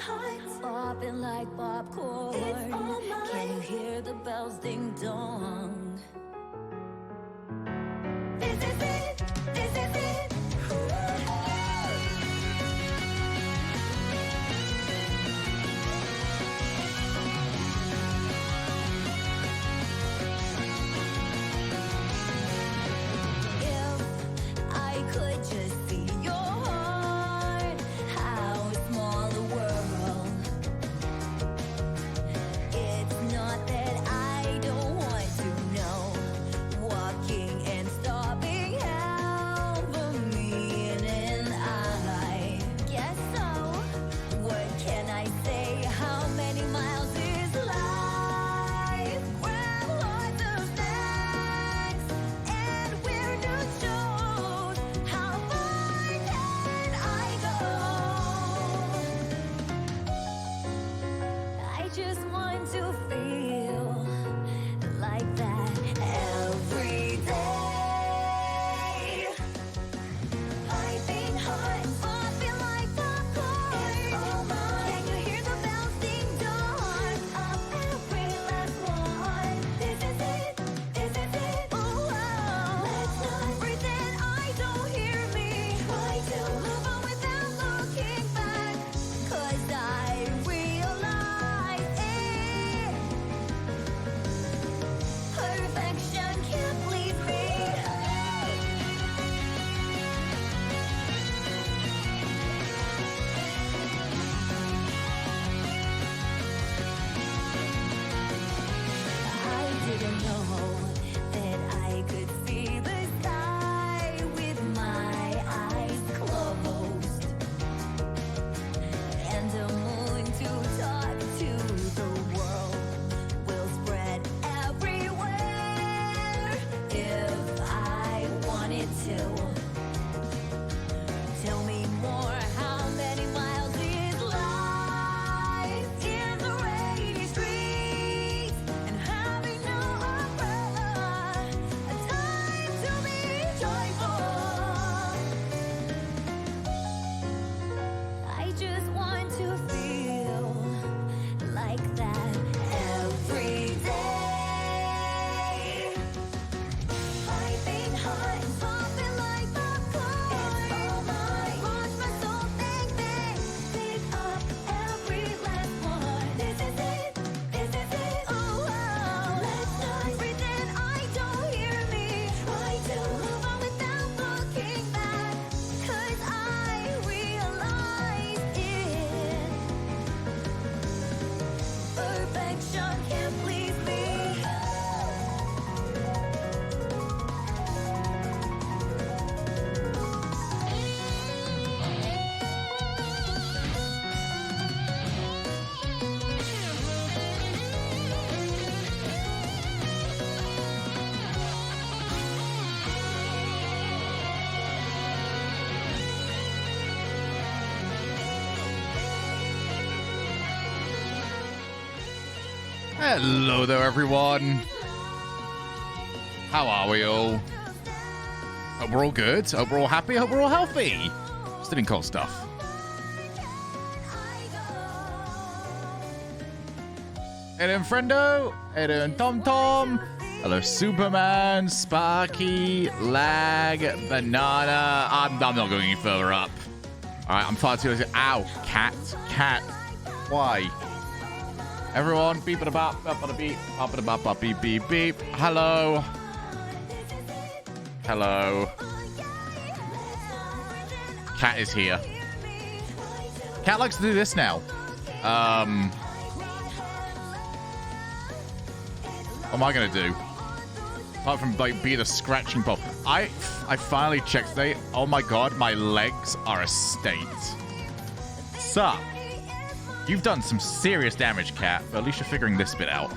hot, popping like popcorn. Can you hear the bells ding dong? This is it, this is it. If I could just see your heart, how small the world. It's not that I don't want to know. Walking and stopping hell for me and I guess so. What can I say? How many miles is life? Grab lots of snacks and wear new shoes. How far can I go? I just want to feel like that every day. Piping hot, popping like popcorn. It's all mine. Can you hear the bells ding dong? Up every last one. This is it, this is it. Oh, let's not pretend I don't hear me. Try to move on without looking back. 'Cause I realize it. Perfection can't please me. I didn't know that I could see the sky with my eyes closed, and a moon to talk to the world will spread everywhere if I wanted to. Tell me more, how many miles is life in the rainy streets and having no umbrella? A time to be joyful. I just want to feel like that every day. Piping hot, popping like popcorn. It's all mine. Watch my soul bang bang. Pick up every last one. This is it, this is it. Oh, let's not pretend I don't hear me. Try to move on without looking back. 'Cause I realize it. Perfection can't please me. Hello there, everyone. How are we all? Hope we're all good. Hope we're all happy. Hope we're all healthy. Still in cold stuff. Hey then, friendo. Hey then, Tom Tom. Hello, Superman, Sparky, Lag, Banana. I'm not going any further up. All right, I'm far too. Ow, cat. Why? Everyone, beep it bop, bop it beep, bop it bop, bop beep beep beep. Hello. Cat is here. Cat likes to do this now. What am I gonna do? Apart from like be the scratching pop. I finally checked today. Oh my god, my legs are a state. Sup? You've done some serious damage, Cat, but at least you're figuring this bit out.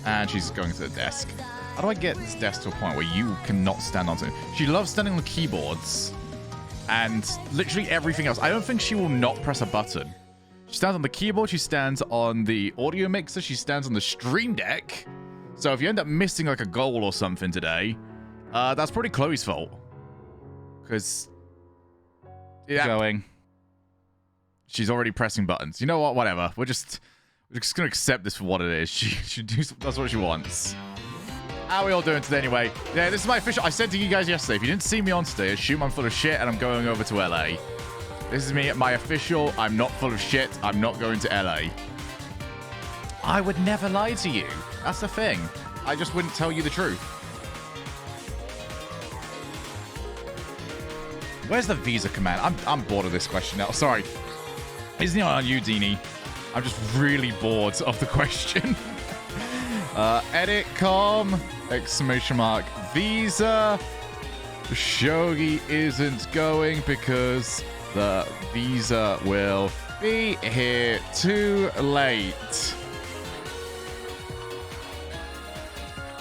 And she's going to the desk. How do I get this desk to a point where you cannot stand on it? She loves standing on the keyboards and literally everything else. I don't think she will not press a button. She stands on the keyboard, she stands on the audio mixer, she stands on the stream deck. So if you end up missing like a goal or something today, that's probably Chloe's fault. Because... yeah. Going. She's already pressing buttons. You know what? Whatever. We're just gonna accept this for what it is. She that's what she wants. How are we all doing today anyway? Yeah, this is my official... I said to you guys yesterday, if you didn't see me on stage, assume I'm full of shit and I'm going over to LA. This is me, my official, I'm not full of shit, I'm not going to LA. I would never lie to you. That's the thing. I just wouldn't tell you the truth. Where's the visa command? I'm bored of this question now. Sorry. Isn't it on you, Deanie? I'm just really bored of the question. Edit com, exclamation mark, visa. Shogie isn't going because the visa will be here too late.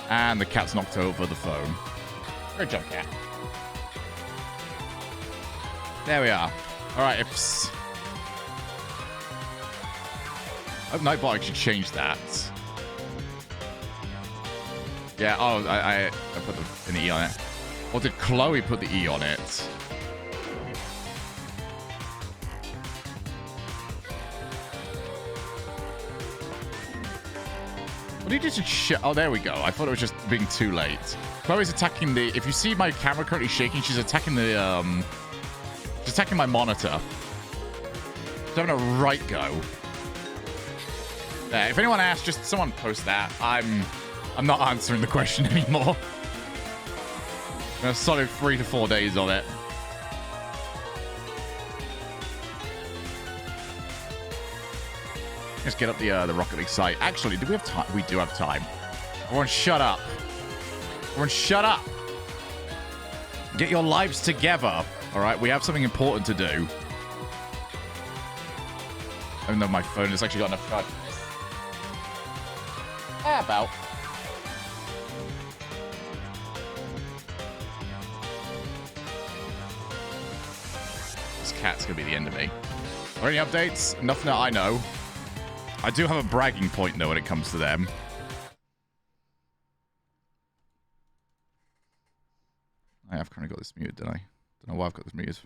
And the cat's knocked over the phone. Great job, cat. There we are. All right, if... I hope Nightbot actually changed that. Yeah, oh, I put an E on it. Or did Chloe put the E on it? What did you just oh, there we go. I thought it was just being too late. Chloe's attacking the... If you see my camera currently shaking, she's attacking the, she's attacking my monitor. She's having a right go. Yeah, if anyone asks, just someone post that. I'm not answering the question anymore. A solid 3 to 4 days of it. Let's get up the Rocket League site. Actually, do we have time? We do have time. Everyone shut up. Everyone shut up. Get your lives together. All right, we have something important to do. Even though my phone has actually got enough charge. About. This cat's gonna be the end of me. Are any updates? Nothing that I know. I do have a bragging point though when it comes to them. I have kind of got this muted, didn't I? Don't know why I've got this muted.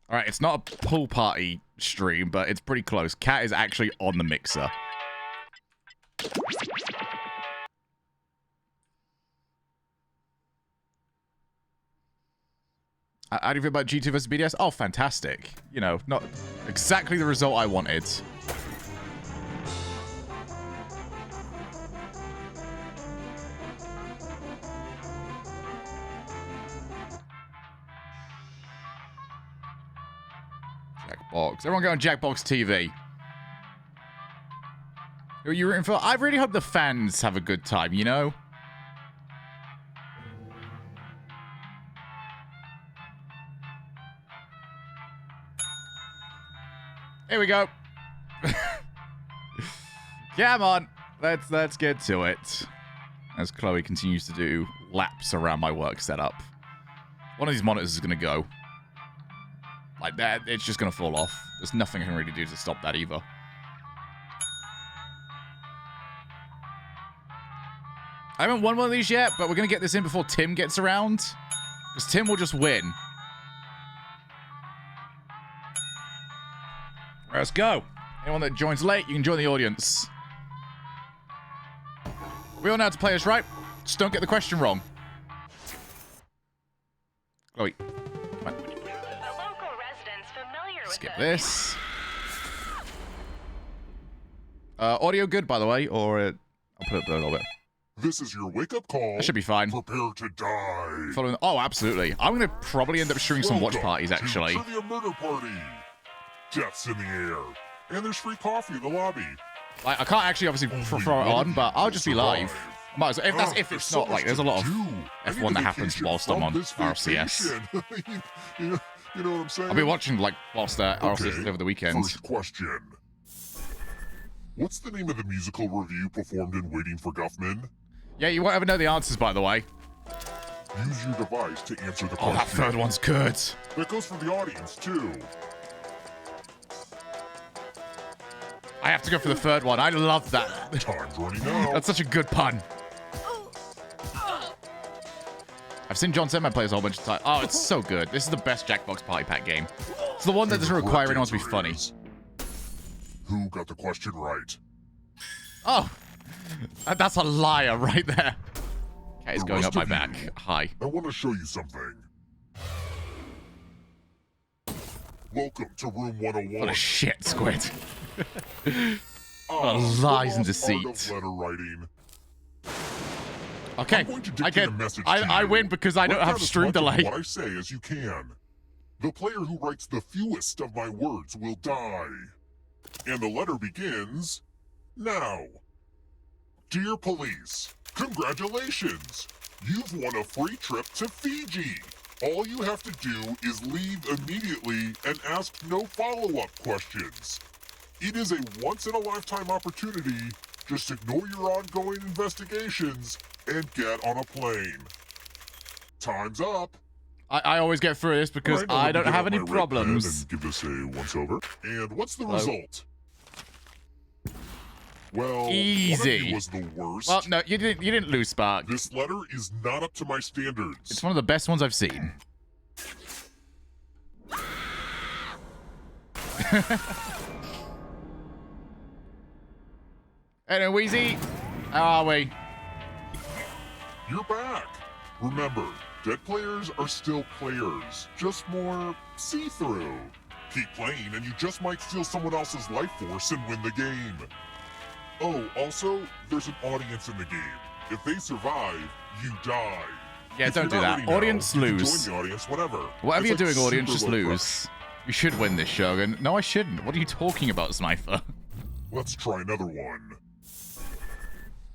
All right, it's not a pool party stream, but it's pretty close. Cat is actually on the mixer. How do you feel about G2 versus BDS? Oh, fantastic. You know, not exactly the result I wanted. Jackbox. Everyone go on Jackbox TV. Who are you rooting for? I really hope the fans have a good time, you know? Here we go. Come on. Let's get to it. As Chloe continues to do laps around my work setup. One of these monitors is going to go. Like that, it's just going to fall off. There's nothing I can really do to stop that either. I haven't won one of these yet, but we're going to get this in before Tim gets around. Because Tim will just win. Let's go. Anyone that joins late, you can join the audience. We all know how to play this, right? Just don't get the question wrong. Chloe. Come on. Skip this. Audio good, by the way, or I'll put it up a little bit. This is your wake-up call. That should be fine. Prepare to die. Oh, absolutely. I'm going to probably end up streaming some watch parties, actually. Trivia murder party. Death's in the air. And there's free coffee in the lobby. Like, I can't actually obviously throw it on, but I'll just be live. Might as well. If it's not like there's a lot of F1 that happens whilst I'm on RCS. you know what I'm saying? I'll be watching like whilst RCS over the weekend. First question. What's the name of the musical review performed in Waiting for Guffman? Yeah, you won't ever know the answers, by the way. Use your device to answer the question. Oh, that third one's good. That goes for the audience, too. I have to go for the third one. I love that. Time's running out. That's such a good pun. I've seen John Sedman play this a whole bunch of times. Oh, it's so good. This is the best Jackbox Party Pack game. It's the one that doesn't require anyone to be funny. Who got the question right? Oh, that's a liar right there. Okay, it's going up my back. Hi. I want to show you something. Welcome to room 101. What a shit, Squid. Ah, lies the and lost art deceit. of letter writing. Okay, I'm going to I dictate get. a message to I you. win because I don't Write have down as stream much of delay. What I say as you can. The player who writes the fewest of my words will die. And the letter begins now. Dear police, congratulations! You've won a free trip to Fiji. All you have to do is leave immediately and ask no follow-up questions. It is a once-in-a-lifetime opportunity. Just ignore your ongoing investigations and get on a plane. Time's up. I always get through this because All right, now I let me don't get have out any my red pen problems. And give this a once-over. And what's the Hello? result? Well, one of Easy. you was the worst. Well, no, you didn't lose, Spark. This letter is not up to my standards. It's one of the best ones I've seen. Hello, Wheezy. How are we? You're back. Remember, dead players are still players, just more see-through. Keep playing and you just might steal someone else's life force and win the game. Oh, also, there's an audience in the game. If they survive, you die. Yeah, If don't you're do not that. ready now, Audience you can lose. Join the audience, whatever. Whatever It's you're like doing, audience, super just low lose. You should win this, Shogun. No, I shouldn't. What are you talking about, Sniper? pressure. Let's try another one.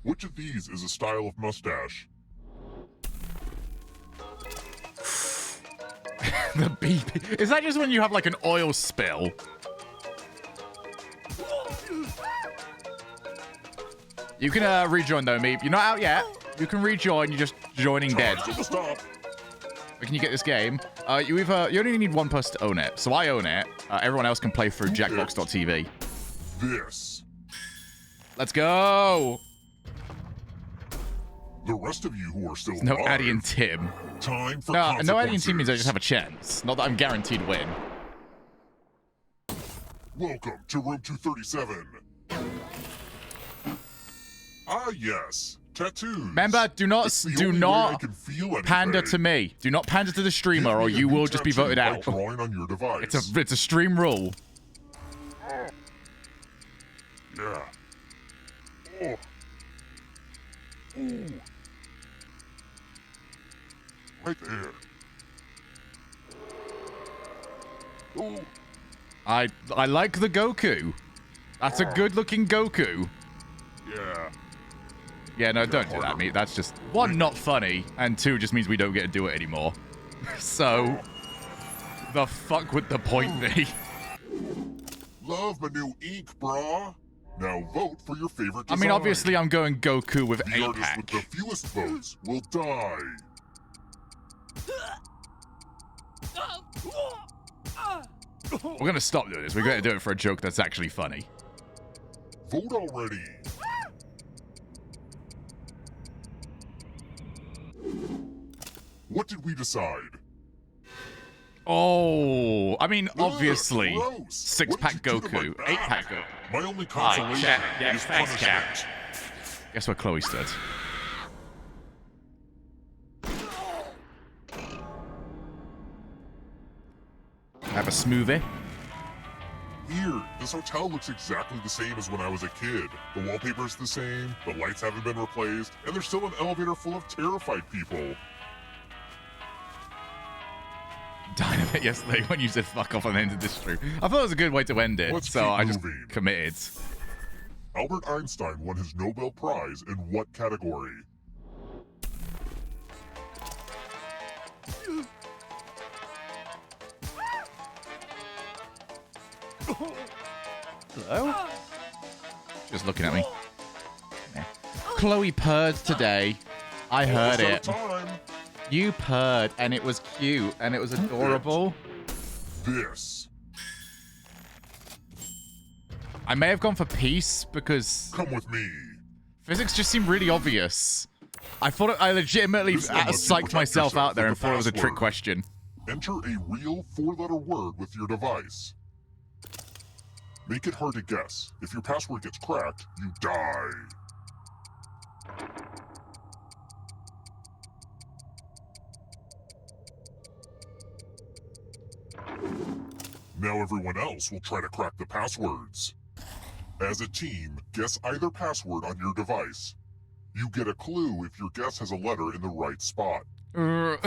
Which of these is a style of mustache? The BP. Is that just when you have like an oil spill? You can rejoin though, Meep. You're not out yet. You can rejoin. You're just joining dead. Time's gonna stop. But can you get this game? You only need one person to own it. So I own it. Everyone else can play through Jackbox.tv. This. Let's go. The rest of you who are still No alive, Addy and Tim. time for No Addy and Tim means I consequences. just have a chance. Not that I'm guaranteed to win. Welcome to room 237. Ah, yes. Tattoos. Remember, do not It's the only way I can feel pander anything. to me. Do not pander to the streamer, Give or me a you new will just be tattoo voted by out. drawing on your device. It's a stream rule. Yeah. Oh. Ooh. Right there. Oh. I like the Goku. That's a good-looking Goku. Yeah. Yeah, no, don't do that, mate. That's just, one, not funny, and two, just means we don't get to do it anymore. So, the fuck would the point be? Love my new ink, brah. Now vote for your favorite I design. mean, obviously, I'm going Goku with The artist with the 8-pack. fewest votes will die. We're gonna stop doing this. We're gonna do it for a joke that's actually funny. Vote already. What did we decide? Oh, I mean, Ugh, obviously, gross. 6-pack What did you do to Goku, my back? 8-pack Goku. My only Hi, consolation chat. Yeah, is thanks, chat. punishment. Guess where Chloe stood? Have a smoothie. Here, this hotel looks exactly the same as when I was a kid. The wallpaper's the same, the lights haven't been replaced, and there's still an elevator full of terrified people. Dynamite yesterday when you said fuck off and ended this stream. I thought it was a good way to end it, Let's so keep I just moving. committed. Albert Einstein won his Nobel Prize in what category? Hello? Just looking at me. Yeah. Chloe purred today. I heard Almost it. out of time. You purred, and it was cute, and it was adorable. This. I may have gone for peace because Come with me. physics just seemed really obvious. I thought I legitimately This one lets you psyched protect myself yourself out there with and the thought it was a trick password. question. Enter a real 4-letter word with your device. Make it hard to guess. If your password gets cracked, you die. Now everyone else will try to crack the passwords. As a team, guess either password on your device. You get a clue if your guess has a letter in the right spot. I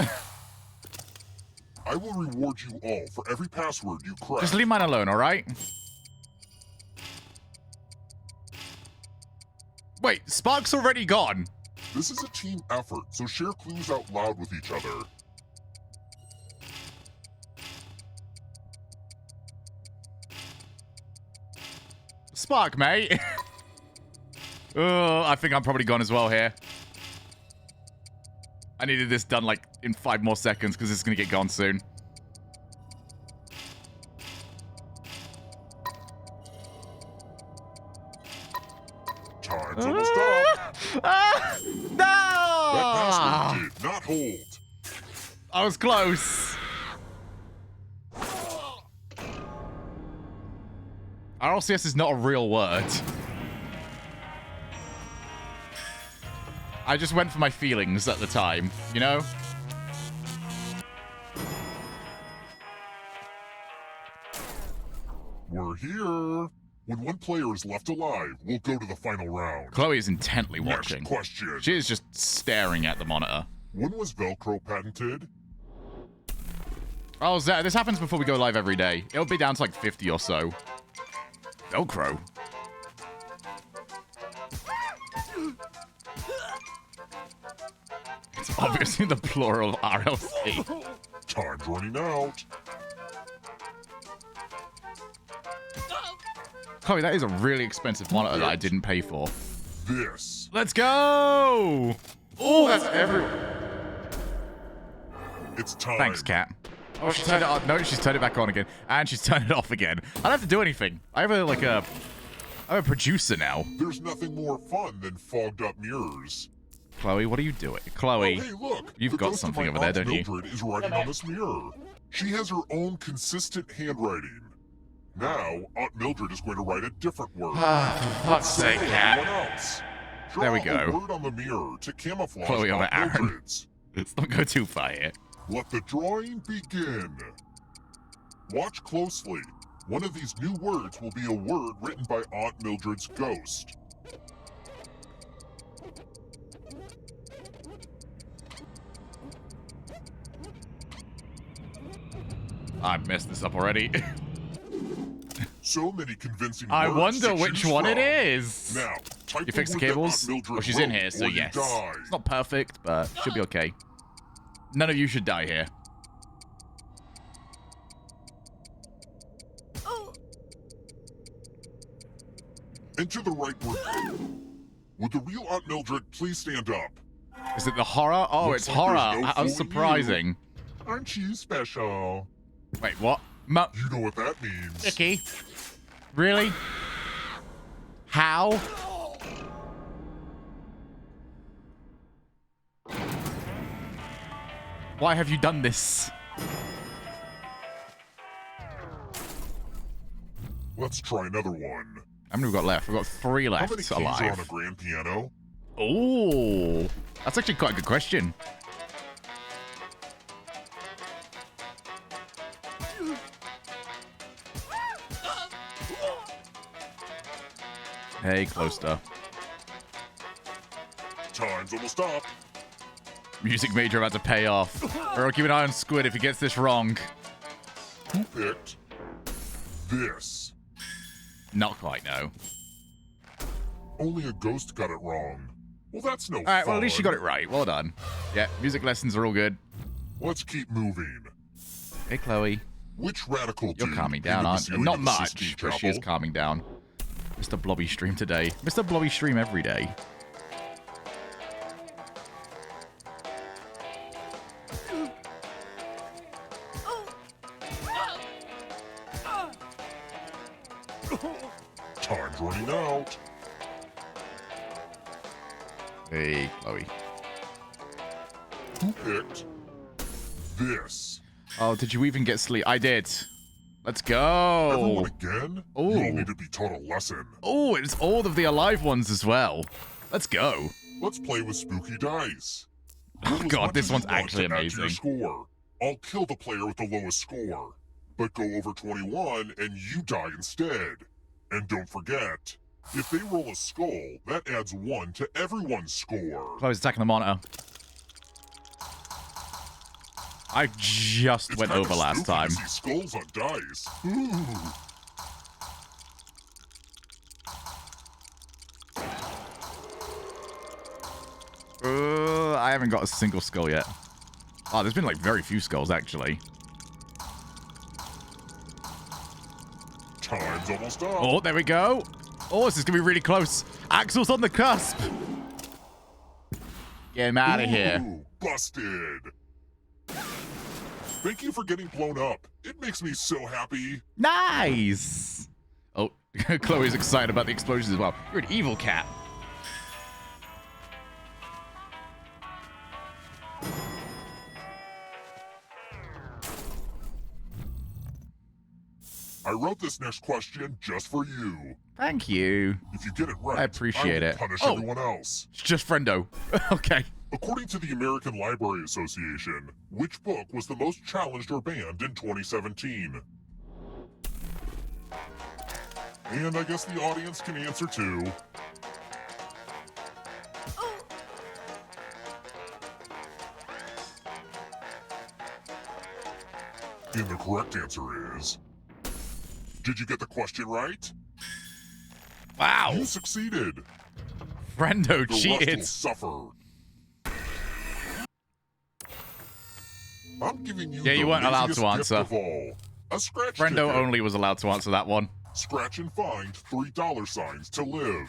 will reward you all for every password you crack. Just leave mine alone, all right? Wait, Spark's already gone. This is a team effort, so share clues out loud with each other. Spark, mate. Oh, I think I'm probably gone as well here. I needed this done like in 5 more seconds because it's going to get gone soon. Time's almost up. No! That password did not hold. I was close. RLCS is not a real word. I just went for my feelings at the time, you know? We're here. When one player is left alive, we'll go to the final round. Chloe is intently Next watching. question. She is just staring at the monitor. When was Velcro patented? Oh, this happens before we go live every day. It'll be down to like 50 or so. Velcro. It's obviously the plural of RLC. Time's running out. Chloe, that is a really expensive monitor that I didn't pay for. This. Let's go! Oh, that's everyone. It's time. Thanks, Kat. Oh, she turned it on. No, she's turned it back on again. And she's turned it off again. I don't have to do anything. I have I'm a producer now. There's nothing more fun than fogged up mirrors. Chloe, what are you doing? Chloe, Oh, hey, look. you've The got ghost of something my over there, aunt don't you? Mildred is writing on this mirror. She has her own consistent handwriting. Now, Aunt Mildred is going to write a different word. For fuck's sake, Everyone Kat. else. Draw There we a go. word on the mirror to camouflage Chloe over Aunt Aaron. Mildred's. Let's not go too far here. Let the drawing begin. Watch closely. One of these new words will be a word written by Aunt Mildred's ghost. I messed this up already. So many convincing I words wonder to which choose one from. it is. Now, type You fixed the word that cables? Aunt Mildred Well, she's in wrote here, so or you yes. die. It's not perfect, but should be okay. None of you should die here. Enter the right word. Would the real Aunt Mildred please stand up? Is it the horror? Oh, Looks it's like horror. there's no How fooling surprising. Aren't you special? Wait, what? You know what that means. Vicky? Really? How? Why have you done this? Let's try another one. How many we got left? We've got 3 How left many keys are on a alive. grand piano? Oh, that's actually quite a good question. Hey, Closter. Time's almost up. Music major about to pay off. Or keep an eye on Squid if he gets this wrong. Who picked this? Not quite, no. Only a ghost got it wrong. Well, that's no All right, well, at least you fun. got it right. Well done. Yeah, music lessons are all good. Let's keep moving. Hey, Chloe. Which radical You're dude calming came down, to the aren't you? ceiling Not of the much, Sistine but she is Chapel? calming down. Mr. Blobby stream today. Mr. Blobby stream every day. Time's running out. Hey, Chloe. Who picked this? Oh, did you even get sleep? I did. Let's go. Everyone again? Oh. You all need to be taught a lesson. Oh, it's all of the alive ones as well. Let's go. Let's play with spooky dice. Oh Roll as god, much this as one's you want actually to add to your amazing. score. I'll kill the player with the lowest score. But go over 21 and you die instead. And don't forget, if they roll a skull, that adds 1 to everyone's score. Chloe's attacking the monitor. I just It's went kind over of last spooky time. to see skulls on dice. Ooh. I haven't got a single skull yet. Oh, there's been like very few skulls actually. Time's almost up. Oh, there we go. Oh, this is gonna be really close. Axel's on the cusp. Get him out of here. Ooh, busted. Thank you for getting blown up. It makes me so happy. Nice. Oh, Chloe's excited about the explosions as well. You're an evil cat. I wrote this next question just for you. Thank you. If you get it right, I appreciate will it. Punish Oh. everyone else. It's just friendo. Okay. According to the American Library Association, which book was the most challenged or banned in 2017? And I guess the audience can answer too. And the correct answer is... Did you get the question right? Wow. You succeeded. Friendo The rest will cheated. suffer. I'm giving you Yeah, the you weren't allowed laziest to gift answer. of all. A scratch Friendo ticket. only was allowed to answer that one. Scratch and find $3 to live.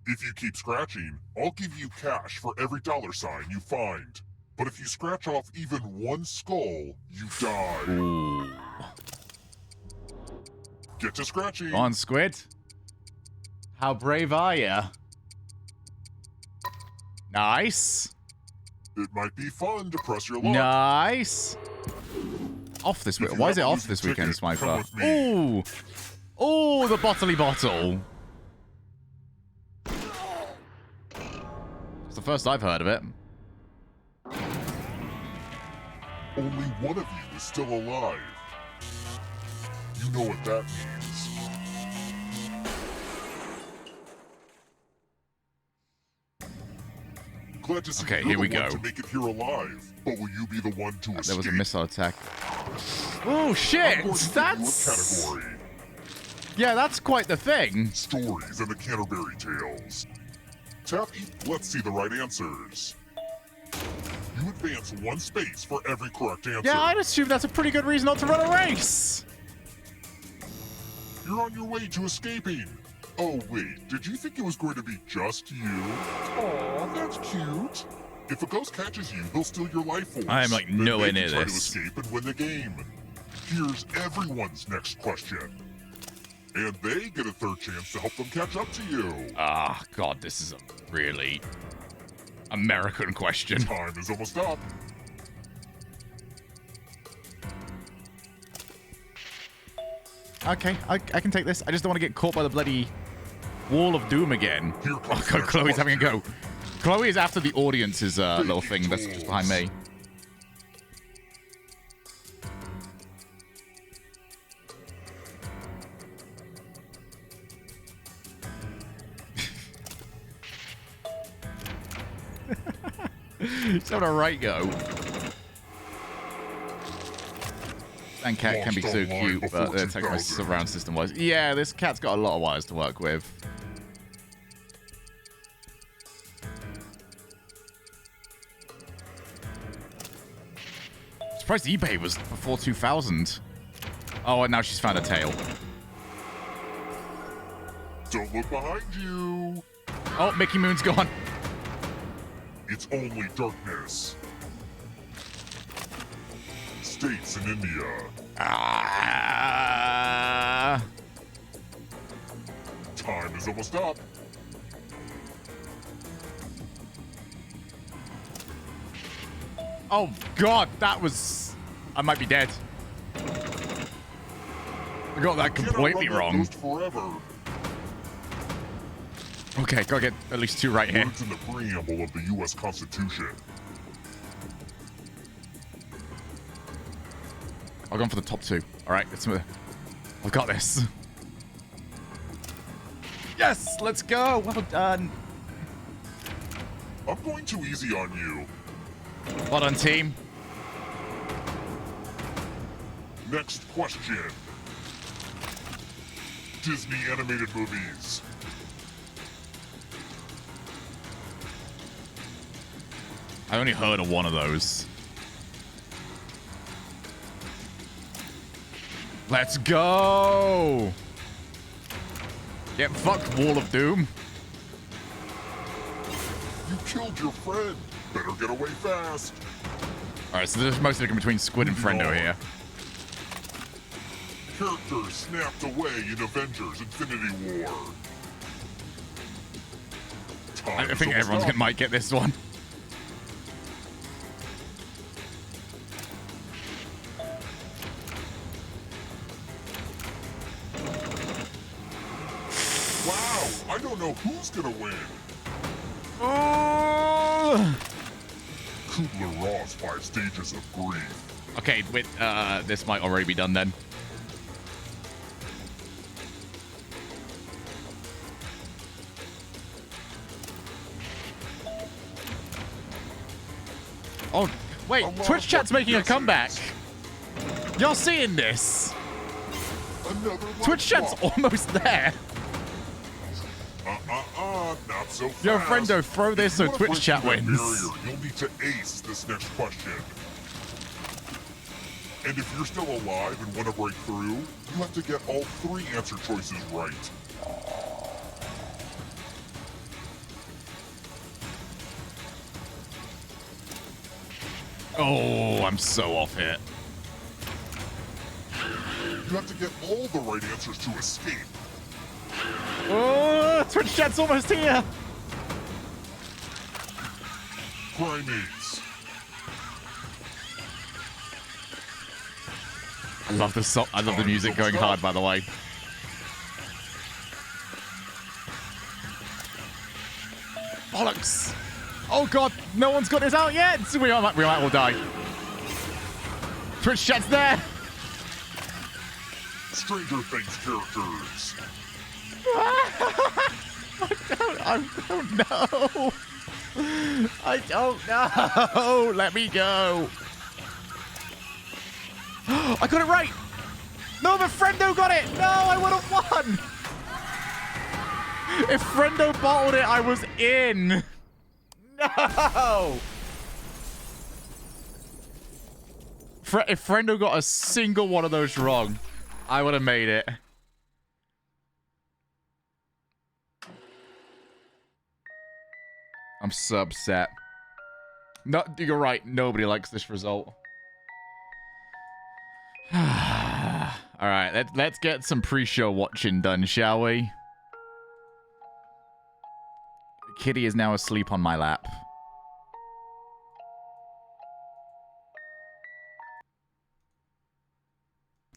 If you keep scratching, I'll give you cash for every $sign you find. But if you scratch off even one skull, you die. Ooh. Get to scratching. Go on, Squid. How brave are you? Nice. It might be fun to press your luck. Nice. Off this If week. you Why have is it a off losing this weekend, ticket, come Smiper? with me. Ooh. Oh, the bottly bottle. It's the first I've heard of it. Only one of you is still alive. You know what that means. Glad to see Okay, you're here we the one go. to make it here alive. But will you be the one to escape? There was a missile attack. Oh, I'm shit. going to give you a That's... category. Yeah, that's quite the thing. Stories and the Canterbury Tales. Tap E. Let's see the right answers. You advance 1 space for every correct answer. Yeah, I'd assume that's a pretty good reason not to run a race. You're on your way to escaping. Oh, wait. Did you think it was going to be just you? Aw, that's cute. If a ghost catches you, they'll steal your life force. I am, like, Then nowhere they near can try this. to escape and win the game. Here's everyone's next question. And they get a third chance to help them catch up to you. Ah, God, this is a really American question. Time is almost up. Okay, I can take this. I just don't want to get caught by the bloody wall of doom again. Here Oh, comes God, the Chloe's next having a go. Chloe is after the audience's little thing that's just behind me. She's having a right go. And cat can be so cute, but technically surround system wise. Yeah, this cat's got a lot of wires to work with. Surprised eBay was before 2000. Oh, and now she's found a tail. Don't look behind you. Oh, Mickey Moon's gone. It's only darkness. States in India. Ah. Time is almost up. Oh, God, that was... I might be dead. I got that completely wrong. Forever. Okay, gotta get at least 2 right here. Words in the preamble of the U.S. Constitution. I'll go for the top 2. All right, I've got this. Yes, let's go. Well done. I'm going too easy on you. Well done, team. Next question. Disney animated movies. I only heard of one of those. Let's go! Get fucked, Wall of Doom. You killed your friend. Better get away fast. Alright, so there's mostly between Squid and Friendo here. Characters snapped away in Avengers Infinity War. I think everyone's might get this one. Wow, I don't know who's gonna win. Kubler-Ross 5 stages of grief. Okay, wait, this might already be done then. Oh, wait, Twitch chat's making a comeback. Y'all seeing this? Twitch chat's almost there. Not so fast. Yo, friendo, throw this so Twitch chat wins. You'll need to ace this next question. And if you're still alive and want to break through, you have to get all 3 answer choices right. Oh, I'm so off it. You have to get all the right answers to escape. Oh, Twitch chat's almost here. Primates. I love the song. I love the music going hard, by the way. Bollocks! Oh god, no one's got this out yet. We might all die. Twitch chat's there. Stranger Things characters. I don't know. I don't know. Let me go. I got it right. No, but Friendo got it. No, I would have won. If Friendo bottled it, I was in. No. If Friendo got a single one of those wrong, I would have made it. I'm so upset. No, you're right. Nobody likes this result. All right, let's get some pre-show watching done, shall we? Kitty is now asleep on my lap.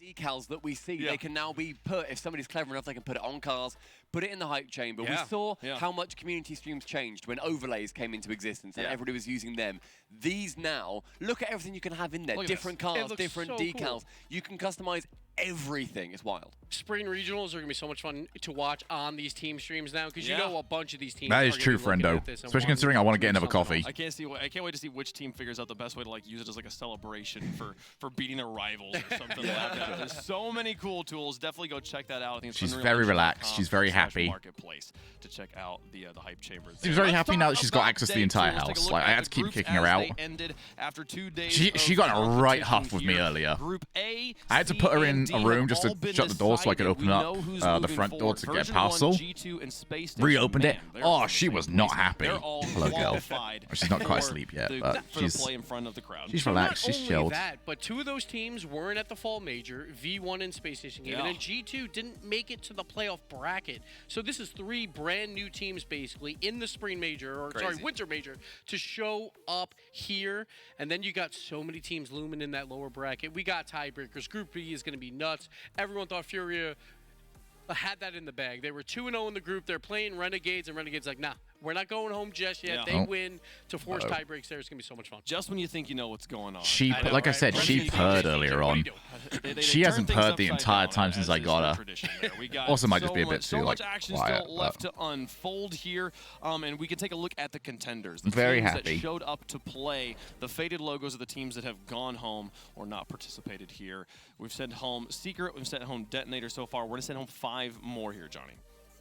Decals that we see, they can now be put, if somebody's clever enough, they can put it on cars, put it in the hype chamber. We saw how much community streams changed when overlays came into existence and everybody was using them. These now, look at everything you can have in there. Different cars, different decals. Cool. You can customize everything. It's wild. Spring regionals are going to be so much fun to watch on these team streams now because you know a bunch of these teams. That is true, friendo. Especially considering I want to get another coffee. I can't wait to see which team figures out the best way to use it as a celebration for beating their rivals or something like that. There's so many cool tools. Definitely go check that out. I think it's she's very relaxed. She's very happy. Marketplace to check out the hype chambers. She's very happy now that she's got access to the entire house. Like I had to keep kicking her out. After 2 days she got a right huff with me earlier. Group A, I had to put her in a room just to shut the door so I could open up the front door to get a parcel. Reopened it. Oh, she was not happy. Hello, girl. She's not quite asleep yet, but she's relaxed. She's chilled. But two of those teams weren't at the Fall Major, V1 and Space Station Game, and then G2 didn't make it to the playoff bracket. So this is 3 brand new teams basically in the Spring Major, or sorry, Winter Major, to show up here. And then you got so many teams looming in that lower bracket. We got tiebreakers. Group B is going to be nuts. Everyone thought Furia had that in the bag. They were 2-0 in the group. They're playing Renegades, and Renegades like, nah, we're not going home just yet. They win to force tiebreaks there. It's going to be so much fun. Just when you think you know what's going on. She, like I said, she purred earlier on. She hasn't purred the entire time since I got her. Also might just be a bit too, like, action quiet. Still left to unfold here, and we can take a look at the contenders. The Very teams happy. that showed up to play. The faded logos of the teams that have gone home or not participated here. We've sent home Secret. We've sent home Detonator so far. We're going to send home 5 more here, Johnny.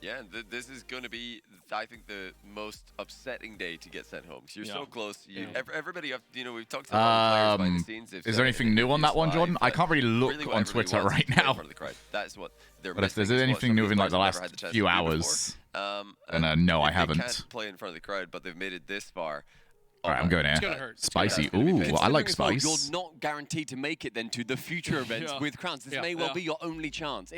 Yeah, this is going to be, I think, the most upsetting day to get sent home. Because you're so close. Everybody, you know, we've talked to a lot of players behind the scenes. Is there anything new on that one, Jordan? I can't really look on Twitter right now. That's what they're But if there's anything new in like the last few hours, then no, I haven't. They can't play in front of the crowd, but they've made it this far. All right, I'm going It's here. going to hurt. Spicy. Ooh, I like spice. You're not guaranteed to make it then to the future events with crowns. This may well be your only chance.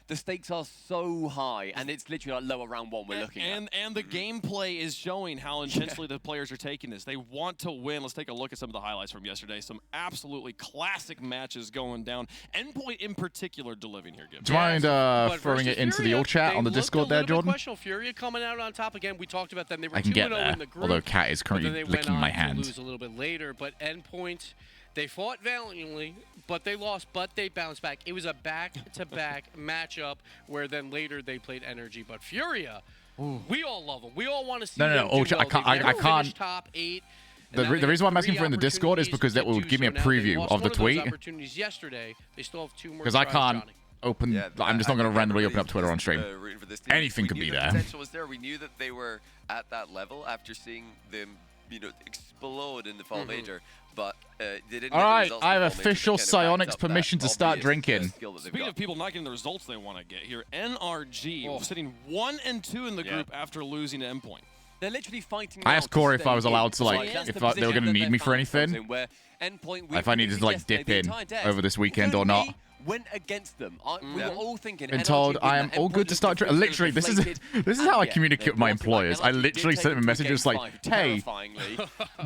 The stakes are so high, and it's literally like lower round 1 we're looking at. And the gameplay is showing how intensely the players are taking this. They want to win. Let's take a look at some of the highlights from yesterday. Some absolutely classic matches going down. Endpoint in particular delivering here, Gibbs. Do you mind throwing it into the old chat on the Discord there, Jordan? Furia coming out on top again. We talked about them. They were I can get 2-0 there, in the group, although Cat is currently licking my hand. lose a little bit later, but Endpoint, they fought valiantly, but they lost, but they bounced back. It was a back-to-back matchup where then later they played Energy. But Furia, we all love them. We all want to see them do well. I can't. Top 8. The reason why I'm asking for it in the Discord is because that will give me a preview of the tweet. Opportunities yesterday. They still have 2 more. Because I can't open. I'm just not going to randomly open up Twitter on stream. Anything could be there. Potential was there. We knew that they were at that level after seeing them, you know, explode in the Fall Major. But they didn't. All right, I have official Psionics permission to start drinking. Speaking of people not getting the results they want to get here, NRG sitting 1 and 2 in the group after losing to Endpoint. They're literally fighting. I asked Corey if I was allowed to, like, if they were going to need me for anything. If I needed to, like, dip in over this weekend or not. Went against them. We were all thinking. Been told I am all good to start drinking. Literally, this is how I communicate with my employers. I literally send them messages like, "Hey,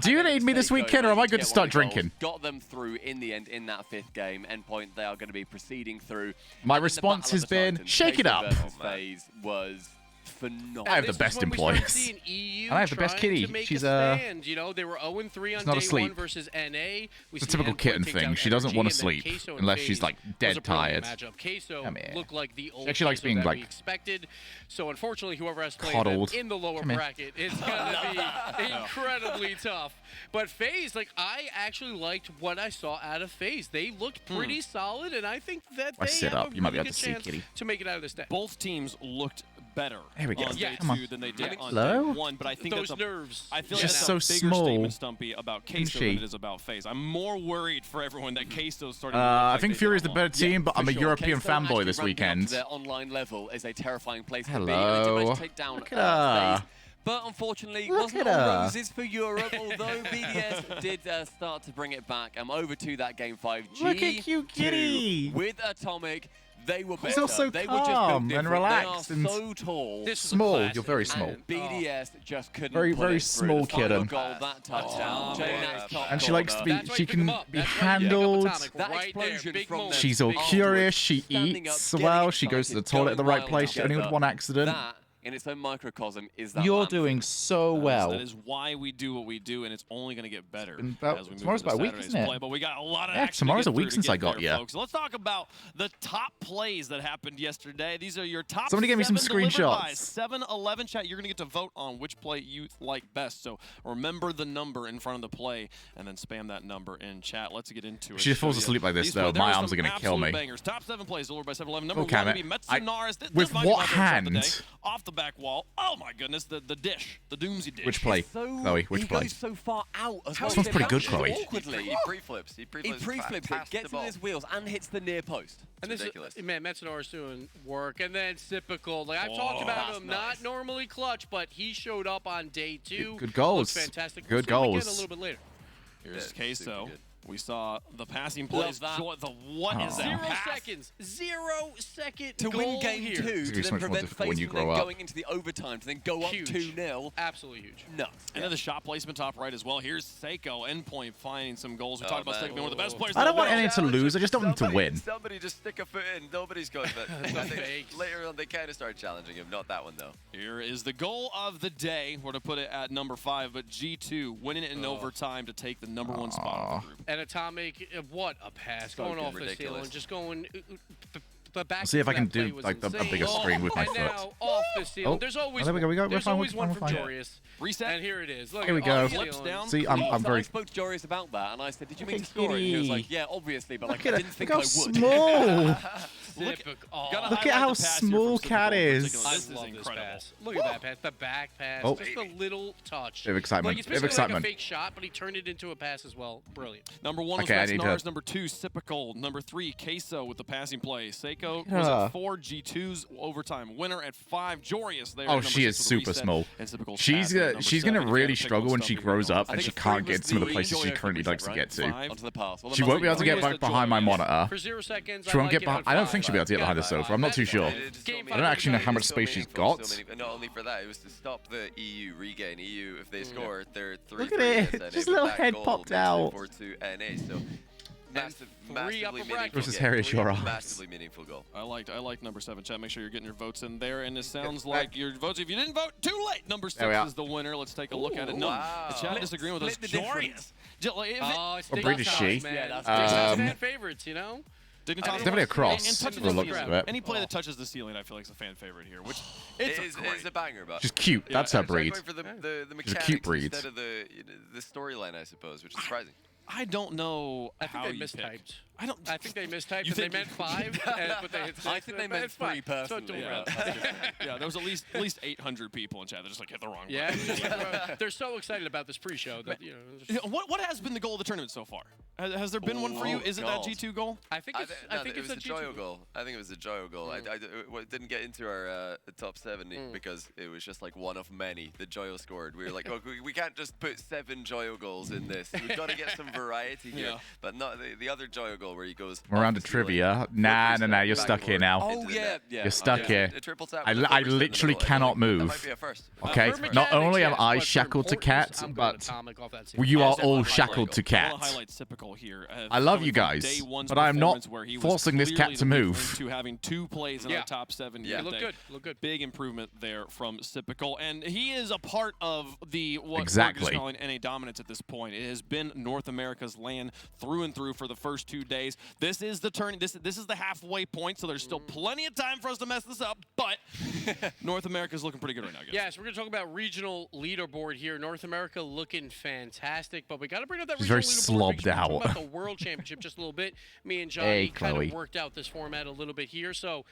do you need me this weekend, or am I good to start drinking?" Got them through in the end in that 5th game. Endpoint, they are going to be proceeding through. My response has been, "Shake it up." Phase was phenomenal. I have the best employers. And I have the best kitty. She's you know, they were 0-3 on not day asleep. 1 versus NA. It's a typical kitten thing. She doesn't want to sleep unless she's like dead tired. Queso looked like the old actually likes being like expected. So unfortunately, whoever has played coddled. in the lower bracket, it's gonna be incredibly tough. But FaZe, like, I actually liked what I saw out of FaZe. They looked pretty solid, and I think that they sit have up. a You might be really able to good see, chance kitty. to make it out of this day. Both teams looked better Here we go. on day Come on. 2 than they did on Hello? day 1. But I think Those that's nerves. I feel like Just that's so a bigger small. statement, Stumpy, about Queso than she? it is about FaZe. I'm more worried for everyone that Queso's starting to I think Fury is the better team, but I'm a European fanboy this weekend. Their online level is a terrifying place to be. Hello. They did take down Look at her. FaZe. But unfortunately, Look wasn't at all her. roses for Europe, although BDS did start to bring it back. I'm over to that Game 5. Look at you, kitty. With Atomic, they were better. She's also they were just calm built and different. relaxed They and are so tall. This is a small. classic. You're very small. And BDS just couldn't Very, pull very it through. small The final kitten. goal, that touchdown. JNA's top And she likes to corner. be. That's why She you pick 'em can up. be That's why you pick up handled. Atomic That right there. explosion Big from moment. them. She's all Afterwards, curious. She standing eats up, well. getting She goes to the excited, toilet at the going right wild place. She only with together. one accident. That, in its own microcosm, is that You're anthem. doing so well. That is why we do what we do, and it's only going to get better And about- as we move tomorrow's into about a week, Saturday's isn't it? play. But we got a lot of Yeah, action tomorrow's to a get week through to since get I got there, ya. folks. Let's talk about the top plays that happened yesterday. These are your top Somebody give me some 7 delivered by screenshots. 7-11 chat. You're going to get to vote on which play you like best. So remember the number in front of the play, and then spam that number in chat. Let's get into it. She just falls Show ya asleep like this, these though. plays. My There arms some are gonna kill absolute me. Bangers. Top 7 plays delivered by 7-11. Number Okay, 1 man. would be Metsunaris. With what hand? Off the back wall. Oh my goodness, the dish, the doomsy dish. Which play, Chloe? Which play? He goes so far out as well. This one's pretty good, He Chloe. awkwardly. He pre-flips. He pre-flips it, gets in his wheels, and hits the near post. And It's this ridiculous. man, Metsonor's doing work, and then Typical. Like I've talked about him, not normally clutch, but he showed up on day 2. Good goals. Looks fantastic. Good We'll see him again goals. a little bit later. Here's Yeah, super Queso. good. We saw the passing plays. that. What is that? 0 pass? seconds. 0 second To goal win game here. 2, to It's then much more prevent difficult when FaZe you from then grow up. going into the overtime, to then go up Huge. 2-0. Absolutely huge. Nuts. And then the shot placement top right as well. Here's Seiko, endpoint, finding some goals. We Oh, talked about man. Seiko being one of the best players. I in don't the want world. any to lose. I just don't want them to win. Somebody just stick a foot in. Nobody's going. But I think Fakes. later on, they kind of started challenging him. Not that one, though. Here is the goal of the day. We're to put it at number 5, but G2 winning it in overtime to take the number 1 spot of the group. And Atomic, what a pass. Going off the ridiculous. ceiling, just going the back. I'll see if I into can that play do was like a insane. bigger screen with my And foot. now off the ceiling. Oh. There's always Oh, there we go, we go. We're There's fine, always we're one fine, for we're fine. Jorius. Reset. And here it is. Look, Here we off go. the Flips ceiling. down. See, I'm So I very. spoke to Jorius about that, and I said, "Did you mean to at score it?" And he was Kitty. like, "Yeah, obviously, but like Look I at didn't it. think Look I how would." small. Oh, Gotta Look at highlight how the pass here small from Cat Typical in is. particular. I This is love this incredible. pass. Look at that pass. The back pass. Oh. Just a little touch. Bit of excitement. Like, it's Bit of basically like excitement. a fake shot, but he turned it into a pass as well. Brilliant. Number 1 was Okay, I need to- Nars. Number 2, Sipical. Number 3, Queso with the passing play. Seiko was Yeah. at 4, G2's overtime winner at 5, Jorius there. Oh, at number she 6 is with a super reset, small. and Sipical's She's pass at gonna number she's 7. gonna If you really had to pick struggle one when stuff, she you're grows going up and I she think can't three get was some of the the places she Joyo currently thing, likes to right? get to. 5. Onto the pass. Well, She I'm won't not be able to sure. get back behind my monitor. For 0 seconds, She won't I get like it behind. at I don't 5. think she'll be able to get behind the sofa. I'm not too sure. Game I don't actually know how much So space many she's folks, got. so many- not only for that, it was to stop the EU regain. EU, if they score, they're 3-3 Look at it. against NA, Just but little that head goal popped makes it out. 4-2 NA. So massive, three massively upper meaningful bracket. Versus game. Harry Three Shore. Massively meaningful goal. I liked number 7. Chat, make sure you're getting your votes in there. And it sounds like your votes, if you didn't vote, too late. Number 6 There we are. is the winner. Let's take a look at it. No, wow. the chat disagreeing with us. Split the difference. Oh, it's What breed is she? man. Yeah, that's That's Um, fan favorites, you know? Dignitas It's definitely a cross. And touches for the the looks ceiling. of it. Any play that touches the ceiling, I feel like is a fan favorite here. Which It's it's a banger, but She's cute. That's her I'm sorry, breed. going for the She's a mechanics cute breed. instead of the storyline, I suppose, which is surprising. I don't know I think how they you mistyped. pick. I don't. I think they mistyped You and they think- meant 5, but they hit 6. I think they meant It's fine. 3 So don't personally. worry. Yeah, there was at least 800 people in chat that just like hit the wrong Yeah, button. they're so excited about this pre-show that Yeah, What has been the goal of the tournament so far? Has there been one for you? Oh, Is it that God. G2 goal? I think it's it was a the G2 Joyo goal. I think it was the Joyo goal. I didn't get into our top 7 because it was just like one of many that Joyo scored. We were like, oh, we can't just put 7 Joyo goals in this. We've got to get some variety here. Yeah. But not the other Joyo goal where he goes. We're around off to the ceiling, trivia. Nah, flippers you're back stuck and here forward now. into Oh, the yeah, net. yeah. You're stuck Yeah. here. A triple tap I with the flippers in the literally middle. cannot That move. might be a first. Okay, For not mechanics, only am yes, I but for shackled to importance, Cat, I'm going but Atomic off that ceiling. you are I all wanna shackled to I Cat. want to highlight Typical here. I love coming you from guys, day one's but I am not performance where he was forcing this cat clearly to the move. difference to having 2 plays in Yeah. our top 7 Yeah. today. Look good. Big improvement there from Sipical, and he is a part of the what we're Exactly. just calling NA dominance at this point. It has been North America's land through and through for the first 2 days. This is the turn. This is the halfway point, so there's still plenty of time for us to mess this up. But North America's looking pretty good right now, guys. Yes, we're going to talk about regional leaderboard here. North America looking fantastic, but we got to bring up that She's regional very leaderboard. slobbed because we're talking out. about the World Championship just a little bit. Me and Johnny Hey, kind Chloe. of worked out this format a little bit here. So,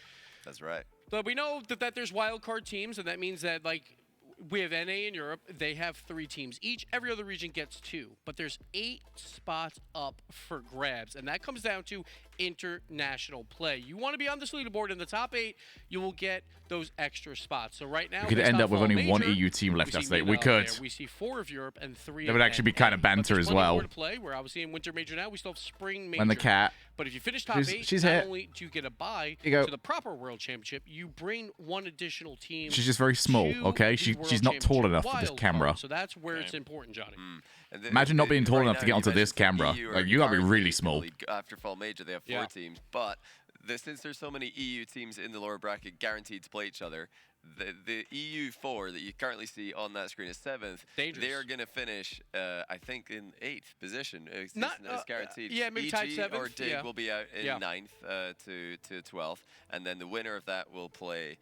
That's right. but we know that there's wild card teams, and that means that like we have NA in Europe. They have 3 teams each. Every other region gets 2, but there's 8 spots up for grabs, and that comes down to international play. You want to be on this leaderboard in the top 8, you will get those extra spots. So right now We could based end on up with Fall only one Major, EU team left. we That's see it. We Mina could. there. We see 4 of Europe and 3 That of would actually be NA. kind of But banter there's as plenty well. more to play. We're obviously in Winter Major now. We still have Spring Major. When the cat. But if you finish top She's- 8, she's not hit. only do you get a bye You go. to the proper World Championship, you bring one additional team. She's just very small, to okay? the She's World not tall Championship enough for this wild camera. card. So that's where it's important, Johnny. And Imagine not being tall right enough to now get you onto this mentioned camera. EU Like, are you gotta be currently really in the small. league After Fall Major, they have 4 Yeah. teams, but since there's so many EU teams in the lower bracket guaranteed to play each other, the EU 4 that you currently see on that screen is 7th. Dangerous. They are going to finish, I think, in 8th position. It's Not- guaranteed. yeah, maybe tied EG 7th, or DIG yeah. will be out in Yeah. 9th to 12th, and then the winner of that will play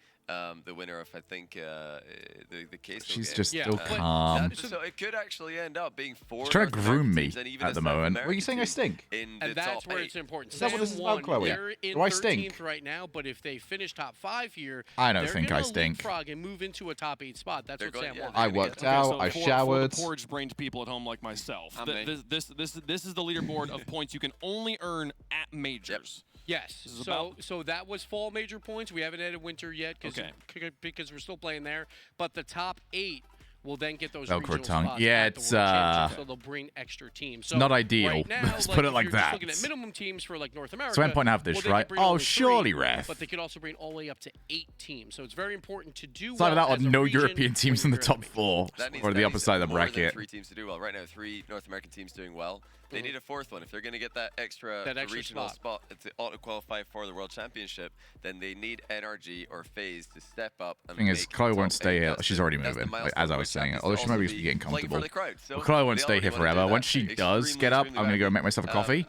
the winner of, I think, the case. She's game. just Yeah, still but calm. So it could actually end up being 4 She's trying to North groom American me teams and even at a the South moment. What are you American saying I team stink? in And the that's top where 8. it's important. that what Sam this is about, won, Chloe? they're in Do I 13th stink? right now, but if they finish top 5 here, I don't they're think I gonna stink. leapfrog and move into a top 8 spot. That's They're what going- Sam yeah, wants. I gonna worked get- out. So I for showered. the porridge-brained people at home like myself, I'm in. this is the leaderboard of points you can only earn at majors. Yes. This is So that was fall major points. We haven't added winter yet because we're still playing there. But the top 8 will then get those Velcro regional tongue. spots Yeah, at the it's, World Championship, so they'll bring extra teams. So not ideal. Right now, Let's put it if like you're just that. looking at minimum teams for like North America. So endpoint have this, well, they could right? bring Oh, only 3, surely, ref. But they could also bring all the way up to 8 teams. So it's very important to do It's either well that or as a no region European teams in when the you're top in the 4 That needs- or that the upper needs side of the more than bracket. 3 teams to do well. Right now, 3 North American teams doing well. They need a 4th one. If they're going to get that extra regional spot to auto-qualify for the World Championship, then they need NRG or FaZe to step up. And Thing is, make Chloe the won't top stay 8. here. That's She's the- already that's the moving, milestone as I for was which saying it. happens Although to she might also be getting playing for comfortable. the crowd. So Well, Chloe won't they stay already here wanna do forever. that. When she does get up, I'm going to go make myself a coffee.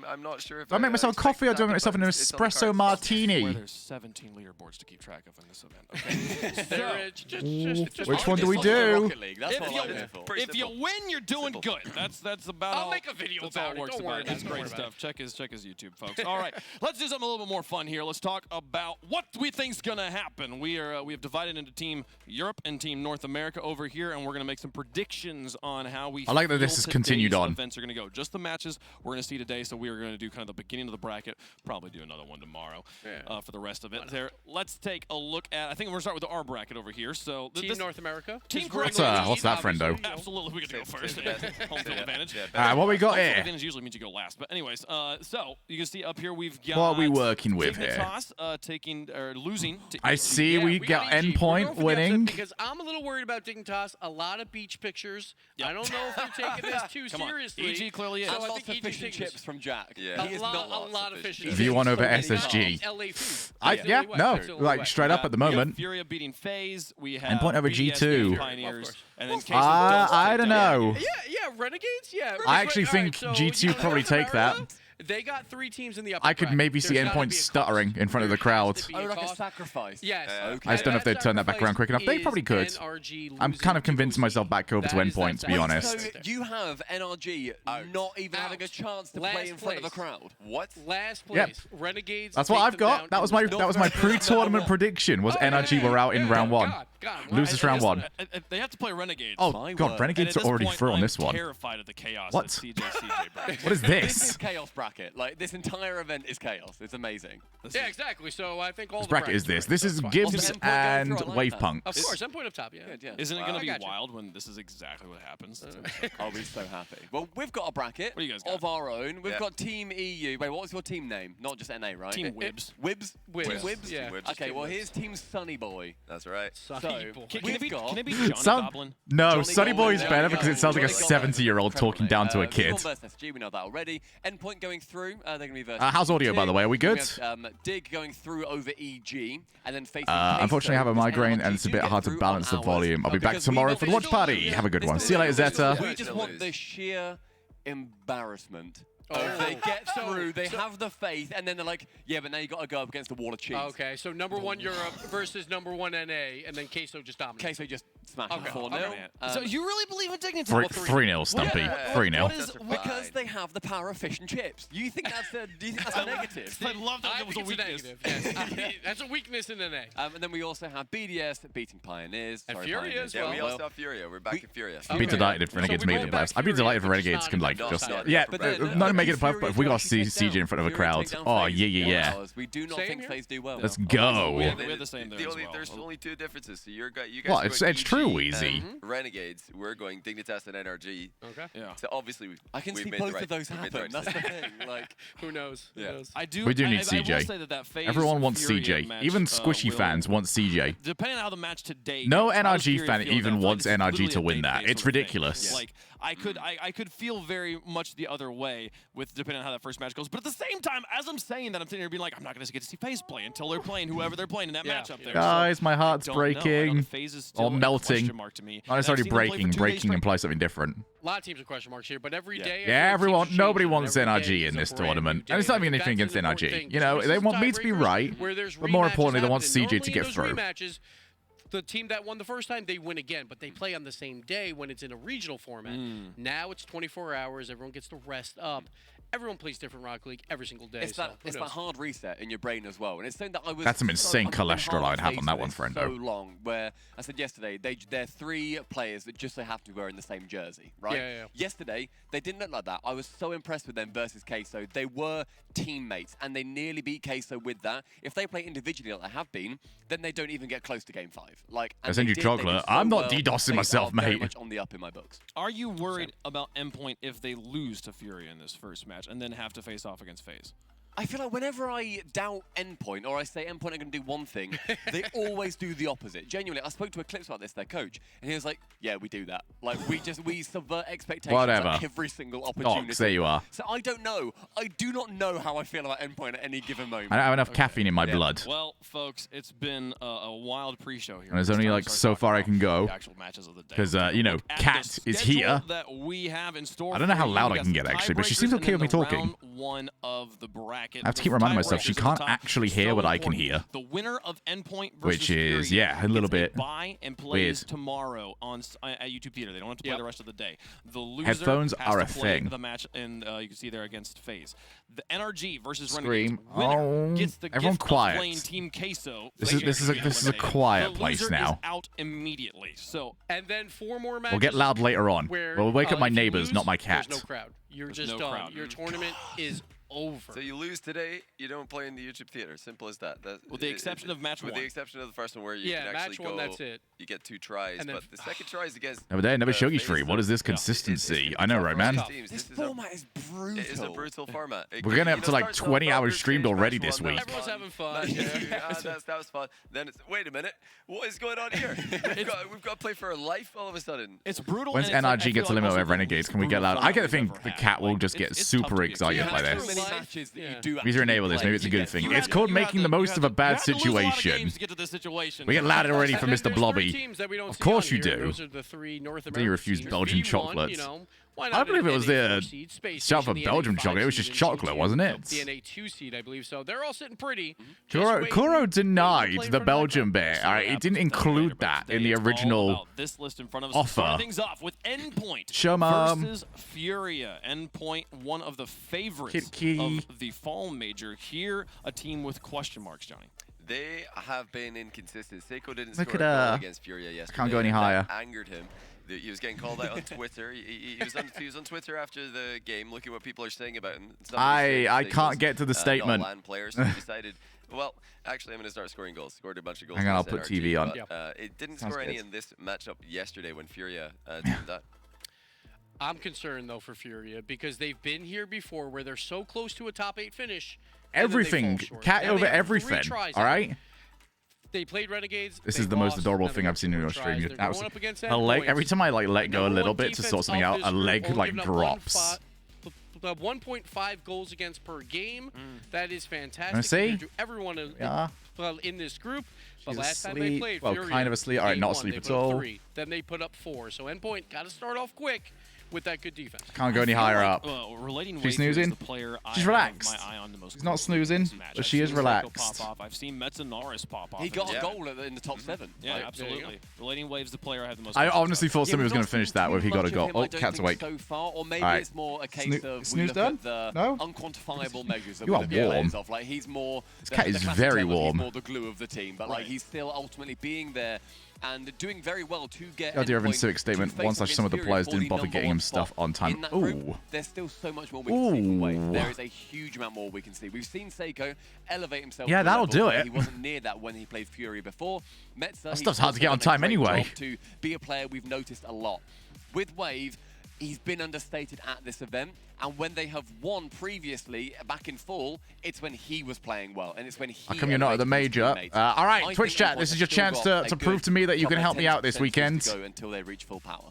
I'm not sure if Do I make myself a coffee or do I make myself an it's on the espresso cards. Where martini? there's 17 leaderboards to keep track of in this event. Okay. There, just Which one do we It's also do? Rocket League. That's If what you- I'm here for. Pretty If you simple. win, you're doing Simple. good. That's about I'll all. make a video that's about all it. works Don't worry about about It's it. Don't great worry about stuff. Check his YouTube, folks. All right, let's do something a little bit more fun here. Let's talk about what we think's gonna happen. We have divided into Team Europe and Team North America over here, and we're gonna make some predictions on how we. I like that this feel is continued today's on. Events are gonna go. Just the matches we're gonna see today. So we are gonna do kind of the beginning of the bracket. Probably do another one tomorrow for the rest of it. There. Let's take a look at. I think we're gonna start with our bracket over here. So Team North America. Team What's that, friendo? Absolutely, we get to go first. Home field advantage. What we got Home field here? advantage usually means you go last. But anyways, so you can see up here we've got. What are we working with here? Dignitas, taking or losing. To I EG. see we got EG. We're endpoint going for the winning. upset because I'm a little worried about Dignitas. A lot of beach pictures. I don't know if they're taking this too Come on. seriously. EG clearly is. So And I lots think of EG fish and takes chips from Jack. Yeah. He is a not lot lots of fish fish and and V1 chips. over So many SSG. LA food. Yeah, no, That's the only like way. straight up at the We have moment. Furia beating FaZe. We have Endpoint over BDS G2. beating Well, Pioneers. of course. And then Queso I does don't take down know. Yeah, Renegades. Yeah. I actually All right, think so, G2 you know, probably North take that. America, They got 3 teams in the upper I could bracket. maybe see There's gotta endpoint be a stuttering cost. in front of the There crowd. has to be Oh, like a cost. sacrifice. Yes. Okay. I just don't know if they'd turn that back around quick enough. They probably could. I'm kind of convinced myself back over to endpoint, to be honest. So you have NRG not even having a chance to play in front of a crowd. What? Last place. Yep. Was That's what I've got. That was my pre-tournament prediction. Was NRG were out in round 1. Loses round 1. They have to play Renegades. Oh My god, word. Renegades And are at already this through point, on this I'm one. terrified of the chaos What? that CJ brings. What is This is this? chaos bracket. Like this entire event is chaos. It's amazing. Yeah, exactly. So I think all This the bracket is brackets this. are This is fine. Gibbs Also, endpoint and going through, I like Wave that. Punk. Of course, endpoint up top. Yeah. Good, yeah. Isn't it going I to be got you. wild when this is exactly what happens? I'll be so happy. Well, we've got a bracket What do you guys got? of our own. We've Yeah. got Team EU. Wait, what was your team name? Not just NA, right? Team Wibs. Wibs? Wibs. Team Wibs? Yeah. Wibs. Okay, Team well, Wibs. here's Team Sunny Boy. That's right. Sunny So, boy. Can We've it be got- Johnny Some- Goblin? No, Johnny Sunny Goblin, Boy's there better we because go. it sounds like a Johnny Goblin. 70-year-old talking down to a kid. V1 versus SG, we know that already. Endpoint going through. They're going to be versus. How's audio, by the way? Are we good? We have, Dig going through over EG, and then facing. Unfortunately, I have a Queso, migraine because and it's a bit NRG hard to do get balance the through on volume. I'll be ours, back because we tomorrow know for the they watch still party. lose. Have a good They one. still See you later, lose. Zeta. We just Still want lose. the sheer embarrassment. Oh. If they get So- through, they so- have the faith, and then they're like, yeah, but now you got to go up against the wall of cheese. Okay, so number 1 Europe versus number 1 NA, and then Queso just dominates. Queso just smashed Okay. 4-0. Okay. So you really believe in Dignitas? 3-0, Stumpy. Yeah. 3-0. What is- That's Because fine. they have the power of fish and chips. Do you think that's a negative? I love that I it was think a it's a weakness. negative. Yes. That's a weakness in NA. And then we also have BDS beating Pioneers. And Sorry, Furia Pioneers. as Yeah, well. we also have Furia. We're back in Furia. I'd be Okay. delighted if So Renegades we made brought it back left. I'd be Furia, delighted if but just Renegades not can, in like, the just... top side. Yeah, But then, not make it Furia above, but if we got actually CJ take in front of a down- crowd. Furia take Oh, down yeah, FaZe. yeah, yeah. Ours. We do not Same think here. FaZe do well. Let's We go. have the same there as well. There's only 2 differences. So you guys Well, are it's going true, EG Wheezy. and Renegades. We're going Dignitas and NRG. Okay. Yeah. So obviously, I can we've see made the both right- of those we've made the happen. right That's the decision. thing. Like, Who knows? Who Yeah. knows? I do. We do need I will CJ. say that FaZe Everyone wants Furia CJ. match, Even squishy will- fans want CJ. Depending on how the match today No goes, how does NRG Furia fan feel even about that? wants It's NRG literally to a win baby that. face It's sort of thing. ridiculous. Like, I could feel very much the other way with depending on how that first match goes. But at the same time, as I'm saying that, I'm sitting here being like, I'm not going to get to see FaZe play until they're playing whoever they're playing in that matchup there. Guys, my heart's breaking. Or melting. To me. Not necessarily breaking. Breaking implies something different. A lot of teams are question marks here, but every day. Yeah, nobody wants NRG in this tournament. And it's not even anything against NRG. You know, they want me to be right, but more importantly, they want CJ to get through. The team that won the first time, they win again, but they play on the same day when it's in a regional format. Now it's 24 hours. Everyone gets to rest up. Everyone plays different Rocket League every single day. It's that hard reset in your brain as well. And it's something that I was... That's some insane cholesterol I'd have on that one, friendo. So long, where I said yesterday, they're 3 players that just so have to wear in the same jersey, right? Yeah. Yesterday, they didn't look like that. I was so impressed with them versus Queso. They were teammates, and they nearly beat Queso with that. If they play individually like they have been, then they don't even get close to Game 5. Like, I send you chocolate. I'm not DDoSing myself, mate. Very much on the up in my books. Are you worried about Endpoint if they lose to Fury in this first match and then have to face off against FaZe? I feel like whenever I doubt Endpoint or I say Endpoint are going to do one thing, they always do the opposite. Genuinely, I spoke to Eclipse about this, their coach, and he was like, yeah, we do that. Like, we subvert expectations at every single opportunity. There you are. So I don't know. I do not know how I feel about Endpoint at any given moment. I don't have enough caffeine in my blood. Well, folks, it's been a wild pre-show here. And there's only like so far I can go. Actual matches of the day. Because, you know, Kat is here. That we have in store I don't know how loud I can get, actually, but she seems okay with me talking. Round 1 of the bracket. I have to keep reminding myself she can't actually hear what I can hear. The winner of Endpoint versus Which is, Fury yeah, a little bit buy and plays weird. Tomorrow on at YouTube Theater. They don't have to play the rest of the day. The loser Headphones has are to a play thing. the match, and you can see there against FaZe. The NRG versus Scream. Renegades winner gets the Everyone gift quiet. of playing Team Queso. This is a quiet place loser now. Is out immediately. So and then 4 more matches. We'll get loud later on. We'll wake up my if you neighbors, lose, not my cat. There's no crowd. You're There's just no done. crowd. Your tournament is over. So you lose today, you don't play in the YouTube theater. Simple as that. With the exception of match 1. With the exception of the first one where you can actually match 1, go. that's it. You get 2 tries, but the second try is against. Never day, never Shogie stream. What is this consistency? I know, right, man? This format is brutal. It is a brutal format. We're getting up to like 20 hours streamed already this week. Everyone's having fun. That was fun. Then it's, wait a minute, what is going on here? We've got to play for our life all of a sudden. It's brutal. When's NRG gets a limit over Renegades? Can we get loud? I get the thing the cat will just get super excited by this. These are enable this. Maybe it's a good thing. It's called making the most of a bad situation. We get loud already for Mr. Blobby. Of course you do. Those are the 3 North Then you refuse Belgian V1, chocolates. You know, why I not believe it was an the NA4 seed, Space shout for Station, the Belgian NA5 chocolate. It was seed, just and chocolate, G2, wasn't it? The NA2 seed, I believe. So they're all sitting pretty. Kuro denied the Belgian bit. All right, it didn't include that in the original offer. Things off with Endpoint Show versus Furia. Endpoint, one of the favorites of the fall major. Here, a team with question marks, Johnny. They have been inconsistent. Seiko didn't Look score a goal against Furia yesterday. Can't go any higher. That angered him. He was getting called out on Twitter. He was on Twitter after the game, looking at what people are saying about him. I can't get to the statement. LAN players, so he decided, well, actually, I'm going to start scoring goals. Scored a bunch of goals. Hang on, I'll put TV on. It didn't Sounds score any good. in this matchup yesterday when Furia did that. I'm concerned, though, for Furia because they've been here before where they're so close to a top 8 finish. Everything. Cat over everything. All right? They played Renegades. This is the most adorable thing I've seen in your stream. A leg. Every time I like let go a little bit to sort something out, a leg like drops. 1.5 goals against per game. That is fantastic. See? Everyone in this group. But last time they played, well, Furia, kind of asleep. All right, not asleep at all. 3. Then they put up 4. So Endpoint got to start off quick with that good defense. Can't go any higher up. She's snoozing. She's relaxed. She's not snoozing, but she is relaxed. I've seen Metzanaris pop off. He got a goal in the top 7. Yeah, absolutely. Relating Waves, the player I have the most. I honestly thought somebody was going to finish that with he got a goal. Oh, Cat's awake. So far, or maybe right. it's more a case of snooze done? the No? unquantifiable measures. You are warm. Like he's more. This cat is very warm. He's more the glue of the team, but like he's still ultimately being there and doing very well to get. Dear Evan Civic statement. One slash some of the players didn't bother getting him stuff on time. Ooh. There's still so much more we can see from Wave. There is a huge amount more we can see. We've seen Seiko elevate himself. Yeah, that'll do it. He wasn't near that when he played Fury before. Metza, that stuff's hard to get on time anyway. To be a player we've noticed a lot. With Wave, he's been understated at this event, and when they have won previously back in fall, it's when he was playing well, and it's when he. How come you're not at the major? All right, Twitch chat. This is your chance to prove to me that you can help me out this weekend. Go until they reach full power.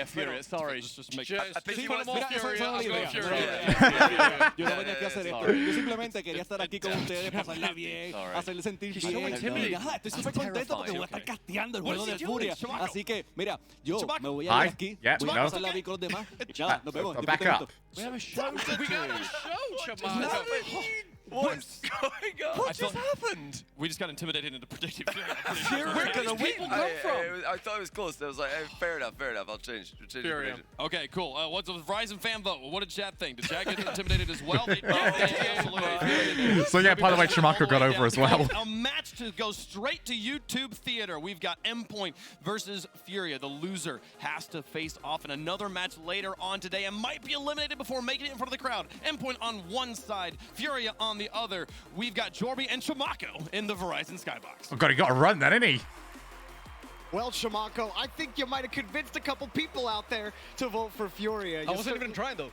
Yeah, Furious, sorry. Just make Just I think he put him on Mira, esa Fury. es la I'll go idea. Fury. Yo no venía aquí a hacer esto. Yo simplemente quería estar aquí con ustedes, pasarla bien, hacerle sentir He's so bien. intimidating. Y nada, estoy I'm súper contento porque terrified. voy a estar casteando el What juego is he de doing? Furia. Así que, mira, yo Chewbacca. me voy a Hi. ir aquí. Yeah, Voy we a know. pasarla bien con los demás. Nada, nos vemos. Back Disfruten up. esto. We have a show. We got a show, Chamaco. What's going on? What just happened? We just got intimidated into predicting Fury. Where can the people come from? I thought it was close. I was like, hey, fair enough. I'll change the Fury. prediction. Okay, cool. What's the Verizon fan vote? What did chat think? Did chat get intimidated as well? So yeah, by the way, Chimako got over as well. A match to go straight to YouTube Theater. We've got Endpoint versus Furia. The loser has to face off in another match later on today and might be eliminated before making it in front of the crowd. Endpoint on one side, Furia on the other. We've got Jorby and Chimako in the Verizon Skybox. Oh god, he got to run then, didn't he? Well, Chimako, I think you might have convinced a couple people out there to vote for Furia. I wasn't even trying, though.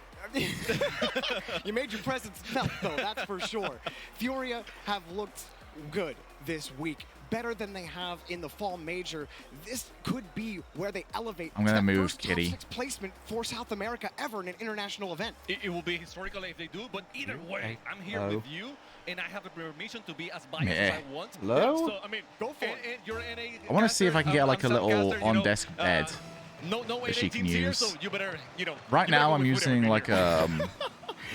You made your presence felt, though, that's for sure. Furia have looked good this week, better than they have in the fall major. This could be where they elevate I'm gonna to the move, first top Kitty. 6 placement for South America ever in an international event. It will be historical if they do, but either way, I'm here with you, and I have the permission to be as biased as I want. Hello? So, I mean, Go for it. and you're in a I want to see if I can get like a little caster, you know, on-desk bed. No that she can teams here, use. so you better, you know. Right you better now go I'm with Furia using over like here.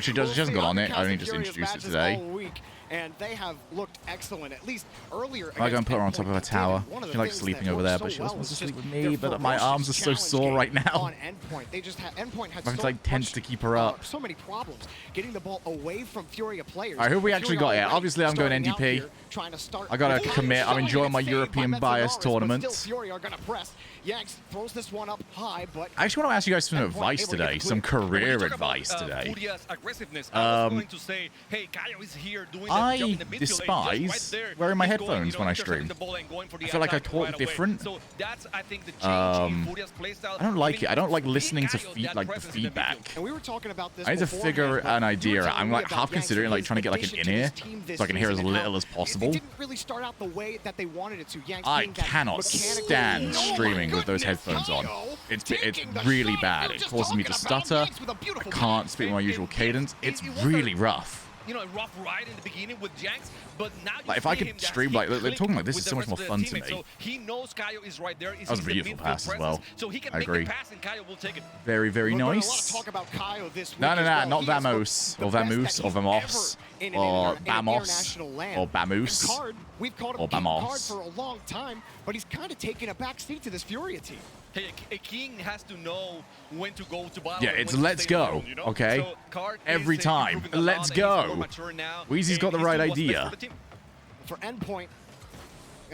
she hasn't got on it. I only just Furious introduced it matches today. all week, and they have looked excellent, at least earlier. I go and put her on against top of a Endpoint. tower. One of She the likes things sleeping that over worked there, so but she well wants to was sleep just with me, their but my arms are so ferocious sore challenge right game now. On Endpoint, they just had Endpoint had I'm so like tense much, to keep her up. so many problems getting the ball away from Furia players. Alright, who we actually got here? Furia Obviously, I'm going starting out NDP. here, trying to start I gotta with a commit. I'm shot enjoying my saved by European bias Metzenaris, but tournament. still Furia are gonna press. Yanks throws this one up high, but I actually want to ask you guys some Endpoint advice able to get today, the some clear. When you career talk about, advice today. Furia's aggressiveness, I was going to say, hey, Kaio is here doing that job in the midfield, and just right despise there, wearing my he's going, headphones when I intercepting stream. the ball and going for the I feel like I attack talk right away. different. So that's, I think, the change in Furia's playstyle. I don't like it. I don't like Giving listening to Kaio that the presence in the feedback. midfield. And we were talking about this I need to beforehand, figure but an you were idea out. telling I'm me like about half Yanks considering like because trying to get like an addition in to ear this team this so I can hear as season and little how as possible. It didn't really start out the way that they wanted it to. Yanks I being that cannot mechanical- stand Oh my streaming with those goodness, headphones on. Kaio It's taking the really shot. bad. We were It just causes me to talking about stutter. Yanks with a I beautiful can't pass. speak my usual cadence. It's really rough. You know, a rough ride in the beginning with Yanks, but now you Like, if I see could him that stream, he like, they're clicked talking like this with is the so much rest more of the fun to teammates. me. So he knows Kaio is right there. That was a beautiful pass as well. So he can I make agree. the pass and Kaio will take it. Very, very We're gonna nice. talk about Kaio this week No, as well. not He has Vamos, looked or the best Vamoose, that or he's Vamos, ever in or an Bamos, international land. or Vamoose, And Card, we've called him or King Card Vamos. for a long time, but he's kind of taken a back seat to this Furia team. Hey, a king has to know when to go to battle. Yeah, and it's when to let's stay go, alone, you know? okay? So Card Every is, time. improving a lot, Let's and he's more go. mature now, Weezy's got and the right he's doing what's idea. best for the team. For Endpoint,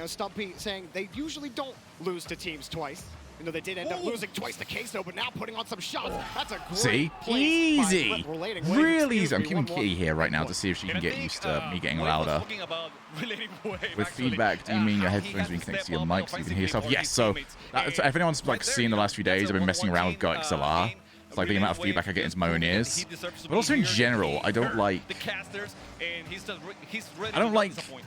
Stumpy saying they usually don't lose to teams twice. You know, they did end up losing twice to Queso, but now putting on some shots. That's a great See? place by Easy. Rip Relating Wave. Really Excuse easy. I'm me, keeping 1-1. Kitty here right now to see if she can And I get think, used to me getting Wade was louder. talking about Relating Wave, With actually. feedback, do you mean your How he headphones has being to connected to step your up mic so you can hear yourself? offensively Yes, for so his teammates. if anyyone's like Right there, seen the last few days, that's I've been a messing around with 1-1 Goek team, XLR. It's like the amount of Relating feedback I Wave get into my own is ears. he deserves to But also be in here. general, I don't Hurt like the casters, and he's ready I don't to like disappoint.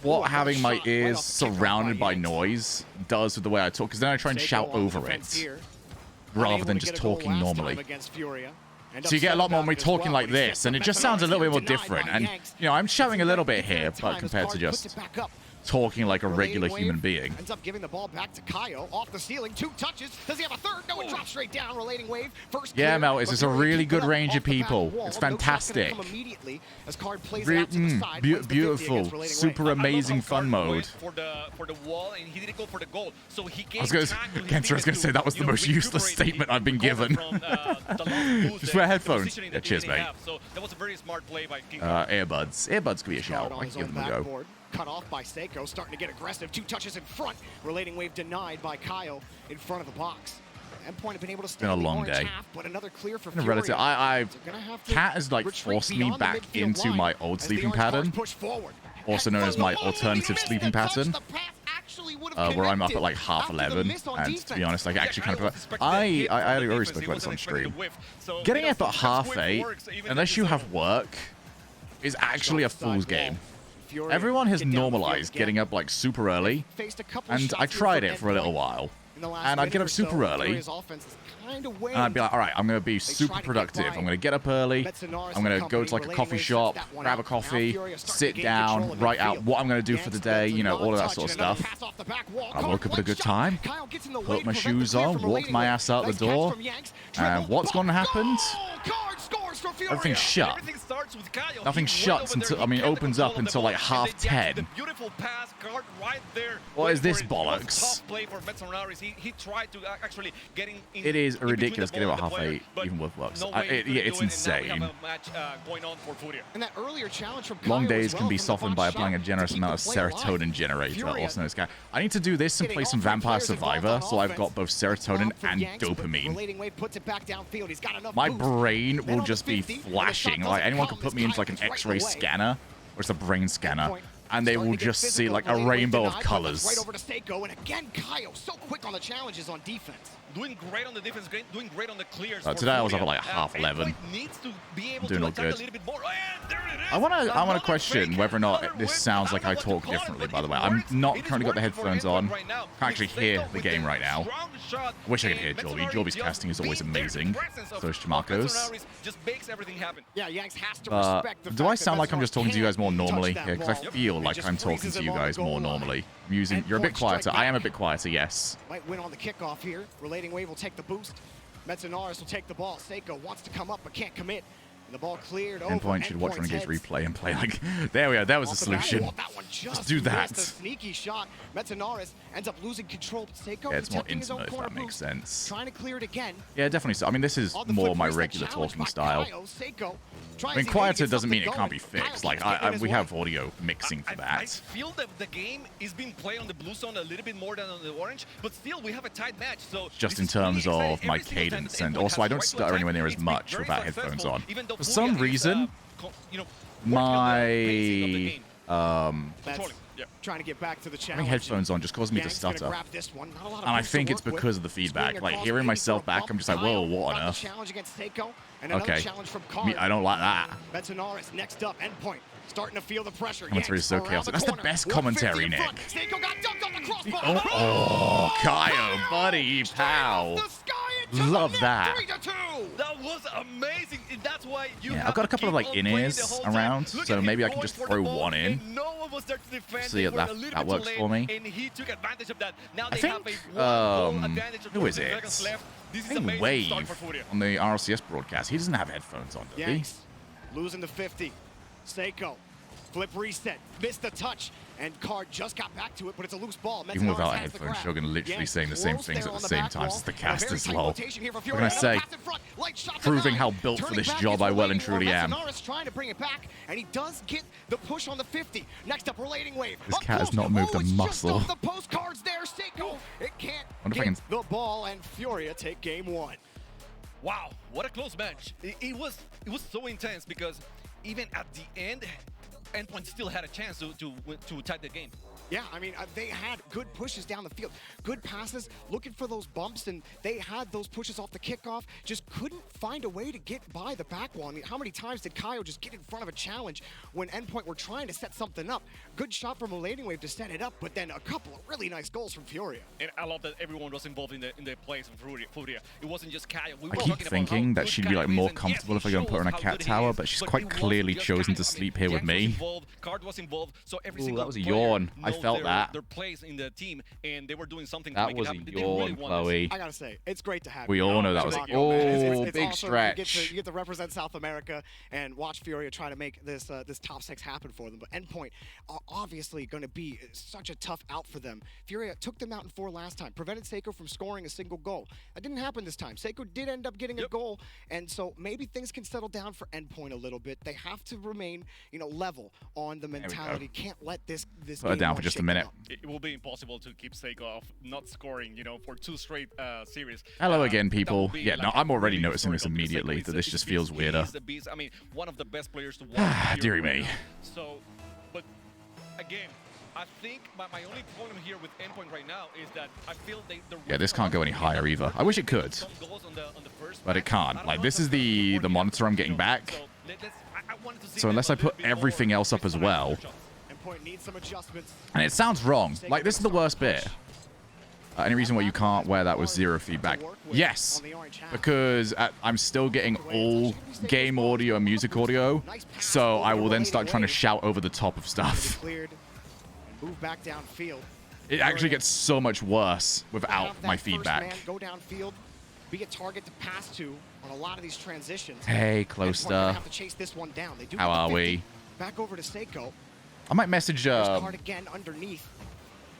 what having my shot right ears off the kick surrounded by by Yanks. noise does with the way I talk, because then I try and Seiko shout on over defense it here. rather Unable than to just get a goal talking last normally. time against Furia. End So up you get a lot more setting me back as talking well, like but he's this, set and it back just on sounds a little bit more denied by different. And Yanks. you know, I'm shouting a little bit It's here, time but as compared to Card puts just it back up. talking like a Relating regular Wave human being. Ends up giving the ball back to Kaio off the ceiling. 2 touches. Does he have a third? No, it drops straight down. Relating Wave. First Yeah, clear, Meltis, but it's a Fury really keeps it good up range off of the back people. wall. It's No shot's gonna fantastic. come immediately as Card plays it out to the side. Beau- Plays the 50 beautiful, against Relating super Wave. I love amazing how fun Card mode. went for the wall, and he didn't go for the goal. So he gave I was gonna, time to his Kentra was gonna teammates say that was to, the you know, most useless recuperate statement I've been recover given. from, the long boost Just and wear the headphones. positioning Yeah, that he cheers, didn't mate. have. So that was a very smart play by King. Earbuds. Earbuds could be a shout. Card I on can his give own them a go. backboard. Cut off by Seiko, starting to get aggressive. 2 touches in front. Relating Wave denied by Kyle in front of the box. Endpoint have been able to stay been a in the long orange day. half, but another clear for In a Furia. relative, They're gonna have to Cat has like retreat forced me beyond the back midfield into line my old as the sleeping orange cards pattern, push forward. also known as my alternative sleeping pattern, where I'm up at like half 11. And to be honest, like actually kind of, I already spoke about this on stream. Getting up at half 8, unless you have work, is actually a fool's game. Everyone has normalized getting up like super early, and I tried it for a little while. and I'd get up super early. And I'd be like, all right, I'm going to be super productive. I'm going to get up early. I'm going to go to like a coffee shop, grab a coffee, sit down, write out what I'm going to do for the day, you know, all of that sort of stuff. I woke up at a good time, put my shoes on, walked my ass out the door, and what's going to happen? Everything's shut. Nothing shuts until, I mean, opens up until like 10:30. What is this bollocks? It is ridiculous getting about 8:30 even with works. It's insane. Long days can be softened by applying a generous amount of serotonin generator, also known as Kai. I need to do this and play some Vampire Survivor, so I've got both serotonin and dopamine. My brain will just be flashing. Like, anyone can put me into like an X-ray scanner, or it's a brain scanner, and they will just see like a rainbow of colors. Right over to Seiko, and again, Kaio so quick on the challenges on defense. Doing great on the defense, doing great on the clears. Today I was up at like 11:30. I'm doing all good. I want to question whether or not this sounds like I talk differently, by the way. I'm not currently got the headphones on. Can't actually hear the game right now. I wish I could hear Joby. Joby's casting is always amazing. So is Chimako's. Do I sound like I'm just talking to you guys more normally? Yeah, because I feel like I'm talking to you guys more normally. You're a bit quieter. I am a bit quieter, yes. Might win on the kickoff here. Relating Wave will take the boost. Metzenaris will take the ball. Seiko wants to come up but can't commit. And the ball cleared over. Endpoint should watch Renegades replay and play like... There we go. That was the solution. Just do that. A sneaky shot. Metzenaris ends up losing control. Seiko yeah, it's more intimate, if that makes sense. Trying to clear it again. Yeah, definitely so. I mean, this is more my regular talking style. I mean, quieter doesn't mean it can't be fixed. Like, we have audio mixing for that. I feel that the game is being played on the blue zone a little bit more than on the orange, but still we have a tight match. So just in terms of my cadence, and also I don't stutter anywhere near as much without headphones on. For some reason, my trying to get back to the having headphones on just caused me to stutter, and I think it's because of the feedback. Like, hearing myself back, I'm just like, whoa, what on earth? Okay, I don't like that. Metzenaris next up, Endpoint. Starting to feel the pressure. Commentary is so chaotic. That's the best commentary, Nick. Oh, Kaio, buddy, pow. Love that. That was amazing. That's why I've got a couple of like in-ears around, so maybe I can just throw one in. See if that works for me. I think, who is it? I think Wave on the RLCS broadcast. He doesn't have headphones on, does he? Losing the 50. Seiko, flip reset, missed the touch, and Card just got back to it, but it's a loose ball. Even without a headphone, Shogun literally saying the same things at the same time as the cast as well. What can I say? Proving how built for this job I well and truly am. Trying to bring it back, and he does get the push on the 50. Next up, Relating Wave. This cat has not moved a muscle. The postcards there, Seiko. It can't get the ball, and Furia take game 1. Wow, what a close match. It was so intense because even at the end, Endpoint still had a chance to tie the game. Yeah, I mean, they had good pushes down the field, good passes, looking for those bumps, and they had those pushes off the kickoff, just couldn't find a way to get by the back wall. I mean, how many times did Kaio just get in front of a challenge when Endpoint were trying to set something up? Good shot from Relating Wave to set it up, but then a couple of really nice goals from Furia. And I love that everyone was involved in the plays of Furia. It wasn't just Kaio. I keep thinking that she'd be like more comfortable if I go and put her in a cat tower, but she's quite clearly chosen to sleep here with me. Card was involved, so every that was a yawn. I felt that. Their place in the team, and they were doing something that to make was it happen. A yawn, Chloe. I gotta say, it's great to have we you. all know that was it's big awesome. stretch. You get to represent South America and watch Furia try to make this this top 6 happen for them. But Endpoint are obviously going to be such a tough out for them. Furia took them out in 4 last time, prevented Seiko from scoring a single goal. That didn't happen this time. Seiko did end up getting a goal, and so maybe things can settle down for Endpoint a little bit. They have to remain, level on the mentality. Can't let this put it down for just a minute. It will be impossible to keep Seiko off not scoring, for 2 straight series. Hello again, people. Yeah, no, I'm already noticing this immediately, that this just feels weirder. I mean, one of the best players to watch. Deary me. So, but again, I think my only problem here with Endpoint right now is that I feel yeah, this can't go any higher either. I wish it could, but it can't. Like, this is the monitor I'm getting back. So unless I put everything else up as well, and it sounds wrong. Like, this is the worst bit. Any reason why you can't wear that with 0 feedback? Yes, because I'm still getting all game audio and music audio, so I will then start trying to shout over the top of stuff. It actually gets so much worse without my feedback. Go downfield, be a target to pass to on a lot of these transitions. Hey, Closter. Have to chase this one down. They do How are we? Back over to Seiko. I might message. Card again underneath.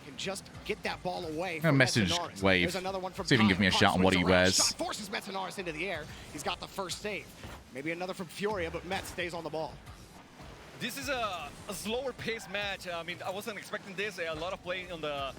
Can just get that ball away. I'm gonna message Wave. See if he can give me a shout on what he wears. Shot forces Metanaris into the air. He's got the first save. Maybe another from Furia, but Met stays on the ball. This is a slower pace match. I mean, I wasn't expecting this. A lot of play on the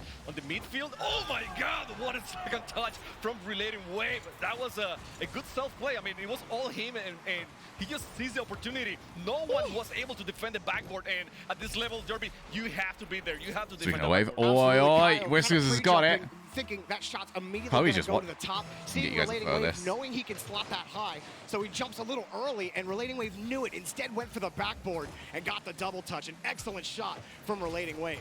midfield. Oh my God! What a second touch from Relating Wave. That was a good self-play. I mean, it was all him, and he just seized the opportunity. No one was able to defend the backboard, and at this level, Derby, you have to be there. You have to defend the Wave. backboard. Oi, Whiskers has got it. Thinking that shot's immediately Probably going to just go to the top. Seeing Relating Wave, this. knowing he can slot that high, so he jumps a little early, and Relating Wave knew it. Instead, went for the backboard and got the double touch. An excellent shot from Relating Wave.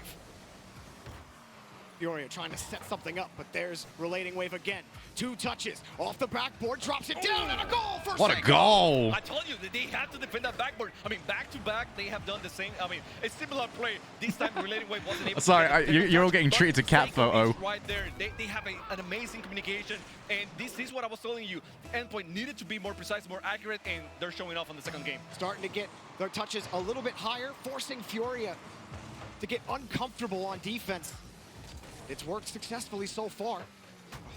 Furia trying to set something up, but there's Relating Wave again. 2 touches off the backboard, drops it down, and a goal for What a Seiko. goal! I told you that they have to defend that backboard. I mean, back to back, they have done the same. I mean, a similar play. This time, Relating Wave wasn't able. Sorry, to you're all getting treated to cat Seiko photo. is right there, they have an amazing communication, and this is what I was telling you. Endpoint needed to be more precise, more accurate, and they're showing off on the second game. Starting to get their touches a little bit higher, forcing Furia to get uncomfortable on defense. It's worked successfully so far.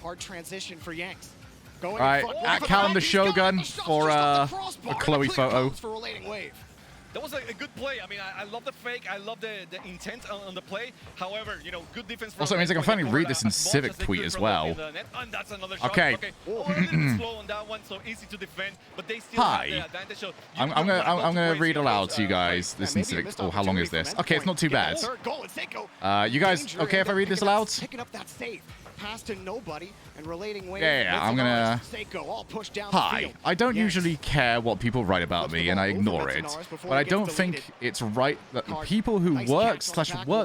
Hard transition for Yanks. Going All right, at Callum the Shogun for a Chloe photo. For Relating Wave. That was a good play. I mean, I love the fake. I love the intent on the play. However, you know, good defense. Also, it means I can finally read this in Civic tweet as well. And that's another shot. Okay. A little slow on that one, so easy to defend. But they still have the advantage. So I'm gonna read aloud to you guys this in Civic. Oh, how long is this? Okay, it's not too bad. You guys okay if I read this aloud? Picking up that save. Pass to nobody and Relating Wave. Yeah, I'm gonna. Hi, I don't usually care what people write about me, and I ignore it. But I don't think it's right that the people who work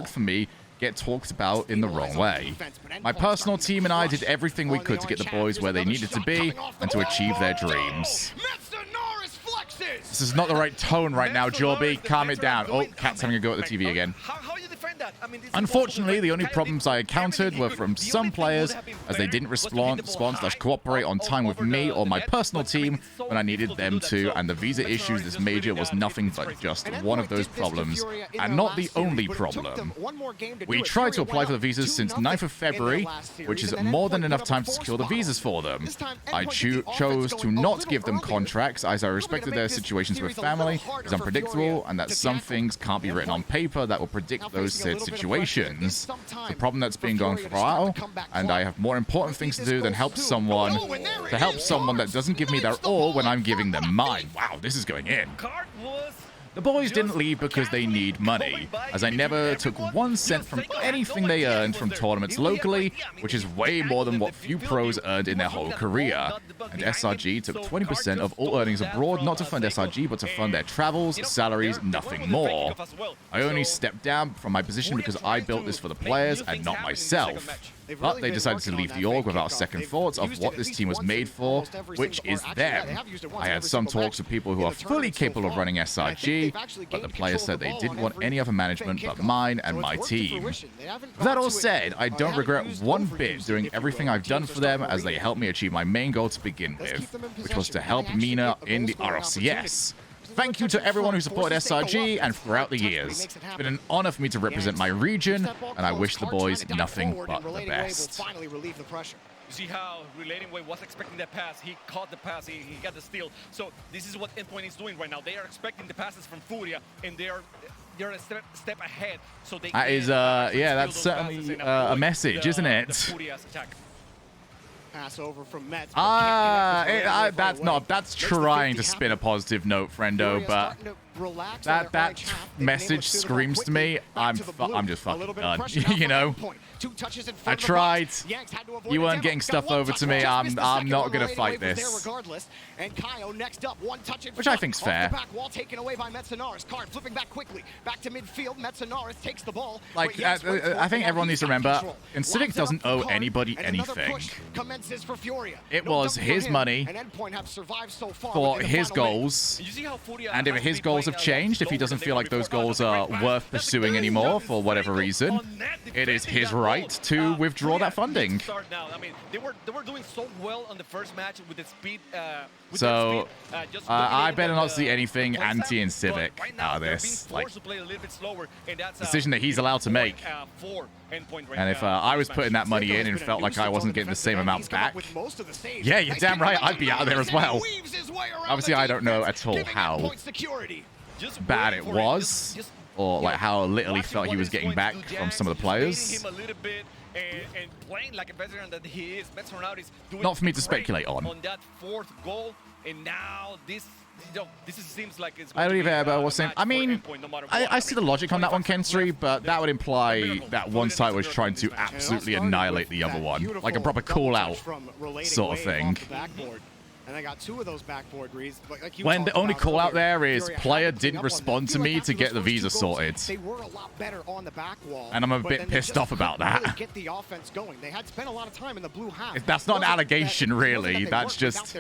for me get talked about in the wrong way. My personal team and I did everything we could to get the boys where they needed to be and to achieve their dreams. This is not the right tone right now, Jorby. Calm it down. Oh, Cat's having a go at the TV again. How you defend that? I mean, Unfortunately, the only problems I encountered were from some players as they didn't respond/cooperate on time with me or my personal team when I needed them to, and the visa issues this major was nothing but just one of those problems, and not the only problem. We tried to apply for the visas since 9th of February, which is more than enough time to secure the visas for them. I chose to not give them contracts as I respected their situations with family is unpredictable, and that some things can't be written on paper that will predict those said situations. It's a problem that's been going for a while, and I have more important things to do than help someone that doesn't give me their all when I'm giving them mine. Wow, this is going in. The boys didn't leave because they need money, as I never took 1 cent from anything they earned from tournaments locally, which is way more than what few pros earned in their whole career. And SRG took 20% of all earnings abroad, not to fund SRG, but to fund their travels, salaries, nothing more. I only stepped down from my position because I built this for the players and not myself. But they decided to leave the org without second thoughts of what this team was made for, which is them. I had some talks with people who are fully capable of running SRG, but the players said they didn't want any other management but mine and my team. With that all said, I don't regret one bit doing everything I've done for them, as they helped me achieve my main goal to begin with, which was to help Mina in the RLCS. Thank you to everyone who supported SRG and throughout the years. It's been an honor for me to represent my region, and I wish the boys nothing but the best. You see how Relating Wave was expecting that pass. He caught the pass. He got the steal. So this is what Endpoint is doing right now. They are expecting the passes from Furia, and they're a step ahead. So they that is, yeah, that's certainly a message, isn't it? Pass over from Mets. That's trying to spin a positive note, friendo, but relax. That message screams to me, I'm just fucking done. You know? I tried. You weren't getting stuff over to me. I'm not gonna fight this. And Kaio next up, one touch in Which I think's fair. Back wall taken away by Metsunaris. Card flipping back quickly. Back to midfield. Metsunaris takes the ball. Like, I think everyone needs to remember, Civic doesn't owe anybody anything. It was his money for his goals. And if his goals have changed, if he doesn't feel like those goals are worth pursuing anymore for whatever reason, it is his right to withdraw that funding. I mean, they were doing so well on the first match with the speed. So I better not see anything anti and Civic out of this. Like, decision that he's allowed to make. And if I was putting that money in and felt like I wasn't getting the same amount back, yeah, you're damn right, I'd be out of there as well. Obviously, I don't know at all how bad it was, or like how little he felt he was getting back from some of the players. Not for me to speculate on. That fourth goal, and now this seems like it's. I don't even know what's saying. I mean, I see the logic on that one, Kensri, but that would imply that one side was trying to absolutely annihilate the other one, like a proper call-out sort of thing. And I got 2 of those backboard reads. Like when the only call out there is player didn't respond to me to get the visa sorted. They were a lot better on the back wall. And I'm a bit pissed off about that. Get the offense going. They had spent a lot of time in the blue half. That's not an allegation, really. That's just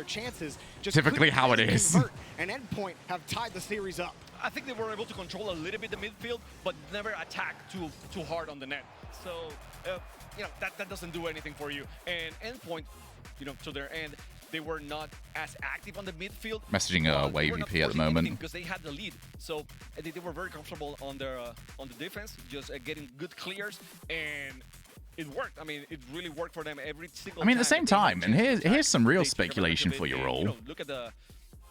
typically how it is. And Endpoint have tied the series up. I think they were able to control a little bit the midfield, but never attack too hard on the net. So, you know, that doesn't do anything for you. And Endpoint, you know, to their end, they were not as active on the midfield. Messaging away VP at the moment because they had the lead, so they were very comfortable on the defense, just getting good clears, and it worked. I mean, it really worked for them every single time. I mean, at the same time, and here's some real speculation for you all. You know, look at the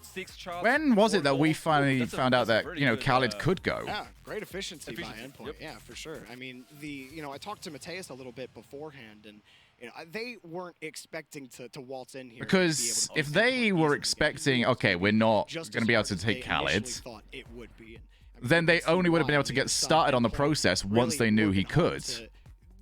6 shots. When was it that we finally found out that, you know, Khaled could go? Yeah, great efficiency by Endpoint. Yeah, for sure. I mean, I talked to Mateus a little bit beforehand, and you know, they weren't expecting to waltz in here. Because if they were expecting, okay, we're not going to be able to take Khaled, then they only would have been able to get started on the process once they knew he could.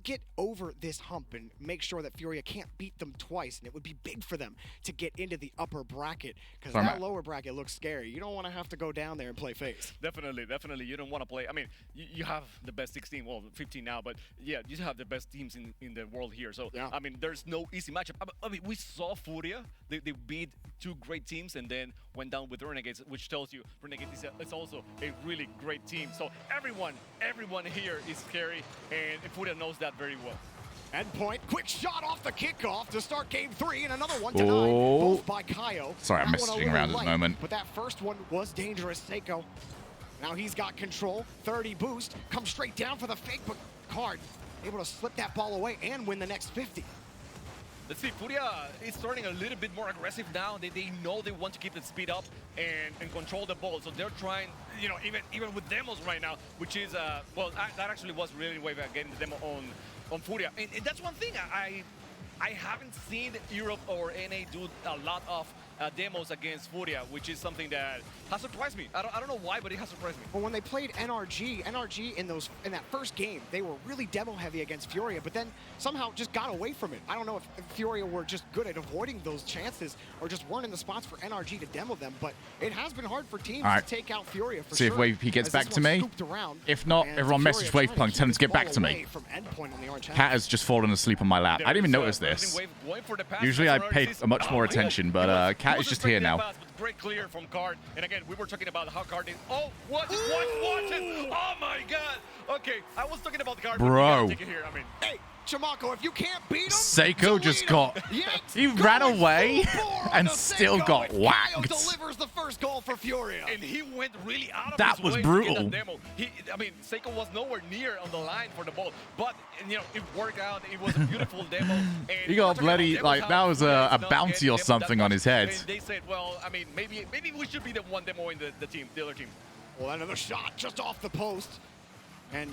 Get over this hump and make sure that Furia can't beat them twice, and it would be big for them to get into the upper bracket, because that lower bracket looks scary. You don't want to have to go down there and play face. Definitely. You don't want to play. I mean, you have the best 16, well, 15 now, but yeah, you have the best teams in the world here. So, yeah. I mean, there's no easy matchup. I mean, we saw Furia. They beat 2 great teams and then went down with Renegades, which tells you Renegades is also a really great team. So everyone here is scary, and Furia knows that very well. Endpoint, quick shot off the kickoff to start game 3, and another one denied, both by Kaio. Sorry, I'm messaging around at the moment. But that first one was dangerous. Seiko, now he's got control. 30 boost, comes straight down for the fake, but Card able to slip that ball away and win the next 50. Let's see, Furia is starting a little bit more aggressive now. They know they want to keep the speed up and control the ball. So they're trying, you know, even with demos right now, which is, well, that actually was really way back getting the demo on Furia. And that's one thing I haven't seen Europe or NA do a lot of demos against Furia, which is something that has surprised me. I don't know why, but it has surprised me. Well, when they played NRG in that first game, they were really demo heavy against Furia, but then somehow just got away from it. I don't know if Furia were just good at avoiding those chances or just weren't in the spots for NRG to demo them, but it has been hard for teams to take out Furia for See if WaveP gets back to me. If not, everyone message Wavepunk, tell him to get back to me. Cat has just fallen asleep on my lap. I didn't even notice this. Usually I pay much more attention, but Cat is just here now. Great clear from Card. And again, we were talking about how Card is. Oh, watch it! Oh my God! Okay, I was talking about Card. Bro. Take it here. I mean, hey, Chamaco, if you can't beat him, Seiko just got. He ran away and still got whacked. Delivers the first goal for Furia. And he went really out of that his was way brutal. To get that demo. I mean, Seiko was nowhere near on the line for the ball, but you know, it worked out. It was a beautiful demo. And he got bloody like that was a bounty or something on his head. And they said, well, I mean, maybe we should be the one demo in the other team. Well, another shot just off the post, and.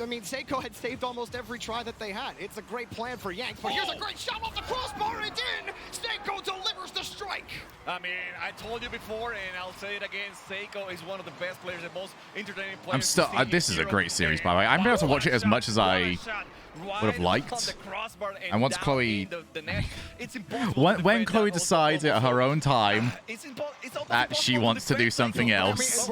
I mean, Seiko had saved almost every try that they had. It's a great plan for Yanks, but here's a great shot off the crossbar and in! Seiko delivers the strike. I mean, I told you before, and I'll say it again, Seiko is one of the best players, the most entertaining players. I'm still. This is a great series, by the way. I'm able to watch it as much as I would have liked. And once Chloe, when Chloe decides at her own time that she wants to do something else,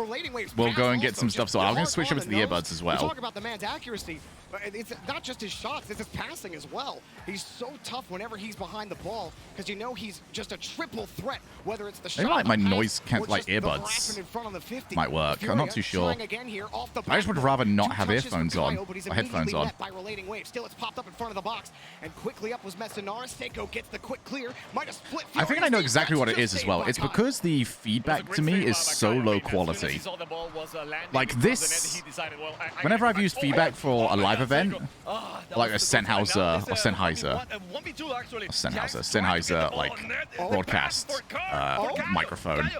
we'll go and get some stuff. So I'm going to switch over to the earbuds as well. Talk about the man's accuracy. It's not just his shots, it's his passing as well. He's so tough whenever he's behind the ball because you know he's just a triple threat, whether it's the shot, maybe like my noise like earbuds in front of the 50. might work. I'm not too sure. I just would rather not have earphones on, or headphones on. By relating wave. Still, it's popped up in front of the box, and quickly up was Messinara. Seiko gets the quick clear. Might have split. I think I know exactly what it is as well. It's because the feedback to me is so low quality. Like this, whenever I've used feedback for a live event, like a Sennheiser, like broadcast microphone,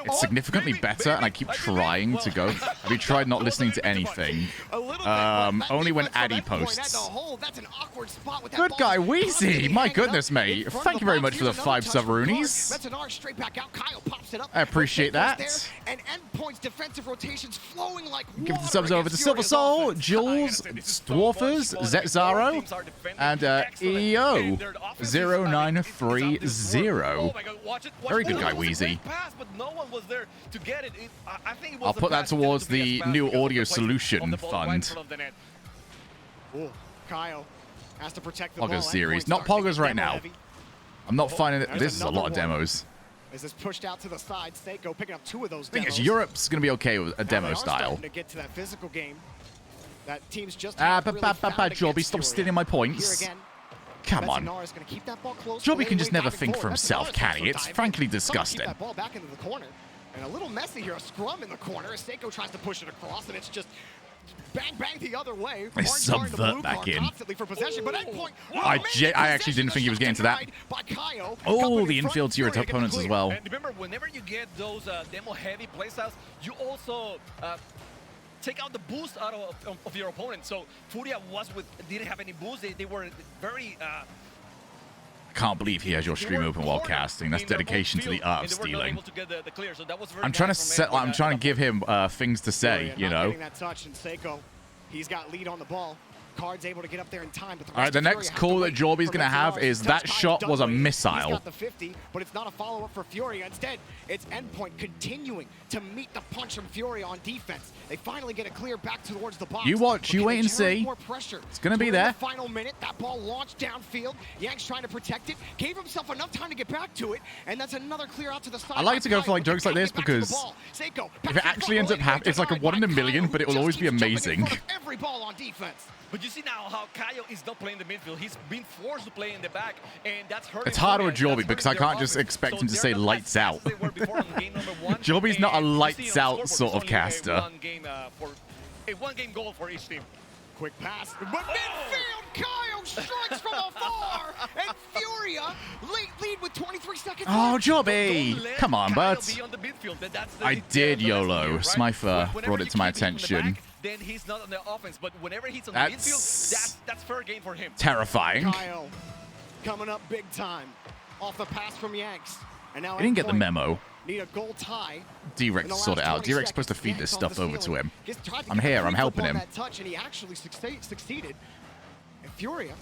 it's significantly better, and I keep trying to go. Have you tried not listening to anything? Only when Addy posts. Good guy, Wheezy! My goodness, mate. Thank you very much for the 5 sub-roonies. I appreciate that. Give the subs over to Silver Soul, Jules, Dwarfers, Zetzaro, and EO0930. Very good guy, Wheezy. I'll put that towards the new audio solution fund. Poggers series. Not Poggers right now. I'm not finding it. This is a lot of demos. As this pushed out to the side, Seiko picking up 2 of those I think demos. Europe's going to be okay with a demo style. To get to that physical game. That team's just Joby, stop stealing my points. Come on. Joby can just never think for himself, can he? It's frankly disgusting. That ball back into the corner. And a little messy here, a scrum in the corner as Seiko tries to push it across, and it's just bang, bang the other way. They subvert back in. For possession, but I actually didn't think he was getting to that. Oh, the infield to your opponents as well. And remember, whenever you get those demo-heavy playstyles, you also take out the boost out of your opponent. So Furia didn't have any boost. They were very... I can't believe he has your stream open while casting. That's dedication to the art of stealing. I'm trying to give him things to say, you know. He's got lead on the ball. Card's able to get up there in time. All right, the next call that Jorby's going to have is that shot was a missile. He's got the 50, but it's not a follow-up for Furia. Instead, it's Endpoint continuing to meet the punch from Furia on defense. They finally get it clear back towards the box. You watch, you wait and see. It's going to be there. Final minute, that ball launched downfield. Yang's trying to protect it. Gave himself enough time to get back to it, and that's another clear out to the side. I like to go for like jokes like this because if it actually ends up happening, it's like a 1 in a million, but it will always be amazing. Every ball on defense. But you see now how Kaio is not playing the midfield. He's been forced to play in the back, and that's hurting. It's harder with Jorby because I can't just expect him to say lights out. Jorby's not a lights out sort of caster. One game goal for each team. Quick pass, but midfield, Kaio strikes from afar, and Furia lead with 23 seconds. Oh, Jorby! Come on, buds. I did YOLO. Smither brought it to my attention. Then he's not on the offense, but whenever he's on the midfield, that's fair game for him. Terrifying. Kaio coming up big time off the pass from Yanks. And now he didn't get the memo. Need a goal tie. D-Rex sort it out. D-Rex supposed to feed this stuff over to him. I'm here. I'm helping him. Touch, and he actually succeeded. And Furia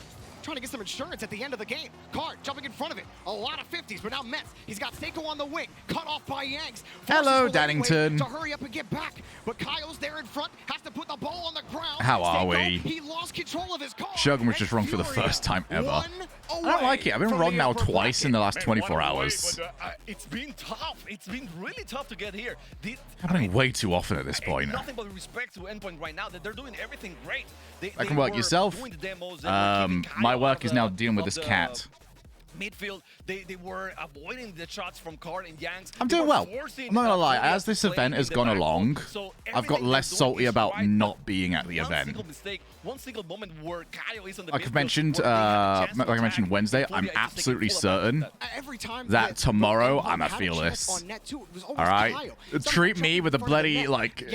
trying to get some insurance at the end of the game. Card jumping in front of it. A lot of 50s, but now Mets. He's got Seiko on the wing. Cut off by Yanks. Hello, Dannington. To hurry up and get back. But Kyle's there in front. Has to put the ball on the ground. How are we? He lost control of his car. Shogun was just wrong for the first time ever. I don't like it. I've been wrong now twice in the last 24 hours. It's been tough. It's been really tough to get here. Happening way too often at this point. Nothing but respect to Endpoint right now. That they're doing everything great. That can work yourself. My work is now dealing with this cat. Midfield, they were avoiding the shots from Card and Yanks. I'm doing well. I'm not gonna lie. As this event has gone along, I've got less salty about not being at the event. One single moment where Kaio is on the like I mentioned Wednesday, I'm absolutely certain that tomorrow I'm at Fearless. All right, treat me with a bloody put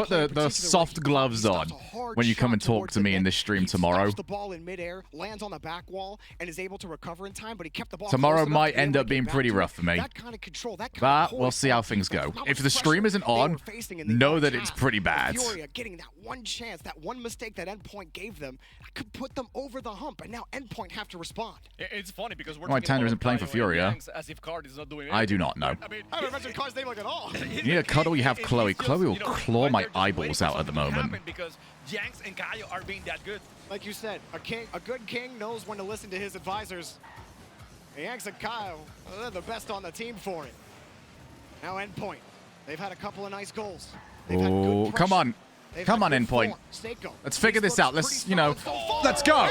the soft gloves on when you come and talk to me in this stream tomorrow. The ball in midair, lands on the back wall, and is able to recover in time, but he kept the ball. Tomorrow close enough might to be end able up to being get pretty back to rough it. for me. That kind of control, that kind But of we'll see how things go. If the stream isn't on, know that it's pretty bad. Furia getting that one chance, that one mistake that Endpoint gave them, could put them over the hump, and now Endpoint have to respond. It's funny because we're Why Tanner isn't playing for Furia? As if Card is not doing I do not know. I mean, I don't mention Card's name like at all. You need a cuddle, you have Chloe. Chloe will claw my eyeballs out at the moment. Because Yanks and Kaio are being that good. Like you said, a good king knows when to listen to his advisors. Yanks and Kaio, they're the best on the team for it. Now Endpoint, they've had a couple of nice goals. Oh, come on. Come on, Endpoint. Let's figure this out. Let's, let's go.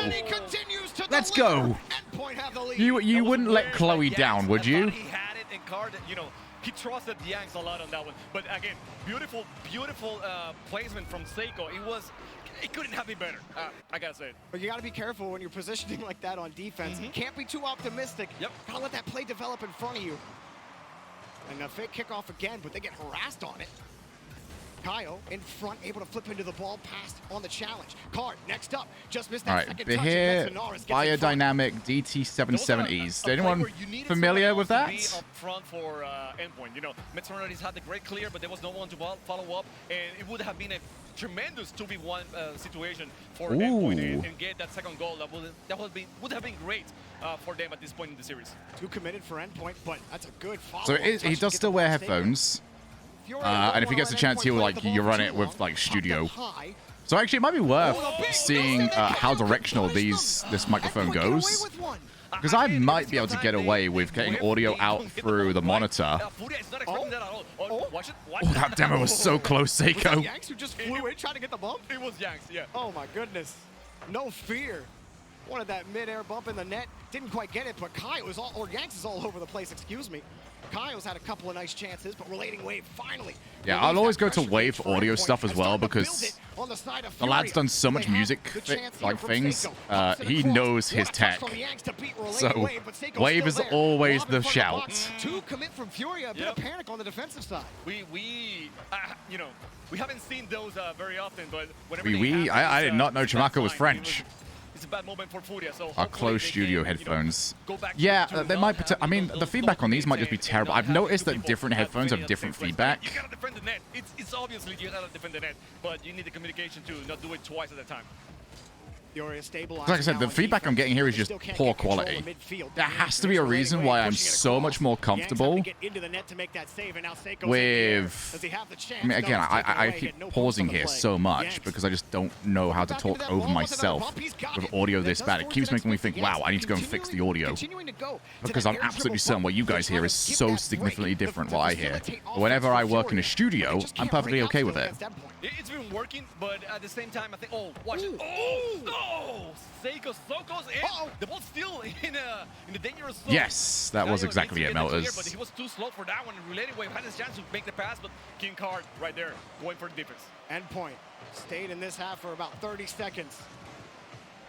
Let's go. You wouldn't let Chloe down, would you? He had it in Card, he trusted Yanks a lot on that one. But again, beautiful placement from Seiko. It couldn't have been better. I gotta say it. But you gotta be careful when you're positioning like that on defense. You can't be too optimistic. Yep. Gotta let that play develop in front of you. And a fake kickoff again, but they get harassed on it. Kaio in front, able to flip into the ball, passed on the challenge. Card next up, just missed that second touch. Here, biodynamic DT770s. Anyone familiar with that? Be up front for Endpoint. Metronotis had the great clear, but there was no one to follow up, and it would have been a tremendous 2v1 situation for Endpoint and get that second goal. That would have been great for them at this point in the series. Too committed for Endpoint, but that's a good follow. So he does still wear headphones. And if he gets a chance, he'll you run it with studio. So actually, it might be worth seeing how directional this microphone goes, because I might be able to get away with getting audio out through the monitor. Oh, that demo was so close, Seiko. Yanks who just flew in trying to get the bump? It was Yanks, yeah. Oh my goodness, no fear. Wanted that mid-air bump in the net, didn't quite get it, but Yanks is all over the place. Excuse me. Kaio's had a couple of nice chances, but Relating Wave finally. Yeah, I'll always go to Wave for audio stuff as well, because the lad's done so much music things. He knows his tech. So Wave is always the shout. Two commit from Furia, a bit of panic on the defensive side. We haven't seen those very often, but whenever I did not know Chimako was French. It's a bad moment for Furia, so our closed studio headphones. Yeah, they might. I mean, the feedback on these might just be terrible. I've noticed that different headphones have different feedback. You gotta defend the net. It's obviously you gotta defend the net, but you need the communication to not do it twice at a time. Like I said, the feedback I'm getting here is just poor quality. There has to be a reason why I'm so much more comfortable with... I mean, again, I keep pausing here so much because I just don't know how to talk over myself with audio this bad. It keeps making me think, wow, I need to go and fix the audio. Because I'm absolutely certain what you guys hear is so significantly different what I hear. But whenever I work in a studio, I'm perfectly okay with it. It's been working, but at the same time, I think, watch it. Oh, no! Seiko so close, and the ball's still in the dangerous zone. Yes, that was exactly it, Melters. But he was too slow for that one. Relating Wave had his chance to make the pass, but King Card right there, going for the defense. Endpoint stayed in this half for about 30 seconds.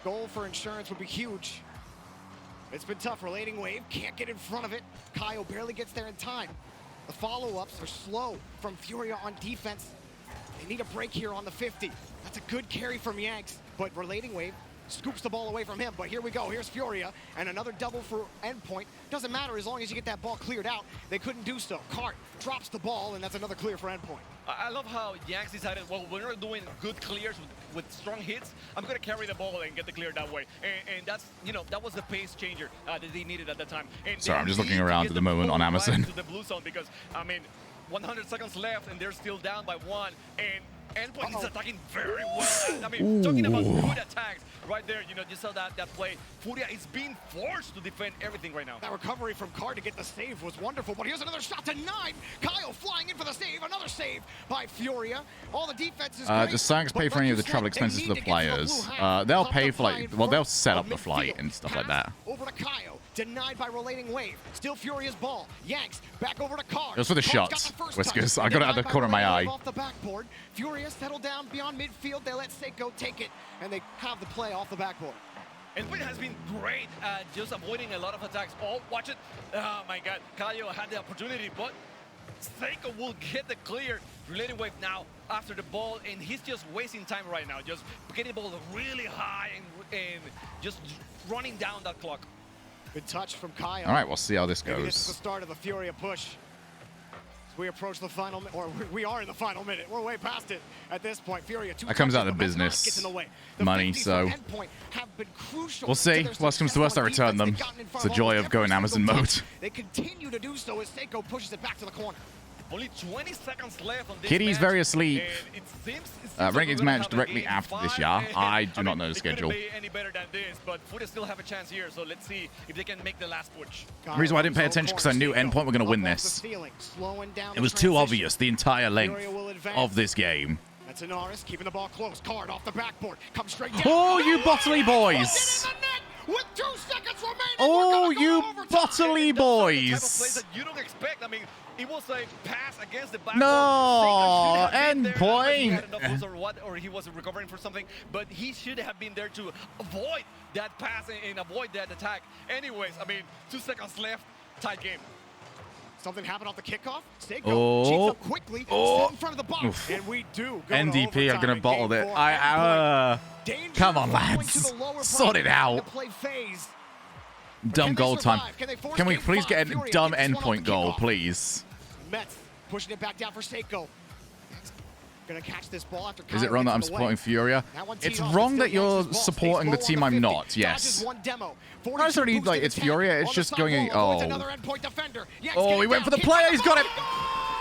Goal for insurance would be huge. It's been tough. Relating Wave can't get in front of it. Kaio barely gets there in time. The follow-ups are slow from Furia on defense. They need a break here on the 50. That's a good carry from Yanks, but Relating Wave scoops the ball away from him. But here we go. Here's Furia, and another double for Endpoint. Doesn't matter as long as you get that ball cleared out. They couldn't do so. Cart drops the ball, and that's another clear for Endpoint. I love how Yanks decided, well, we're not doing good clears with strong hits. I'm going to carry the ball and get the clear that way. And that's, that was the pace changer that they needed at the time. And sorry, I'm just looking around at the moment on Amazon. To the blue zone because, 100 seconds left, and they're still down by 1. And Endpoint is attacking very well. Talking about good attacks right there. You saw that play. Furia is being forced to defend everything right now. That recovery from Card to get the save was wonderful, but here's another shot to 9. Kaio flying in for the save. Another save by Furia. All the defense is great. Does Sangs pay for any of the travel expenses for the players? They'll pay for they'll set up the flight and stuff like that. Over to Kaio. Denied by Relating Wave. Still Furia's ball. Yanks back over to Card. It was for the shots, Whiskers. I got it out the corner of my eye. Off the backboard. Furia settled down beyond midfield. They let Seiko take it, and they have the play off the backboard. Endpoint has been great at just avoiding a lot of attacks. Oh, watch it. Oh, my God. Kaio had the opportunity, but Seiko will get the clear. Relating Wave now after the ball, and he's just wasting time right now. Just getting the ball really high and just running down that clock. Good touch from Kyle. All right, we'll see how this Maybe this is the goes. start of the Furia push. As we approach the final, or we are in the final minute. We're way past it at this point. Furia. That comes out of business money, so we'll see. Worst comes to worst, I return them. It's the joy of going Amazon mode. They continue to do so as Seiko pushes it back to the corner. Only 20 seconds left on this Kitty's match, very asleep. and it seems like Renegades we're gonna match have a directly game after this, 5, yeah? and, I do not know the it schedule. couldn't be any better than this, but Furia still have a chance here, so let's see if they can make the last push. The reason why I didn't pay attention because I knew Endpoint were going to win this. It was too obvious the entire length of this game. Metanaris keeping the ball close. Card off the backboard. Comes straight down. Oh, you Botley boys! With 2 seconds remaining. Oh, you Botley Type of boys! plays that you don't expect. I mean, it was a pass against the back. No, Endpoint. Or he wasn't recovering for something, but he should have been there to avoid that pass and avoid that attack. Anyways, I mean, 2 seconds left, tight game. Something happened off the kickoff. Seiko Oh. cheats up quickly, Oh. in front of the box, Oof. and we do go NDP to are going to overtime bottle in it. Game 4. Danger Come on, going lads. to the lower Sort bracket it out. in the play phase. Dumb Can they goal time. survive? Can they force Can we game please 5? get a Furia dumb gets this one off Endpoint the goal, kickoff. please? Mets pushing it back down for Seiko. Gonna catch this ball after Is it Kyle wrong that gets I'm it away. supporting Furia? That one It's teed off, wrong but that still you're wants his ball. supporting the Stays team low on I'm the not, 50. yes. Dodges one demo. Not necessarily 42 like it's boosted Furia, attack it's on just the going, side wall. Avoids oh. another endpoint defender. Yanks Oh, get he it went down. for the Keeps player, it he's got it! going.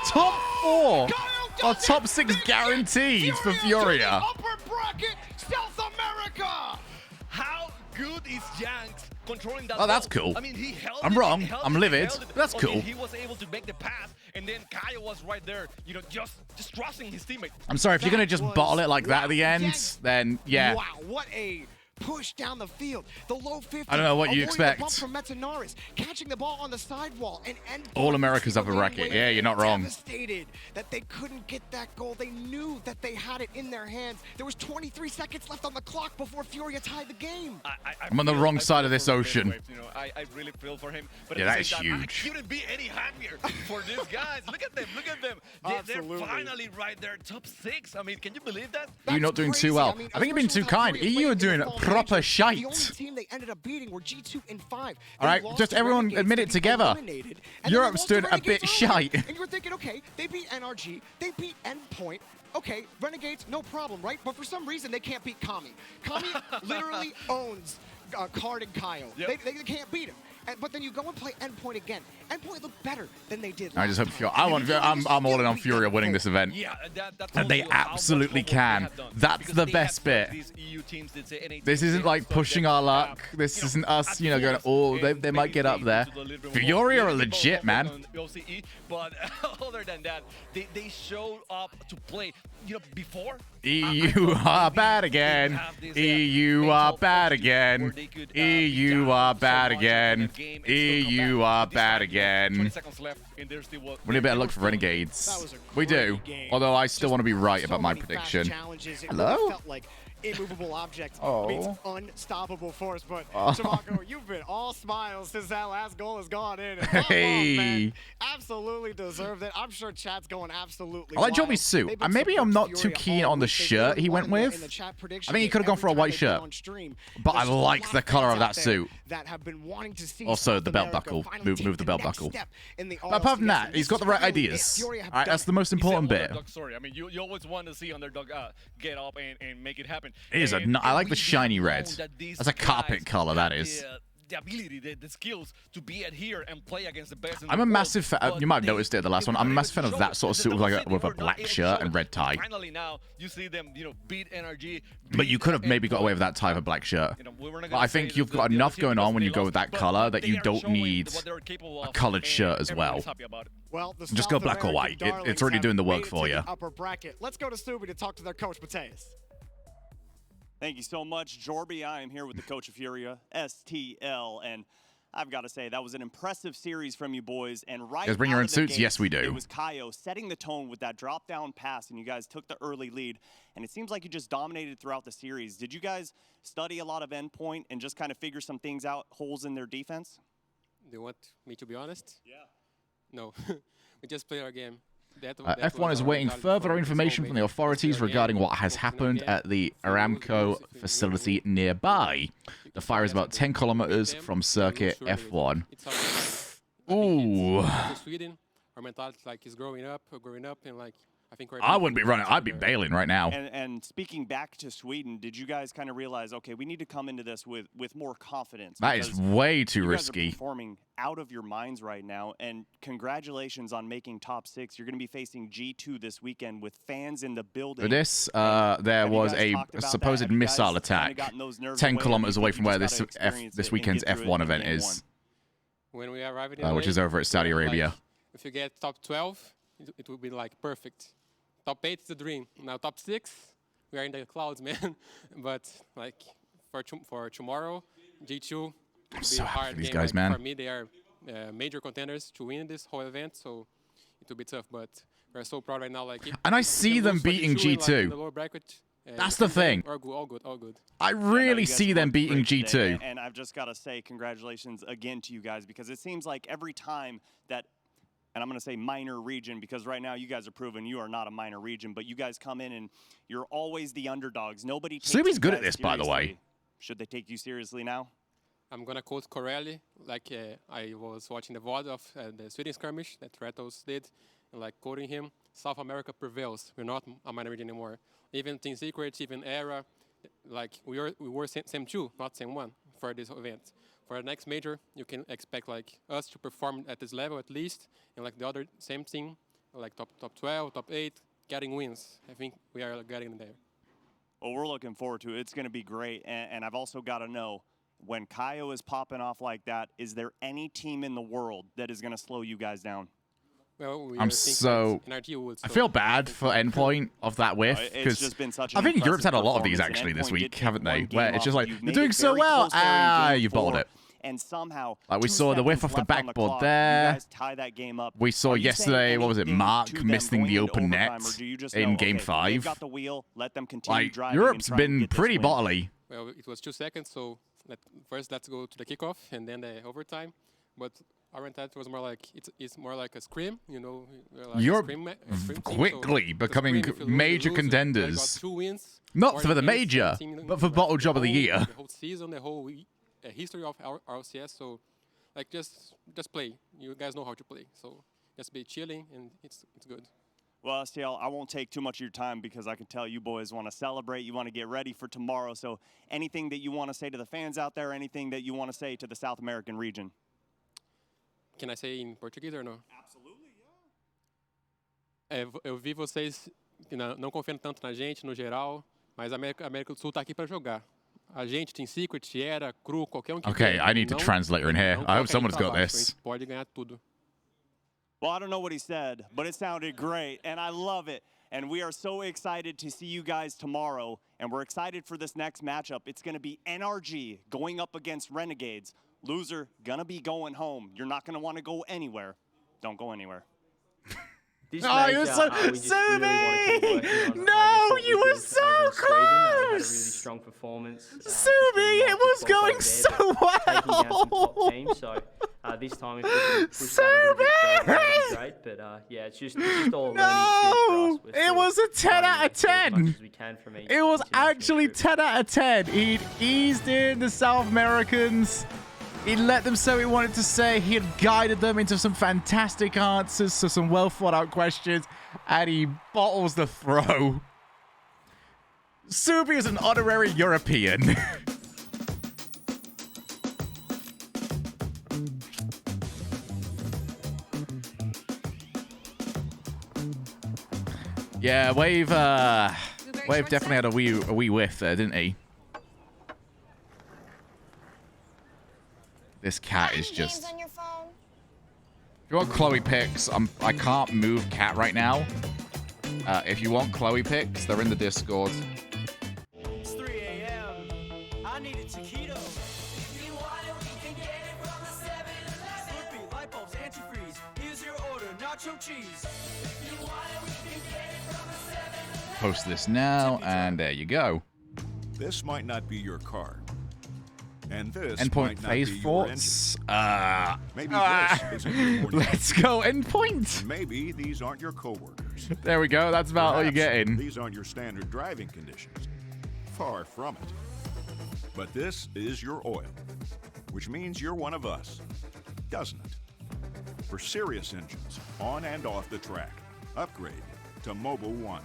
Top 4! Kyle Or does top it. 6 They get guaranteed for to the Furia. upper bracket, South America. How good is Yanks controlling that Oh, that's ball? cool. I mean, he held I'm it, wrong. he held I'm it, he livid. held it. That's I mean, cool. he was able to make the pass, and then Kyle was right there, you know, just trusting his teammate. I'm sorry, if you're going to That just was- bottle it like that at the wow, end, Yanks. then yeah. Wow, what a push down the field. The low 50. I don't know what you avoiding the bump expect. from Metanaris, catching the ball on the sidewall, and Endpoint All America's the upper lane bracket. winner. Yeah, you're not wrong. Devastated that they couldn't get that goal. They knew that they had it in their hands. There was 23 seconds left on the clock before Furia tied the game. I'm on the wrong side of this ocean. You know, I really feel for him. But Yeah, at that the is same time, huge. I couldn't be any happier for these guys. Look at them. Look at them. They're Absolutely. finally right there, top 6. I mean, can you believe that? You're not doing too well. I think you've been too kind. EU are doing proper shite. The only team they ended up beating were G2 in 5. All right, just everyone admit it together. Europe's doing a bit shite. And you were thinking, okay, they beat NRG, they beat Endpoint. Okay, Renegades, no problem, right? But for some reason, they can't beat Kami. Kami literally owns Card and Kyle. Yep. They can't beat him. But then you go and play Endpoint again. Endpoint looked better than they did. I just last hope time. I'm all in on Furia winning this event. Yeah, that's And they also how much absolutely homework they can. have done. That's Because the they best had bit. these EU teams that say NA This teams, isn't they like have pushing stuff our that, luck. This you know, isn't us, at you know, going, force oh, and they might get up maybe there. to the little bit Furia more. are Maybe they legit, both man. on OCE, but other than that, they showed up to play. You know, before EU are bad again. EU are bad again. EU are bad again. EU are bad again. 20 seconds left, and there's still We need a bit of luck for Renegades. We do. Although I still want to be right about my prediction. Hello? Felt like immovable objects Oh. means unstoppable force. But Oh. Shamako, you've been all smiles since that last goal has gone in. And Hey. man, absolutely deserved it. I'm sure chat's going absolutely I like wild. Joby's suit. They've been Maybe I'm supporting not too Furia keen all on the week. They shirt really he went wanted it with. in the chat prediction I think he game could have gone every for a time white they get shirt. on stream. But I There's just a liked lot the color fans of that out there suit. that have been wanting to see Also, South the belt America buckle. finally Move take the belt next buckle. step in the But apart from RLCS, that, and he's this got the is right finally it. ideas. Furia have All right, done that's it. the most important bit. Underdog story. I mean, you always want to see underdog get up and make it happen. It is I like the shiny red. That's a carpet color, that is. The ability, the skills to be at here and play against the best. in I'm the a world, massive fan. but You might have they- noticed it at the last they one. were I'm a not massive fan able of to that sort of show suit it. with like That's with a it. They were black not able to shirt show and it. red tie. Finally, now you see them, beat NRG. But you could have maybe got away with that type of black shirt. But I think you've got enough going on when you go with that color that you don't need a colored shirt as well. Well, the Just go South black or white. American It's already darlings doing the have work made it for to you. the upper bracket. Let's go to Subi to talk to their coach, Mateus. Thank you so much, Jorby. I am here with the coach of Furia, STL, and I've got to say that was an impressive series from you boys. And right, You guys bring your out own of the suits? gates, Yes, we do. It was Kaio setting the tone with that drop-down pass, and you guys took the early lead. And it seems like you just dominated throughout the series. Did you guys study a lot of Endpoint and just kind of figure some things out, holes in their defense? Do you want me to be honest? Yeah. No, we just play our game. F1 is awaiting further information from the authorities regarding what has happened at the Aramco facility nearby. The fire is about 10 kilometers from circuit F1. Ooh. Our mentality is growing up, and I think I wouldn't be running. I'd be bailing right now. And speaking back to Sweden, did you guys kind of realize, okay, we need to come into this with more confidence? That is way too you risky. Guys are performing out of your minds right now, and congratulations on making top 6. You're going to be facing G2 this weekend with fans in the building. For this, there was a supposed missile attack 10 kilometers away from where this weekend's F1 event is, when we arrive in which is over at Saudi Arabia. If you get top 12, it would be perfect. Top 8 is the dream. Now top 6, we are in the clouds, man. But for tomorrow, G2 I'm so happy hard for these game. guys, man. For me, they are major contenders to win this whole event, so it will be tough. But we're so proud right now. And I see them beating G2. In the lower bracket, that's the thing. All good. I really see them beating G2. Today, and I've just got to say congratulations again to you guys, because it seems like every time that, and I'm going to say minor region, because right now you guys are proving you are not a minor region, but you guys come in and you're always the underdogs. Nobody takes Subi's you good guys at this, by the way. seriously. Should they take you seriously now? I'm going to quote Corelli. I was watching the VOD of the Sweden skirmish that Retos did, and quoting him, South America prevails. We're not a minor region anymore. Even Team Secret, even Era, we were same 2, not same 1 for this event. For the next major, you can expect us to perform at this level at least, and the other same team, top 12, top 8, getting wins. I think we are getting there. Well, we're looking forward to it. It's going to be great. And I've also got to know, when Kaio is popping off like that, is there any team in the world that is going to slow you guys down? Well, I feel bad for Endpoint of that whiff, because I think Europe's had a lot of these actually this week, haven't they? Where it's just you're doing so well, you bottled it. And somehow, we saw the whiff off the backboard there. We saw yesterday, what was it, Mark missing the open net in Game 5. Europe's been pretty bottly. Well, it was 2 seconds, so first let's go to the kickoff and then the overtime. But our intent was more it's more like a scrim, Europe quickly becoming major contenders. Not for the major, but for Bottle Job of the Year. The whole season, the whole history of our RCS. So, just play. You guys know how to play. So just be chilling, and it's good. Well, STL, I won't take too much of your time, because I can tell you boys want to celebrate. You want to get ready for tomorrow. So anything that you want to say to the fans out there, anything that you want to say to the South American region? Can I say in Portuguese or no? Absolutely, yeah. Eu vi vocês não confiando tanto na gente, no geral, mas a América do Sul está aqui para jogar. A gente, Team Secret, Era, Cru, qualquer que Okay, I need to translator in here. I hope someone's got this. Pode ganhar tudo. Well, I don't know what he said, but it sounded great, and I love it. And we are so excited to see you guys tomorrow, and we're excited for this next matchup. It's going to be NRG going up against Renegades. Loser, gonna be going home. You're not gonna want to go anywhere. Don't go anywhere. Oh, you were so no, you were so close. Really strong performance. Subi, it was going so well. This time, if we can push that a little bit, great. But yeah, it's just all learning for us. It was a 10 out of 10. It was actually 10 out of 10. He'd eased in the South Americans. He let them say what he wanted to say. He had guided them into some fantastic answers to some well thought out questions, and he bottles the throw. Subi is an honorary European. Yeah, Wave definitely had a wee whiff there, didn't he? This cat is just... If you want Chloe picks, I can't move cat right now. If you want Chloe picks, they're in the Discord. It's 3 a.m. I need a taquito. Slurpee, light bulbs, antifreeze. Here's your order, nacho cheese. Post this now, and there you go. This might not be your car, And this Endpoint might not phase be your thoughts. Maybe this isn't your morning. Let's go endpoint. Maybe these aren't your coworkers. There we go. That's about all you're Perhaps getting. These aren't your standard driving conditions. Far from it. But this is your oil, which means you're one of us, doesn't it? For serious engines, on and off the track, upgrade to Mobile One.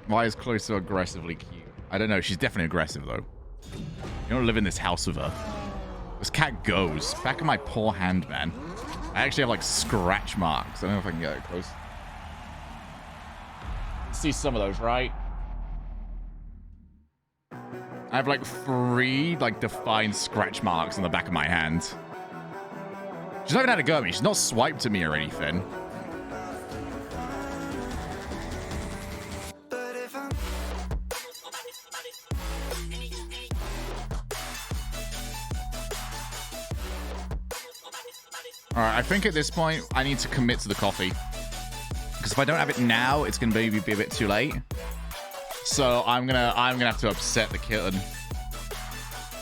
Why is Chloe so aggressively cute? I don't know. She's definitely aggressive, though. You don't live in this house with her. This cat goes. Back of my poor hand, man. I actually have, like, scratch marks. I don't know if I can get it close. See some of those, right? I have, like, 3, like, defined scratch marks on the back of my hand. She's not even had a go at me. She's not swiped at me or anything. Alright, I think at this point, I need to commit to the coffee. Because if I don't have it now, it's going to maybe be a bit too late. So I'm gonna have to upset the kitten.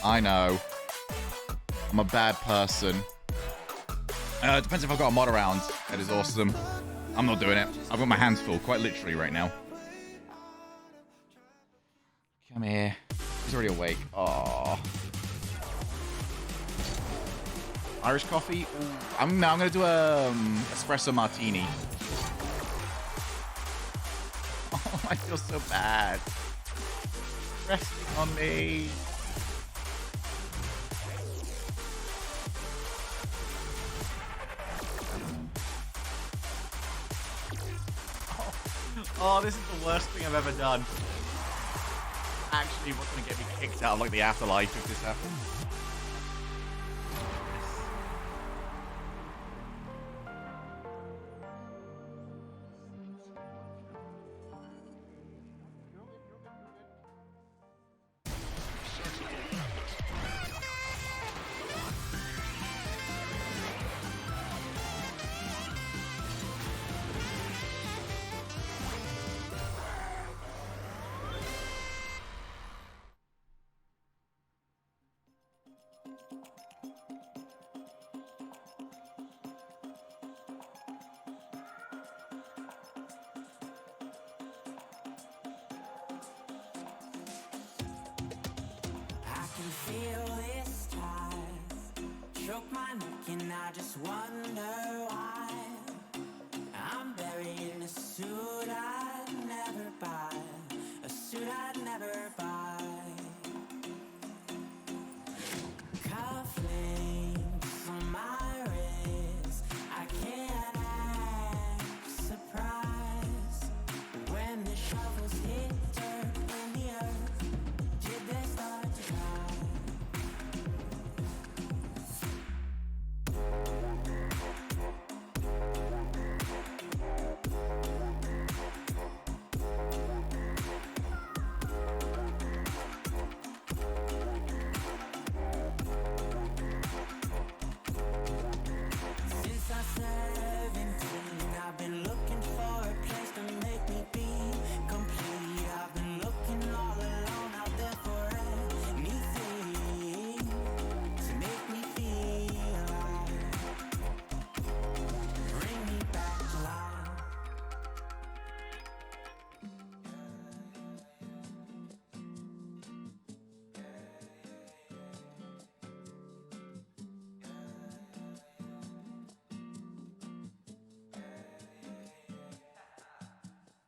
I know. I'm a bad person. It depends if I've got a mod around. That is awesome. I'm not doing it. I've got my hands full, quite literally right now. Come here. He's already awake. Aww. Irish coffee. Ooh. I'm gonna do a espresso martini. Oh, I feel so bad. Resting on me. Oh, this is the worst thing I've ever done. Actually, what's gonna get me kicked out of like the afterlife if this happens?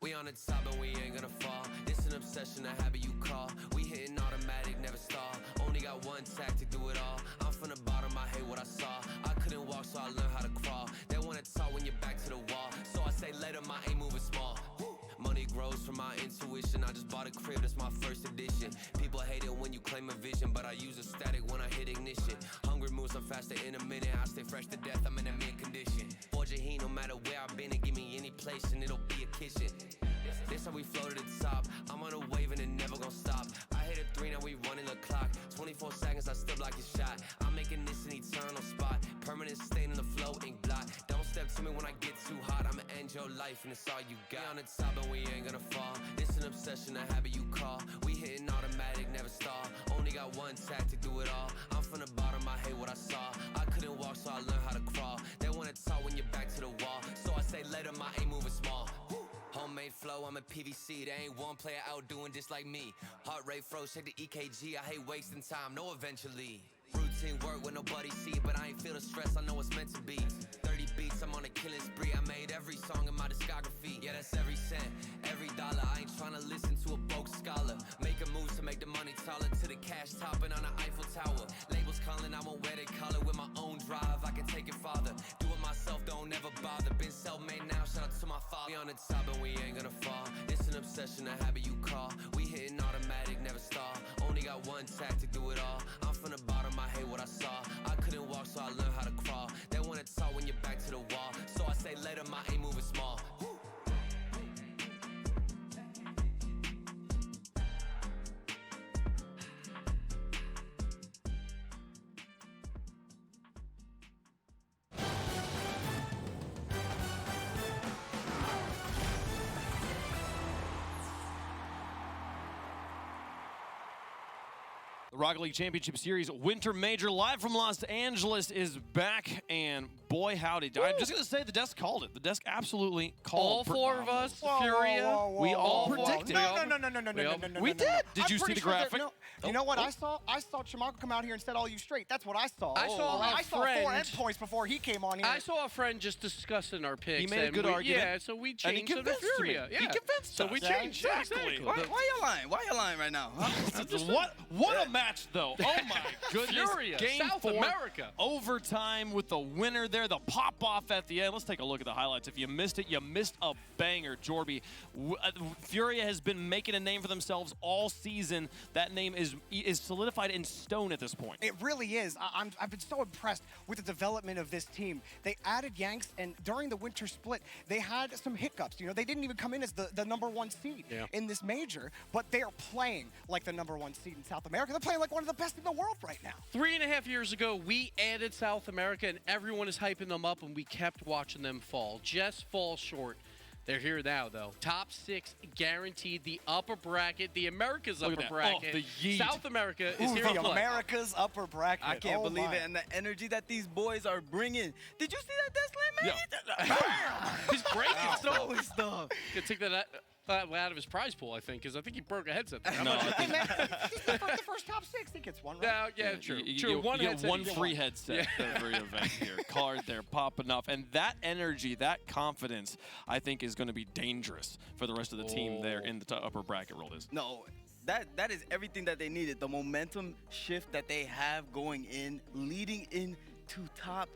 We on the top and we ain't gonna fall. It's an obsession, a habit you call. We hitting automatic, never stall. Only got one tactic, do it all. I'm from the bottom, I hate what I saw. I couldn't walk, so I learned how to crawl. They wanna talk when you're back to the wall. So I say let 'em, I ain't moving small. Money grows from my intuition. I just bought a crib, that's my first edition. People hate it when you claim a vision, but I use a static when I hit ignition. Hungry moves, I'm faster in a minute. I stay fresh to death, I'm in a mint condition. Forge a heat, no matter where I've been, and give me any place, and it'll be a kitchen. This how we flow to the top. I'm on a wave and it never gonna stop. I hit a 3, now we running the clock. 24 seconds, I still block your shot. I'm making this an eternal spot. Permanent stain in the flow, ink blot. Don't step to me when I get too hot. I'ma end your life and it's all you got. We on the top and we ain't gonna fall. It's an obsession, a habit you call. We hitting automatic, never stall. Only got one tactic, do it all. I'm from the bottom, I hate what I saw. I couldn't walk, so I learned how to crawl. They wanna talk when you're back to the wall. So I say let 'em, I ain't moving small. Homemade flow, I'm a PVC. There ain't one player out doing just like me. Heart rate froze, check the EKG. I hate wasting time, no eventually. Routine work when nobody see it, but I ain't feel the stress, I know it's meant to be. 30 beats, I'm on a killing spree. I made every song in my discography. Yeah, that's every cent, every dollar. I ain't tryna listen to a broke scholar. Make a move to make the money taller. To the cash topping on the Eiffel Tower. Labels calling, I won't wear their collar. With my own drive, I can take it farther. Do it myself, don't ever bother. Been self-made now, shout out to my father. We on the top and we ain't gonna fall. It's an obsession, a habit you call. We hitting automatic, never stall. Only got one tactic, do it all. I'm from the bottom, I hate what I saw. I couldn't walk, so I learned how to crawl. They wanna talk when you're back to the wall. So I say let 'em, I ain't moving small. The Rocket League Championship Series Winter Major live from Los Angeles is back, and boy howdy. I'm just going to say the desk called it. The desk absolutely called All four of us, Furia. We all predicted. No. We did. Did you see the graphic? You know what I saw? I saw Chamaco come out here and set all you straight. That's what I saw. I saw I saw friend. 4 endpoints before he came on here. I saw a friend just discussing our picks. He made a good argument. Yeah, so we And he changed to the convinced me. Furia. He convinced So us. we changed. Exactly. Exactly. Why you lying? Why you lying right now? Huh? What a match, though. Oh, my goodness. Furia, Game South 4, America. overtime with the winner there, the pop-off at the end. Let's take a look at the highlights. If you missed it, you missed a banger, Jorby. Furia has been making a name for themselves all season. That name is solidified in stone at this point. It really is. I've been so impressed with the development of this team. They added Yanks, and during the winter split, they had some hiccups. You know, they didn't even come in as the #1 seed in this major, but they are playing like the #1 seed in South America. They're playing like one of the best in the world right now. 3.5 years ago, we added South America, and everyone is hyping them up, and we kept watching them fall. Just fall short. They're here now, though. Top 6 guaranteed. The upper bracket, the America's upper bracket. Oh, the yeet. South America is here to the play. America's upper bracket. I can't believe it, and the energy that these boys are bringing. Did you see that death slam, man? He's breaking stuff. Holy stuff. Could take that out of his prize pool, I think, because I think he broke a headset. No, I think the first top 6, he gets one, right? No, yeah, true. You One get headset, one you get free one. headset every event here. Card there popping off. And that energy, that confidence, I think is going to be dangerous for the rest of the team there in the upper bracket role. No, that is everything that they needed. The momentum shift that they have going in, leading into top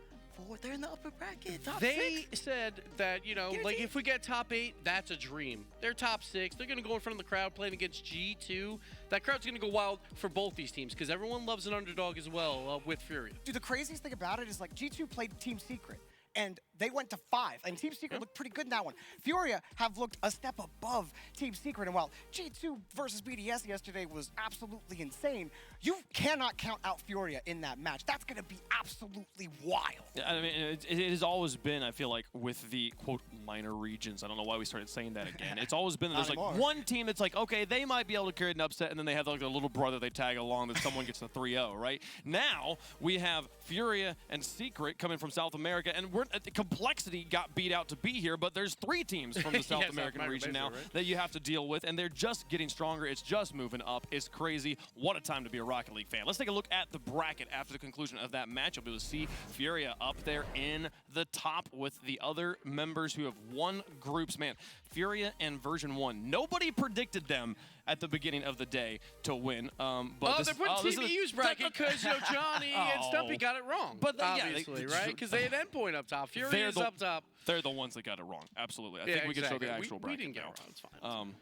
4. They're in the upper bracket. Top 6. Said that, you know, like if we get top 8, that's a dream. They're top 6. They're going to go in front of the crowd playing against G2. That crowd's going to go wild for both these teams because everyone loves an underdog as well with Furia. Dude, the craziest thing about it is like G2 played Team Secret. And they went to 5, and Team Secret looked pretty good in that one. Furia have looked a step above Team Secret, and while G2 versus BDS yesterday was absolutely insane, you cannot count out Furia in that match. That's going to be absolutely wild. Yeah, I mean, it has always been, I feel like, with the, quote, minor regions. I don't know why we started saying that again. It's always been that there's like one team that's like, okay, they might be able to carry an upset, and then they have like a little brother they tag along that someone gets the 3-0, right? Now, we have Furia and Secret coming from South America, and the complexity got beat out to be here, but there's 3 teams from the South American region now that you have to deal with, and they're just getting stronger. It's just moving up. It's crazy. What a time to be a Rocket League fan. Let's take a look at the bracket after the conclusion of that match. You'll be able to see Furia up there in the top with the other members who have won groups. Man, Furia and Version 1. Nobody predicted them at the beginning of the day to win. But they're putting Team EU's bracket because Johnny and Stumpy got it wrong. But obviously, right? Because they had Endpoint up top. Furia's up top. They're the ones that got it wrong. Absolutely. I think we can show the actual bracket. We didn't get it wrong. It's fine.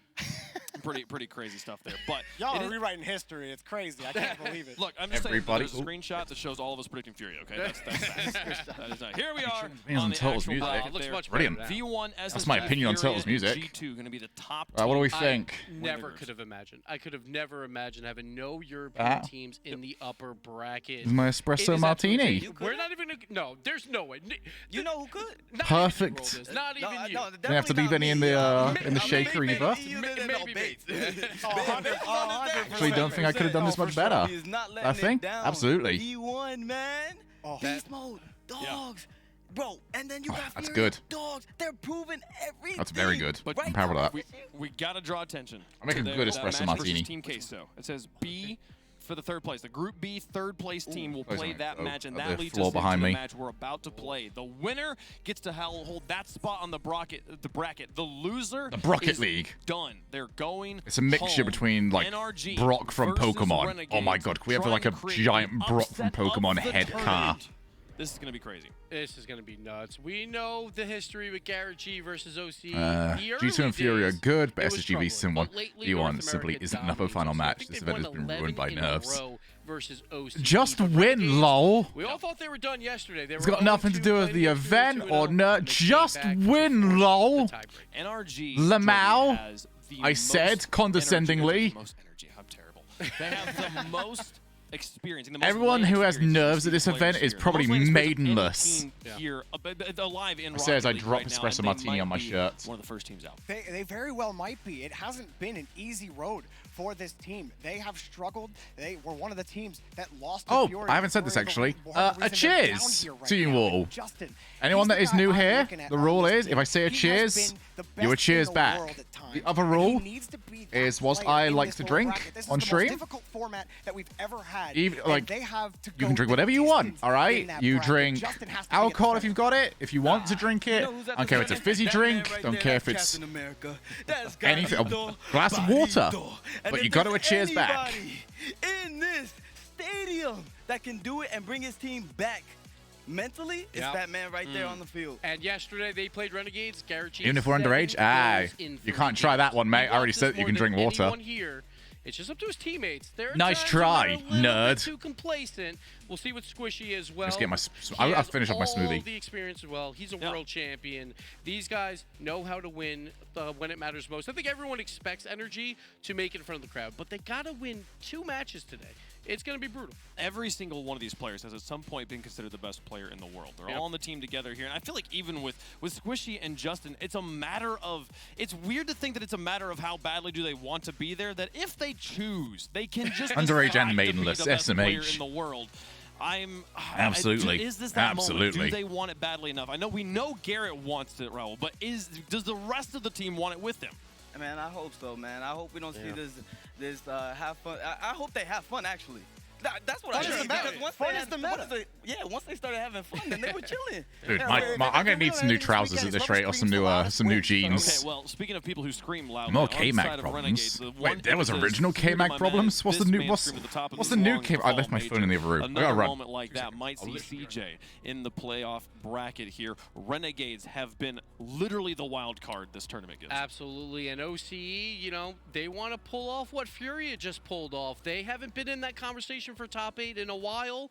pretty crazy stuff there. But y'all are rewriting history. It's crazy. I can't believe it. Look, I'm just saying there's a screenshot that shows all of us predicting Fury. Okay, that's that is not. Here we are on the Turtles actual music. bracket looks there. much Brilliant. V1 SSG, That's my opinion on Turtles music. G2 going to be the top. What do we think? I never could have imagined. I could have never imagined having no European teams in the upper bracket. My espresso martini. We're not even. No, there's no way. You know who could? Perfect. Not even you. Don't have to leave any in the shaker either. Maybe. Actually, don't think I could have done this much better. I think absolutely. V1, man. Beast mode, dogs. Bro, and then you got That's Fury good. dogs. They're proving everything. That's very good. But comparable to that. We got to draw attention. I make a good espresso martini. Team Queso. It says B for the third place. The Group B third place team will play that match, and that leads us into the match we're about to play. The winner gets to hold that spot on the bracket. The loser Bracket League. Done. They're going. It's a mixture home. between like NRG Brock from Pokemon. Renegades, Oh my god, can we have like a giant Brock from Pokemon head car? This is going to be crazy. This is going to be nuts. We know the history with Garrett G versus OC. G2 and Fury are good, but SSG v Sim 1 lately, V1 simply isn't enough of a final match. This event has been ruined by nerfs. Versus OC. Just win, lol. We all thought they were done yesterday. It's got nothing to do with the event or nerd. Just win, lol. NRG Lamau, I said condescendingly. Most energy. I'm terrible. They have the most experience. Everyone who has nerves at this event is probably maidenless. Here, alive in It says I drop right espresso now, martini on my shirt. One of the first teams out. They very well might be. It hasn't been an easy road for this team. They have struggled. They were one of the teams that lost to Fury. I haven't said this actually. A cheers to you all. Anyone that is new here, the rule is if I say a cheers, you a cheers back. The other rule is whilst I like to drink on stream, even, like, you can drink whatever you want, all right? You drink alcohol if you've got it, if you want to drink it. I don't care if it's a fizzy drink, don't care if it's anything, a glass of water, but you got to a cheers back. In this stadium that can do it and bring his team back. Mentally, it's that man right there on the field. And yesterday they played Renegades. Garrett G. Even if we're underage, you can't try that one, mate. I already said you can drink water. Here. It's just up to his teammates. Nice try, nerd. Too complacent. We'll see what Squishy as well. Let's get my. I'll finish off my smoothie. All the experience as well. He's a world champion. These guys know how to win when it matters most. I think everyone expects Energy to make it in front of the crowd, but they gotta win 2 matches today. It's going to be brutal. Every single one of these players has at some point been considered the best player in the world. They're all on the team together here. And I feel like even with Squishy and Justin, it's a matter of, it's weird to think that it's a matter of how badly do they want to be there, that if they choose, they can just underage and be maidenless, the best player SMH. in the world. Absolutely. Is this that Absolutely. moment? Do they want it badly enough? We know Garrett wants it, Raul, but does the rest of the team want it with him? Man, I hope so, man. I hope we don't see this have fun. I hope they have fun, actually. That's what I mean. Once they started having fun, then they were chilling. Dude, I'm gonna need some new trousers at this rate, or some new jeans. Okay, well, speaking of people who scream loud, more K-Mag problems. Wait, there was original K-Mag problems. What's the new? What's the new K-Mag? I left my phone in the other room. I gotta Another run. moment like that might see CJ in the playoff bracket here. Renegades have been literally the wild card this tournament gives. Absolutely, and OCE, they want to pull off what Furia just pulled off. They haven't been in that conversation for top 8 in a while.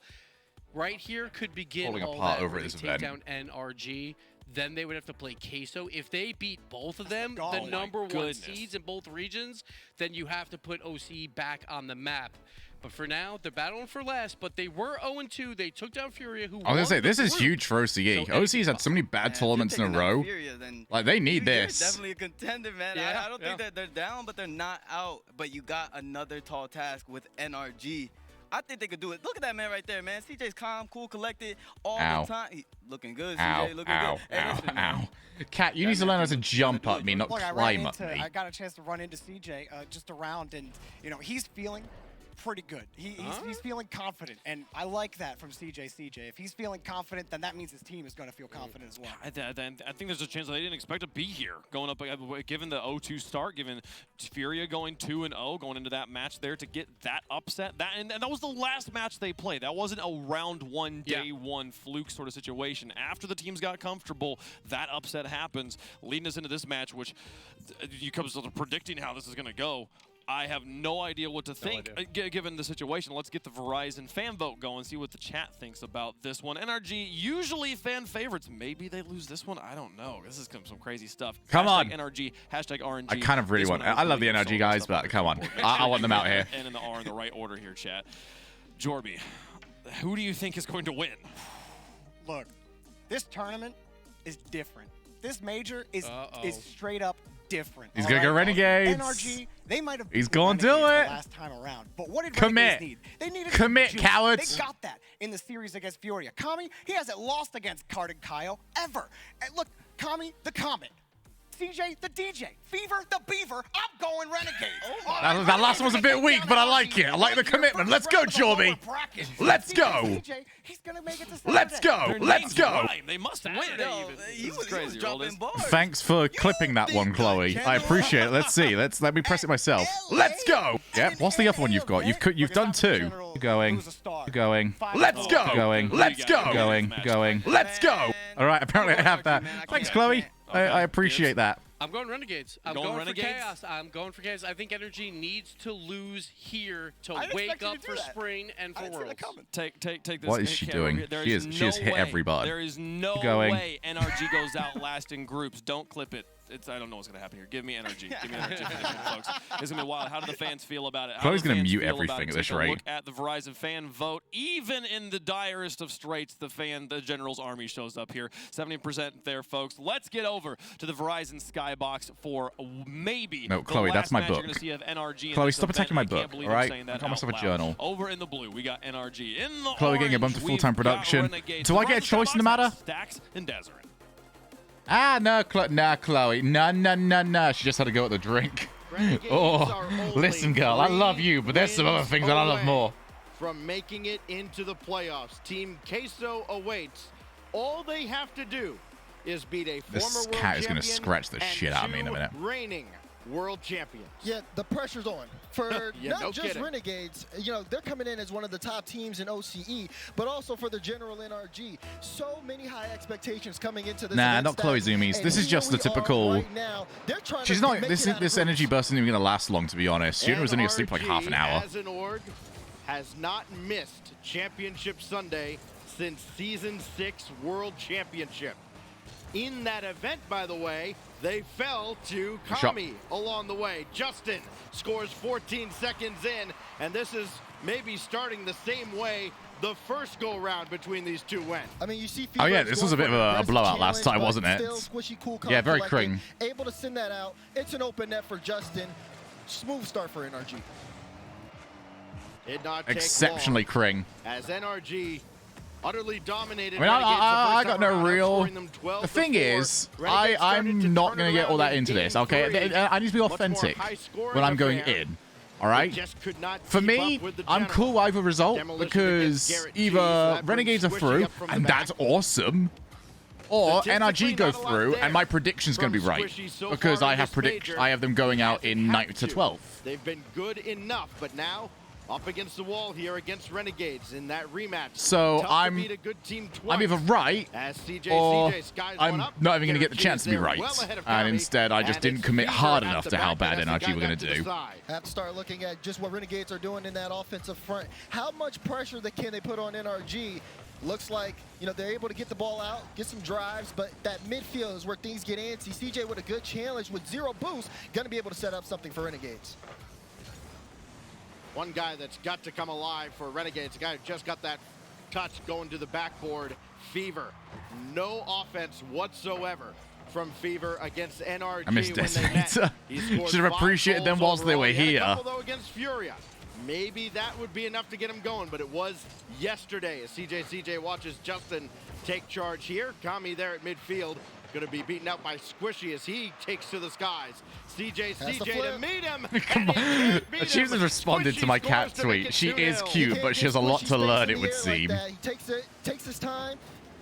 Right here could begin falling all apart that over they this take event. down NRG. Then they would have to play Queso. If they beat both of them, the Oh number my 1 goodness. seeds in both regions, then you have to put OCE back on the map. But for now, they're battling for last, but they were 0-2. They took down Furia, who I was gonna say, won the this is group. huge for OCE. So OCE's had so many bad tournaments in a row. Like, they need You're this. definitely a contender, man. I don't think that they're down, but they're not out. But you got another tall task with NRG. I think they could do it. Look at that man right there, man. CJ's calm, cool, collected all the time. Looking good, CJ. Looking good. Hey, listen, man. Cat, you need to learn how to jump at me, not Look, climb at me. I got a chance to run into CJ just around, and he's feeling pretty good. He's feeling confident, and I like that from CJ. If he's feeling confident, then that means his team is going to feel confident as well. I think there's a chance that they didn't expect to be here going up, given the 0-2 start, given Furia going 2-0, going into that match there to get that upset. And that was the last match they played. That wasn't a round one, day one fluke sort of situation. After the teams got comfortable, that upset happens, leading us into this match, which you come to predicting how this is going to go. I have no idea what to think given the situation. Let's get the Verizon fan vote going, see what the chat thinks about this one. NRG, usually fan favorites. Maybe they lose this one. I don't know. This is some crazy stuff. Come on. NRG, hashtag RNG. I kind of really want. I love the NRG guys, but come on. I want them out here. And in the R in the right order here, chat. Jorby, who do you think is going to win? Look, this tournament is different. This major is straight up different. He's gonna go Renegades. NRG, they might have. He's gonna do it last time around. But what did Commit. Renegades need? They needed Commit, juice. cowards. They got that in the series against Furia. Kami, he hasn't lost against Cardin Kyle ever. And look, Kami, the Comet. CJ, the DJ. Fever, the Beaver. I'm going Renegades. That last one was a bit weak, but I like it. I like the commitment. Let's go, Jorby. Let's go. Let's go. Let's go. They must win. He was dropping bars. Thanks for clipping that one, Chloe. I appreciate it. Let's see. Let me press it myself. Let's go. Yep. What's the other one you've got? You've done two. You're going. Let's go. Let's go. Let's go. All right. Apparently I have that. Thanks, Chloe. I appreciate that. I'm going Renegades. I'm going for Chaos. I'm going for Chaos. I think Energy needs to lose here to wake up for Spring and for Worlds. Take this. What is she doing? She has hit everybody. There is no way NRG goes out last in groups. Don't clip it. I don't know what's going to happen here. Give me energy. Give me energy for this one, folks. It's going to be wild. How do the fans feel about it? Chloe's going to mute everything at this rate. Look at the Verizon fan vote. Even in the direst of straits, the General's Army shows up here. 70% there, folks. Let's get over to the Verizon Skybox for maybe no, Chloe, that's my book. You're going to see of NRG Chloe, stop attacking my book, all right? I got myself a journal. Over in the blue, we got NRG. In the Chloe getting a bunch of full-time production. Do I get a choice in the matter? Stacks and Desert. Ah, no, Chloe. No. She just had to go at the drink. Oh, listen, girl, I love you, but there's some other things that I love more. From making it into the playoffs, Team Queso awaits. All they have to do is beat a former this world cat is champion going to scratch the shit out of me in a minute. Reigning world champions. Yeah, the pressure's on for not just kidding. Renegades. You know, they're coming in as one of the top teams in OCE, but also for the general NRG. So many high expectations coming into this. Nah, not Chloe Zoomies. This is just the typical. Right now, she's not. This energy burst isn't even going to last long, to be honest. Yuna was only asleep for like half an hour. As an org, has not missed Championship Sunday since Season 6 World Championship. In that event, by the way, they fell to Kami along the way. Justin scores 14 seconds in, and this is maybe starting the same way the first go-round between these two went. I mean, you see. Oh yeah, this was a bit of a blowout last time, wasn't it? Squishy, cool, yeah, very cring. Able to send that out. It's an open net for Justin. Smooth start for NRG. Did not take exceptionally long cring. as NRG utterly dominated. I mean, I got no real. The thing is, I'm not going to get all that into this, okay? I need to be authentic when I'm going in, all right? For me, I'm cool either result because either Renegades are through, and that's awesome, or NRG go through, and my prediction's going to be right because I have them going out in 9 to 12. They've been good enough, but now up against the wall here against Renegades in that rematch. So I'm either right or I'm not even going to get the chance to be right. And instead, I just didn't commit hard enough to how bad NRG were going to do. Have to start looking at just what Renegades are doing in that offensive front. How much pressure can they put on NRG? Looks like, you know, they're able to get the ball out, get some drives, but that midfield is where things get antsy. CJ with a good challenge with 0 boost, going to be able to set up something for Renegades. One guy that's got to come alive for Renegades, a guy who just got that touch going to the backboard, Fever. No offense whatsoever from Fever against NRG. I missed Detonator. Should have appreciated them whilst they were here. Though against Furia. Maybe that would be enough to get him going, but it was yesterday as CJ watches Justin take charge here. Kami there at midfield. Going to be beaten out by Squishy as he takes to the skies. CJ to meet him. Come on. She's responded to my cat tweet. She is cute, but she has a lot to learn, it would seem. He takes his time.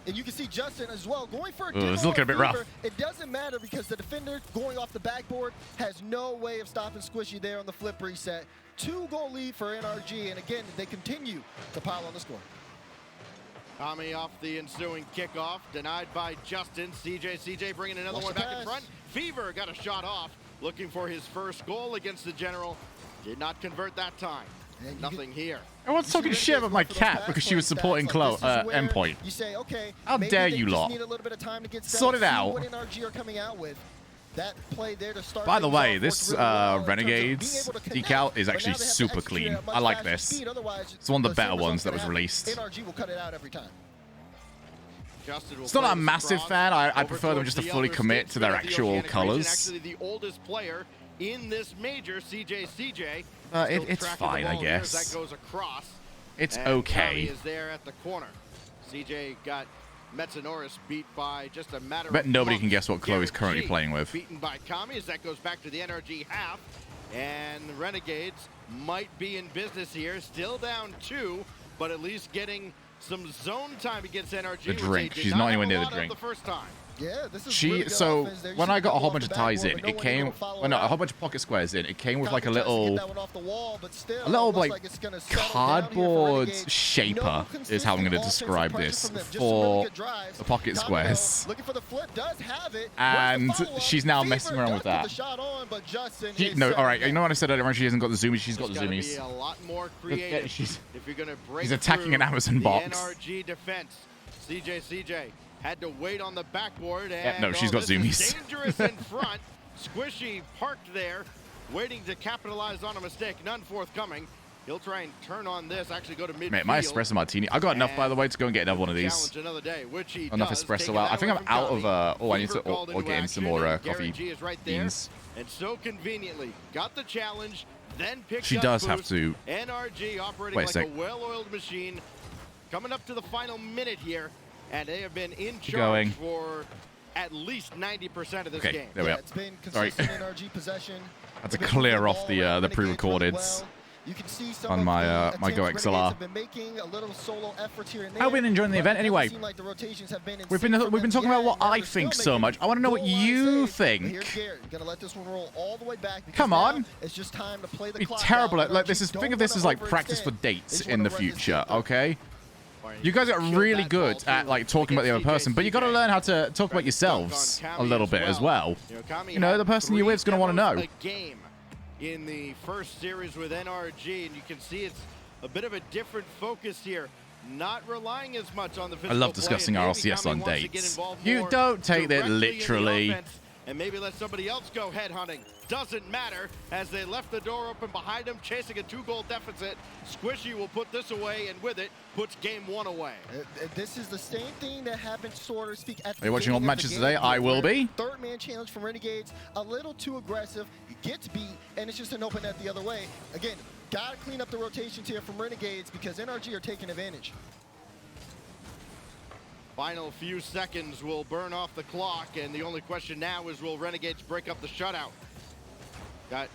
And you can see Justin as well going for a it's looking a bit rough. It doesn't matter because the defender going off the backboard has no way of stopping Squishy there on the flip reset. 2-goal lead for NRG, and again, they continue to pile on the score. Tommy off the ensuing kickoff, denied by Justin. CJ bringing another one back in front. Fever got a shot off, looking for his first goal against the General. Did not convert that time. Nothing here. Everyone's talking shit about my cat because she was supporting Endpoint. You say, okay, how dare you lot? Need a little bit of time to get sort it out. What NRG are coming out with. That play there to start. By the way, this Renegades decal is actually super clean. I like this. It's one of the better ones that was released. NRG will cut it out every time. Still not a massive fan. I prefer them just to fully commit to their actual colors. Actually, the oldest player in this major, CJ. It's fine, I guess. That goes across. It's okay. Is there at the corner. CJ got Metsonoris beat by just a matter of Bet nobody can guess what Chloe's currently playing with. Beaten by Kami as that goes back to the NRG half. And the Renegades might be in business here. Still down 2, but at least getting some zone time against NRG. The drink. She's not anywhere near the drink. The first time. Yeah, this is she really good so offense there. when I got a whole bunch of ties in, it came a whole bunch of pocket squares in. It came with like a little cardboard shaper is how I'm going to describe this for the pocket squares. Looking for the flip, does have it. And she's now messing around with that. No, all right. You know what I said earlier? She hasn't got the zoomies. She's got the zoomies. Be a lot more creative she's attacking an Amazon box. NRG defense. CJ. Had to wait on the backboard, and no, she's got zoomies. Dangerous in front. Squishy parked there, waiting to capitalize on a mistake. None forthcoming. He'll try and turn on this. Actually, go to midfield. Mate, my espresso martini. I got enough, by the way, to go and get another one of these. Another day, which he enough does, espresso out. I think I'm out of. I need to or get in some more coffee beans. And so conveniently got the challenge. Then picked she up does boost. have to. NRG operating like a well-oiled machine. Coming up to the final minute here. And they have been in charge for at least 90% of this game. There we are. It's been consistent NRG possession. I had to clear off the pre-recordeds on my my Go XLR. I've been enjoying the event anyway. We've been talking about what I think so much. I want to know what you think. Come on. It's just time to play the Be clock terrible out. at like this is think of this as like practice for dates in the future, okay? You guys are really good at like talking about the other person, but you got to learn how to talk about yourselves a little bit as well. You know, the person you're with is going to want to know. A game in the first series with NRG, and you can see it's a bit of a different focus here. Not relying as much on the physical I love discussing RLCS on dates. You don't take that literally. And maybe let somebody else go headhunting. Doesn't matter, as they left the door open behind him, chasing a 2-goal deficit. Squishy will put this away, and with it, puts game 1 away. This is the same thing that happened, sort of speak, at the Are you watching all matches today? I will be. Third man challenge from Renegades, a little too aggressive, gets beat, and it's just an open net the other way. Again, gotta clean up the rotations here from Renegades because NRG are taking advantage. Final few seconds will burn off the clock, and the only question now is will Renegades break up the shutout? Got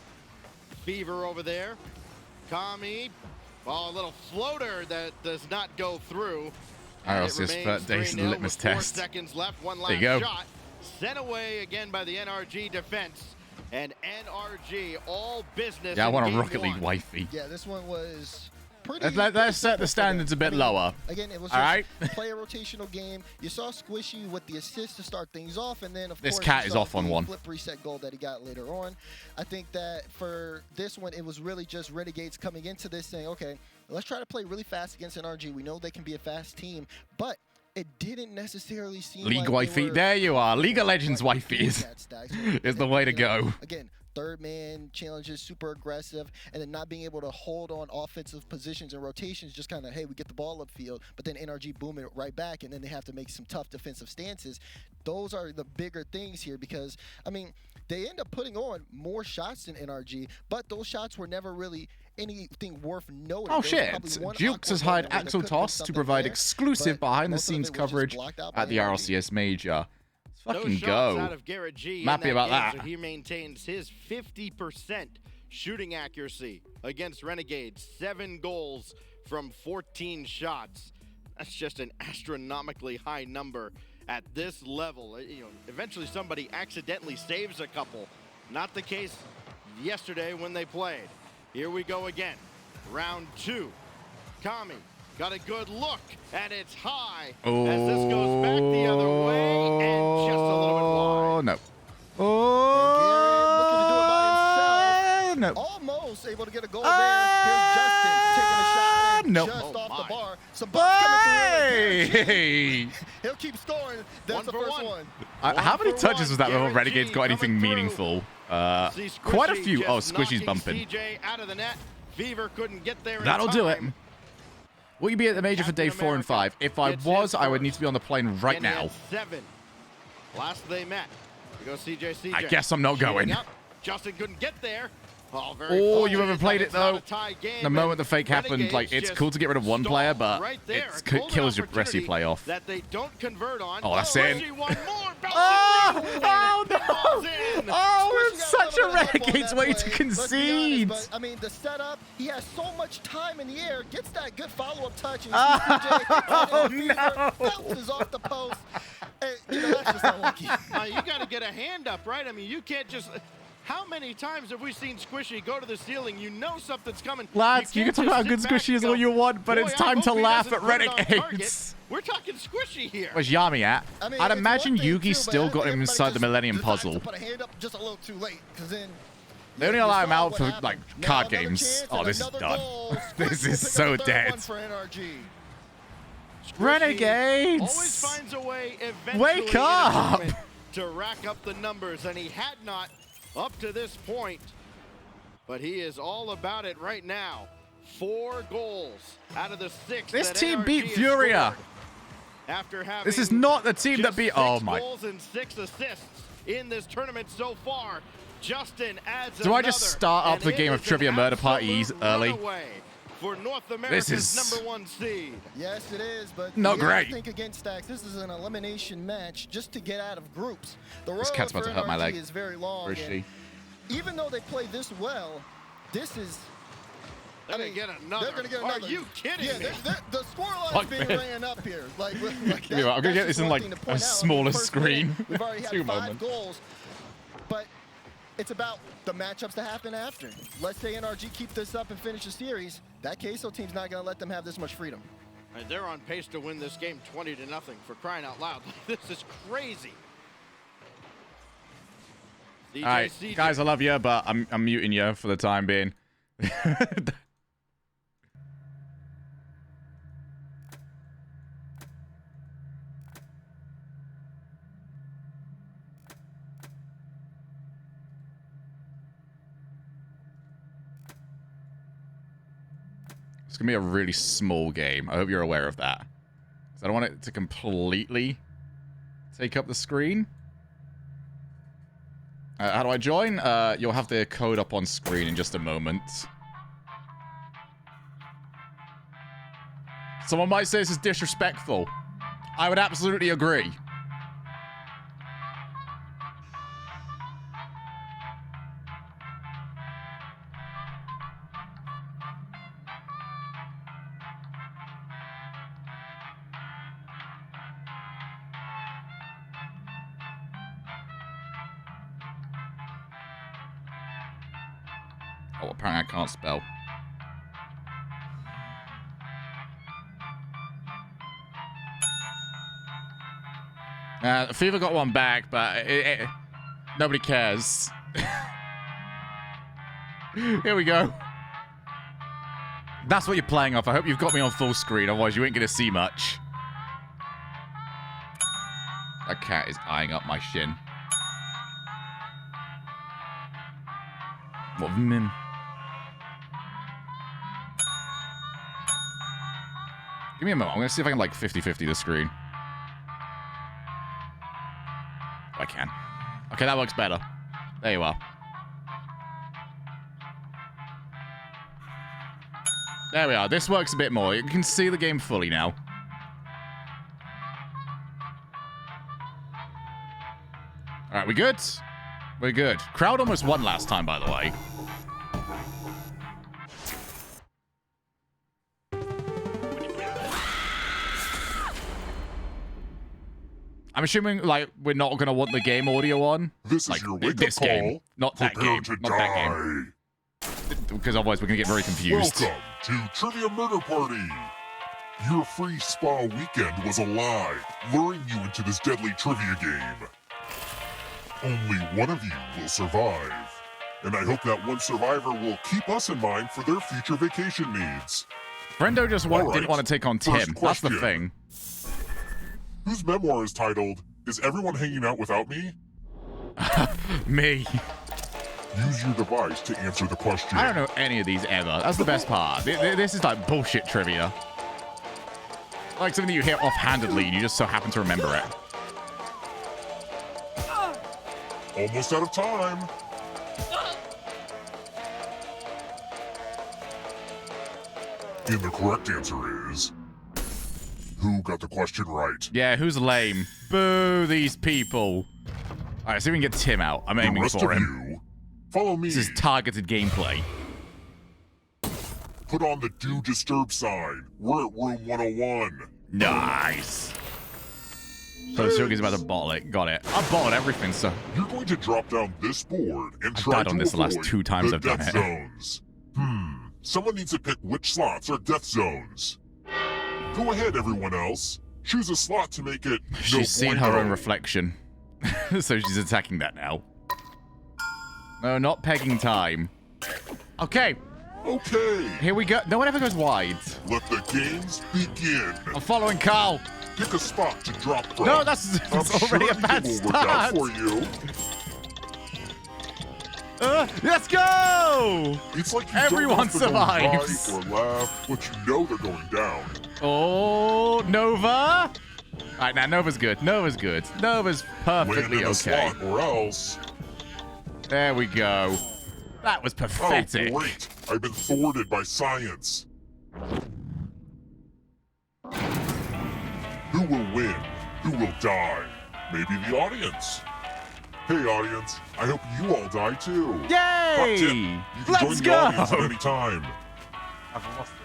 Fever over there. Kami, a little floater that does not go through. RLCS Days litmus test. 4 seconds left, one last there you go. shot. Sent away again by the NRG defense. And NRG, all business. Yeah, I want a game Rocket League 1. wifey. Yeah, this one was pretty. Let's set the standards a bit lower. Again, it was all right. Play a rotational game. You saw Squishy with the assist to start things off, and then of this course cat is off on one. Flip reset goal that he got later on. I think that for this one, it was really just Renegades coming into this saying, okay, let's try to play really fast against NRG. We know they can be a fast team, but it didn't necessarily seem League like wifey. There you are. League of Legends wifey is the way to go. Again, third man challenges, super aggressive, and then not being able to hold on offensive positions and rotations, just kind of, hey, we get the ball upfield, but then NRG boom it right back, and then they have to make some tough defensive stances. Those are the bigger things here because, I mean, they end up putting on more shots than NRG, but those shots were never really anything worth noting. Oh shit! Jukes has hired Axel Toss to provide exclusive behind-the-scenes coverage at the RLCS Major. Fucking shots go. out of Garrett G I'm happy about game, that. So he maintains his 50% shooting accuracy against Renegades. 7 goals from 14 shots. That's just an astronomically high number at this level. Eventually somebody accidentally saves a couple. Not the case yesterday when they played. Here we go again. Round 2. Kami got a good look, and it's high as this goes back the other way and just a little bit wide. No. No. Almost able to get a goal there. Here's Justin taking a shot and just off the bar. Some bucks coming through. He'll keep scoring. That's the first one. How many touches was that before Renegades got anything meaningful? Quite a few. Oh, Squishy's bumping. CJ out of the net. Fever couldn't get there in That'll do it. time. Will you be at the major for day 4 and 5? If I was, I would need to be on the plane right And he now. had 7. Last they met. Here goes CJ. I guess I'm not going. Up. Justin couldn't get there. Oh, you ever played it though? The moment the fake happened, like, it's cool to get rid of one player, but it kills your rest of your playoff. That they don't convert on. Oh, that's in. Oh no! Oh, it's such a Renegade's way to concede. But I mean, the setup, he has so much time in the air, gets that good follow-up touch, and oh no! Bounces off the post. And, that's just unlucky. You got to get a hand up, right? I mean, you can't just. How many times have we seen Squishy go to the ceiling? You know something's coming. Lads, you can talk about how good Squishy is all you want, but it's time to laugh at Renegades. We're talking Squishy here. Where's Yami at? I'd imagine Yugi still got him inside the Millennium Puzzle. Put a hand up just a little too late, because then. They only allow him out for, like, card games. Oh, this is done. This is so dead. Renegades! Always finds a way eventually Wake up! To rack up the numbers, and he had not up to this point, but he is all about it right now. 4 goals out of the 6. This that team NRG beat has Furia. scored. After having This is not the team that beat. Oh my! 6 goals and 6 assists in this tournament so far. Justin adds. Do I just start up the game of Trivia Murder Parties early? For North America's This is #1 seed. Yes, it is, but not great. I think against Stacks, this is an elimination match just to get out of groups. The road This cat's about for to hurt my NRG leg. is very long. Where is she? Even though they play this well, this is. They're going to get another. They're going to get another. Are you kidding me? The scoreline's being ran up here. Like Give me one. I'm going to get this in, like, a smaller screen. We've already had 5 moments. goals, but it's about the matchups that happen after. Let's say NRG keep this up and finish the series. That KSO team's not going to let them have this much freedom. And they're on pace to win this game 20-0 for crying out loud. This is crazy. All right, guys, I love you, but I'm muting you for the time being. It's going to be a really small game. I hope you're aware of that. Because I don't want it to completely take up the screen. How do I join? You'll have the code up on screen in just a moment. Someone might say this is disrespectful. I would absolutely agree. Oh, apparently I can't spell. Fever got one back, but nobody cares. Here we go. That's what you're playing off. I hope you've got me on full screen, otherwise you ain't going to see much. That cat is eyeing up my shin. What min? Give me a moment. I'm going to see if I can, like, 50-50 the screen. Oh, I can. Okay, that works better. There you are. There we are. This works a bit more. You can see the game fully now. right, we good? We're good. Crowd almost won last time, by the way. I'm assuming, like, we're not going to want the game audio on. This like, is your wake-up this call. game. Not that Prepare game. to Not that game. Because otherwise we're going to get very confused. Welcome to Trivia Murder Party. Your free spa weekend was a lie, luring you into this deadly trivia game. Only one of you will survive. And I hope that one survivor will keep us in mind for their future vacation needs. Brendo just didn't want to take on Tim. That's the thing. Whose memoir is titled, Is Everyone Hanging Out Without Me? Me. Use your device to answer the question. I don't know any of these ever. That's the best part. This is like bullshit trivia. Like something that you hear offhandedly and you just so happen to remember it. Almost out of time. And the correct answer is... Who got the question right? Yeah, who's lame? Boo, these people. All right, see if we can get Tim out. I'm aiming for him. Follow me. This is targeted gameplay. Put on the Do Disturb sign. We're at room 101. Nice. So Shogie's about to bottle it. Got it. I've bottled everything, so... You're going to drop down this board and I've try died to on this the last avoid 2 times the I've done death it. zones. Someone needs to pick which slots are death zones. Go ahead, everyone else. Choose a slot to make it She's seen her own reflection. So she's attacking that now. No, not pegging time. Okay. Okay. Here we go. No one ever goes wide. Let the games begin. I'm following Carl. Pick a spot to drop from. No, that's already a bad start. For you. Let's go! It's like you everyone don't know if they're going survives. right or left, but you know they're going down. Oh, Nova! All right, now Nova's good. Nova's good. Nova's perfectly Land in a okay. slot or else. There we go. That was pathetic. Oh, great. I've been thwarted by science. Who will win? Who will die? Maybe the audience. Hey, audience. I hope you all die too. Yay! Hot tip. You can Let's join the go! audience at any time. I've lost it.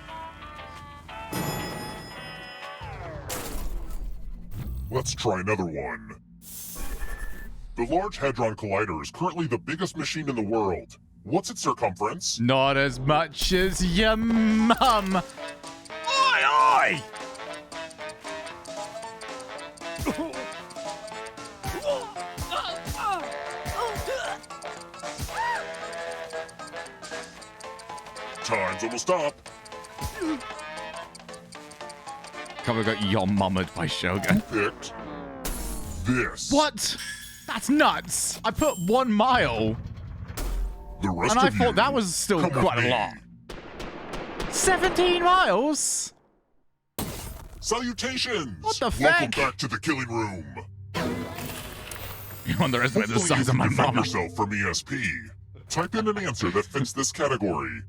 Let's try another one. The Large Hadron Collider is currently the biggest machine in the world. What's its circumference? Not as much as your mum. Oi, oi! Time's almost up. Come got your mummered by Shogun. Picked this. What? That's nuts. I put 1 mile. The rest and I of thought you, that was still come quite with a me. lot. 17 miles? Salutations! What the Welcome fuck? back to the killing room. You underestimate the Hopefully size you of my can defend mama. yourself from ESP. Type in an answer that fits this category.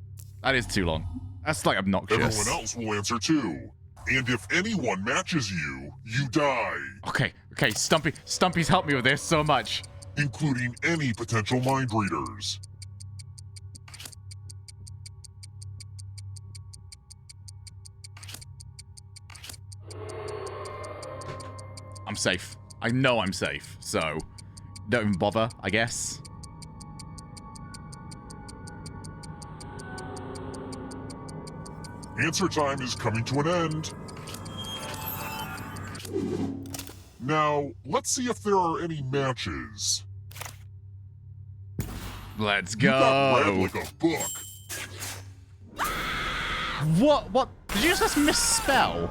That is too long. That's like obnoxious. Everyone else will answer too. And if anyone matches you, you die. Okay, Stumpy. Stumpy's helped me with this so much. Including any potential mind readers. I'm safe. I know I'm safe, so don't even bother, I guess. Answer time is coming to an end. Now, let's see if there are any matches. Let's You got read go. like a book. What? Did you just misspell?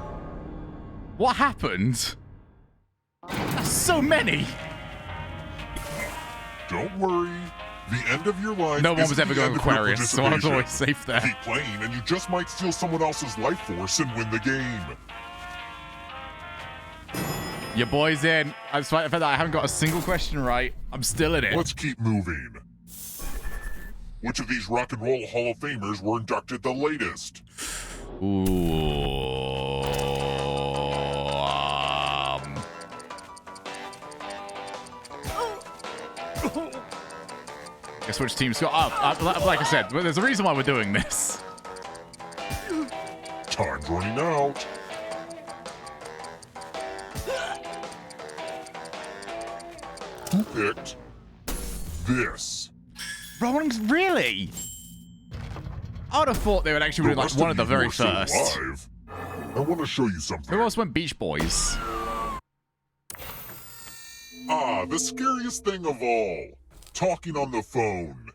What happened? That's so many. Don't worry. The end of your life. No one was isn't ever the going end of your Aquarius, so I was participation. always safe there. Keep playing, and you just might steal someone else's life force and win the game. Your boy's in. I'm sorry for that. I haven't got a single question right. I'm still in it. Let's keep moving. Which of these Rock and Roll Hall of Famers were inducted the latest? Ooh. switch teams. Like I said, there's a reason why we're doing this. Time's running out. Who picked this? Rollins, really? I would have thought they would actually be like one of the very first. Alive. I want to show you something. Who else went Beach Boys? Ah, the scariest thing of all. Talking on the phone.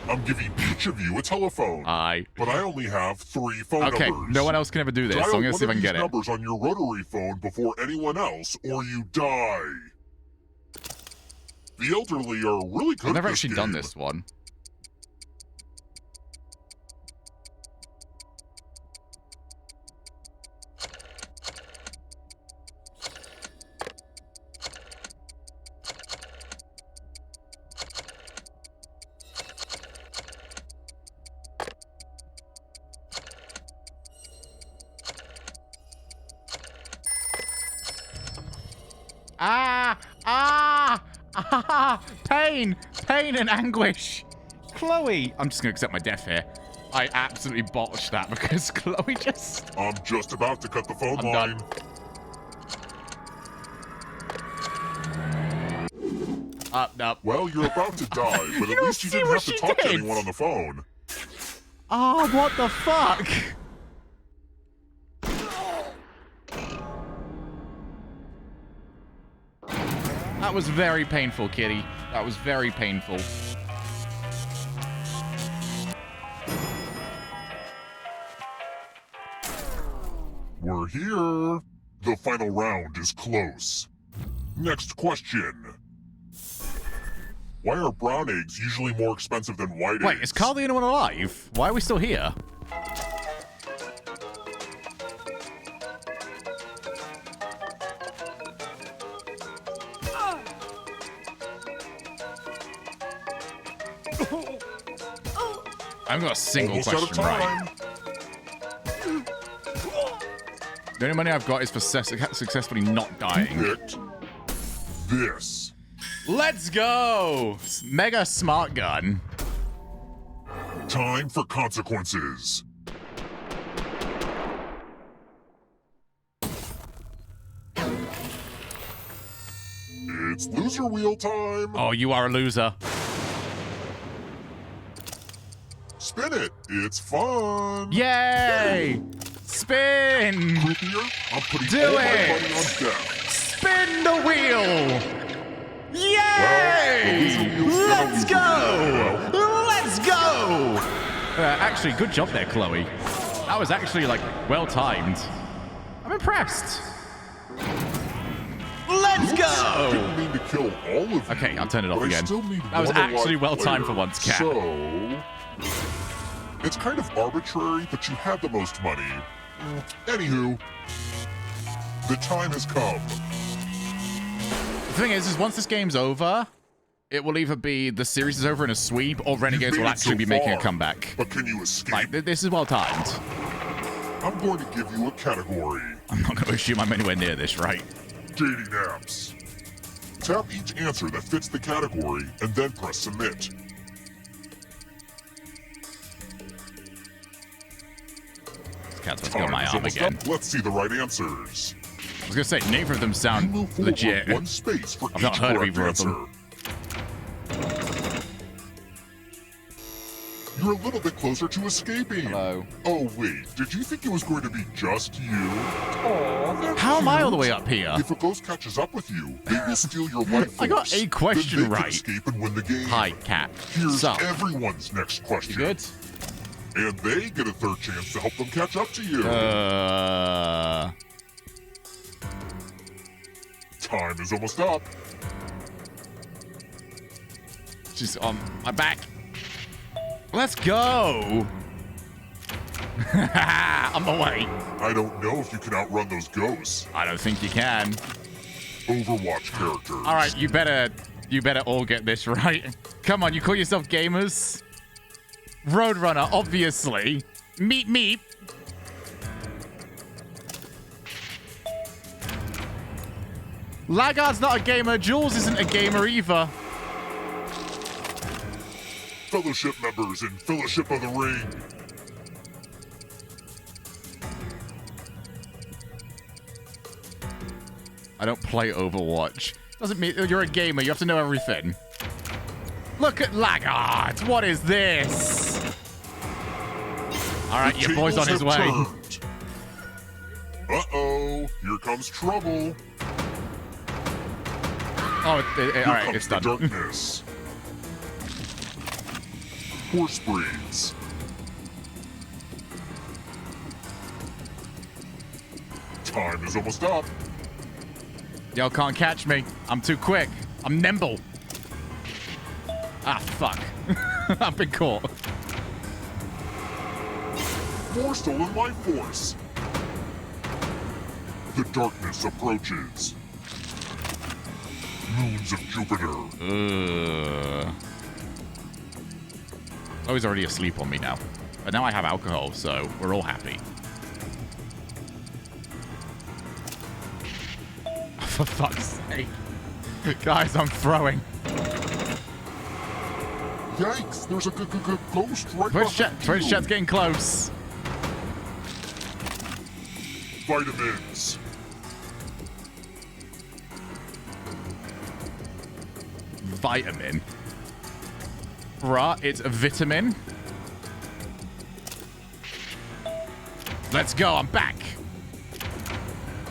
I'm giving each of you a telephone. But I only have 3 phone numbers. Okay, no one else can ever do this, so I'm going to see if I can get it. Dial one of these numbers on your rotary phone before anyone else, or you die. The elderly are really good I've never at this actually game. done this one. Pain and anguish. Chloe. I'm just going to accept my death here. I absolutely botched that because Chloe just... I'm just about to cut the phone line. Done. No. Well, you're about to die, but at least you didn't have to talk to anyone on the phone. Oh, what the fuck? That was very painful, kitty. That was very painful. We're here. The final round is close. Next question. Why are brown eggs usually more expensive than white eggs? Wait, is Carl the only one alive? Why are we still here? I've got a single question right. The only money I've got is for successfully not dying. Picked this. Let's go! Mega smart gun. Time for consequences. It's loser wheel time. Oh, you are a loser. Spin it. It's fun. Yay! Spin! I'm putting Do all my it! money on death. Spin the wheel! Yay! Let's go! Let's go! Actually, good job there, Chloe. That was actually, like, well-timed. I'm impressed. Let's go! I didn't mean to kill all of you. Okay, I'll turn it off but I again. still need That was one actually alive well-timed for player. once, Cat. So, it's kind of arbitrary that you had the most money. Anywho, the time has come. The thing is once this game's over, it will either be the series is over in a sweep, or Renegades will actually be making a comeback. But can you escape? Like, this is well-timed. I'm going to give you a category. I'm not going to assume I'm anywhere near this, right? Dating apps. Tap each answer that fits the category, and then press submit. Cat's about to go on my Time is arm almost again. up. Let's see the right answers. I was going to say, neither of them sound legit. One space for I've not each heard of correct either of answer. them. You're a little bit closer to escaping. Hello. Oh, wait. Did you think it was going to be just you? Aw, that's How am I all the cute. way up here? If a ghost catches up with you, they will steal your life force. I got a question then they can right. escape and win the game. Hi, Cat. Here's Sup? everyone's next question. You good? And they get a third chance to help them catch up to you. Time is almost up. She's on my back. Let's go. I'm away. I don't know if you can outrun those ghosts. I don't think you can. Overwatch characters. All right, you better all get this right. Come on, you call yourself gamers? Roadrunner, obviously. Meep meep. Lagarde's not a gamer. Jules isn't a gamer either. Fellowship members in Fellowship of the Ring. I don't play Overwatch. Doesn't mean you're a gamer. You have to know everything. Look at Laggard. What is this? All right, your boy's on his way. Turned. Uh-oh. Here comes trouble. Oh, all right, it's done. Darkness. Horse breeds. Time is almost up. Y'all can't catch me. I'm too quick. I'm nimble. Ah, fuck. I've been caught. More stolen life force. The darkness approaches. Moons of Jupiter. Oh, he's already asleep on me now. But now I have alcohol, so we're all happy. For fuck's sake. Guys, I'm throwing. Yikes, there's a ghost right behind you. Twitch chat's getting close. Vitamins. Vitamin. Right, it's a vitamin. Let's go, I'm back.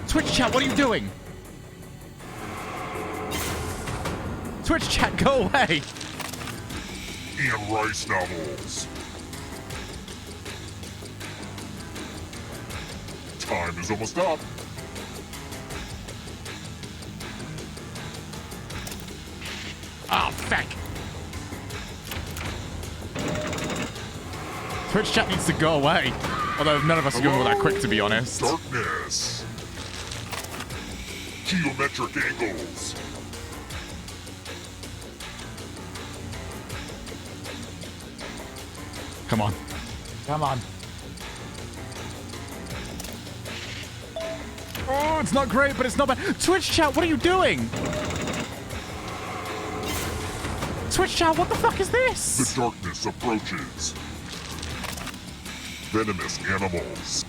Twitch chat, what are you doing? Twitch chat, go away. Ian Rice novels. Time is almost up. Oh, fuck. Twitch chat needs to go away. Although none of us are going that quick, to be honest. Darkness. Geometric angles. Come on. Come on. Oh, it's not great, but it's not bad. Twitch chat, what are you doing? Twitch chat, what the fuck is this? The darkness approaches. Venomous animals.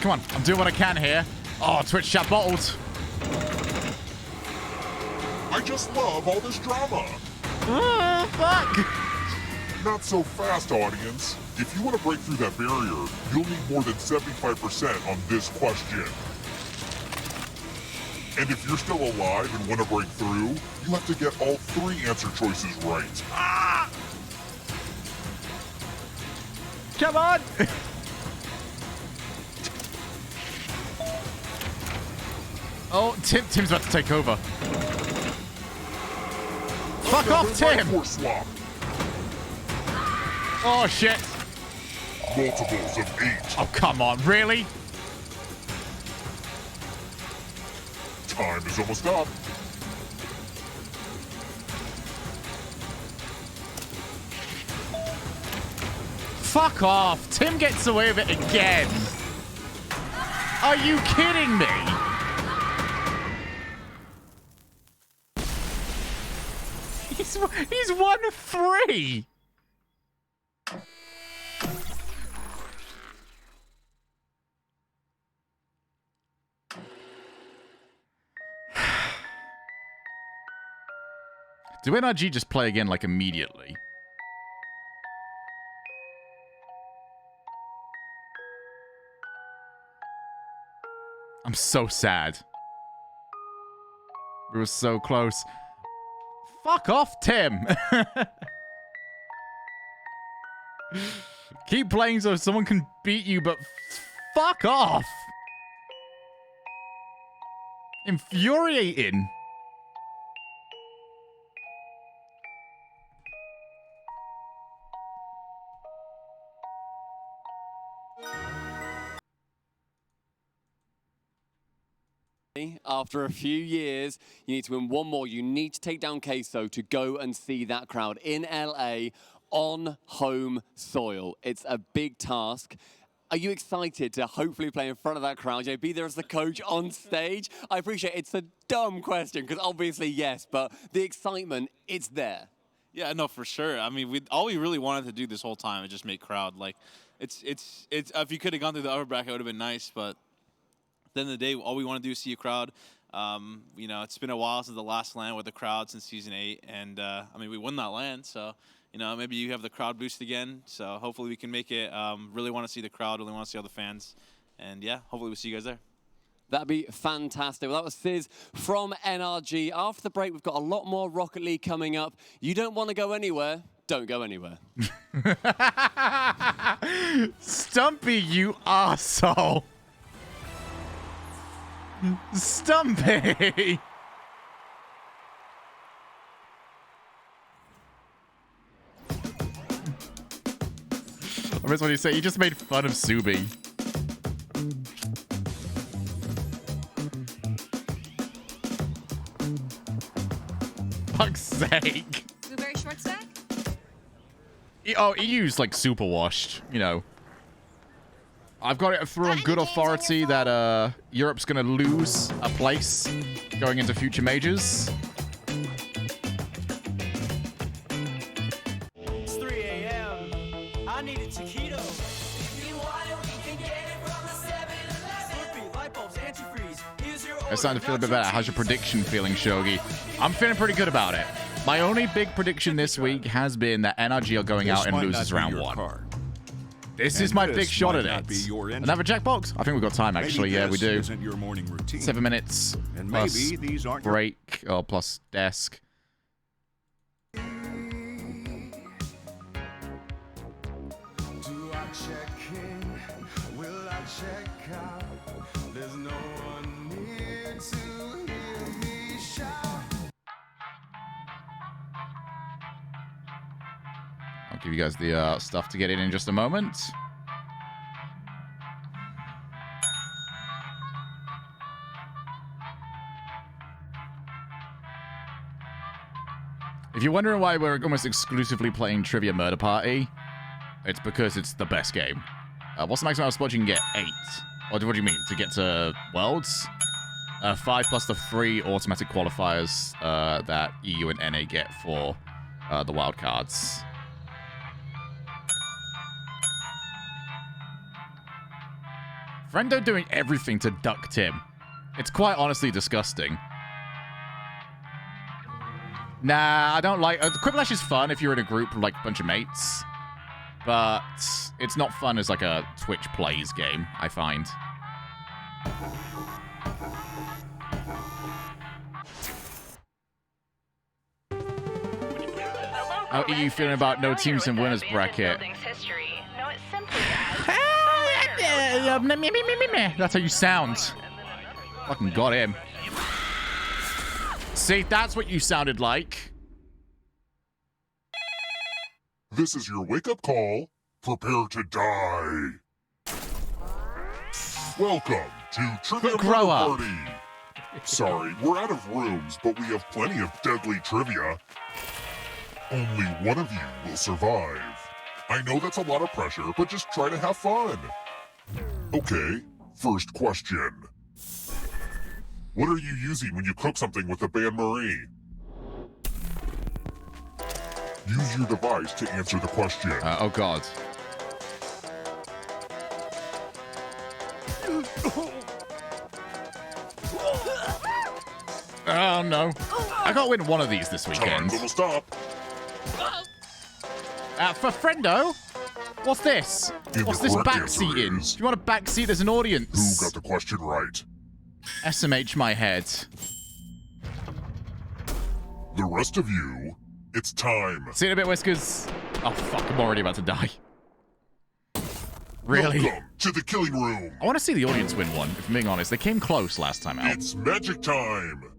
Come on, I'm doing what I can here. Oh, Twitch chat bottled. I just love all this drama. Fuck. Not so fast, audience. If you want to break through that barrier, you'll need more than 75% on this question. And if you're still alive and want to break through, you have to get all 3 answer choices right. Ah! Come on! Oh, Tim's about to take over. Fuck off, Tim! Swap. Oh, shit. Multiples of 8. Oh, come on, really? Time is almost up. Fuck off. Tim gets away with it again. Are you kidding me? He's won 3. Do NRG just play again, like, immediately? I'm so sad. We were so close. Fuck off, Tim! Keep playing so someone can beat you, but fuck off! Infuriating. After a few years, you need to win one more. You need to take down Queso to go and see that crowd in LA on home soil. It's a big task. Are you excited to hopefully play in front of that crowd? Be there as the coach on stage? I appreciate it's a dumb question because obviously yes, but the excitement, it's there. Yeah, no, for sure. I mean, all we really wanted to do this whole time is just make crowd. Like, it's if you could have gone through the upper bracket, it would have been nice. But at the end of the day, all we want to do is see a crowd. You know, it's been a while since the last LAN with the crowd since Season 8. And, I mean, we won that LAN, so, you know, maybe you have the crowd boost again. So hopefully we can make it. Really want to see the crowd, really want to see all the fans. And, yeah, hopefully we'll see you guys there. That'd be fantastic. Well, that was Sizz from NRG. After the break, we've got a lot more Rocket League coming up. You don't want to go anywhere, don't go anywhere. Stumpy, you arsehole. Stumpy! I miss what you say. You just made fun of Subi. Fuck's sake. Blueberry short stack? He used like super washed, you know. I've got it through on good authority that Europe's gonna lose a place going into future majors. It's 3 a.m. I need a taquito. If you want it, we can get it from the 7-Eleven. Slurpee, light bulbs, antifreeze. Here's your order. I'm starting to feel a bit better. How's your prediction feeling, Shogie? I'm feeling pretty good about it. My only big prediction this week has been that NRG are going out and loses round 1. This is my big shot at it. Another Jackbox? I think we've got time, actually. Yeah, we do. 7 minutes And plus maybe these aren't your- break, or plus desk. Do I check in? Will I check out? There's no one near to hear me shout. I'll give you guys the stuff to get in just a moment. If you're wondering why we're almost exclusively playing Trivia Murder Party, it's because it's the best game. What's the maximum spot you can get? 8. Or what do you mean? To get to Worlds? 5 plus the 3 automatic qualifiers that EU and NA get for the wildcards. Friendo doing everything to duck Tim. It's quite honestly disgusting. Nah, I don't like... Quiplash is fun if you're in a group with like a bunch of mates. But it's not fun as like a Twitch plays game, I find. How are you feeling about no teams in winners bracket? That's how you sound. Fucking got him. See, that's what you sounded like. This is your wake-up call. Prepare to die. Welcome to Trivia Grow Murder up. Party. Sorry, we're out of rooms, but we have plenty of deadly trivia. Only one of you will survive. I know that's a lot of pressure, but just try to have fun. Okay, first question. What are you using when you cook something with the bain-marie? Use your device to answer the question. Oh, God. Oh, no. I got to win one of these this weekend. Time's almost up. For Friendo? What's this? And What's the this correct answer backseating? is- Do you want a backseat as an audience? Who got the question right? SMH my head. The rest of you, it's time. See you in a bit, Whiskers. Oh, fuck, I'm already about to die. Really? Welcome to the killing room. I want to see the audience win one, if I'm being honest. They came close last time out. It's magic time.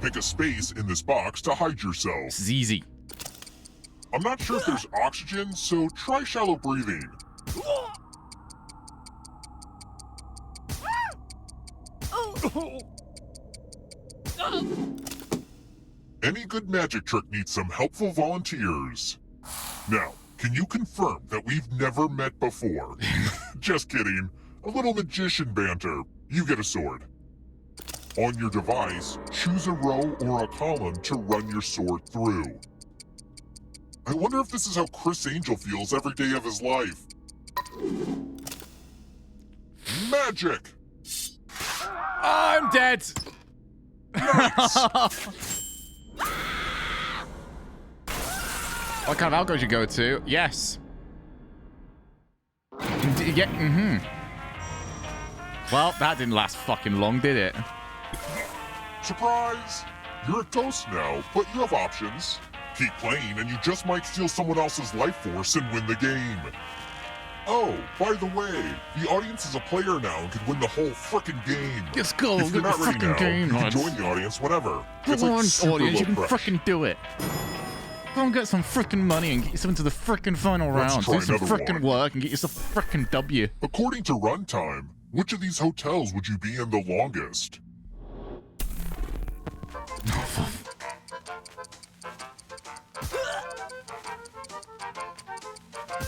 Pick a space in this box to hide yourself. This is easy. I'm not sure if there's oxygen, so try shallow breathing. Any good magic trick needs some helpful volunteers. Now, can you confirm that we've never met before? Just kidding. A little magician banter. You get a sword. On your device, choose a row or a column to run your sword through. I wonder if this is how Chris Angel feels every day of his life. Magic! I'm dead! What kind of algo did you go to? Yes. Yeah, Well, that didn't last fucking long, did it? Surprise! You're a ghost now, but you have options. Keep playing and you just might steal someone else's life force and win the game. Oh, by the way, the audience is a player now and can win the whole frickin' game. Let's go, If you're get not the ready frickin' now, game, you can lads. join the audience whenever. Go It's like on, super audience, you low can pressure. frickin' do it. Go and get some frickin' money and get yourself into the frickin' final Let's round. try Do some another frickin' one. work and get yourself a frickin' W. According to runtime, which of these hotels would you be in the longest?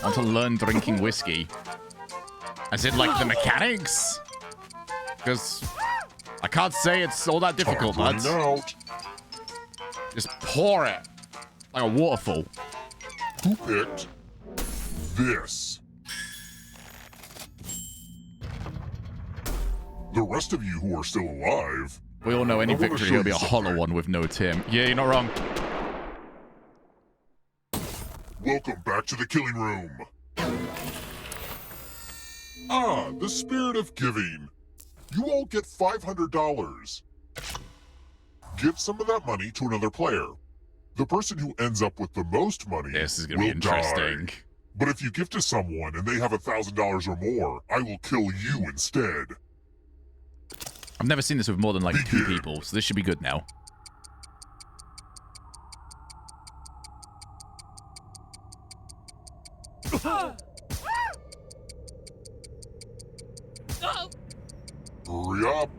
I want to learn drinking whiskey. As in, like, the mechanics? Because I can't say it's all that difficult, Time's lads. running out. Just pour it like a waterfall. Who picked this? The rest of you who are still alive. We all know any I wanna victory show will be you a hollow one with no Tim. Yeah, you're not wrong. Welcome back to the killing room. Ah, the spirit of giving. You all get $500. Give some of that money to another player. The person who ends up with the most money This is gonna be will interesting. die. But if you give to someone and they have $1,000 or more, I will kill you instead. I've never seen this with more than like 2 people, so this should be good now. Hurry up.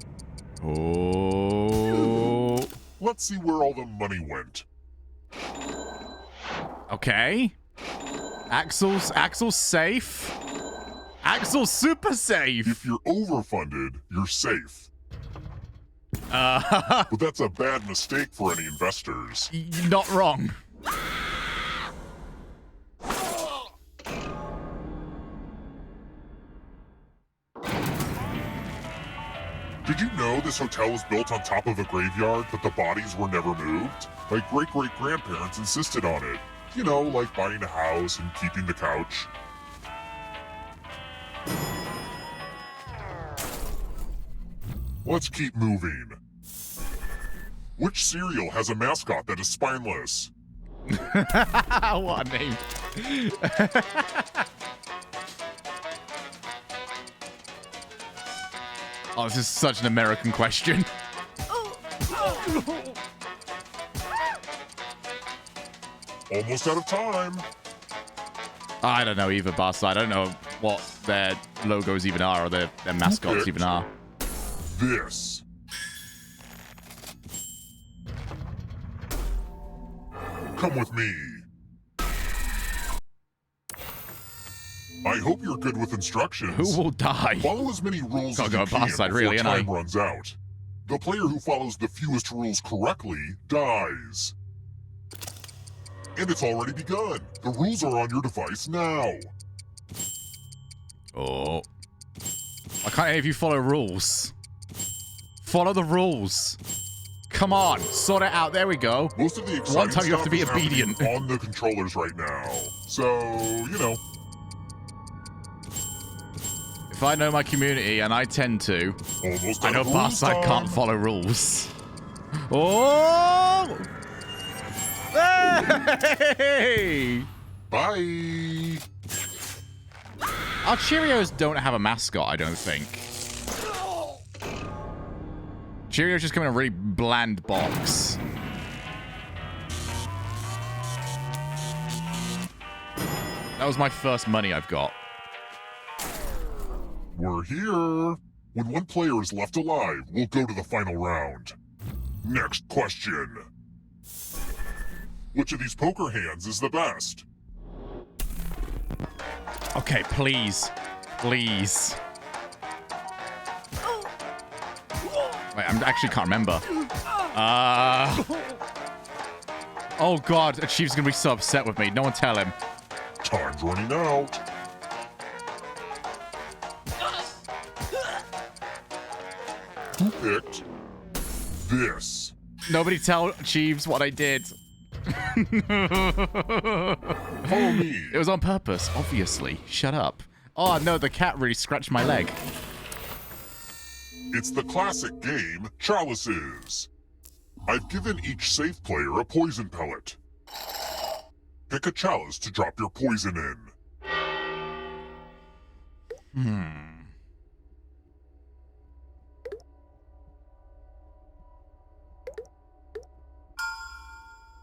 Oh. Let's see where all the money went. Okay. Axel's safe. Axel's super safe. If you're overfunded, you're safe. But that's a bad mistake for any investors. You're not wrong. Did you know this hotel was built on top of a graveyard, but the bodies were never moved? My great-great-grandparents insisted on it. You know, like buying a house and keeping the couch. Let's keep moving. Which cereal has a mascot that is spineless? What a name. Oh, this is such an American question. Almost out of time. I don't know either, Boss. I don't know what their logos even are or their mascots even are. This. Come with me. I hope you're good with instructions. Who will die? Follow as many rules Gotta as go you can boss side, before really, ain't I? time runs out. The player who follows the fewest rules correctly dies. And it's already begun. The rules are on your device now. Oh. Why can't any of you follow rules? Follow the rules. Come on, sort it out. There we go. Most of the exciting One time you have to be stuff is happening obedient. on the controllers right now. So, you know. If I know my community, and I tend to, Almost I know out of Fast rules Side can't time. follow rules. Oh! Hey! Bye! Our Cheerios don't have a mascot, I don't think. Cheerios just come in a really bland box. That was my first money I've got. We're here. When one player is left alive, we'll go to the final round. Next question. Which of these poker hands is the best? Okay, please. Please. Wait, I actually can't remember. Oh, God. Chief's going to be so upset with me. No one tell him. Time's running out. Who picked this? Nobody tell Chiefs what I did. Follow me. It was on purpose, obviously. Shut up. Oh, no, the cat really scratched my leg. It's the classic game, Chalices. I've given each safe player a poison pellet. Pick a chalice to drop your poison in.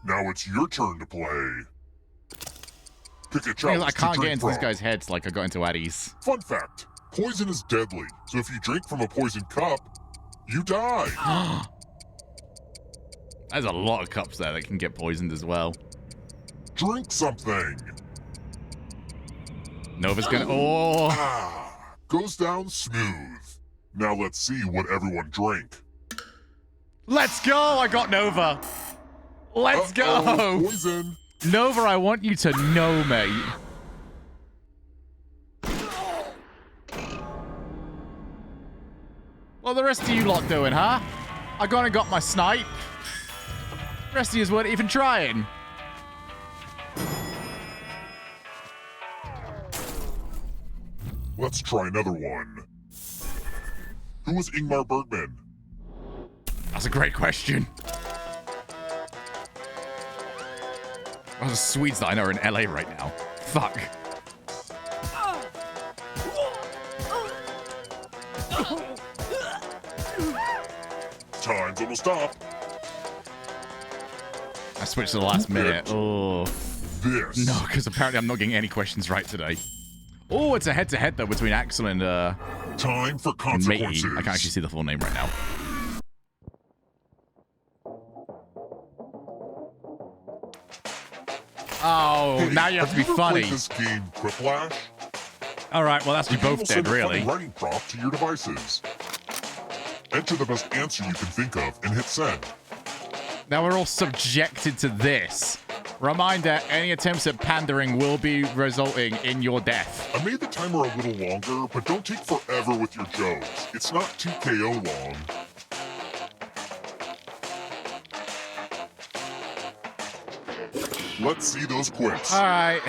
Now it's your turn to play. Pick a chalice I can't to get drink into these from. guys' heads like I got into Addie's. Fun fact, poison is deadly, so if you drink from a poisoned cup, you die. There's a lot of cups there that can get poisoned as well. Drink something. Nova's gonna... Oh! Goes down smooth. Now let's see what everyone drank. Let's go! I got Nova! Let's go! Poison. Nova, I want you to know, mate. What the rest of you lot doing, huh? I gone and got my snipe. The rest of you weren't even trying. Let's try another one. Who was Ingmar Bergman? That's a great question. Oh, the Swedes that I know are in LA right now. Fuck. Time's almost up. I switched to the last minute. Oh. This. No, because apparently I'm not getting any questions right today. Oh, it's a head-to-head, though, between Axel and, Time for Matey. consequences. I can't actually see the full name right now. Oh, Hey, now you have to be ever funny. played this game, Quiplash? All right, well, that's The you game both will dead, send a funny really. writing prompt to your devices. Enter the best answer you can think of and hit send. Now we're all subjected to this. Reminder, any attempts at pandering will be resulting in your death. I made the timer a little longer, but don't take forever with your jokes. It's not 2KO long. Let's see those quits. All right.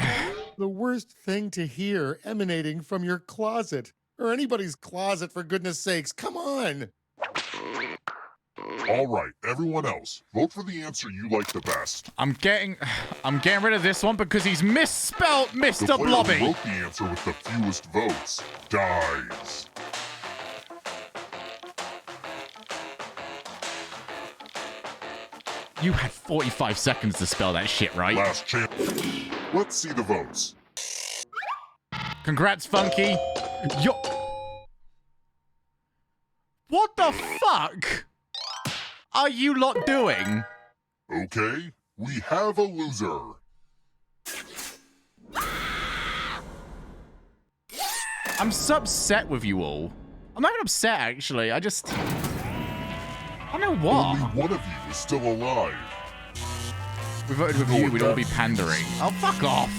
The worst thing to hear emanating from your closet. Or anybody's closet, for goodness sakes. Come on. All right, everyone else, vote for the answer you like the best. I'm getting rid of this one because he's misspelled The Mr. player Blobby. who wrote the answer with the fewest votes dies. You had 45 seconds to spell that shit, right? Last chance. Let's see the votes. Congrats, Funky. Yo. What the fuck are you lot doing? Okay, we have a loser. I'm so upset with you all. I'm not even upset, actually. I don't know what. Only one of you is still alive. We voted with you, we'd all be pandering. Oh, fuck off.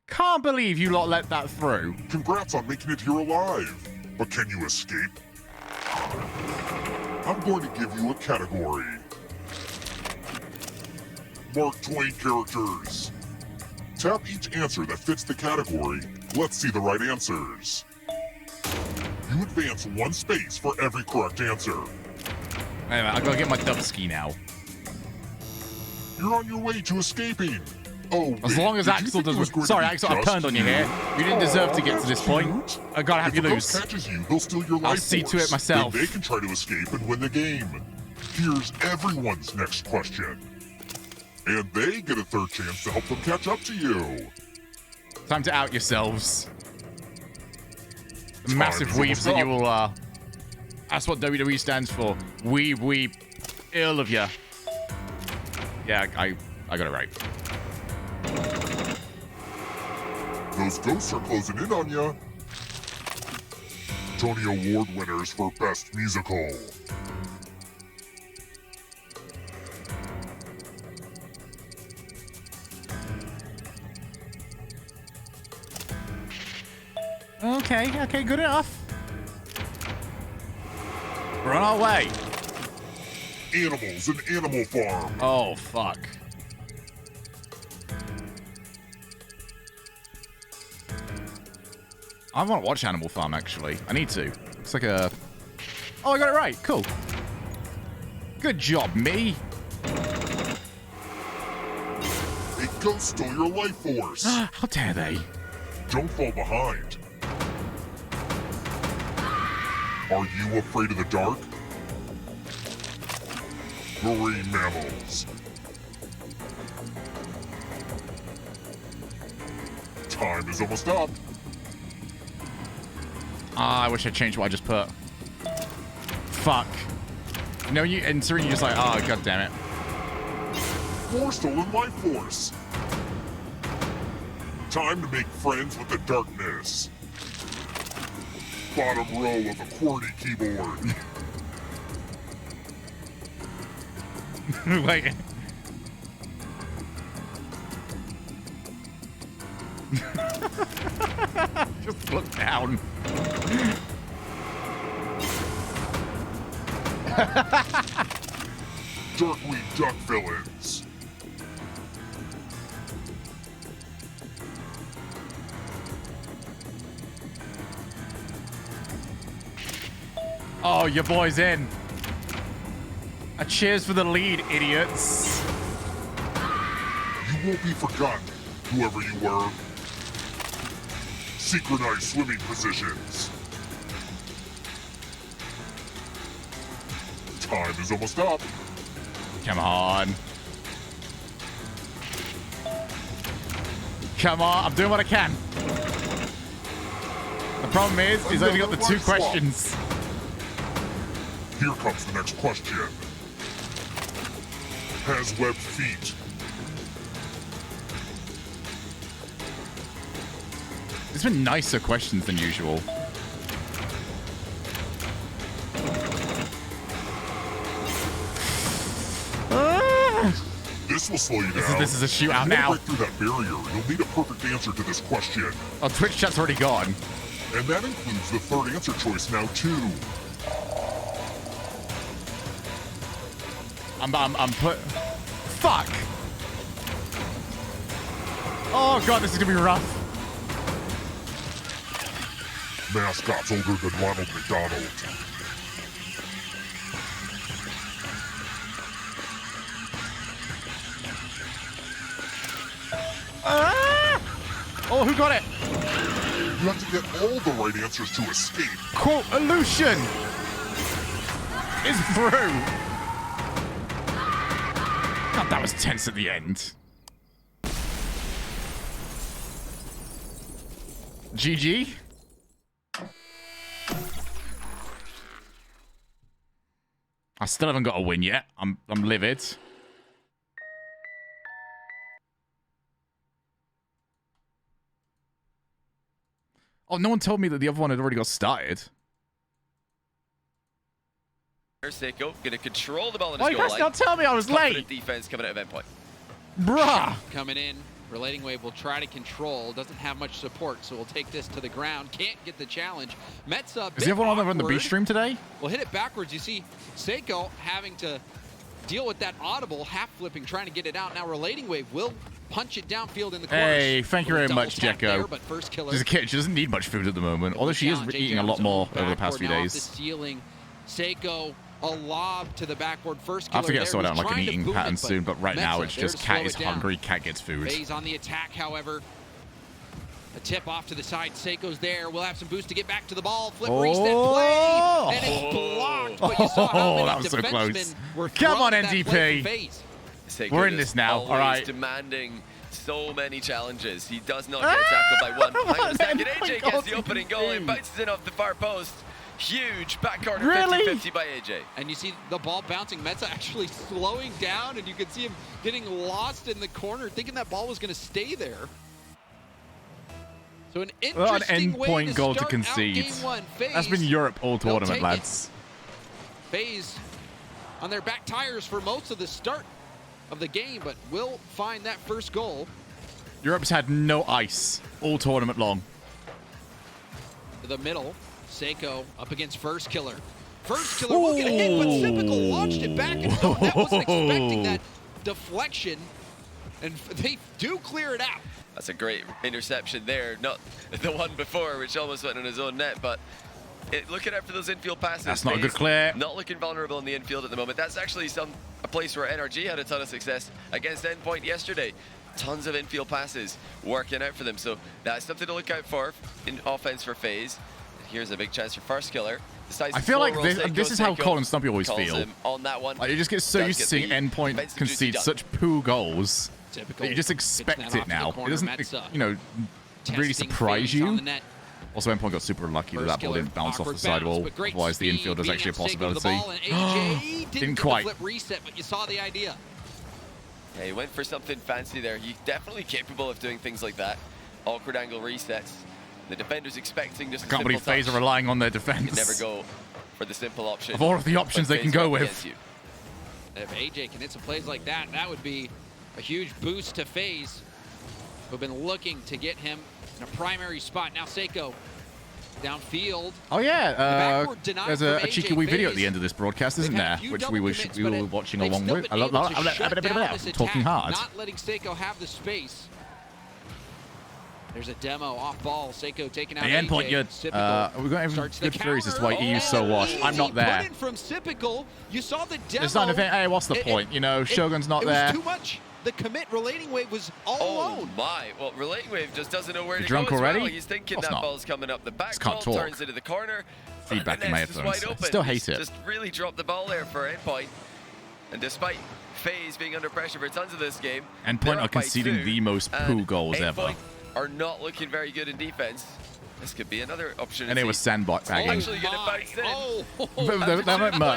Can't believe you lot let that through. Congrats on making it here alive. But can you escape? I'm going to give you a category. Mark Twain characters. Tap each answer that fits the category. Let's see the right answers. You advance one space for every correct answer. Wait a minute, I gotta get my Dubsky now. You're on your way to escaping. Oh, As long as Axel does... Sorry, Axel, I've turned on you here. You didn't deserve to get to this point. I gotta have you If the lose. ghost catches you, he'll steal your life I'll see to force. it myself. Then they can try to escape and win the game. Here's everyone's next question. And they get a third chance to help them catch up to you. Time to out yourselves. The massive is weaves almost that you up. will, that's what WWE stands for. Weeb. Ill of ya. Yeah, I got it right. Those ghosts are closing in on ya. Tony Award winners for Best Musical. Okay, good enough. We're on our way. Animals in Animal Farm. Oh, fuck. I want to watch Animal Farm, actually. I need to. It's like a... Oh, I got it right. Cool. Good job, me. A ghost stole your life force. How dare they? Don't fall behind. Are you afraid of the dark? Marine mammals. Time is almost up. I wish I changed what I just put. Fuck. No, you and Serene, you're just like, oh, god damn it. 4 stolen life force. Time to make friends with the darkness. Bottom row of a QWERTY keyboard. Wait. Just look down. Darkweed duck villains. Oh, your boy's in. A cheers for the lead, idiots. You won't be forgotten, whoever you were. Synchronized swimming positions. Time is almost up. Come on. Come on, I'm doing what I can. The problem is, he's only got the 2 questions. Here comes the next question. Has webbed feet. There's been nicer questions than usual. This will slow you down. This is a shootout now. To break through that barrier, you'll need a perfect answer to this question. Oh, Twitch chat's already gone. And that includes the 3rd answer choice now, too. I'm put... Fuck! Oh god, this is gonna be rough. Mascots older than Ronald McDonald. Oh, who got it? You have to get all the right answers to escape. Quote, Illusion is through. God, that was tense at the end. GG. I still haven't got a win yet. I'm livid. Oh, no one told me that the other one had already got started. Seiko gonna control the ball in his Oh, you goal guys line. don't tell me I was late. Defense coming at event point. Bruh. Coming in. Relating Wave will try to control. Doesn't have much support, so we'll take this to the ground. Can't get the challenge. Metza. Is everyone on the beach stream today? We'll hit it backwards. You see Seiko having to deal with that audible, half flipping, trying to get it out. Now Relating Wave will punch it downfield in the corners. Hey, thank you very much, Jekko. But first killer. She's a kid. She doesn't need much food at the moment, although she is eating a lot more over the past few days. The ceiling. Seiko, a lob to the backboard. First I have to killer get sorted out there. like an He's eating trying to pattern boom it, soon, but right now Metza it's there just to cat slow is it down. hungry, cat gets food. Bayes on the attack, however. A tip off to the side. Seiko's there. We'll have some boost to get back to the ball. Flip reset play. And it's blocked. But you saw how many that was so close. defensemen were Come on, throwing that play for NDP. Bayes. Seiko We're in just this now. All right. Demanding so many challenges. He does not get tackled by one. Hang on a second. AJ gets the opening goal and bounces in off the far post. Huge back corner 50-50 by AJ. And you see the ball bouncing. Metza actually slowing down, and you can see him getting lost in the corner, thinking that ball was going to stay there. So an Well, an interesting way endpoint goal to start out concede. Game 1. That's been FaZe, Europe all they'll tournament, take lads. FaZe on their back tires for most of the start of the game, but will find that first goal. Europe's had no ice all tournament long. To the middle, Seiko up against First Killer. First Killer will get a hit, but Sypical launched it back. And no, that wasn't expecting that deflection, and they do clear it out. That's a great interception there. Not the one before, which almost went on his own net, but looking out for those infield passes. That's not a good clear. Not looking vulnerable in the infield at the moment. That's actually a place where NRG had a ton of success against Endpoint yesterday. Tons of infield passes working out for them. So that's something to look out for in offense for FaZe. Here's a big chance for First Killer. I feel like this is how Colin Stumpy always feel. On that one. Like, you just get so used to seeing Endpoint concede such poo goals that you just expect it now. It doesn't, you know, really surprise you. Also, Endpoint got super unlucky that that ball didn't bounce off the sidewall. Otherwise, the infield was actually a possibility. Didn't quite. Flip reset, but you saw the idea. Yeah, he went for something fancy there. He's definitely capable of doing things like that. Awkward angle resets. The defender's expecting just I can't believe FaZe are relying on their defense. You can never go for the simple option. Of all of the options they can go with. If AJ can hit some plays like that, that would be a huge boost to FaZe, who've been looking to get him in a primary spot. Now Seiko downfield. Oh yeah, there's a AJ cheeky wee video at the FaZe. end of this broadcast, isn't there? Which we were watching along with. Talking hard. Not letting Seiko have the space. There's a demo off ball. Seiko taking out the Endpoint, we've got good theories as to why EU's so washed. I'm not there. Put in from Sypical. You saw the demo. It's not a thing. Hey, what's the point? You know, Shogun's not there. It was too much. The commit Relating Wave was all alone. Oh my! Well, Relating Wave just doesn't know where to drunk go as already? well. He's thinking that ball's coming up the back can't wall, talk. turns into the corner. Feedback in my headphones. Still hate it. Just really dropped the ball there for Endpoint. And despite FaZe being under pressure for tons of this game, Endpoint are conceding the most poo goals ever. Are not looking very good in defense. This could be another option. And they were sandbagging. Actually going to bounce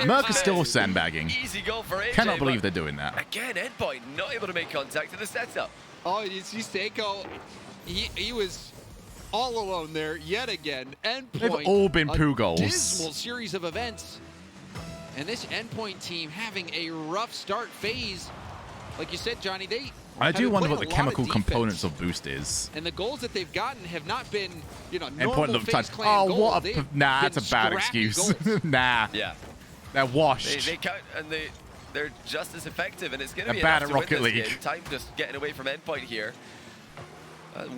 in. Merc is still sandbagging. Easy goal for AJ. Cannot believe they're doing that. Again, Endpoint not able to make contact to the setup. Oh, you see Seiko, he was all alone there yet again. Endpoint. They've all been poo goals. Dismal series of events. And this Endpoint team having a rough start. FaZe, like you said, Johnny, I do wonder what the chemical components of Boost is. And the goals that they've gotten have not been, normal Endpoint FaZe clan goals. What a nah, that's a bad excuse. Nah. Yeah. They're washed. They count and they're just as effective, and it's going to be bad enough at to Rocket win this League. game. Time just getting away from Endpoint here.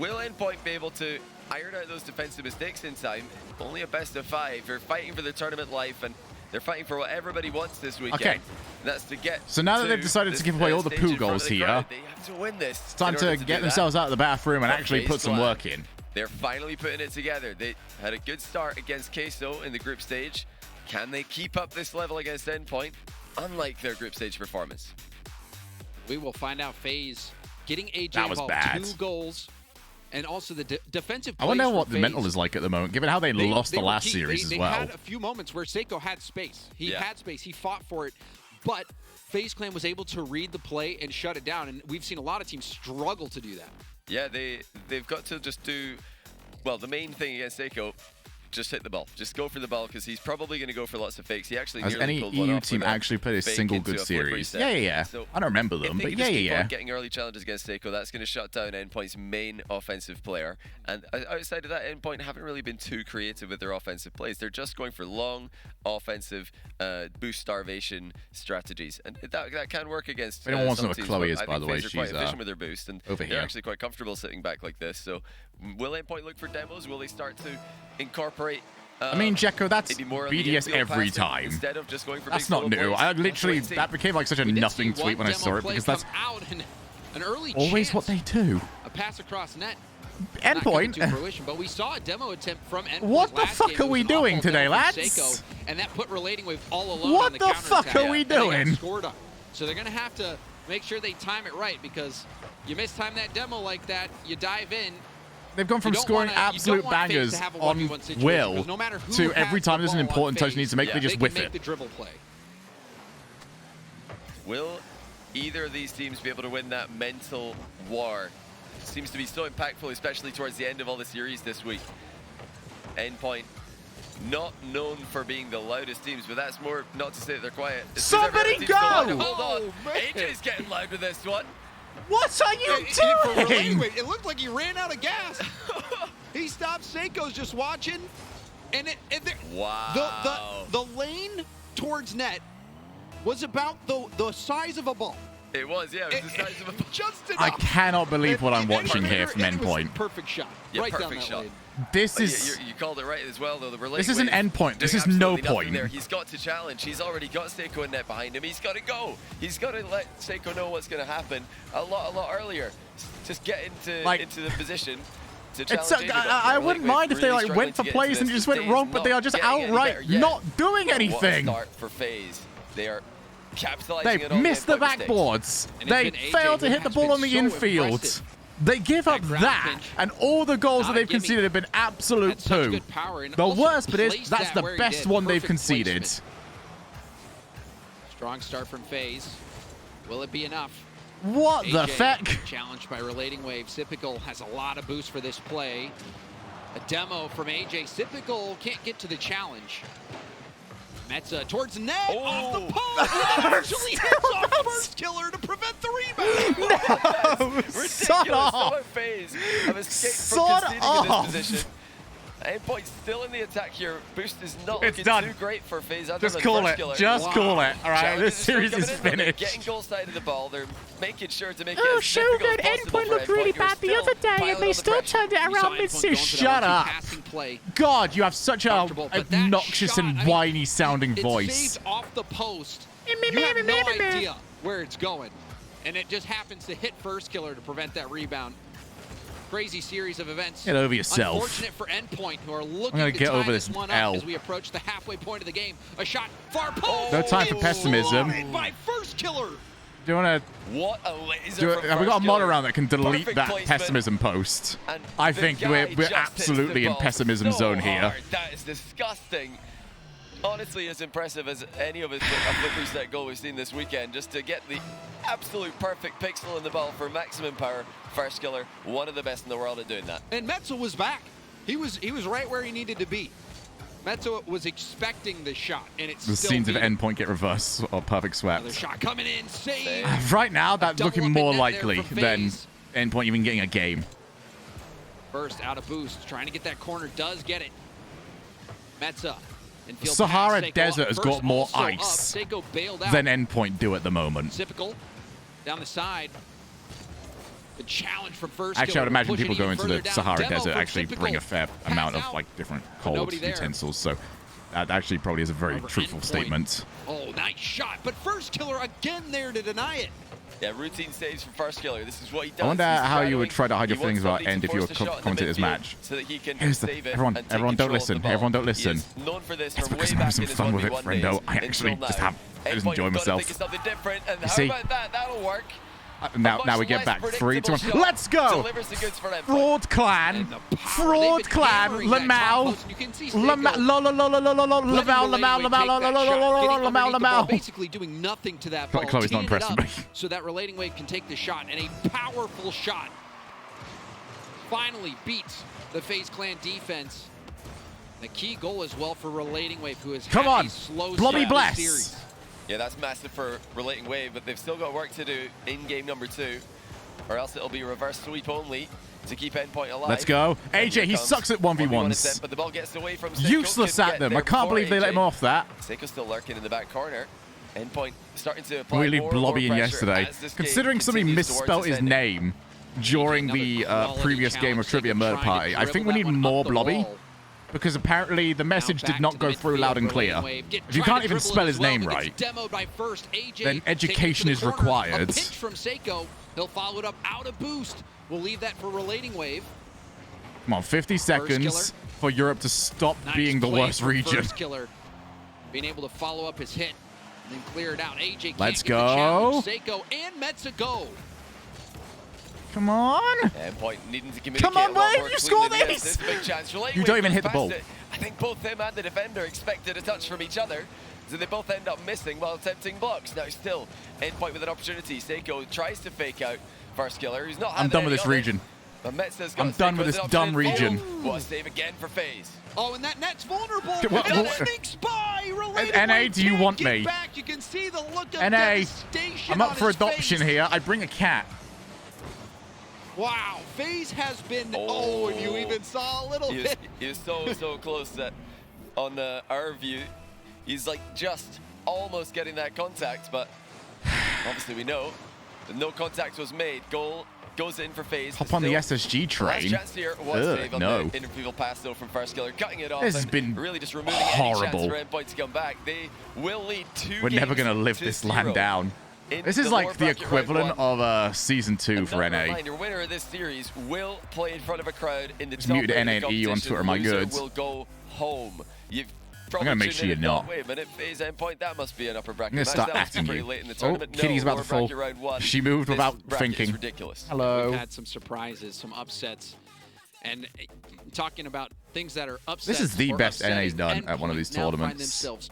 Will Endpoint be able to iron out those defensive mistakes in time? Only a best of 5. You're fighting for the tournament life, and they're fighting for what everybody wants this weekend. Okay. And that's to get. So now that they've decided to give away all the poo goals here, they have to win this. it's time to get themselves out of the bathroom and actually put some work in. They're finally putting it together. They had a good start against Queso in the group stage. Can they keep up this level against Endpoint, unlike their group stage performance? We will find out. FaZe getting AJ That was involved. bad. 2 goals. And also the defensive I wonder plays what for the FaZe. mental is like at the moment, given how they lost the were last key. series they as well. had a few moments where Seiko had space. He had space. He fought for it. But FaZe Clan was able to read the play and shut it down. And we've seen a lot of teams struggle to do that. Yeah, they've got to just do, well, the main thing against Seiko, just hit the ball. Just go for the ball, because he's probably going to go for lots of fakes. He actually Has nearly any pulled one EU off team with a actually played a fake single into good a flip series? reset. Yeah. So I don't remember them, if they but just keep yeah. on getting early challenges against Seiko, that's going to shut down Endpoint's main offensive player. And outside of that, Endpoint haven't really been too creative with their offensive plays. They're just going for long offensive boost starvation strategies, and that can work against. Anyone wants to know what teams, Chloe but is, I by think the way, FaZe are quite she's efficient with their boost, and over they're here. actually quite comfortable sitting back like this. So, will Endpoint look for demos? Will they start to incorporate? I mean, Jekko, that's maybe more on the BDS infield every passing time. instead of just going for That's big not solo new. plays. I literally, That's what that became like such a nothing tweet when I saw it, because that's An early always what they do. A pass across net. Endpoint. To fruition, but we saw a demo attempt from Endpoint. What the last fuck game. are we doing today, lads? Seiko, and that put Relating Wave all alone What on the the fuck counterattack. are we And they got doing? scored on. So they're going to have to make sure they time it right, because you mistime that demo like that, you dive in. They've gone from scoring absolute bangers on will no matter who to every has time the there's an ball on important touch FaZe, needs to make, they just can whiff make it. the dribble play. Will either of these teams be able to win that mental war seems to be so impactful, especially towards the end of all the series this week. Endpoint, not known for being the loudest teams, but that's more not to say that they're quiet. It's Somebody go! Hold on. AJ's getting loud with this one. What are you doing? It looked like he ran out of gas. He stopped. Seiko's just watching, and wow. The lane towards net was about the size of a ball. It was, yeah. It was the size of a ball. Just enough. I cannot believe what I'm watching here from Endpoint. Perfect shot. Yeah, right perfect down that shot. lane. This is... You called it right as well, though. This is an Endpoint. This is no point. There. He's got to challenge. He's already got Seiko in net behind him. He's got to go. He's got to let Seiko know what's going to happen a lot earlier. Just get into the position to challenge. I wouldn't mind if they went for plays and just went wrong, but they are just outright not doing anything. What a start for FaZe. They are capitalizing. They've missed the backboards. They failed to hit the ball on the infield. They give up that, and all the goals that they've conceded have been absolute poo. The worst bit is that's the best one they've conceded. Strong start from FaZe. Will it be enough? What the feck? Challenged by Relating Wave. Sypical has a lot of boost for this play. A demo from AJ. Sypical can't get to the challenge. Metza towards net, off the post, actually hits off first killer to prevent the rebound. No, ridiculous. How FaZe have escaped from conceding in this position. Endpoint still in the attack here. Boost is not looking too great for FaZe. Just call it. Just call it. All right, this series is finished. Getting goal side of the ball. They're making sure to make oh, it as difficult Shogun, as possible Endpoint looked really bad the other day, and they still turned it around mid-season. Shut up. God, you have such a obnoxious and whiny sounding voice. Saved off the post. You have no idea where it's going. And it just happens to hit first killer to prevent that rebound. Crazy series of events. Get over yourself. Unfortunate for Endpoint, who are looking to get over this one L. up as we approach the halfway point of the game. A shot, far post. No time for pessimism. By first killer. Do you want to? What a laser! Have we got a mod around that can delete Perfect that placement. Pessimism post? And I think we're absolutely in pessimism zone here. Hard. That is disgusting. Honestly, as impressive as any of us a flip reset goal we've seen this weekend, just to get the absolute perfect pixel in the ball for maximum power. First killer, one of the best in the world at doing that. And Metza was back. He was right where he needed to be. Metza was expecting the shot, and it's the scenes of Endpoint get reversed or perfect swept. Another shot coming in, save. Right now, that's looking more likely than Endpoint even getting a game. First out of boost, trying to get that corner, does get it. Metza. Sahara Desert has got more ice than Endpoint Endpoint do at the moment. Typical down the side. The challenge from first. Actually, I would imagine people going to the down. Sahara Demo Desert actually bring a fair amount of different cold utensils. So that actually probably is a very truthful statement. Oh, nice shot! But first killer again there to deny it. Yeah, routine saves from first killer. This is what he does. I wonder how you would try to hide your feelings about End if you were commentating this match. So that he can Everyone don't listen. Everyone don't listen. Known for this it's from because way I'm back having in some fun with it, his 1v1 friendo. days I actually until just now. enjoy myself. Think of something different, and You how see? about that? That'll work. Now we get back 3, 2, 1. Let's go! Fraud Clan, Fraud Clan, Lamau, Lamau. Basically doing nothing to that ball. Chloe's not impressed with me. So that Relating Wave can take the shot, and a powerful shot finally beats the FaZe Clan defense. The key goal as well for Relating Wave, who has had a slow start to the series. Yeah, that's massive for Relating Wave, but they've still got work to do in game number 2, or else it'll be reverse sweep only to keep Endpoint alive. Let's go. AJ, he sucks at 1v1s. But the ball gets away from Seiko. Useless at them. I can't believe they let him off that. Seiko's still lurking in the back corner. Endpoint starting to apply Really more blobbying pressure yesterday. Considering somebody misspelled his name during the previous game of Trivia Murder Party, I think we need more blobby. Because apparently the message did not go through loud and clear. If you can't even spell his name right, then education is required. A pinch from Seiko. He'll follow it up out of boost. We'll leave that for Relating Wave. Come on, 50 seconds for Europe to stop being the worst region. First killer being able to follow up his hit and then clear it out. AJ Let's go. Seiko and Metza go. Come on. Endpoint needing to communicate. Come on, Wave, you score this. this. This is a big chance. You don't even hit the ball. I think both him and the defender expected a touch from each other, so they both end up missing while attempting blocks. Now still, Endpoint with an opportunity. Seiko tries to fake out, First killer, he's not I'm done with this region. But I'm done with this dumb region. What a save again for FaZe. Oh, and that net's vulnerable. What- And what- a big spy. NA, do you want me? Back. You can see the look of NA, devastation I'm up on for his adoption face. here. I bring a cat. Wow, FaZe has been. Oh, and you even saw a little bit. He was so close that on our view, he's like just almost getting that contact, but obviously we know that no contact was made. Goal goes in for FaZe. Hop on the SSG train. Last chance here. What a save on no. the interfield pass though from First Killer, cutting it off. This has and been really just removing horrible. any chance for Endpoint to come back. They will lead 2 We're never games going to live to this 0 land down. in This is lower like the bracket equivalent round one. of Season 2 for Another NA. reminder, winner of this series will play in front of a crowd in the Just top muted eight of NA the and EU on competition. Twitter, my Loser goods. will go home. You've I'm going to make sure you're not. Wait a minute, FaZe Endpoint, that must be an upper bracket I'm going to match. start That must be acting pretty you. late in the Oh, tournament. Kitty's No, about to lower fall. bracket round one. She moved This without bracket is thinking. ridiculous. Hello. We've had some surprises, some upsets, and talking about things that are upsets. This is the or best upsetting, NA's done at one of these Endpoint now find tournaments. themselves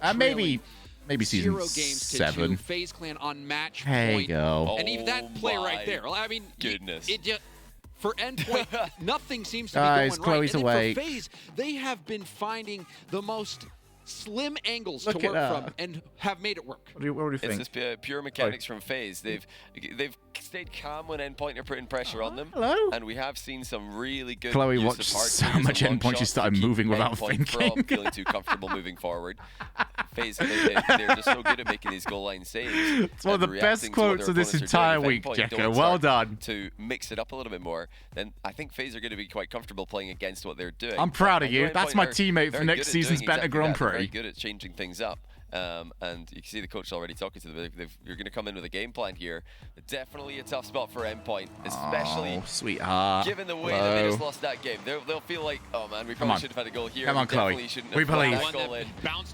Maybe season 0 games to 7. 2. FaZe Clan on match There you point. go. And even that play Oh right there. I mean, goodness. it just for Endpoint, nothing seems to be Guys, going Chloe's right. And awake. then for FaZe, they have been finding the most slim angles Look to at work that. from and have made it work. What do you It's think? just pure mechanics from FaZe. They've stayed calm when Endpoint are putting pressure on them. Hello. And we have seen some really good Chloe use watched of hard so twos much and long Endpoint, she shots to started keep moving without Endpoint thinking. from feeling too comfortable moving forward. FaZe, they're just so good at making these goal line saves. It's one of and the best reacting to what quotes their of this opponents are doing. entire If week, Endpoint Jekka. don't Well start done. To mix it up a little bit more, then I think FaZe are going to be quite comfortable playing against what they're doing. I'm proud of I know you. That's Endpoint my are teammate for very next good at season's doing Banter exactly Grand that. They're Prix. very good at changing things up. And you can see the coach already talking to them. You're going to come in with a game plan here. Definitely a tough spot for Endpoint, especially Oh, sweetheart. given the way that they Hello. just lost that game. They'll feel like, oh man, we Come probably on. should have had a goal here. Come on, Definitely Chloe. shouldn't We have put believe. that goal in.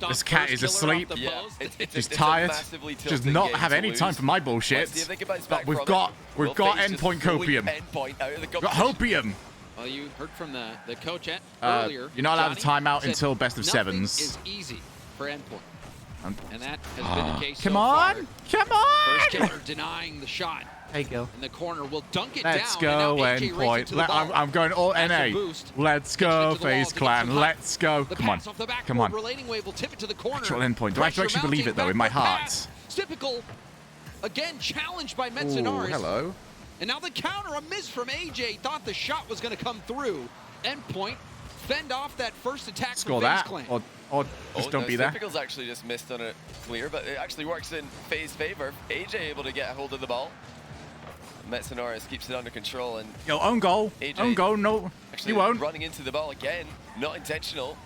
This cat is asleep. Yeah, She's it's a tired. massively She does tilting not game have to any lose. time for my bullshit. Let's see if they can bounce But back we've from got it. we've Will got FaZe just Endpoint sweep copium. Endpoint out of the We've got competition? hopium. Well, you heard from the coach Uh, earlier. you're not allowed to Johnny time out said until best of nothing sevens. is easy for Endpoint. And that has been the case Come so on! far. Come on! First killer denying the shot. There you go. In the corner, will dunk it Let's down. go, and now AJ racing Endpoint. to the ball. I'm going all That's a NA. boost. Let's Gets it go, to the wall FaZe to get Clan. some height. Let's go. The Come on. pass off the backboard, Come on. Relating wave will tip it to the corner. Actual Endpoint. Do I Pressure actually believe it, though, mounting, in my backward heart? pass. Typical, again, challenged by Ooh, Metzenaris. hello. And now the counter, a miss from AJ. Thought the shot was going to come through. Endpoint fend off that first attack Score from FaZe that. Clan. Or just don't be there. Typical's actually just missed on it clear, but it actually works in FaZe favor. AJ able to get a hold of the ball. Metzenaris keeps it under control, and Yo, own goal. AJ Own goal. No, actually you won't. running into the ball again, not intentional.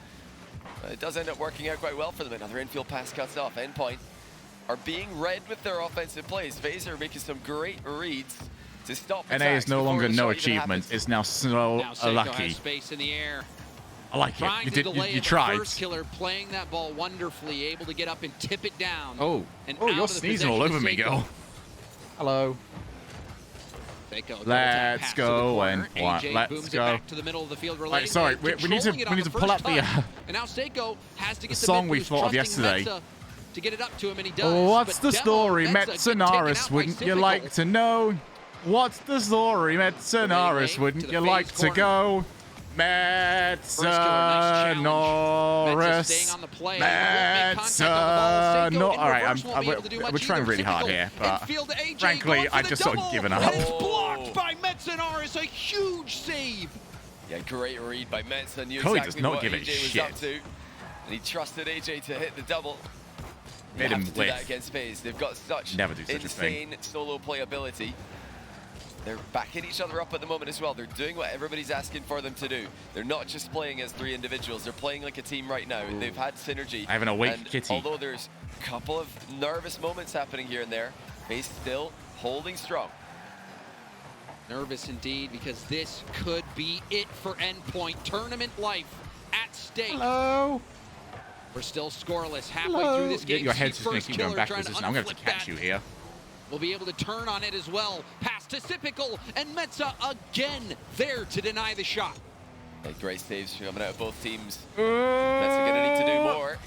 It does end up working out quite well for them. Another infield pass cuts off. Endpoint are being read with their offensive plays. FaZe are making some great reads to stop NA attacks is no before longer the no shot even achievement. happens. It's now so Now Seiko lucky. has space in the air. I like it. Trying You to did. delay You it. tried. First killer playing that ball wonderfully, able to get up and tip it down. Oh. And Oh, out you're of the sneezing all possession over of me, Seiko. girl. Hello. Seiko, double tap Let's pass to go, the corner. Endpoint. AJ Let's booms go. it back to the middle of the field. Right, sorry, we need to pull up the And now Seiko has to get the song mid we boost, thought of trusting yesterday. Metza to get it up to him, and he does. Oh, what's but the Demo, story, Metza gets taken Metzenaris? out by Wouldn't you Typical. like to know? What's the story, Metzenaris? Wouldn't the you FaZe like to corner. go? First killer, nice challenge. Metza staying on the play. Won't make contact on the ball. Seiko in All right, reverse won't be able to do we're much trying either. really hard Typical here, but infield to AJ, frankly, going for I've the just sort of double, given up. and it's blocked by Metzenaris. A huge save. Yeah, great read by Metza. Knew Chloe exactly does not what give a AJ was shit. up to. And he trusted AJ to hit the double. They Made have him to do that whiff. against FaZe. They've got such Never do such a thing. insane solo playability. They're backing each other up at the moment as well. They're doing what everybody's asking for them to do. They're not just playing as 3 individuals. They're playing like a team right now. They've had synergy. I have an awake and kitty. although there's a couple of nervous moments happening here and there, FaZe still holding strong. Nervous indeed, because this could be it for Endpoint. Tournament life at stake. Hello. We're still scoreless halfway through this game. Your head's Steve just going to First keep going Killer backwards. trying Listen, I'm going to have to unflip catch that. you here. Will be able to turn on it as well. Pass to Typical, and Metza again there to deny the shot. Great saves coming out of both teams. Metza going to need to do more.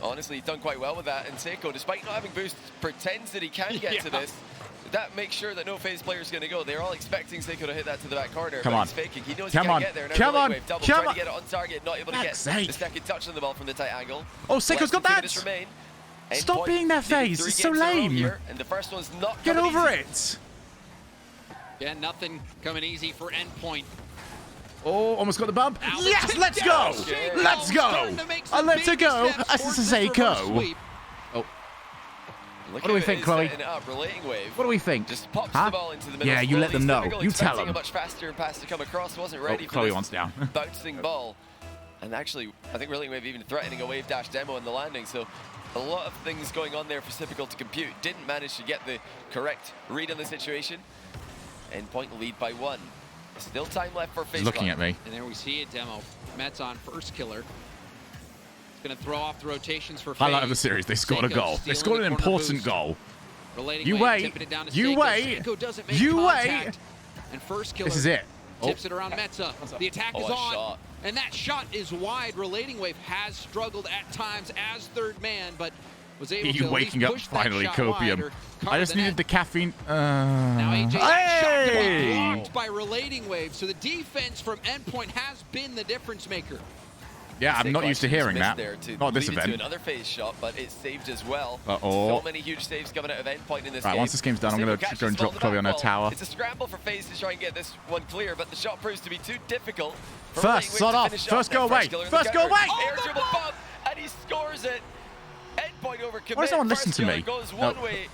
honestly, he's done quite well with that. And Seiko, despite not having boost, pretends that he can get to this. That makes sure that no phase player is going to go. They're all expecting Seiko to hit that to the back corner. Come but on. He's faking. He knows Come he can't on. get there. Now Come on. Wave double, Come trying on. to get it on target, not able to get the second touch on the ball from the tight angle. Oh, Seiko's got that. Stop being that phase. It's so lame. Here, and the first one's not Get over easy. it. Yeah, nothing coming easy for Endpoint. Oh, almost got the bump. Yes, let's go. Let's go. I let her go. This is Seiko. Oh. What do we think, Chloe? What do we think? Just pops huh? the ball into the middle. Yeah, you let them know. Typical, You tell expecting them. a much faster pass to come across. Wasn't ready for Chloe this wants down. bouncing ball. And actually, I think Relentless Wave even threatening a wave dash demo in the landing. So a lot of things going on there for Typical to compute. Didn't manage to get the correct read on the situation. Endpoint lead by 1. Still time left for FaZe. He's looking at me. And there we see it, demo. Mets on first killer. Going to throw off the rotations for FaZe. Highlight of the series. They scored a goal. They scored an important goal. You wait. You wait. You wait. And first killer This is it. Tips it around Metza. The attack is on. Shot. And that shot is wide. Relating Wave has struggled at times as third man, but was able to waking up push finally, that shot Copium. wide or I just needed the caffeine. Now AJ Hey! shot blocked by Relating Wave, so the defense from Endpoint has been the difference maker. Yeah, I'm not used to hearing that. Not this lead it to event. another phase shot, but it's saved as well. Uh-oh. So many huge saves coming out of Endpoint in this Right, game. once this game's done, I'm going to go and drop Chloe on her tower. It's a scramble for FaZe to try and get this one clear, but the shot proves to be too difficult. First, sod off. First go away. First go away. Air dribble bump, and he scores it. Endpoint over commit. Why does no one listen to me? Goes one way.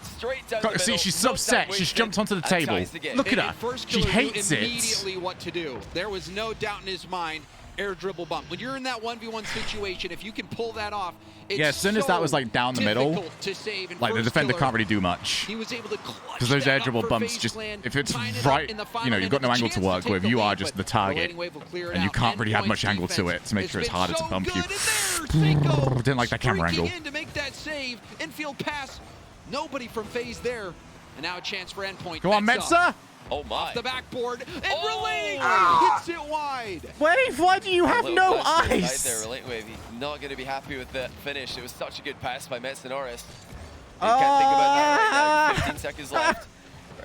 Straight down Got the to see, middle, she's no upset. time She's wasted, jumped onto the and table. tries to get Look it. at her. First She killer hates knew it. immediately what to do. There was no doubt in his mind. Air dribble bump. When you're in that 1v1 situation, if you can pull that off, it's Yeah, as soon as that was like down the middle, difficult to save. And like the first defender killer, can't really do much. He was able to clutch Because those that air up dribble for bumps, FaZe just Clan, if it's tying it up right, in the you final know, you've and got no the angle to chance work take with. the You are lead, just but the target, Relating Wave will clear it and you out. can't really have Endpoint's much angle to defense it to make has sure it's been harder to so bump you. good, and there's Seiko Didn't like that camera streaking angle. in to make that save. Infield pass. Nobody from FaZe there. And now a chance for Endpoint. Go on, Metza. Oh my. Off the backboard. And Relating Wave hits it wide. Wave, why do you have no eyes? There, Relentless Wave. He's not going to be happy with the finish. It was such a good pass by Metsonoris. You can't think about that right now. 15 seconds left.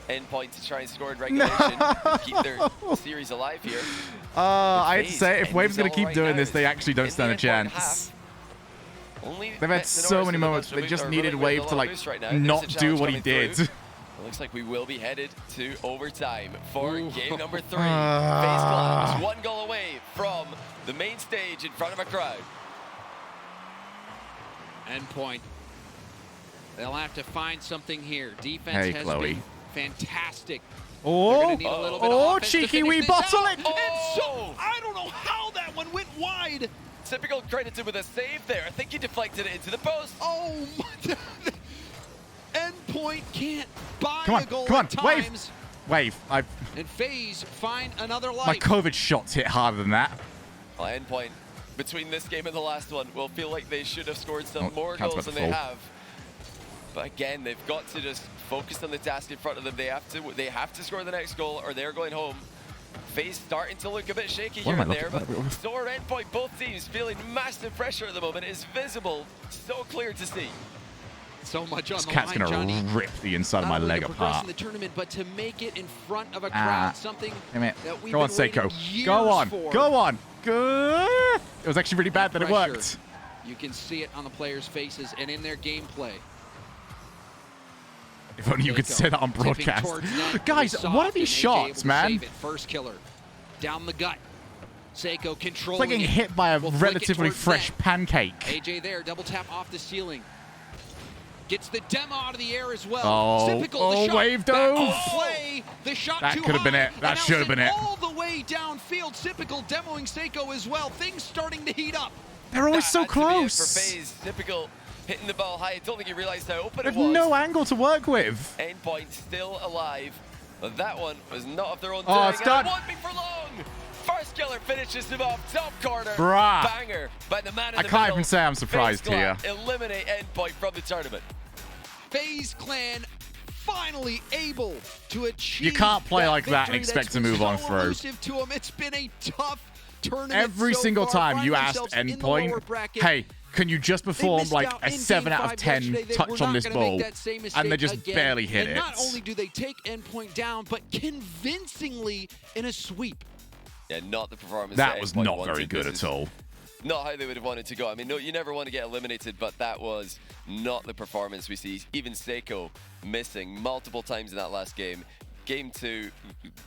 Endpoint to try and score in regulation. Keep their series alive here. I'd say if Wave's going to keep right doing now this, they actually don't stand a chance. They've had so many moments where they just needed Wave to like not do what he did. It looks like we will be headed to overtime for game number 3. FaZe Clan is 1 goal away from the main stage in front of a crowd. Endpoint. They'll have to find something here. Defense has Chloe. been fantastic. Oh, cheeky wee bottle it. And so, I don't know how that one went wide. Typical credited with a save there. I think he deflected it into the post. Oh, my. Endpoint can't buy Come on, a goal come on, at Wave. times. Wave, And FaZe find another life. my COVID shots hit harder than that. Well, Endpoint, between this game and the last one, will feel like they should have scored some more Counts goals about than the they full. have. But again, they've got to just focus on the task in front of them. They have to score the next goal or they're going home. FaZe starting to look a bit shaky What here am I and there, looking but at? so are Endpoint. Both teams feeling massive pressure at the moment. It's visible, so clear to see. So much on This the cat's line, gonna Johnny. rip the inside of my Not only leg to progress apart. in the tournament, but to make it in front of a crowd, something Damn it. that we've Go on, been waiting Seiko. years Go on. for. Go on. Good. It was actually really bad that it Pressure. worked. You can see it on the players' faces and in their gameplay. If only you could say that on broadcast. Guys, what are these shots, man? First killer. Down the gut. Seiko controlling It's like getting hit by a relatively fresh pancake. AJ there, double tap off the ceiling. Gets the demo out of the air as well. Oh, Typical, the shot Wave back dove. on play. The shot That too could have been high, it. That and should have been it. All the way downfield. Typical demoing Seiko as well. Things starting to heat up. They're always so Had to be it close. For FaZe, Typical hitting the ball high. I don't think he realized how open They it have was. no angle to work with. Endpoint still alive, but that one was not of their own Oh, doing. it's done. And it won't be for long. First killer finishes him off top corner. Bruh. Banger by the man in I the can't middle. even say I'm surprised FaZe Clan here. Eliminate Endpoint from the tournament. FaZe Clan finally able to achieve. You can't play like that and victory expect that's to been move on so through. elusive to 'em. It's been a tough tournament Every so single far. time Find you asked themselves in the lower Endpoint, bracket. hey, Can you just perform like a 7 out of 10 touch on this ball, and they just barely hit it? Not only do they take Endpoint down, but convincingly in a sweep. Yeah, not the performance That was not very good at all. Not how they would have wanted to go. I mean, no, you never want to get eliminated, but that was not the performance we see. Even Seiko missing multiple times in that last game. Game 2,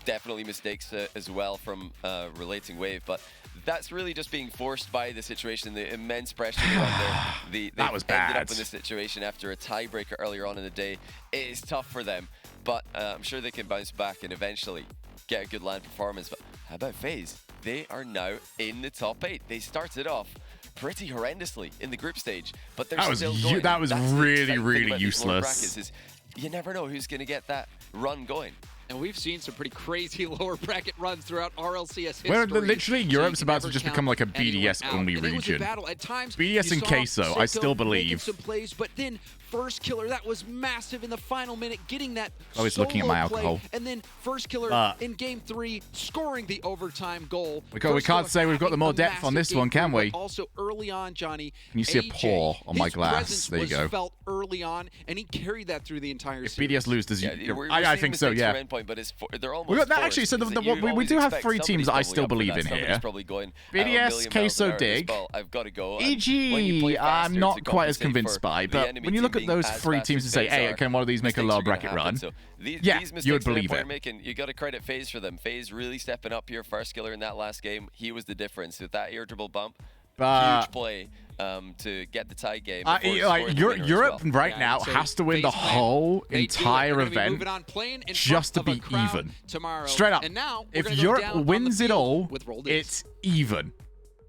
definitely mistakes as well from Relating Wave, but that's really just being forced by the situation, the immense pressure they're under. That was ended bad. up in this situation after a tiebreaker earlier on in the day. It is tough for them, but I'm sure they can bounce back and eventually get a good LAN performance. But how about FaZe? They are now in the top 8. They started off pretty horrendously in the group stage, but they're still going. That was That's the really, exciting thing really about these lower brackets useless. is you never know who's going to get that run going. And we've seen some pretty crazy lower bracket runs throughout RLCS history. Where literally so Europe's you about never to just count become like a anyone BDS out. only And it was a region. battle. At times, BDS you and saw Queso, I still Seiko making believe. some plays, but then First Killer, that was massive in the final minute, getting that Always looking at my solo play, alcohol. and then First Killer in game 3 scoring the overtime goal. We First can't Killer say we've got the having more a depth on massive this game one, can 3, we? but also early on, Johnny, Can you see a AJ, pour on my his glass? presence There you was go. felt early on, and he carried that through the entire If series. BDS loses, We're I seeing think so, mistakes yeah. from Endpoint, but they're almost We got that forced, actually. So is that you we always do have expect 3 teams somebody's that I probably still up for believe that. in Somebody's here. probably going, BDS, Queso, Dig. I've got to go. EG, I'm not quite as convinced by, but when you look at those 3 teams and say, hey, can one of these make a lower bracket run? So these Yeah, mistakes you would that believe Endpoint are it. making, you got to credit FaZe for them. FaZe really stepping up here. First Killer in that last game, he was the difference with that irritable bump. Huge play to get the tie game. Europe right now has to win the whole entire event just to be even. Straight up. If Europe wins it all, it's even.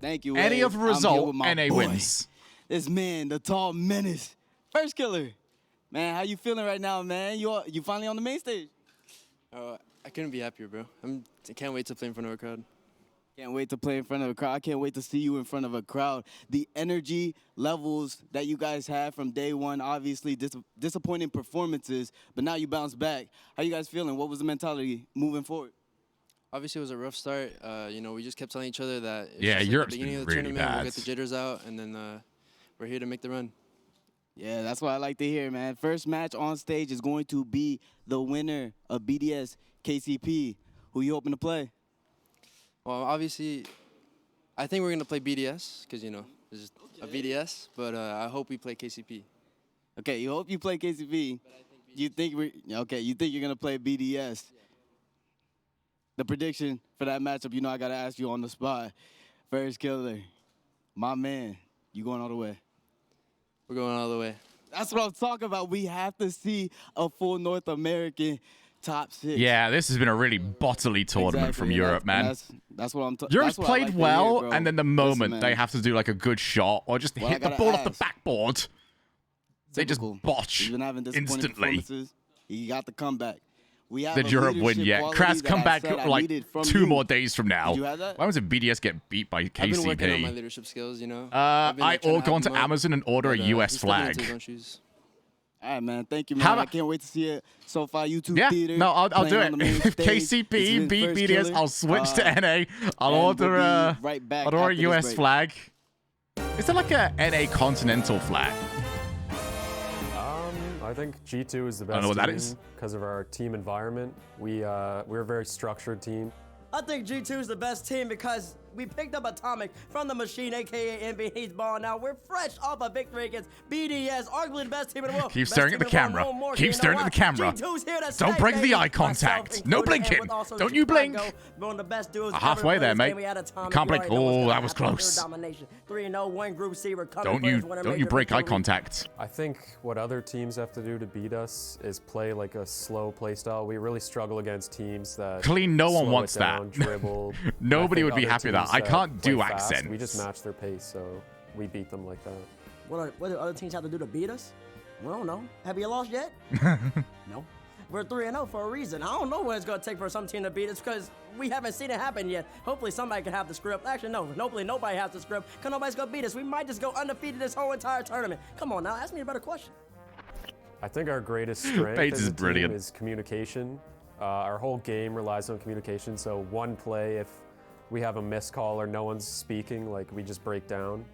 Thank you. Any Wade. other I'm here result, with my NA boy. wins. This man, the tall menace, First Killer. Man, how you feeling right now, man? You finally on the main stage? I couldn't be happier, bro. I can't wait to play in front of a crowd. Can't wait to play in front of a crowd. I can't wait to see you in front of a crowd. The energy levels that you guys had from day one, obviously disappointing performances, but now you bounce back. How you guys feeling? What was the mentality moving forward? Obviously, it was a rough start. We just kept telling each other that it's Yeah, just Europe's the beginning been of the really tournament. bad. We'll get the jitters out, and then we're here to make the run. Yeah, that's what I like to hear, man. First match on stage is going to be the winner of BDS KCP. Who you hoping to play? Well, obviously, I think we're going to play BDS because, this is a BDS, but I hope we play KCP. Okay, you hope you play KCP. You think you're going to play BDS. The prediction for that matchup, I got to ask you on the spot. First Killer, my man, you going all the way? We're going all the way. That's what I'm talking about. We have to see a full North American top 6. Yeah, this has been a really bottly tournament from Europe, man. That's what I'm talking about. Europe's played well, bro. and then the moment they have to do like a good shot or just hit the ball off the backboard, they just botch He's been having disappointing instantly. performances. He got the comeback. We have Did a Europe win leadership yet? quality Kraz that come I back said I like needed from 2 you. more days from now. Did you have that? Why was it BDS get beat by KCP? I've been working on my leadership skills, I all gone to Amazon and order a US flag. All right, man. Thank you, man. How I about- can't wait to see it. SoFi YouTube Yeah, Theater. no, I'll do playing it. on the main If stage. KCP It's beat been First BDS, Killer. I'll switch to NA. I'll and order we'll be right back I'll order a after this US break. flag. Is there like a NA continental flag? I think G2 is the I best don't know what that team is. because of our team environment. We're a very structured team. I think G2 is the best team because we picked up Atomic from the machine, aka MB. He's balling out. We're fresh off a victory against BDS, arguably the best team in the world. Keep Best staring team at the in world, camera. no more. Keep You know staring at why? the camera. G2's here to Don't stay, break the baby. eye contact. Myself No included, and blinking. with also Don't you blink. Chicago, one of the best duos ever Halfway played there, this mate. game. We had Atomic. Can't You break. already know what's Oh, gonna that was happen. Pure close. domination. 3-0, one group C. We're coming Don't first, you win a don't you major break eye victory. contact. I think what other teams have to do to beat us is play like a slow play style. We really struggle against teams that Clean, no one slow wants it down, that. dribble. Nobody I think would be other happy with that. teams I can't do play fast, accents. We just match their pace, so we beat them like that. What do other teams have to do to beat us? We don't know. Have you lost yet? No. We're 3-0 for a reason. I don't know what it's going to take for some team to beat us because we haven't seen it happen yet. Hopefully somebody can have the script. Actually, no. Hopefully nobody has the script because nobody's going to beat us. We might just go undefeated this whole entire tournament. Come on now. Ask me a better question. I think our greatest strength Bates as is a brilliant. team is communication. Our whole game relies on communication. So one play, if we have a missed call or no one's speaking, like we just break down.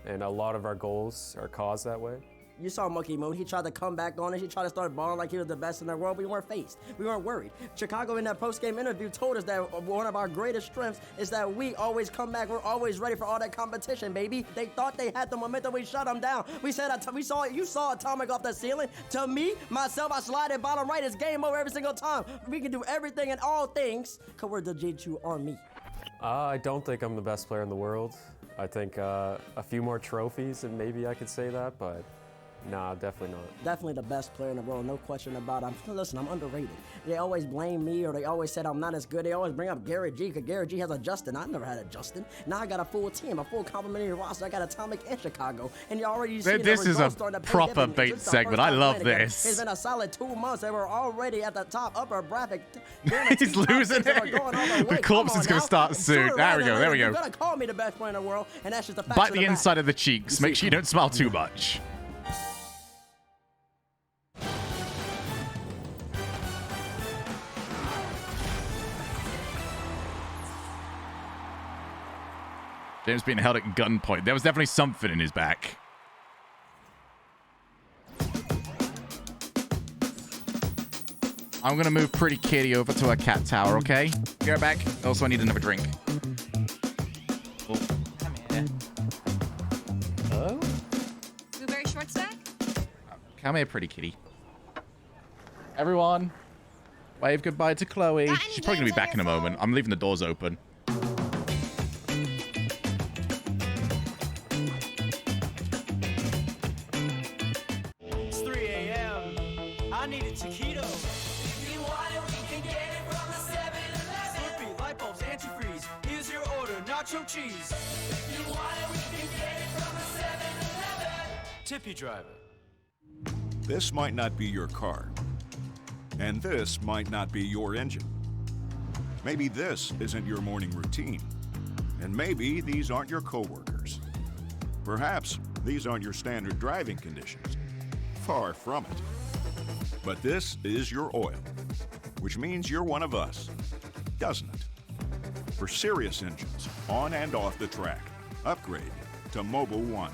and a lot of our goals are caused that way. You saw Monkey Moon. He tried to come back on it. He tried to start balling like he was the best in the world. We weren't faced. We weren't worried. Chicago in that post-game interview told us that one of our greatest strengths is that we always come back. We're always ready for all that competition, baby. They thought they had the momentum. We shut them down. We said you saw Atomic off the ceiling. To me, myself, I slide it bottom right. It's game over every single time. We can do everything and all things because we're the G2 Army. I don't think I'm the best player in the world. I think a few more trophies and maybe I could say that, but nah, definitely not. Definitely the best player in the world, no question about it. Listen, I'm underrated. They always blame me or they always said I'm not as good. They always bring up Garrett G because Garrett G has a Justin. I never had a Justin. Now I got a full team, a full complimentary roster. I got Atomic in Chicago. And you already see this is a proper bait segment. I love this. It's been a solid 2 months and we're already at the top upper bracket. He's losing it. The corpse is going to start soon. There we go. There we go. You're going to call me the best player in the world, and that's just a fact. Bite the inside of the cheeks. Make sure you don't smile too much. James being held at gunpoint. There was definitely something in his back. I'm going to move Pretty Kitty over to our cat tower, okay? Be right back. Also, I need another drink. Oh. Come here. Oh? Blueberry short stack? Come here, Pretty Kitty. Everyone, wave goodbye to Chloe. She's probably going to be back in a moment. I'm leaving the doors open. It's 3 a.m. I need a taquito. If you want it, we can get it from the 7-Eleven. Slurpee, light bulbs, antifreeze. Here's your order, nacho cheese. If you want it, we can get it from the 7-Eleven. Tippy driver. This might not be your car. And this might not be your engine. Maybe this isn't your morning routine. And maybe these aren't your coworkers. Perhaps these aren't your standard driving conditions. Far from it. But this is your oil, which means you're one of us, doesn't it? For serious engines, on and off the track, upgrade to Mobil 1.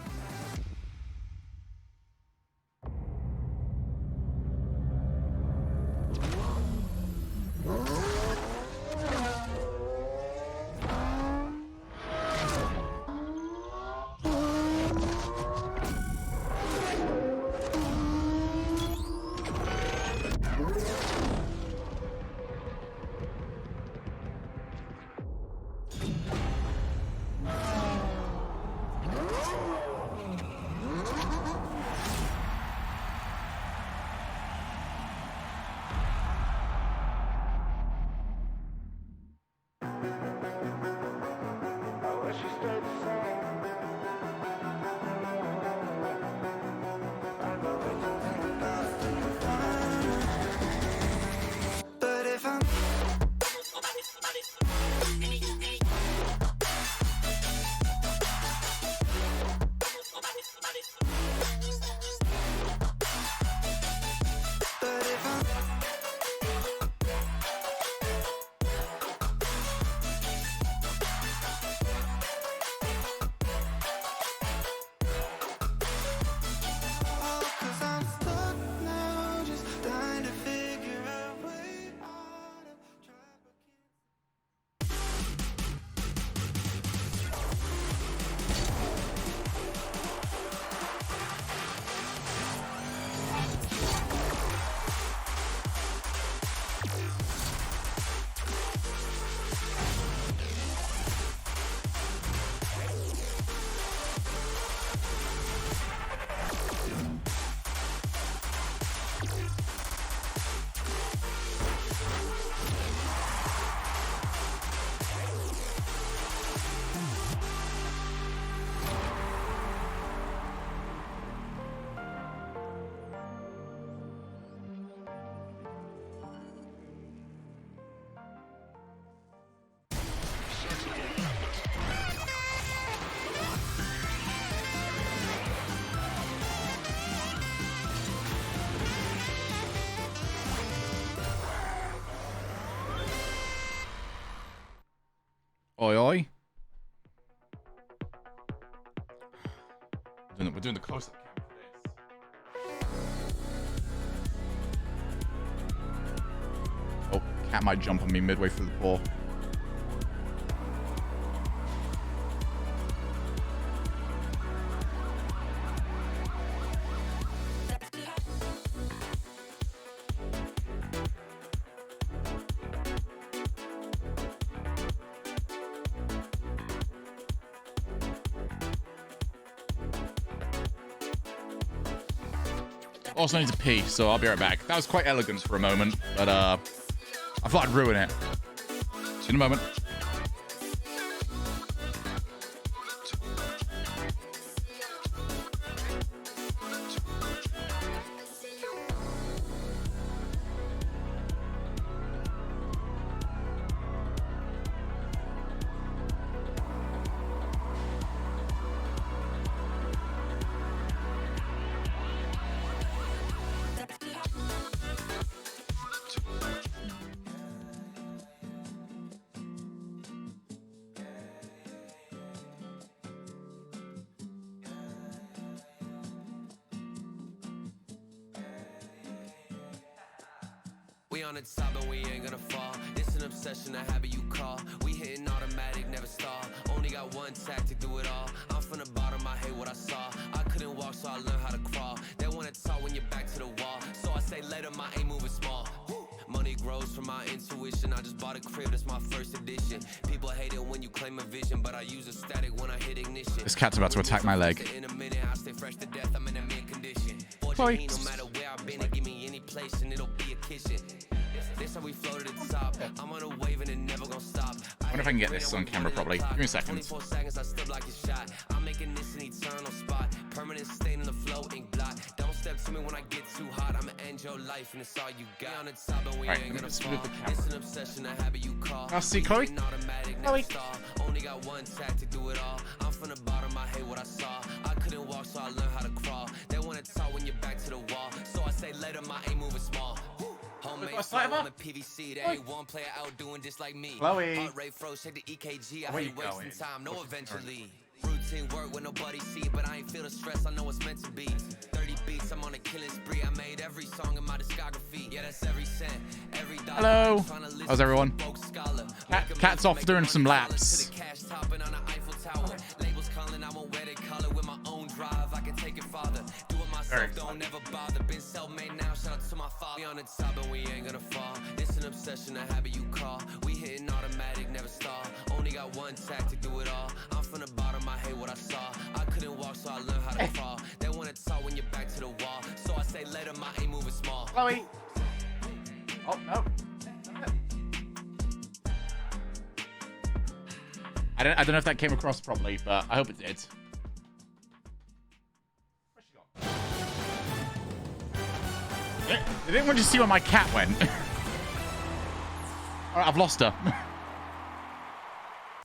Oi, oi. We're doing the close-up. Oh, cat might jump on me midway through the ball. Also need to pee, so I'll be right back. That was quite elegant for a moment, but I thought I'd ruin it. See you in a moment. We on the top and we ain't gonna fall. It's an obsession, a habit you call. We hitting automatic, never stall. Only got one tactic, do it all. I'm from the bottom, I hate what I saw. I couldn't walk, so I learned how to crawl. They wanna talk when you're back to the wall. So I say later, my aim moving small. Money grows from my intuition. I just bought a crib, that's my first edition. People hate it when you claim a vision, but I use a static when I hit ignition. This cat's about to attack my leg. In a minute, I stay fresh to death, I'm in a mint condition. Chloe. No matter where I've been, give me any place and it'll be a kitchen. This how we flow to the top. I'm on a wave and it never gonna stop. I wonder if I can get this on camera properly. Give me a second. 24 seconds, I still like a shot. I'm making this an eternal spot. Permanent stain in the flow, ink blot. Don't step to me when I get too hot. I'ma end your life and it's all you got. On the top and we ain't gonna fall. It's an obsession, a habit you call. I'll see Chloe. Chloe. Only got one tactic, do it all. I'm from the bottom, I hate what I saw. I couldn't walk, so I learned how to crawl. They wanna talk when you're back to the wall. So I say later, my aim moving small. Homemade flow on the PVC. There ain't one player out doing just like me. Chloe. Heart rate froze, check the EKG. I Where hate you wasting going? time, no eventually. Routine work when nobody see, but I ain't feel the stress, I know it's meant to be. 30 beats, I'm on a killing spree. I made every song in my discography. Yeah, that's every cent, every dollar. Hello. How's everyone? Cat's off doing some laps. Labels calling, I won't wear the collar with my own drive. I can take it farther. Do it myself, don't never bother. Been self-made now, shout out to my father. We on the top and we ain't gonna fall. It's an obsession, a habit you call. We hitting automatic, never stall. Only got one tactic, do it all. I'm from the bottom, I hate what I saw. I couldn't walk, so I learned how to crawl. They wanna talk when you're back to the wall. So I say later, my aim moving small. Chloe. Oh, no. I don't know if that came across properly, but I hope it did. Did anyone just see where my cat went? Alright, I've lost her.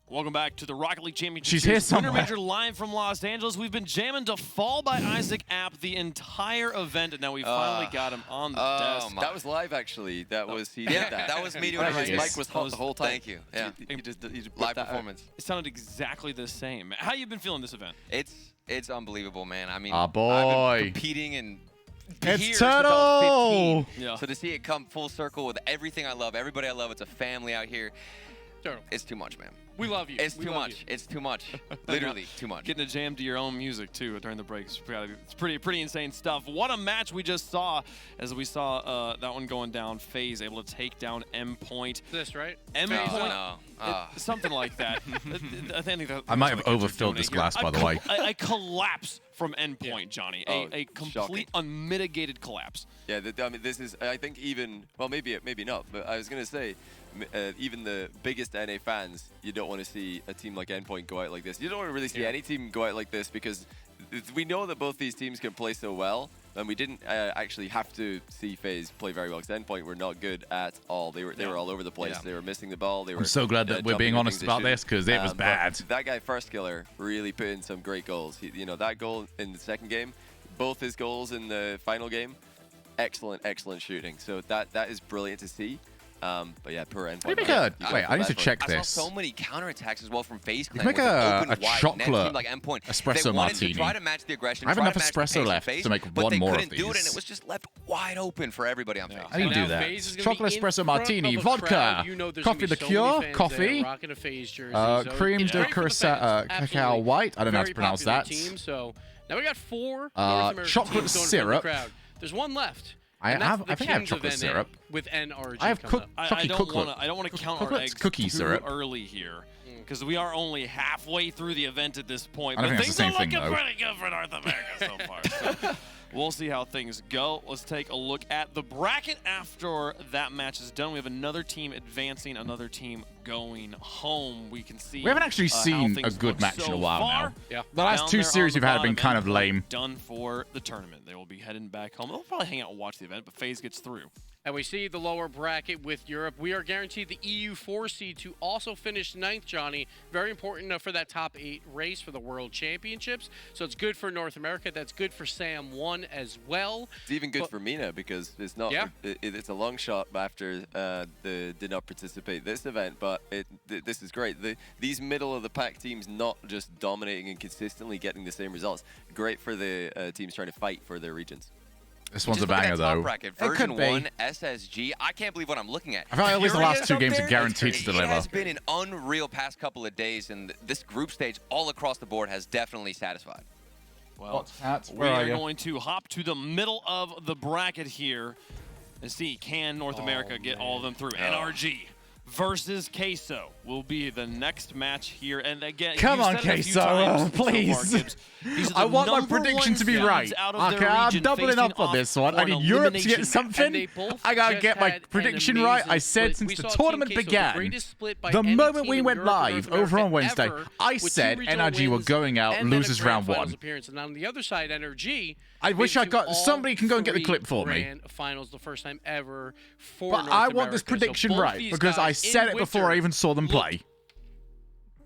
Welcome back to the Rocket League Championship. She's here somewhere. Winter Major live from Los Angeles. We've been jamming to Fall by Isaac app the entire event, and now we finally got him on the desk. That was live, actually. That was he did that. That was me doing it. His mic was hot the whole time. Thank you. Yeah, he just live performance. It sounded exactly the same. How you been feeling this event? It's unbelievable, man. I mean, boy. I've been competing and It's Turtle! 15. Yeah. So to see it come full circle with everything I love, everybody I love, it's a family out here. Turtle. It's too much, man. We love you. It's too much. It's too much. Literally too much. Getting to jam to your own music too during the breaks. It's pretty insane stuff. What a match we just saw as we saw that one going down. FaZe able to take down M-Point. This right? M-Point. Something like that. I might have overfilled this glass, by the way. A collapse from Endpoint, Johnny. A complete unmitigated collapse. Yeah, I mean, this is, I think even, well, maybe not, but I was going to say, even the biggest NA fans, you don't want to see a team like Endpoint go out like this. You don't want to really see any team go out like this because we know that both these teams can play so well, and we didn't actually have to see FaZe play very well because Endpoint were not good at all. They were all over the place. They were missing the ball. They were. I'm so glad that we're being honest about this because it was bad. That guy, First Killer, really put in some great goals. You know, that goal in the second game, both his goals in the final game, excellent shooting. So that is brilliant to see. But yeah, poor endpoint. Wait, I need to check this. I saw so many counterattacks as well from FaZe Clan. You can make a wide chocolate net team like endpoint. espresso They wanted martini. to try to match the aggression. I have try enough to match the espresso pace left of FaZe, to make but one they more of couldn't do it, and these. it was just left wide open for everybody on FaZe. How do you do that? Chocolate espresso martini, vodka, coffee liqueur, coffee, cream de cacao white. I don't know how to pronounce that. So now we got 4 North American chocolate teams going syrup. from the crowd. There's one left. I think I have Kings chocolate of NA syrup. with NRG. I have I don't want to count our eggs cookie too syrup. early here, because we are only halfway through the event at this point. I don't But think it's things the are same thing, looking though. pretty good for North America so far. So we'll see how things go. Let's take a look at the bracket after that match is done. We have another team advancing, another team going home. We can see. We haven't actually how seen a things good look match in so a while far. now. Yeah. The last Down 2 there series on we've had have the been bottom, kind of lame. Done for the tournament. They will be heading back home. They'll probably hang out and watch the event, but FaZe gets through. And we see the lower bracket with Europe. We are guaranteed the EU 4 seed to also finish 9th, Johnny. Very important for that top 8 race for the World Championships. So it's good for North America. That's good for Sam 1 as well. It's even good for Mina because it's not. Yeah. It's a long shot after did not participate this event, but this is great. These middle of the pack teams not just dominating and consistently getting the same results. Great for the teams trying to fight for their regions. This one's a Just look at banger, that top though. bracket. It Version could be. 1 SSG. I can't believe what I'm looking at. I feel like at least the last Furious 2 up games are there, guaranteed to deliver. It has been an unreal past couple of days, and this group stage all across the board has definitely satisfied. Well, we Where are are you? going to hop to the middle of the bracket here and see, can North America get all of them through? NRG versus Queso will be the next match here. And again, Come on, Queso, please. I want my prediction to be right. Okay, I'm doubling up on this one. I need Europe to get something. I gotta get my prediction right. I said since the tournament began, the moment we went live over on Wednesday, I said NRG were going out losers round 1. And on the other side, NRG. I wish I got somebody can go and get the clip for me. Finals, the first time ever for But North I want this America. prediction So both right these because I guys said in it before I winter even saw them play.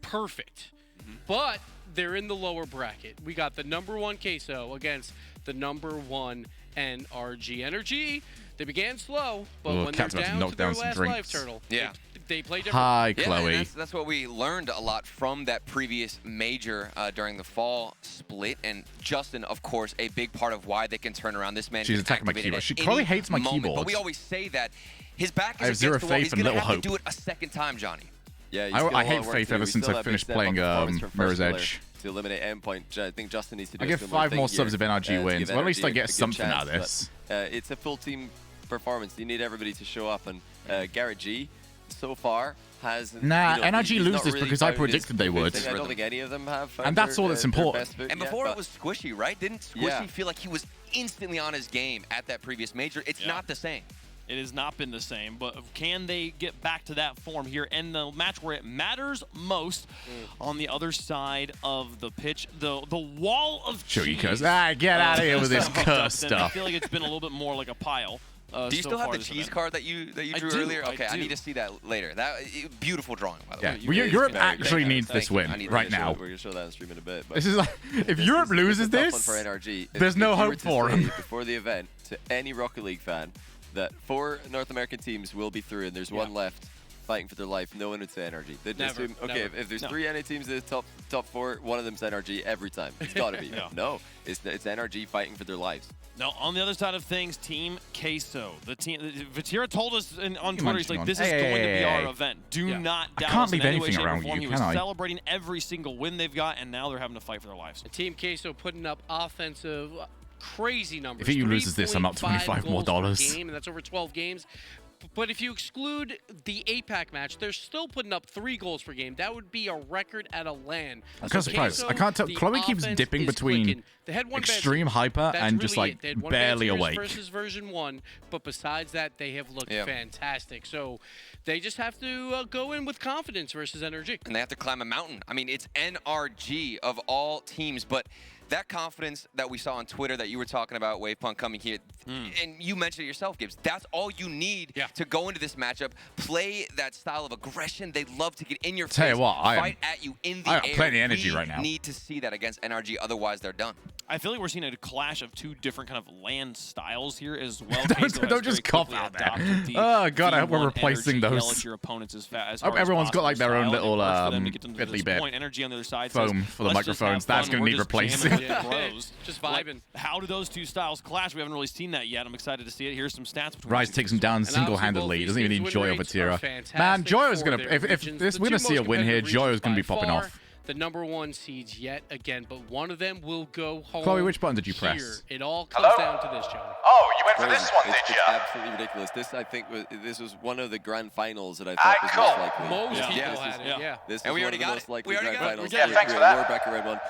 Perfect. But they're in the lower bracket. We got the number 1 Queso against the number 1 NRG. NRG, they began slow, but when they're down to their last life turtle, they play different. Hi, Yeah, Chloe. and that's what we learned a lot from that previous major during the fall split. And Justin, of course, a big part of why they can turn around. This man She's is attacking my activated keyboard. at Chloe any hates my moment. keyboard. But we always say that his back I have is zero against the wall. faith He's and going to little have to hope. do it a second time, Johnny. Yeah, I hate Faith ever since I finished playing Mirror's Edge. To eliminate Endpoint, I think Justin needs to do I get a similar 5 more thing subs here, if NRG to wins. give Well, at least NRG I a get good something chance, out of this. but, it's a full team performance. You need everybody to show up, and Garrett G, so far, has... Nah, you know, NRG he's not loses really because I found his predicted they would. thing. I don't think any of them have found And that's all that's their important. best fit And yet, before but- it was Squishy, right? Didn't Squishy feel like he was instantly on his game at that previous major? It's not the same. It has not been the same, but can they get back to that form here in the match where it matters most on the other side of the pitch? The wall of Shogie cheese. curse. Get out of here with this curse I stuff. feel like it's been a little bit more like a pile. Do you so still have far the this cheese event. card that you drew do, earlier? I Okay, I do. need to see that later. Beautiful drawing, by the way. Yeah, Europe actually needs this Thank you. win I need right to show- now. We're going to show that on stream in a bit. But This is like, if this Europe is loses a tough one this, for NRG. there's no if you were hope to for say them. Before the event, to any Rocket League fan, that 4 North American teams will be through and there's one left fighting for their life, no one would say NRG. They'd Never, assume, okay, never. if there's No. 3 NA teams in the top 4, one of them's NRG every time. It's got to be. No, it's NRG fighting for their lives. Now, on the other side of things, Team Queso. The team, Vatira told us on Twitter, he's like, this is going to be our event. Do not I doubt can't us in leave any way, anything shape, or around form. you, He was can I? celebrating every single win they've got, and now they're having to fight for their lives. Team Queso putting up offensive crazy numbers. If EU loses this, I'm up 25 more dollars. Game, and that's over 12 games. But if you exclude the APAC match, they're still putting up 3 goals per game. That would be a record at a LAN. I'm kind of surprised. I can't tell. the Chloe keeps offense dipping is between clicking. They had one extreme bad hyper That's and really just like it. They had one barely bad series awake. versus version 1, but besides that, they have looked Yeah. fantastic. So they just have to go in with confidence versus NRG. And they have to climb a mountain. I mean, it's NRG of all teams, but that confidence that we saw on Twitter that you were talking about, Wavepunk coming here, and you mentioned it yourself, Gibbs, that's all you need to go into this matchup. Play that style of aggression. They love to get in your face, fight at you in the air. I got plenty of energy right now. We need to see that against NRG, otherwise they're done. I feel like we're seeing a clash of two different kind of land styles here as well. Don't just cough out there. Oh god, I hope we're replacing those. Yell at your opponents as fast. I hope everyone's got like their own little fiddly bit. Energy on the other side foam for the microphones. That's going to need replacing. Just vibing. How do those two styles clash? We haven't really seen that yet. I'm excited to see it. Here's some stats. Rise takes him down single-handedly. He doesn't even need Joy over Tira. Man, Joyo's going to... If we're going to see a win here, Joyo's going to be popping off. The #1 seeds yet again, but one of them will go home. Chloe, which button did you press? Here. It all comes down to this, John. Oh, you went for this one, did It's you? absolutely ridiculous. This, I think, this was one of the grand finals that I thought was most likely. Most people had it, yeah. This and was we one already of the got most it. likely We already grand got it. finals. Yeah, thanks for that. Lord Becker red one.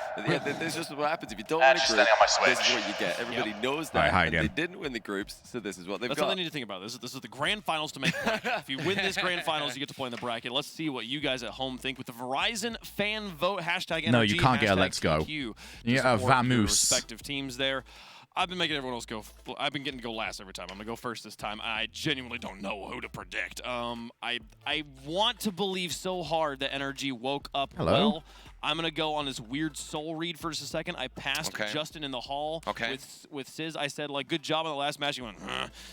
This is just what happens if you don't win a just group. standing on my This is Switch. what you get. Everybody knows that. Hi and again. they didn't win the groups, so this is what they've That's got. all they need to think about. This is the grand finals to make. If you win this grand finals, you get to play in the bracket. Let's see what you guys at home think with the Verizon fan vote hashtag NRG. No, you can't get a let's go. Yeah, Vamoose. Respective teams there. I've been making everyone else go. I've been getting to go last every time. I'm gonna go first this time. I genuinely don't know who to predict. I want to believe so hard that NRG woke up well. I'm gonna go on this weird soul read for just a second. I passed Justin in the hall with Sizz. I said like, "Good job on the last match." He went,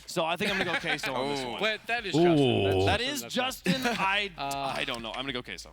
so I think I'm gonna go Queso on this one. But that is Justin. That is Justin. I don't know. I'm gonna go Queso.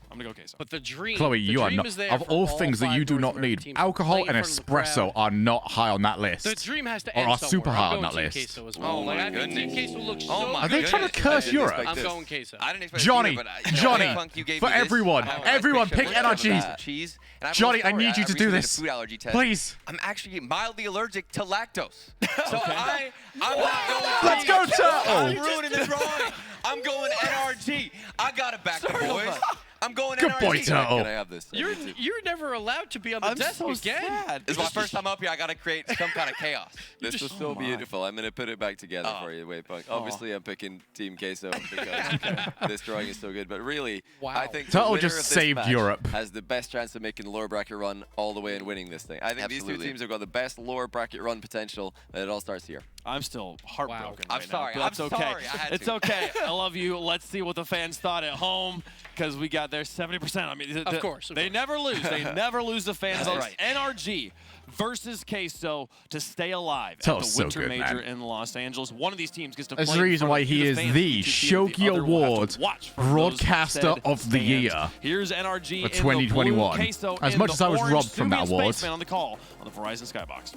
But the dream. Chloe, you are not. Of all things that you do not need, alcohol and espresso are not high on that list. The dream has to or end are super somewhere. high I'm on that going list. Queso as well. I think Team Queso looks so Are they trying to curse Europe? I'm going Queso. I didn't expect Johnny, Johnny, for everyone, everyone pick NRG. Cheese. Johnny, I need you to do this. Food allergy test. Please. I'm actually mildly allergic to lactose. So I'm not going. Let's go, Turtle. I'm ruining this wrong. I'm going NRG. I got it back, boys. I'm going Good NRG. boy, Turtle. Can I have this? You're never allowed to be on the desk again. Sad. This is my first time up here. I got to create some kind of chaos. This was so beautiful. I'm going to put it back together for you, Wavepunk. Obviously, I'm picking Team Queso because this drawing is so good. But really, I think the Turtle winner just of this saved match Europe. has the best chance of making the lower bracket run all the way and winning this thing. I think these two teams have got the best lower bracket run potential, and it all starts here. I'm still heartbroken. I'm right sorry. Now, but that's I'm okay. sorry. I had It's to. okay. I love you. Let's see what the fans thought at home because we got their 70%. I mean, of course. They never lose. They never lose the fan votes. right. NRG versus Queso to stay alive That at was the so Winter good, Major man. in Los Angeles. One of these teams gets to That's play the in reason front why of he you, is fans. the You two Shogie other will have Award to watch for Broadcaster those of the fans. Year Here's NRG for in 2021. The blue, Queso As in much the as I was orange. robbed from Subi that and award. Spaceman on the call on the Verizon Skybox.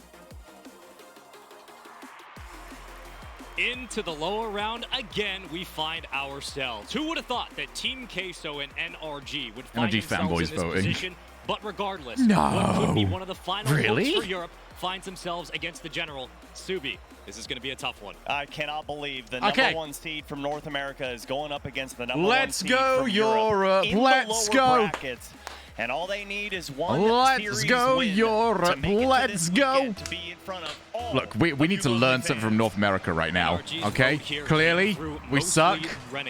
Into the lower round again, we find ourselves. Who would have thought that Team Queso and NRG would find NRG themselves fanboys in this voting. position? But regardless, No. what could be one of the final Really? votes for Europe finds themselves against the general. Subi, this is going to be a tough one. I cannot believe the number one seed from North America is going up against the number Let's one seed go, from Europe. in Let's the lower go. brackets. And all they need is one Let's series go, win Europe. to make it to Let's this go. weekend to be in front of all Look, we need to learn something from North America right now, okay? Clearly, we suck,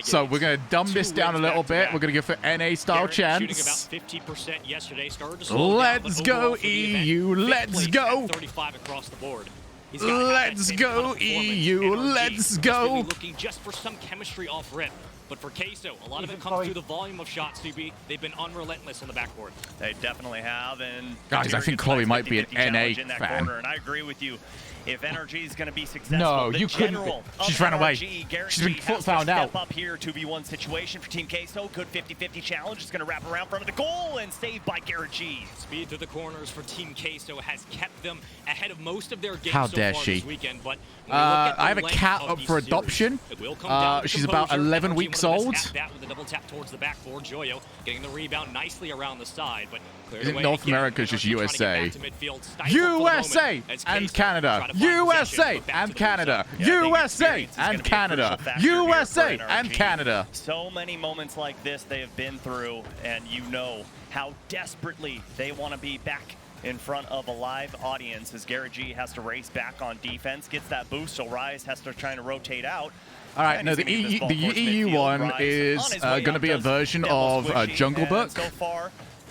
so we're going to dumb this down a little bit. We're going to go for NA-style chance. Shooting about 50% yesterday, started to slow down, Let's but go, overall for the event, EU. fifth Let's place go. at 35 across the board. He's got Let's go, EU. Let's go. Really looking just for some chemistry off rip. But for Queso, a lot of it comes through the volume of shots, Subi. They've been unrelentless on the backboard. They definitely have. And Guys, I think Chloe might be an NA fan. Corner, and I agree with you. If NRG is going to be successful, No, the you couldn't. general She's of ran away. NRG, Garrett She's been G, has to found out. step up here, 2v1 situation for Team Queso. Good 50-50 challenge. It's going to wrap around front of the goal and saved by Garrett G. Speed through the corners for Team Queso has kept them ahead of most of their games How so dare far she. this weekend. But when we look at the I have a length cat of up the for series, adoption. it will come down to She's about composure. 11 NRG, weeks one of the old. best at that with a double tap towards the backboard. Joyo getting the rebound nicely around the side, but Isn't North America just USA? USA USA and Canada. USA and Canada. USA and Canada. USA and Canada. So many moments like this they have been through, and you know how desperately they want to be back in front of a live audience as Garrett G has to race back on defense, gets that boost, so Rise has to try to rotate out. All right, no, the EU one is going to be a version of Jungle Book. So far,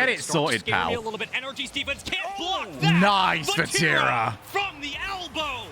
Get it sorted, scare me a pal. little bit. NRG's defense can't block that. Nice, Vatira Vatira. from the elbow.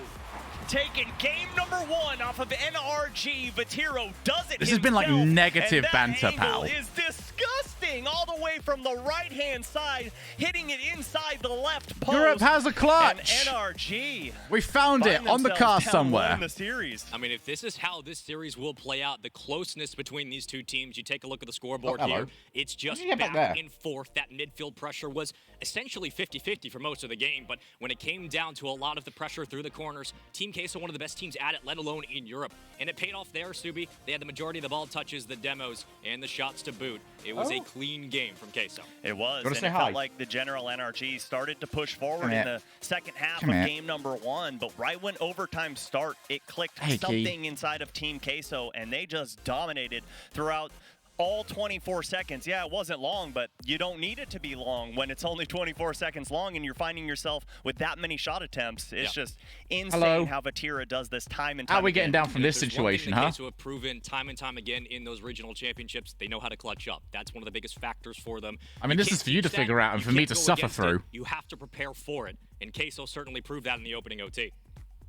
taken. Game number 1 off of NRG. Vatiro does it This has been like himself, negative and that banter, angle pal. is disgusting all the way from the right-hand side, hitting it inside the left post. Europe has a clutch. And NRG. We found it on the car somewhere. The series. I mean, if this is how this series will play out, the closeness between these two teams, you take a look at the scoreboard here, it's just back and forth. That midfield pressure was essentially 50-50 for most of the game, but when it came down to a lot of the pressure through the corners, Team Queso, one of the best teams at it, let alone in Europe. And it paid off there, Subi. They had the majority of the ball touches, the demos, and the shots to boot. It was a clean game from Queso. It was, and it felt like the general NRG started to push forward in the second half of game number 1, but right when overtime start, it clicked something inside of Team Queso, and they just dominated throughout all 24 seconds. Yeah, it wasn't long, but you don't need it to be long when it's only 24 seconds long and you're finding yourself with that many shot attempts. It's just insane how Vatira does this time and time How are we getting again. down from this situation, huh? Queso have proven time and time again in those regional championships, they know how to clutch up. That's one of the biggest factors for them. I mean, this is for you to figure out and for me to suffer through. You have to prepare for it, and Queso certainly proved that in the opening OT.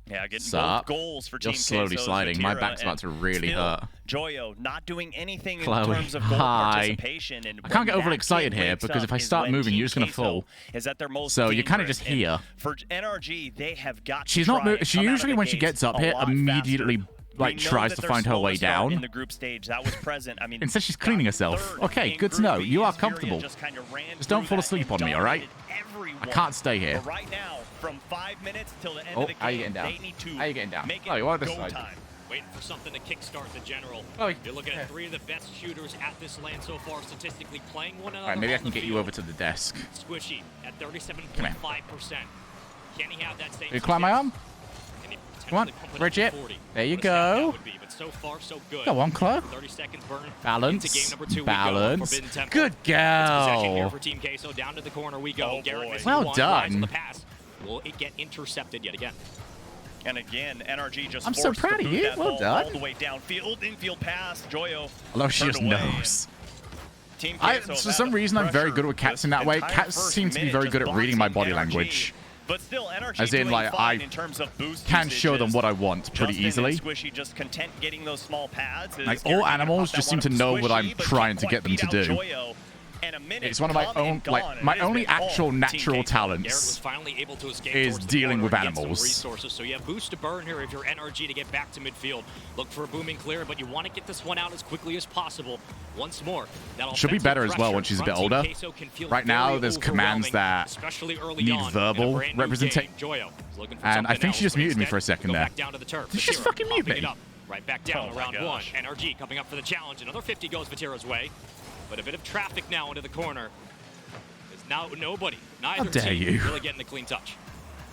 Yeah, getting both goals for Team Queso. You're slowly sliding. My back's about to really hurt. Joyo not doing anything in Chloe, terms of goal participation. And I can't get overly excited here because if I start moving, you're just going to fall. Is at their most so you're kind of just here. For NRG, they have got She's not moving. She usually, when she gets up here, immediately like tries to find her way down. In the group stage, that was present. I mean, instead she's cleaning herself. Okay, good to know. You are comfortable. Just don't fall asleep on me, all right? I can't stay here. But right now, from 5 minutes till the end of of the how are you getting game, down? they need to How are you getting down? make Oh, you are it this go side. time. Waiting for something to kickstart the general. Oh, you're looking at 3 of the best shooters at this LAN so far, statistically playing one another. All right, maybe I can get you over to the desk. Squishy at 37.5%. Can he have that same? You climb my arm? Come on, Bridget. There you go. But so far, so good. Go on, Chloe. 30 seconds burn. Balance. Into game number 2 Balance. We go. Good Possession here girl. for Team Queso. Down to the corner we go. Garrett Well one, done. on the pass. Will it get intercepted yet again? And again, NRG just I'm so proud of you. Well done. All the way downfield, infield pass. Joyo. I love she just knows. For some reason, I'm very good with cats in that way. Cats seem to be very good at reading my body language. But still, NRG as in, like, I in terms of boost can show them what I want pretty easily. Squishy just content getting those small pads. Like, all animals just seem to know what I'm trying to get them to do. It's one of my own, like, my only actual natural talents is dealing with animals. Resources. So you have boost to burn here if you're NRG to get back to midfield. Look for a booming clear, but you want to get this one out as quickly as possible. Once more, she'll be better as well when she's a bit older. Right now, there's commands that need verbal representation. And I think she just muted me for a second there. Did she just fucking mute me? Right back down around 1. NRG coming up for the challenge. Another 50 goes Vatira's way. But a bit of traffic now into the corner. There's now nobody. Neither team really getting the clean touch.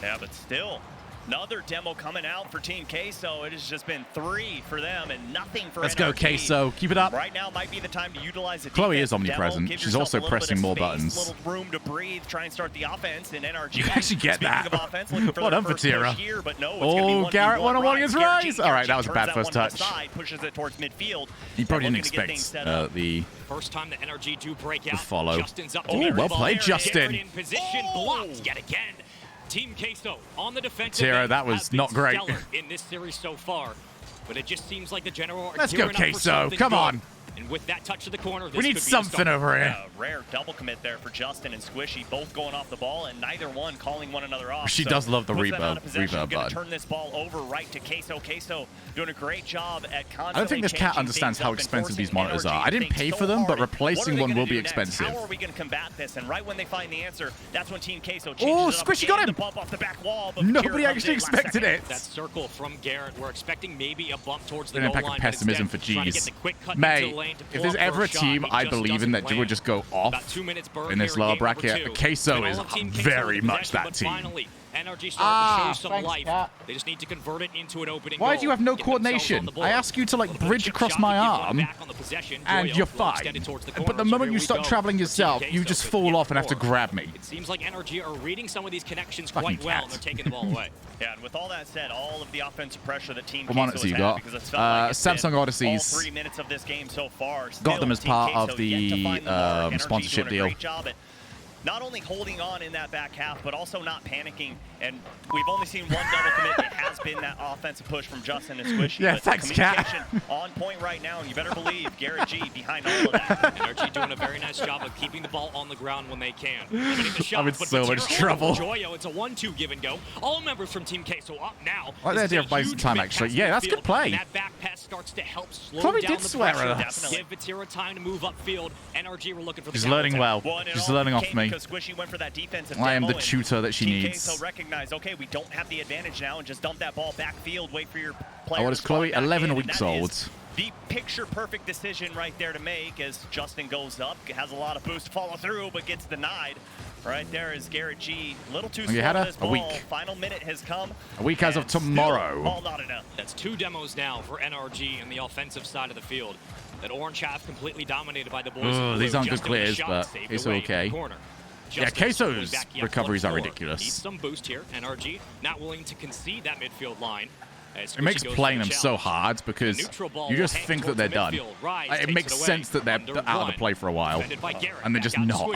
Yeah, but still, another demo coming out for Team Queso. It has just been 3 for them and nothing for Let's NRG. go, Queso. Keep it up. Right now might be the time to utilize the Chloe is demo. omnipresent. Give She's yourself also a little pressing bit of more space, buttons. A little room to breathe, try and start the offense. And NRG. You actually get that. Of offense, looking for Well done, first Vatira. push here, but no, it's gonna be Garrett 1v1 1-on-1 against Rise. All right, that was a turns bad that first one to the touch. side, pushes it towards midfield. You probably didn't Looking to get things expect set up. the First time the NRG do break out. follow. Justin's up to Oh, well played, Justin. In position, blocked yet again. Team Queso on the defensive Tira, end that was has been not great. stellar in this series so far, but it just seems like the general are Let's go, gearing up for Queso. something Come good. on. And with that touch to the corner, this We need could be something the start. over here. Rare double commit there for Justin and Squishy, both going off the ball, and neither one calling one another off. She does love the puts them out reverb, of possession, bud. gonna turn this ball over right to Queso. Queso doing a great job at constantly I don't think this cat changing understands things how up and expensive these forcing monitors NRG are. I to didn't think pay so for them, but hard. replacing What are one they will gonna be do next? expensive. How are we going to combat this? And right when they find the answer, that's when Team Queso changes Oh, it up Squishy again. got him. The bump off the back wall, but Nobody Vatira actually comes in last expected second. it. That circle from Garrett, we're expecting maybe a bump towards the An goal impact line. of but pessimism instead, for trying to get G's. the quick cut into Mate, the lane to if pull there's up ever a for shot. team He I just believe doesn't in that land. would just go off About 2 minutes burn in this here lower game number bracket, 2. Queso And is all of Team Queso very in much possession, that but team. Finally, NRG starting to show some thanks, life. Cat. They just need to convert it into an opening Why goal. do you have no Get themselves on coordination? the board. I ask you to like bridge across my arm, and you're fine. But the moment you start traveling yourself, you just fall off and have to grab me. It seems like NRG are reading some of these connections Fucking quite well, cat. and they're taking the ball away. Yeah, and with all that said, all of the offensive pressure that Team What Queso monitors has you had, got? because it's felt like it's Samsung been all Odysseys. 3 minutes of this game so far. Got Still, them as Team part Queso of yet to the find the mark. NRG sponsorship doing a deal. great job at not only holding on in that back half, but also not panicking. And we've only seen one double commit. It has been that offensive push from Justin and Squishy. Yeah, but thanks, communication on point right now, and you better believe Garrett G behind all of that. NRG doing a very nice job of keeping the ball on the ground when they can. I'm in so much trouble. Joyo, it's a 1-2 give and go. All members from Team Queso up now. I like the idea of wasting time, actually. Yeah, that's good play. And that back pass starts to help slow Chloe down did the swear pressure. at us. Give Vatira time to move upfield. NRG were looking for the She's learning well. She's learning off me. Because Squishy went for that defensive I am the demo, tutor that she Team needs. Queso recognized, okay, we don't have the advantage now, and just dump that ball backfield, wait for your player. Oh, what is Chloe? 11 weeks old. The picture-perfect decision right there to make as Justin goes up, has a lot of boost to follow through, but gets denied. Right there is Garrett G. A little too slow on this ball. A week. Final minute has come. A week as of tomorrow. Ball knotted up. That's 2 demos now for NRG on the offensive side of the field. That orange half completely dominated by the boys. These aren't good clears, but it's okay. Yeah, Queso's recoveries are Needs ridiculous. some boost here. NRG not willing to concede that midfield line. It makes playing them so hard because you just think that they're done. It makes sense that they're out of the play for a while, and they're just not.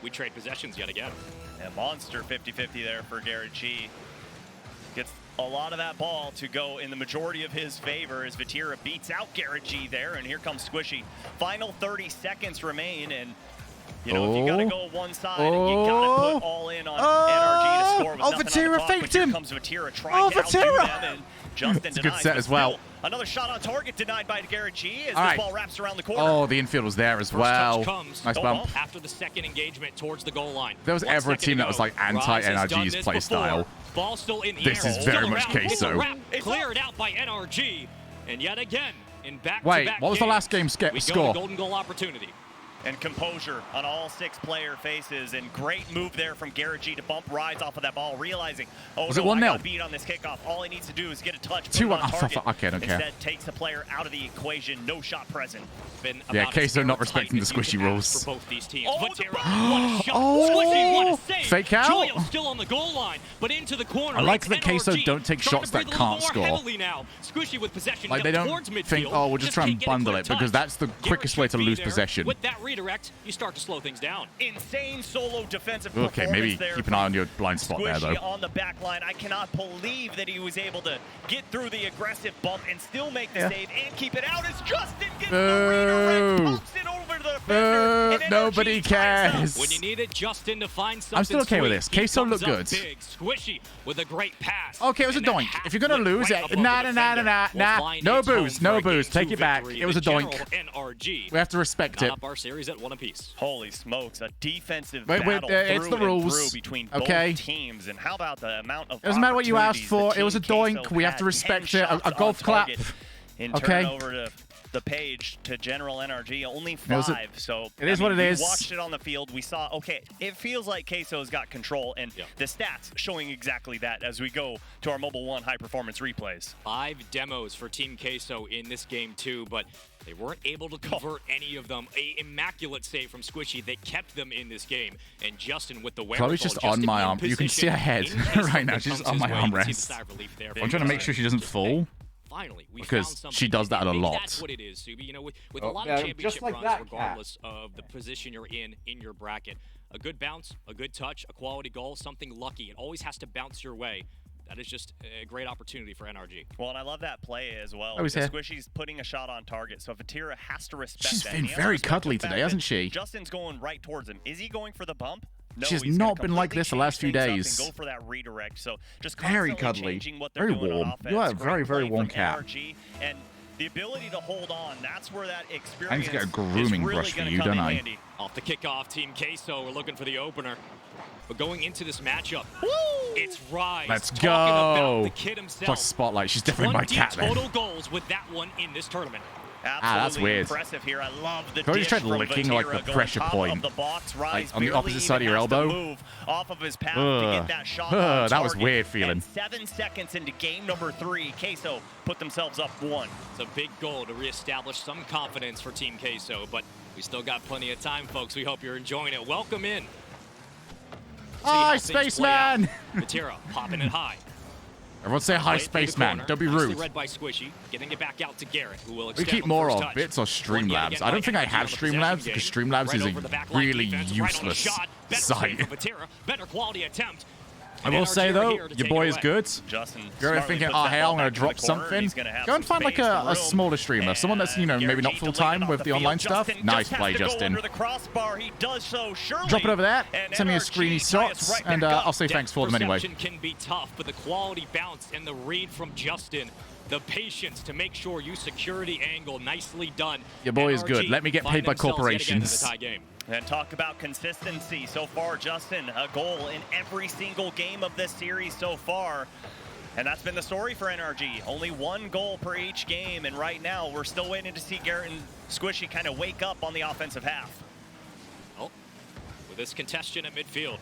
We trade possessions yet again. A monster 50-50 there for Garrett G. Gets a lot of that ball to go in the majority of his favor as Vatira beats out Garrett G there, and here comes Squishy. Final 30 seconds remain, and you know, if you gotta go one side, you gotta put all in on NRG to score with nothing on the clock. faked him. Here comes Vatira trying to outdo them, and Justin It's a denies, good set but as well. still, another shot on target denied by Garrett G as All this right. ball wraps around the corner. Oh, the infield was there as well. Nice bump. After the second engagement towards the goal line. If there was ever a team that was like anti-NRG's play style, Ball still in the this air. is very much It's a Queso. wrap. Cleared out by NRG. And yet again, in back-to-back Wait, what was the last game we go to score? golden goal opportunity. And composure on all 6 player faces, and great move there from Garrett G to bump rides off of that ball, realizing, oh Was no, it 1-0? I got beat on this kickoff. All he needs to do is get a touch, put it 2-1. on target. Okay, I don't care. Instead, takes the player out of the equation. No shot present. Yeah, Queso not respecting the squishy rules. For both these teams. Oh, Vatira, what a shot. Oh, Squishy, what a save. fake out. Joyo still on the goal line, but into the corner. I like It's that Queso NRG don't take trying shots to breathe that a little can't more score. heavily now. Squishy with possession Like they don't towards midfield. think, oh, we'll just try and can't get a bundle quick it because touch. that's the quickest way to Garrett lose there. possession. With that redirect, you start to slow things down. Insane solo defensive Okay, maybe performance there keep an eye on your blind spot there, Squishy though. on the back line. I cannot believe that he was able to get through the aggressive bump and still make the save and keep it out as Justin gets the redirect, pops it over the defender, and Nobody NRG ties cares. When you needed Justin to find something I'm still okay with sweet, this. he Queso comes looked up good. Big, Squishy with a great pass. Okay, it was a doink. If you're gonna lose it, nah. No booze, no booze. Take it back. It was a doink. NRG. We have to respect it. Up our series at 1 apiece. Holy smokes, a defensive Wait, battle it's through the and rules. through between Okay. both teams. And how about the amount of It doesn't matter what you asked opportunities for. It was a the team doink. Queso We have to had? respect 10 it. shots A golf on clap. target. In Okay. turnover to the page to General NRG, only It was 5. So it is what it is. We watched it on the field. We saw, okay, it feels like Queso's got control, and the stats showing exactly that as we go to our Mobile 1 high-performance replays. 5 demos for Team Queso in this game too, but they weren't able to convert any of them. A immaculate save from Squishy that kept them in this game. And Justin with the wherewithal. Chloe's just on my arm. You can see her head right now. She's on my armrest. I'm trying to make sure she doesn't fall. Finally, we because found something. she does that a Maybe lot. That's what it is, Subi. You know, with a lot of championship runs, regardless of the position you're in your bracket, a good bounce, a good touch, a quality goal, something lucky. It always has to bounce your way. That is just a great opportunity for NRG. Well, and I love that play as well. Oh, he's here. Squishy's putting a shot on target, so Vatira has to respect She's that. been very cuddly today, hasn't she? Justin's going right towards him. Is he going for the bump? No, She's he's not gonna been like this the last few completely change days. things up and go for that redirect. So just Very constantly cuddly. changing what they're Very doing on warm. offense. You are a Great very, very play warm from cat. NRG, and the ability to hold on, that's where that experience I need to get a is grooming really brush for gonna you, come don't in I? handy. Off the kickoff, Team Queso, we're looking for the opener. But going into this matchup, it's Rise. Let's talking go. About the kid himself. Plus spotlight. She's definitely my 20 cat then. total goals with that one in this tournament. That's weird. Impressive here. I love the Can we dish just try from licking Vatira like the going pressure top point? Of the box. Rise Like on the barely opposite side of even your has to elbow? move off of his path to get that shot on That was target. weird feeling. And 7 seconds into game number 3, Queso put themselves up 1. It's a big goal to reestablish some confidence for Team Queso, but we still got plenty of time, folks. We hope you're enjoying it. Welcome in. Hi, Spaceman! Vatira popping it high. Everyone say hi, Spaceman. Don't be rude. Read by Squishy, getting it back out to Garrett, who will We keep more of bits or Streamlabs. I don't think I have Streamlabs because Streamlabs is a really useless site. Better quality attempt. I will say though, your boy is good. You're thinking, oh hey, I'm gonna drop something. Go and find like a smaller streamer, someone that's maybe not full time with the online stuff. Nice play, Justin. Drop it over there. Send me a screeny shots, and I'll say thanks for them anyway. Can be tough, but the quality bounce and the read from Justin, the patience to make sure you secure the angle, nicely done. Your boy is good. Let me get paid by corporations. And talk about consistency. So far, Justin, a goal in every single game of this series so far. And that's been the story for NRG. Only 1 goal per each game. And right now, we're still waiting to see Garrett and Squishy kind of wake up on the offensive half. Oh, with this congestion at midfield.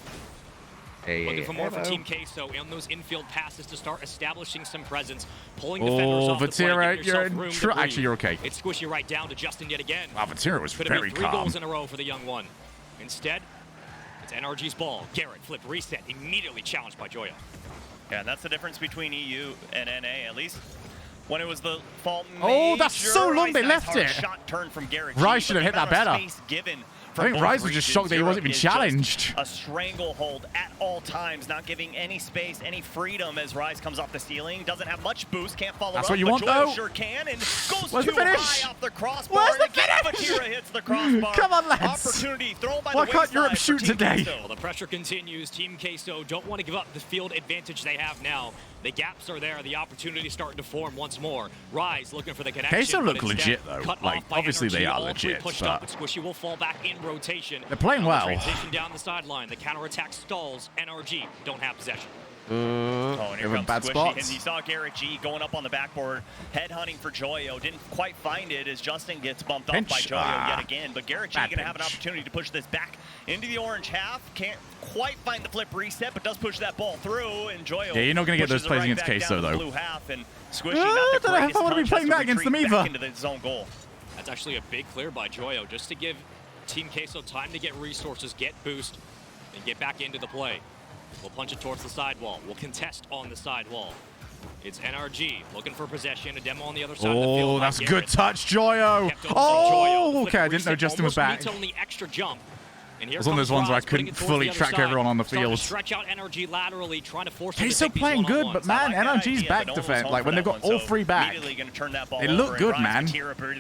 Hey, looking for more from Team Queso and those infield passes to start establishing some presence, pulling defenders off the play, you're actually, you're okay. It's Squishy right down to Justin yet again. Wow, Vatira was very calm. 3 goals in a row for the young one. Instead, it's NRG's ball. Garrett flip reset, immediately challenged by Joya. Yeah, and that's the difference between EU and NA, at least. When it was the fault. Oh, that's so long they left it. Shot turn from Garrett. Rice should have hit that better. I think Rice was just shocked that he wasn't even challenged. A stranglehold at all times, not giving any space, any freedom as Rice comes off the ceiling. Doesn't have much boost, can't follow That's up, what you want, though. Sure can, and goes Where's too the finish? high off the crossbar. Where's the finish? Vatira hits the crossbar. Come on, lads. Opportunity thrown by Why the can't Europe shoot today? Well, the pressure continues. Team Queso don't want to give up the field advantage they have now. The gaps are there. The opportunity starting to form once more. Rise looking for the connection. Queso look legit though. Like obviously they are legit, but Squishy will fall back in rotation. They're playing well. Transition down the sideline. The counterattack stalls. NRG don't have possession. Oh, and here comes bad Squishy, spots. and you saw Garrett G going up on the backboard, head hunting for Joyo. Didn't quite find it as Justin gets bumped off by Joyo yet again. But Garrett G going to have an opportunity to push this back into the orange half. Can't quite find the flip reset, but does push that ball through. And Joyo yeah, you're not going to get those plays against Queso though. Blue half, and Squishy, I don't know if I want to be playing that against them either. Into the zone goal. That's actually a big clear by Joyo, just to give Team Queso time to get resources, get boost, and get back into the play. We'll punch it towards the sidewall. We'll contest on the sidewall. It's NRG looking for possession. A demo on the other side of the field. Oh, that's good touch, Joyo. Oh, okay. I didn't know Justin was back. Only extra jump. And it was one of those ones where I couldn't fully track everyone on the field. Stretch out NRG laterally, trying to force Queso playing good, but man, NRG's back defense. Like when they've got all 3 back, they look good, man.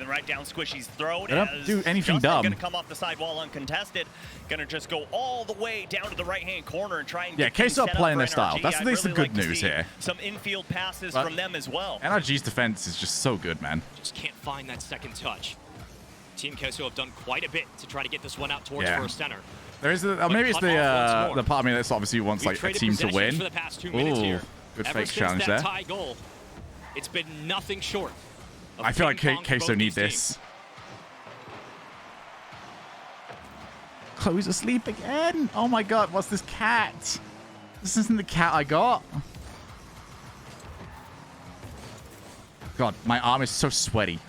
Right down Squishy's throat. They don't do anything dumb. Going to come off the sidewall uncontested. Going to just go all the way down to the right-hand corner and try and get Queso playing their style. That's the good news here. Some infield passes from them as well. NRG's defense is just so good, man. Just can't find that second touch. Team Queso have done quite a bit to try to get this one out towards first center. There is maybe it's the part of me that's obviously wants like a team to win. For the past 2 minutes here. Good Ever fake challenge there. Tie goal, it's been nothing short. I feel like Queso need this. Chloe's asleep again. Oh my god, what's this cat? This isn't the cat I got. God, my arm is so sweaty.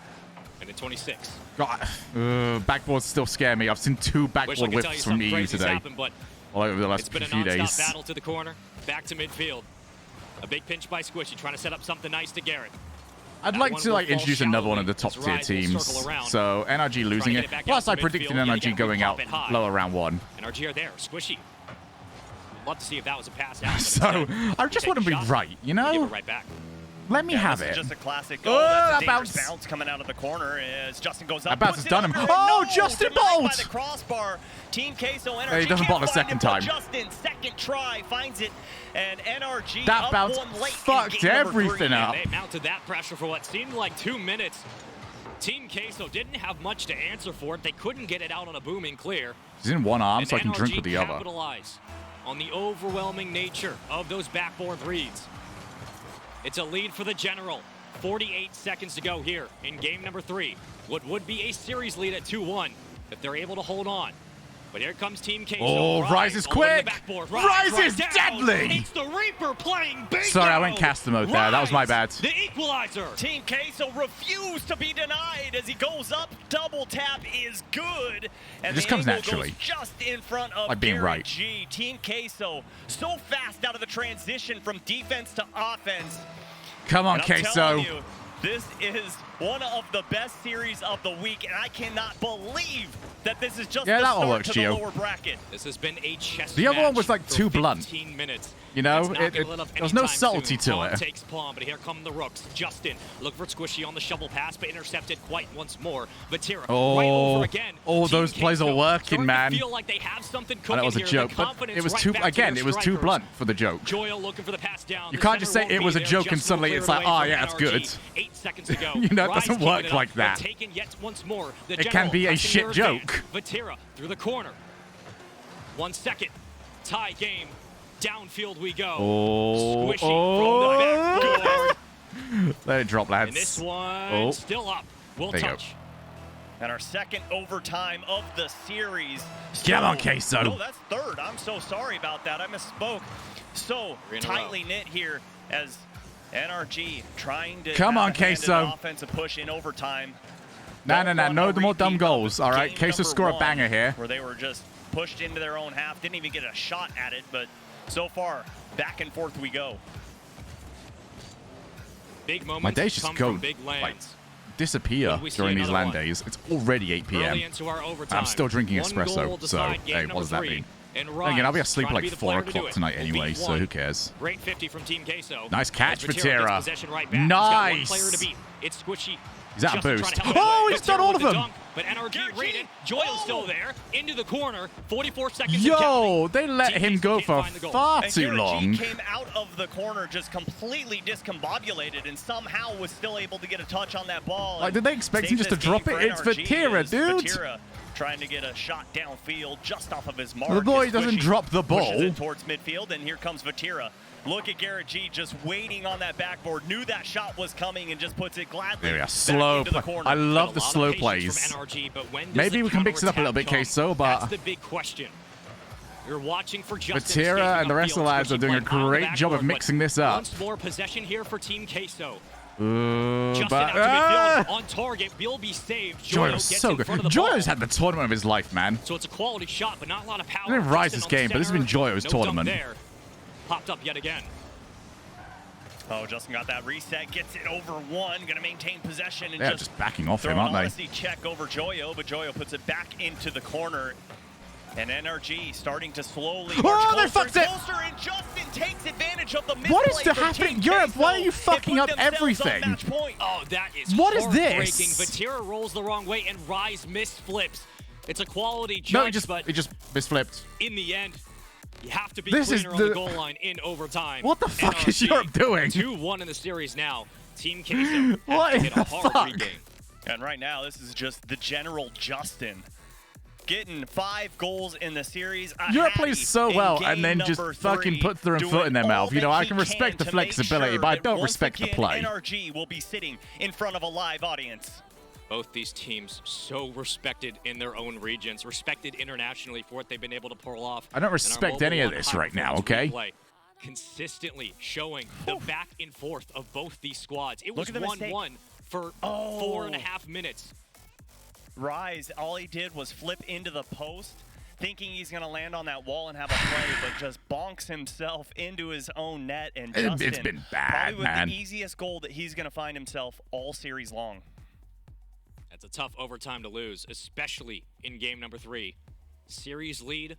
And in 26. God, backboards still scare me. I've seen 2 backboard whips from EU today. All over the last few days. It's been a battle to the corner, back to midfield. A big pinch by Squishy, trying to set up something nice to Garrett. I'd like to introduce another one of the top tier teams. So NRG losing it. Plus, I predicted NRG going out lower round 1. NRG are there. Squishy. Love to see if that was a pass out. So I just want to be right, you know? Give it right back. Let me have it. Just a classic goal. That's a dangerous bounce coming out of the corner as Justin goes up. That bounce has done him. Oh, Justin bowled! By the crossbar. Team Queso, NRG he doesn't bowl the second time. Justin, second try, finds it, and NRG that bounce fucked everything up. They mounted that pressure for what seemed like 2 minutes. Team Queso didn't have much to answer for it. They couldn't get it out on a booming clear. He's in one arm, so I can drink with the other. Capitalize on the overwhelming nature of those backboard reads. It's a lead for the General. 48 seconds to go here in game number 3. What would be a series lead at 2-1 if they're able to hold on. But here comes Team Queso. Oh, Rise is quick. Rise is deadly. It's the Reaper playing bingo. Sorry, I went caster mode there. That was my bad. The equalizer. Team Queso refused to be denied as he goes up. Double tap is good. And It just the comes angle naturally. goes just in front of Like being Gary right. G. Team Queso so fast out of the transition from defense to offense. Come on, And I'm Queso. telling you, this is one of the best series of the week, and I cannot believe that this is just Yeah, the that one start works, to the Gio. lower bracket. This has been a chess The other one was match like for too blunt. 15 minutes. You know, It's not it, gonna it, let up there was no anytime subtlety soon. to Pawn it. takes pawn, but here come the rooks. Justin, look for Squishy on the shovel pass, but intercepted quite once more. Vatira, right over again. Oh, Team those plays are Queso working, starting man. to feel like they have something I cooking know it was a here. joke, The but confidence it was right too, back to again, their it was too strikers. blunt for the joke. Joyo looking for the pass down. You The can't just center say it won't was be a there. joke and Justin suddenly will it's clear like, it away oh, from yeah, it's NRG. good. 8 seconds to go. You know, it Rise doesn't keeping work it like up. They're that. taking yet once more. The It can general be a pressing shit their joke. advantage. Vatira through the corner. 1 second. Tie game. Downfield we go. Oh, Squishy from the backboard. Let it drop, lads. And this one Oh. still up. We'll There you go. touch. And our second overtime of the series. Come on, Queso. No, that's third. I'm so sorry about that. I misspoke. So Three in a tightly knit here as NRG trying to Come have on, a hand in Queso. the offensive push in overtime. No, no, no. No more dumb goals. All right, Game Queso number score a 1, banger here. where they were just pushed into their own half. Didn't even get a shot at it, but so far, back and forth we go. Big moments My days just come go from big like lands. disappear We see during these another land one. days. It's already 8 p.m. Early into our overtime. I'm still drinking One goal espresso, so decide game hey, number what does that 3. mean? And Then again, I'll be Rise asleep trying like to be the 4 player to do o'clock it. tonight Will anyway, beat so one. who cares? Great 50 from Team Queso. Nice catch, As Vatira Vatira. gets possession right back. He's got one Nice. player to beat. It's Squishy. He's out of Justin boost. trying to help Oh, away. he's done Vatira all with of the them. dunk, but NRG read it. Joyo's still there. Into the corner. 44 seconds. Yo, they let him go can't for find the goal. far And too Gary G long. came out of the corner just completely discombobulated and somehow was still able to get a touch on that ball. Like, did they expect him Save just to this drop game it? for It's NRG Vatira, as dude. Vatira trying to get a shot downfield just off of his mark. The boy as doesn't Squishy drop the pushes ball. it towards midfield, and here comes Vatira. Look at Garrett G just waiting on that backboard, knew that shot was coming and just puts it gladly There we are. back Slow into the play. corner. I love the A lot of slow patience plays. from NRG, but when does Maybe the we can mix it up a little bit, counterattack Queso, come? but That's the big question. You're watching for Justin. Vatira and the rest of the lads are doing a escaping upfield, Squishy great playing job of on the mixing backboard, this but up. Once more possession here for Team Queso. But Justin out to midfield, on target, will be saved. Joyo Joyo's gets so in good. front of the ball. Joyo's had the tournament of his life, man. So it's a quality shot, but not a lot of power. I didn't rise Justin this on the game, but this has been center. Joyo's No dunk tournament. there. Popped up yet again. Oh, Justin got that reset, gets it over one, gonna maintain possession and They're just backing off throw him, an aren't they? honesty check over Joyo, but Joyo puts it back into the corner. And NRG starting to slowly march Oh, they closer fucked and it! closer, and Justin takes advantage of the What is misplay from happening? Team Europe, why are Queso. you fucking They up put themselves on everything? match point. Oh, that is What is heartbreaking. this? Vatira rolls the wrong way and Rise misflips. It's a quality judge, No, it just but misflipped. in the end, you have to be This is cleaner on the- the goal line in overtime. What the fuck is NRG, Europe doing? 2-1 in the series now. Team Queso What has to in hit a the hard fuck? regain. And right now, this is just the general Justin. Getting 5 goals in the series. Europe plays so well and then just fucking puts their foot in their mouth. You know, I can respect the flexibility, but I don't respect the play. NRG will be sitting in front of a live audience. Both these teams so respected in their own regions, respected internationally for what they've been able to pull off. I don't And our respect Mobile any of One this high right now, performance okay? replay consistently showing the back and forth of both these squads. It was Look at the mistake. 1-1 for 4.5 minutes. Rise, all he did was flip into the post, thinking he's going to land on that wall and have a play, but just bonks himself into his own net. And Justin, It's been bad, probably with man. the easiest goal that he's going to find himself all series long. That's a tough overtime to lose, especially in game number 3. Series lead,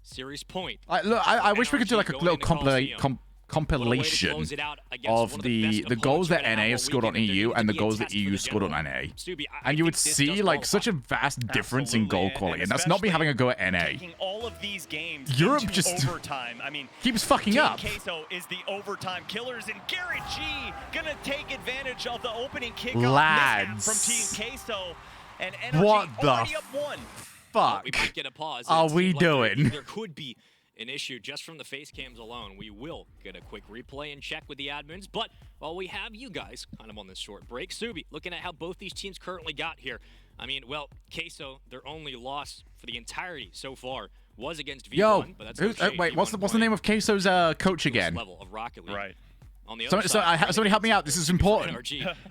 series point. I wish we could do like a NRG little going into Coliseum. compilation close it out against of one of the best the goals that opponents we're gonna NA have has all scored on weekend, and EU there and the needs to be a goals that test for EU the scored on general. NA. Subi, I And you would think this see does like qualify. such a vast difference in goal Absolutely, quality, and and that's not me having a go at NA. Taking all of these games Europe into just overtime. I mean, keeps fucking Team up. Queso is the overtime killers, and Garrett G gonna take advantage of the opening kickoff Lads. mishap from Team Queso, and NRG What the already up 1. Fuck We might get a pause. are It we seems like doing? There could be an issue just from the face cams alone. We will get a quick replay and check with the admins, but while we have you guys kind of on this short break, Subi, looking at how both these teams currently got here, I mean, well, Queso, their only loss for the entirety so far was against V1, Yo, but that's wait, what's the name of Queso's coach again? Level of Rocket League. Right. On the other somebody help me out. This is important.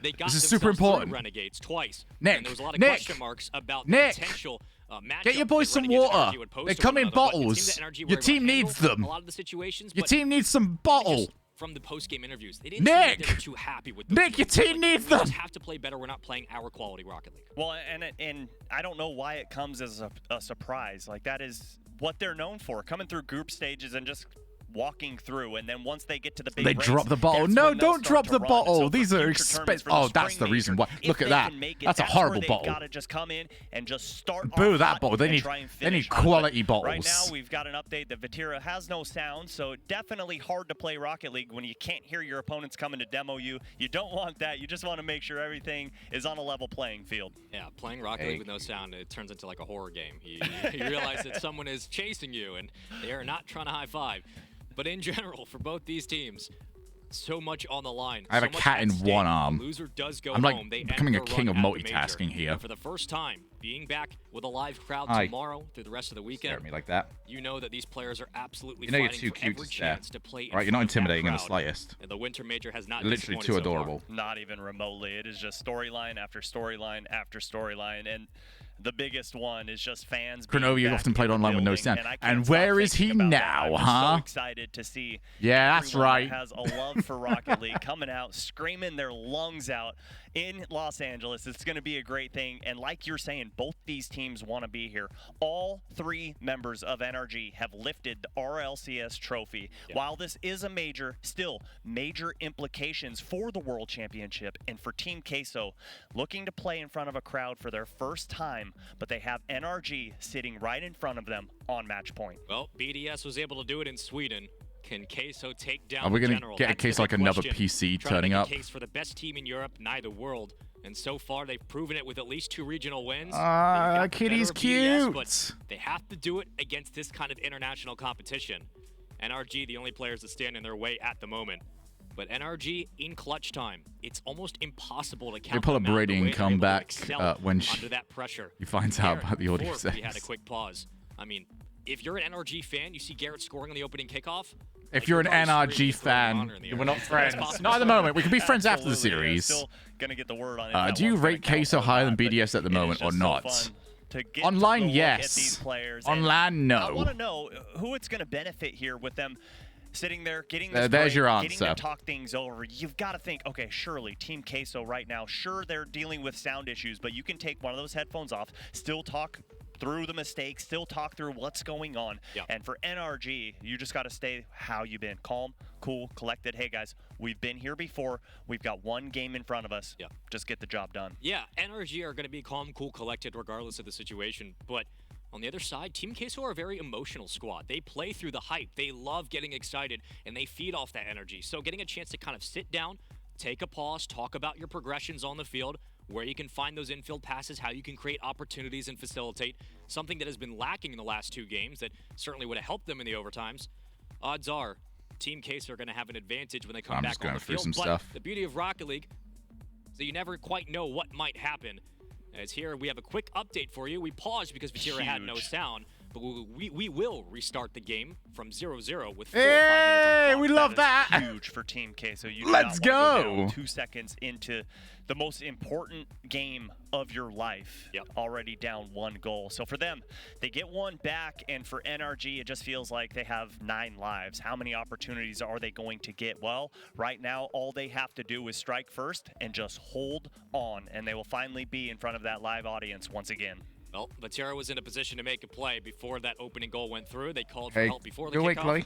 This is super important. Renegades twice. Nick, and there was a lot of question marks about the potential matchup. Get your boys some water. They come in bottles. Your team needs them. A lot of the situations. Your team needs some bottle. From the post-game interviews, they didn't seem like they were too happy with them. Nick, your team needs them. We just have to play better. We're not playing our quality Rocket League. Well, and I don't know why it comes as a surprise. Like, that is what they're known for, coming through group stages and just walking through, and then once they get to the big they race, drop the bottle. No, don't drop the bottle. So these are expensive. Oh, that's the reason why. Look at that. That's a horrible bottle. Got to just come in and just start. Boo that bottle. They need quality bottles. Right now, we've got an update that Vatira has no sound, so definitely hard to play Rocket League when you can't hear your opponents coming to demo you. You don't want that. You just want to make sure everything is on a level playing field. Yeah, playing Rocket League with no sound, it turns into like a horror game. You realize that someone is chasing you, and they are not trying to high five. But in general, for both these teams, so much on the line. I have a cat in one arm. The loser does go I'm like home. They becoming a king of multitasking here. And for the first time, being back with a live crowd tomorrow through the rest of the weekend, stare at me like that. You know that these players are absolutely you're fighting too for cute every to stare. chance to play. Right, you're not intimidating in the slightest. And the Winter Major has not literally too adorable. Not even remotely. It is just storyline after storyline after storyline, and the biggest one is just fans. Cronovia often played online with no sound. And where is he now, huh? So excited to see. Yeah, that's right. Has a love for Rocket League coming out, screaming their lungs out in Los Angeles. It's going to be a great thing. And like you're saying, both these teams want to be here. All three members of NRG have lifted the RLCS trophy. Yeah. While this is a major, still major implications for the World Championship and for Team Queso, looking to play in front of a crowd for their first time, but they have NRG sitting right in front of them on match point. Well, BDS was able to do it in Sweden. Can Queso take down Are we going to get a case like another PC turning up? Case for the best team in Europe, neither world. And so far, they've proven it with at least 2 regional wins. Kitty's cute. But they have to do it against this kind of international competition. NRG, the only players that stand in their way at the moment. But NRG in clutch time, it's almost impossible to count. They pull a Brady and come back when under that pressure. He finds out about the audio settings. We had a quick pause. I mean, if you're an NRG fan, you see Garrett scoring on the opening kickoff. If you're an NRG fan, we're not friends. Not at the moment. We can be friends after the series. Still gonna get the word on it. Do you rate Queso higher than BDS at the moment or not? Online, yes. Online, no. I want to know who it's going to benefit here with them sitting there, getting this there's break, your getting answer. to talk things over. You've got to think, okay, surely Team Queso right now, sure they're dealing with sound issues, but you can take one of those headphones off, still talk through the mistakes, still talk through what's going on. Yeah. And for NRG, you just got to stay how you've been. Calm, cool, collected. Hey, guys, we've been here before. We've got one game in front of us. Yeah. Just get the job done. Yeah, NRG are going to be calm, cool, collected regardless of the situation. But on the other side, Team Queso are a very emotional squad. They play through the hype. They love getting excited, and they feed off that energy. So getting a chance to kind of sit down, take a pause, talk about your progressions on the field, where you can find those infield passes, how you can create opportunities and facilitate, something that has been lacking in the last 2 games that certainly would have helped them in the overtimes. Odds are Team Queso are going to have an advantage when they come back on the field. But the beauty of Rocket League is that you never quite know what might happen. As here, we have a quick update for you. We paused because Vatira had no sound, but we will restart the game from 0-0 with 4 or 5 minutes on the clock. We love that. Huge for Team Queso. Let's go. 2 seconds into the most important game of your life. Yep. Already down 1 goal. So for them, they get 1 back, and for NRG, it just feels like they have 9 lives. How many opportunities are they going to get? Well, right now, all they have to do is strike first and just hold on, and they will finally be in front of that live audience once again. Well, Vatira was in a position to make a play before that opening goal went through. They called for help before the kickoff. Chloe.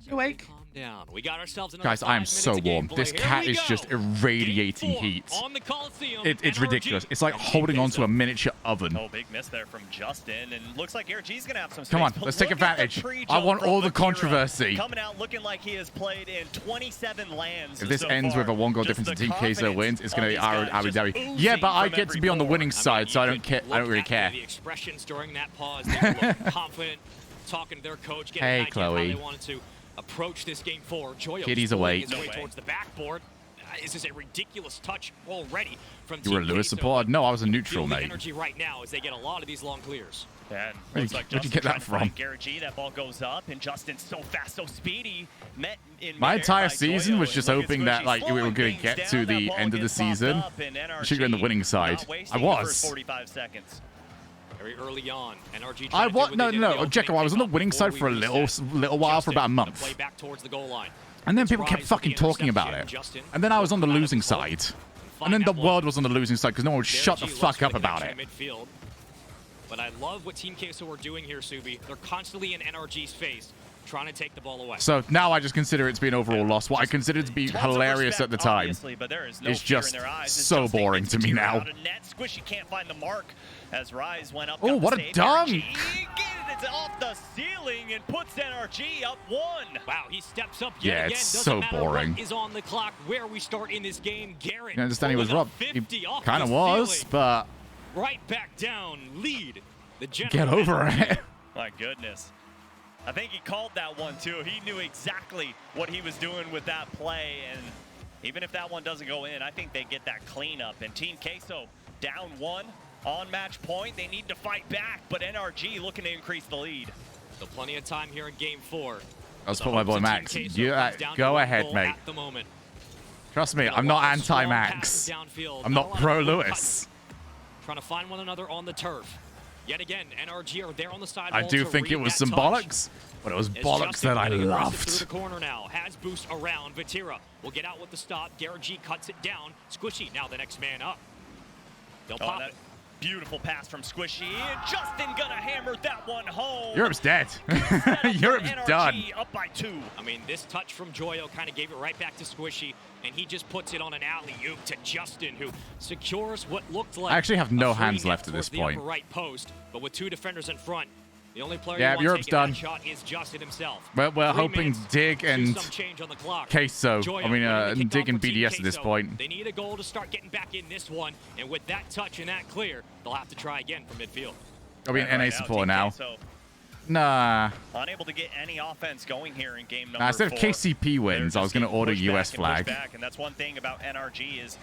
You awake? Calm down. We got ourselves another Guys, I am so warm. This cat is just irradiating heat. On the Coliseum, it's ridiculous. It's like holding onto a miniature oven. Oh, big miss there from Justin, and looks like RG's gonna have some space. Come on, let's take advantage. I want all the controversy. Coming out looking like he has played in 27 lands. If this ends with a 1-goal difference and Team Queso wins, it's gonna be Abu Dhabi. Yeah, but I get to be on the winning side, so I don't care. I don't really care. The expressions during that pause, they were confident, talking to their coach, getting an idea of how they wanted to approach this game forward. Joyo Kitty's awake. his way towards the backboard. This is a ridiculous touch already from You were a Team Lewis Queso, supporter? but No, I was a feel neutral, the mate. energy right now as they get a lot of these long clears. And Where'd looks like you Justin get that trying to find from? Garrett G. That ball goes up, and Justin's so fast, so speedy. Met in My midair entire by season Joyo, was and just look at hoping that Squishy like we were slowing going to things get down. to That the ball end of the gets popped season. up, and I should go on the winning side. not wasting I the first was. 45 seconds. Very early on, NRG I trying to do was what no, they did in no, the no, Jekko. I was on the winning side for a little while, for about a the month, play back towards the goal line. and then people Rise kept with the fucking talking about it. interception. Justin And then I was on the out of losing control. side, and then the world was on the losing side because no one would shut the Garrett G fuck looks up for the about it. connection in midfield. But I love what Team Queso are doing here, Subi. They're constantly in NRG's face, trying to take the ball away. So now I just consider it to be an overall loss. What I considered to be Tons of hilarious respect, at the time obviously, but there is no is fear in just their eyes. As so Justin boring gets to me Matera now. out of net. Squishy can't find the mark as Rise went up. Oh, got what the a save. dunk! NRG gets it off the ceiling and puts NRG up 1. Wow, he steps up Yeah, yet again. it's Doesn't so matter boring. what is on the clock, where we start in this game. Garrett. You understand he was pulling a robbed. He 50 off kind of the was, ceiling. but Right back down, lead. The get over it. My goodness. I think he called that one too. He knew exactly what he was doing with that play, and even if that one doesn't go in, I think they get that cleanup. And Team Queso down 1 on match point. They need to fight back, but NRG looking to increase the lead. So plenty of time here in game 4. Let's put my boy Max. You, go ahead, mate. At the moment. Trust me, I'm not anti-Max. I'm not pro-Lewis. Trying to find one another on the turf. Yet again, NRG are there on the side. I do think it was some bollocks, but it was bollocks that I loved. Through the corner now, has boost around. Vatira will get out with the stop. Garrett G cuts it down. Squishy now the next man up. They'll pop it. Beautiful pass from Squishy, and Justin gonna hammer that one home. Europe's dead. Europe's done. Up by 2. I mean, this touch from Joyo kind of gave it right back to Squishy, and he just puts it on an alley-oop to Justin, who secures what looked like I actually have no a free hands hit left at towards this the upper point. right post, but with 2 defenders in front, the only player Yeah, who wants Europe's taking that done. shot is Justin himself. We're 3 hoping minutes Dig to and some change on the clock. Queso. Joyo I mean, ready to kick Dig off and for Team BDS at this Queso. point. They need a goal to start getting back in this one, and with that touch and that clear, they'll have to try again from midfield. Are we an NA support now? Queso Nah. unable to get any offense going here in game number Nah, instead of 4. KCP wins, I was going to order US flag. And that's one thing about NRG is,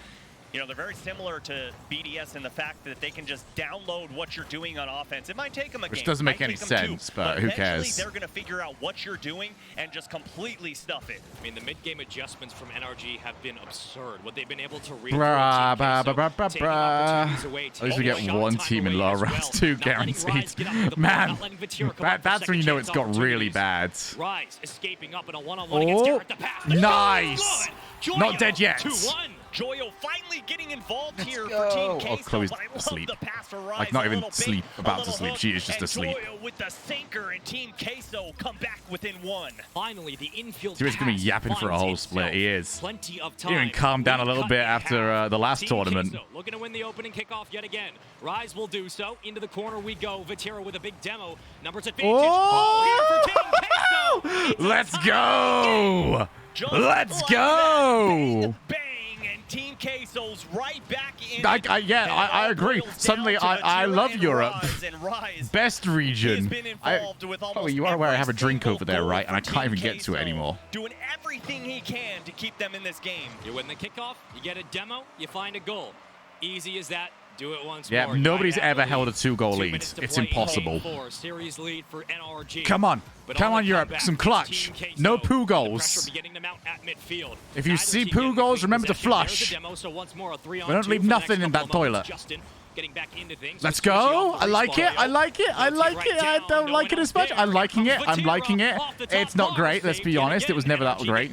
you know, they're very similar to BDS in the fact that they can just download what you're doing on offense. It might take them a game. Which doesn't make might any take them 2, sense, but who eventually cares? they're going to figure out what you're doing and just completely stuff it. I mean, the mid-game adjustments from NRG have been absurd. What they've been able to read. Brah, brah, brah, brah, brah. At least we get one team in low rounds, 2 guaranteed. Man, that's when you know it's got really bad. Rise escaping up in a one-on-one against Oh, Garrett. The pass. nice. Not dead yet. 2-1. Joyo finally getting involved here for Team Queso. Oh, Chloe's but I love asleep. the pass for Rise Like, not a even little bit, sleep, a about to little sleep. hook, She is just and asleep. Joyo with the sinker, and Team Queso come back within 1. Finally, the infield He was going to be yapping for a whole split. He is. Plenty of He time. even calmed down a little bit after the last Team tournament. Queso looking to win the opening kickoff yet again. Rise will do so. Into the corner we go. Vatira with a big demo. Numbers advantage. Oh! Here for Team Queso. Let's go! Let's go! Team Queso's right back in. I agree. Suddenly, I love Europe. Best region. Oh, you are aware I have a drink over there, right? And I can't even get to it anymore. Doing everything he can to keep them in this game. You win the kickoff, you get a demo, you find a goal. Easy as that. Do it once Yeah, more. nobody's ever held a 2-goal lead. It's impossible. Series lead for NRG. Come on. Come on, Europe. Some clutch. No poo goals. If you see poo goals, remember to flush. We don't leave nothing in that toilet. Let's go. I like it. I like it. I like it. I don't like it as much. I'm liking it. I'm liking it. It's not great. Let's be honest. It was never that great.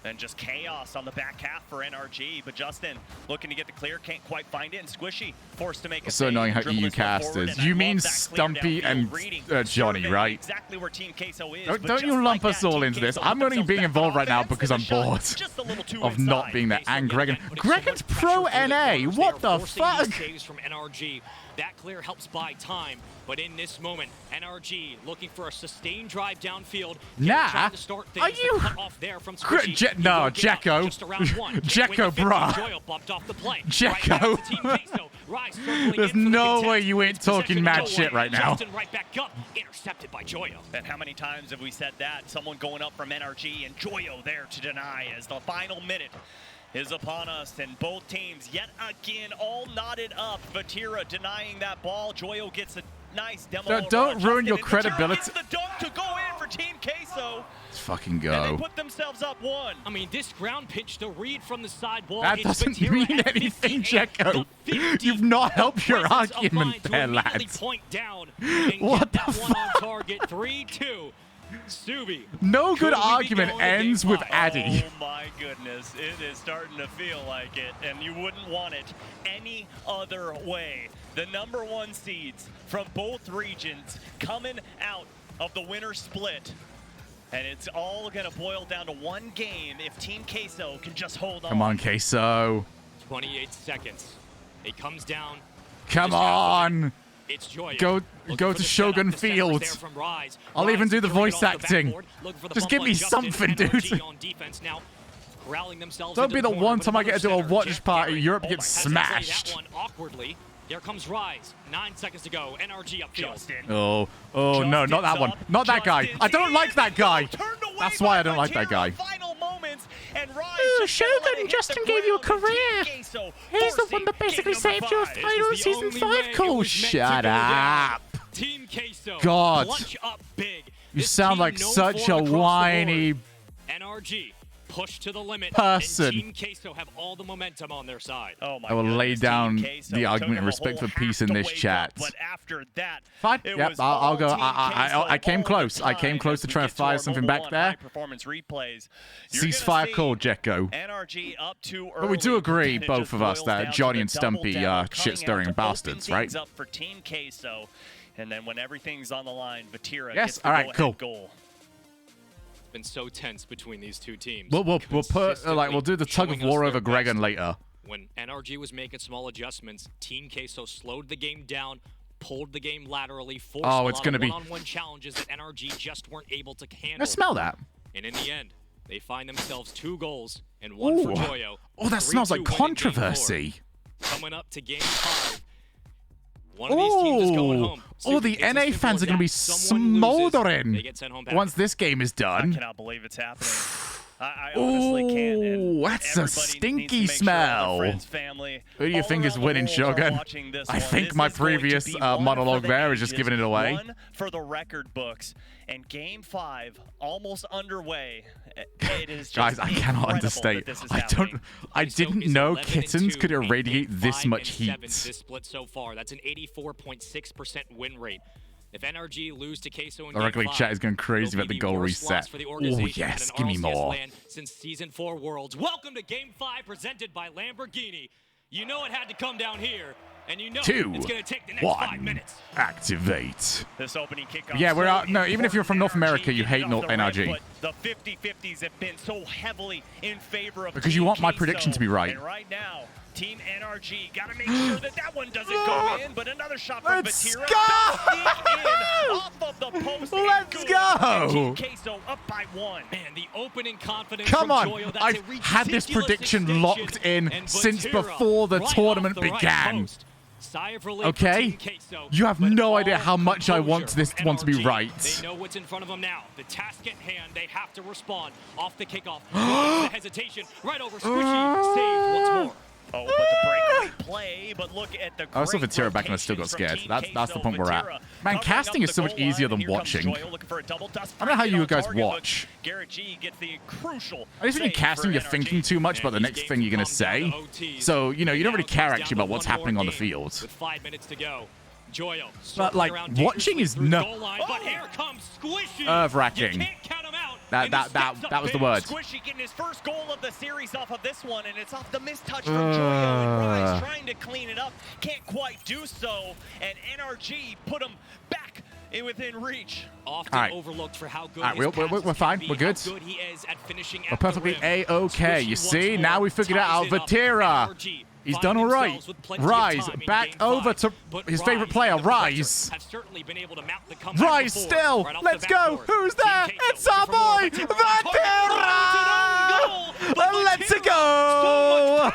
And just chaos on the back half for NRG. But Justin looking to get the clear, can't quite find it. And Squishy forced to make a It's so annoying how EU casters. You mean Stumpy and Johnny, right? Exactly where Team Queso is. Don't you lump us all into this. I'm only being involved right now because I'm bored of not being there. And Gregan's pro NA. What the fuck? From NRG. That clear helps buy time, but in this moment, NRG looking for a sustained drive downfield. Nah, are you? No, Jekko. Jekko, bruh. Jekko. There's no way you ain't talking mad shit right now. Right back up, intercepted by Joyo. And how many times have we said that? Someone going up from NRG and Joyo there to deny as the final minute is upon us, and both teams yet again all knotted up. Vatira denying that ball. Joyo gets a nice demo. Don't ruin your credibility. Gets the dunk to go in for Team Queso. Let's fucking go. And they put themselves up 1. I mean, this ground pitch to read from the sidewall. That doesn't mean anything, Jekko. You've not helped your argument there, lads. Point down and What get the that one on target. 3-2. Subi. No good argument ends with Addy. Oh my goodness, it is starting to feel like it, and you wouldn't want it any other way. The #1 seeds from both regions coming out of the winter split. And it's all going to boil down to one game if Team Queso can just hold on. Come on, Queso. 28 seconds. It comes down. Come on. It's Joyo. Go to Shogun Field. I'll even do the voice acting. Just give me something, dude. Don't be the one time I get to do a watch party, Europe gets smashed. Awkwardly. There comes Rise. 9 seconds to go. NRG upfield. Oh, no, not that one. Not that guy. I don't like that guy. That's why I don't like that guy. Ooh, Shogun, Justin gave you a career. He's the one that basically saved your title in Season 5. Cool, shut up. Team Queso. God. Clutch up big. You sound like such a whiny NRG. Push to the limit. Person. And Team Queso have all the momentum on their side. Oh my I will lay down Queso the argument in respect for peace in this chat. But after that, fine. Yep, I'll go. I came close. I came close to trying to fire something back there. Ceasefire call, Jekko. NRG up too early. But we do agree, both of us, that Johnny and Stumpy are shit-stirring bastards, right? Up for Team Queso, and then when everything's on the line, Vatira yes. gets the All right. Cool. goal. Been so tense between these two teams. We'll put we'll do the tug of war over Gregan later. When NRG was making small adjustments, Team Queso slowed the game down, pulled the game laterally, forced a lot of one-on-one challenges that NRG just weren't able to handle. I smell that. And in the end, they find themselves 2 goals and 1 for Joyo. Oh, that smells like controversy. Coming up to Game 5. One of these teams is going home. The NA fans are going to be smoldering once this game is done. I cannot believe it's happening. I honestly can't. And that's a stinky smell. Who do you think is winning, Shogun? I think my previous monologue there is just giving it away. One for the record books, and Game 5 almost underway. It is just guys, I cannot understate. I didn't know kittens could irradiate this much heat. This split so far. That's an 84.6% win rate. If NRG lose to Queso in the regular chat is going crazy about the goal reset. Oh yes, give me more. Since Season 4 Worlds. Welcome to Game 5 presented by Lamborghini. You know it had to come down here, and you know it's going to take the next 5 minutes. Activate. This opening kickoff. Yeah, we're out. No, even if you're from North America, you hate NRG. The 50-50s have been so heavily in favor of because you want my prediction to be right. And right now, Team NRG got to make sure that that one doesn't go in, but another shot from Vatira. Off of the post. Let's go! Team Queso up by 1. Man, the opening confidence Come on, Joyo, I've had this prediction locked in since before the tournament began. Okay? You have no idea how much I want this one to be right. They know what's in front of them now. The task at hand, they have to respond. Off the kickoff. The hesitation. Right over Squishy. Saved once more. Oh, but the breakaway play, but look at the I also Vatira back and I still got scared. That's the point we're at. Man, casting is so much easier than watching. I don't know how you guys watch. Garrett G gets the crucial. I just think in casting you're thinking too much about the next thing you're going to say. So, you know, you don't really care actually about what's happening on the field. With 5 minutes to go. Joyo, but like watching is earth-wracking. That was the word. Squishy getting his first goal of the series off of this one, and it's off the missed touch from Joyo. And Rise trying to clean it up, can't quite do so, and NRG put him back within reach. Often overlooked for how good we're fine. We're good. How good he is at finishing we're perfectly A-okay. You see, now we figured it out. Vatira. He's done all right. Rise, back over to his favorite player, Rise. Rise still. Let's go. Who's there? It's our boy, Vatira. Let's go.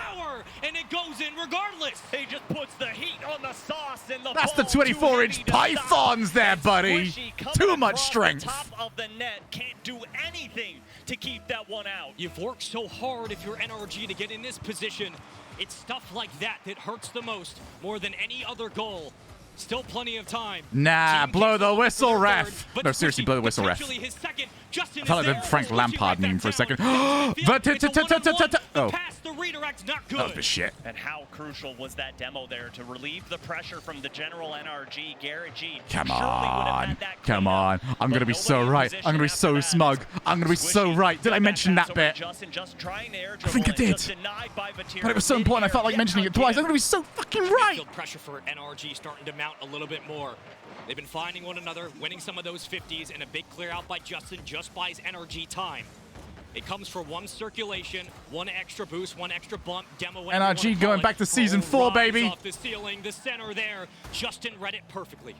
And it goes in regardless. He just puts the heat on the sauce and the That's the ball 24-inch pythons there, buddy. Too much strength. Top of the net can't do anything to keep that one out. You've worked so hard if you're NRG to get in this position. It's stuff like that that hurts the most, more than any other goal. Still plenty of time. Nah, blow the whistle, ref. No, seriously, blow the whistle, ref. His second. Justin I felt like the Frank Lampard meme for a second. Oh, The redirect not good. that was the shit. And how crucial was that demo there to relieve the pressure from the general NRG, Garrett G. Come on. Come on. I'm going to be so right. I'm going to be so smug. I'm going to be so right. Did I mention that bit? Justin just trying to air I think I did. But it was so important, I felt like mentioning it twice. I'm going to be so fucking right. Pressure for NRG starting to mount a little bit more. They've been finding one another, winning some of those 50s, and a big clear out by Justin just buys NRG time. It comes for one circulation, one extra boost, one extra bump, demo. NRG going back to season 4, baby. Off the ceiling, the center there. Justin read it perfectly.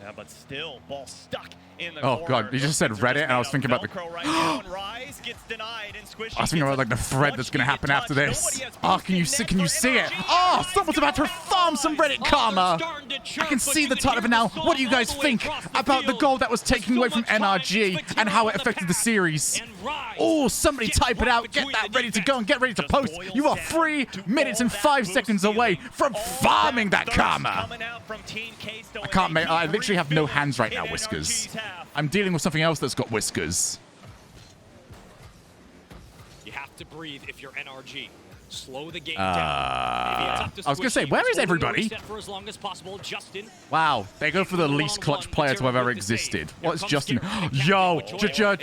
Yeah, but still, ball stuck in the Oh, corner. God. You just said Reddit, and I was thinking about the... Rise gets denied, and Squishy I was thinking about like the thread that's going to happen after this. Oh, can you see it? Oh, someone's about to farm some Reddit karma. I can see the title of it now. What do you guys think about the goal that was taken away from NRG and how it affected the series? Oh, somebody type it out. Get that ready to go and get ready to post. You are 3 minutes and 5 seconds away from farming that karma. I can't make. I literally have no hands right now, Whiskers. I'm dealing with something else that's got whiskers. You have to breathe if you're NRG. Slow the game down. I was going to say, where is everybody? For as long as possible. Justin. Wow, they go for the least clutch player to have ever existed. What's Justin? Yo, Joyo,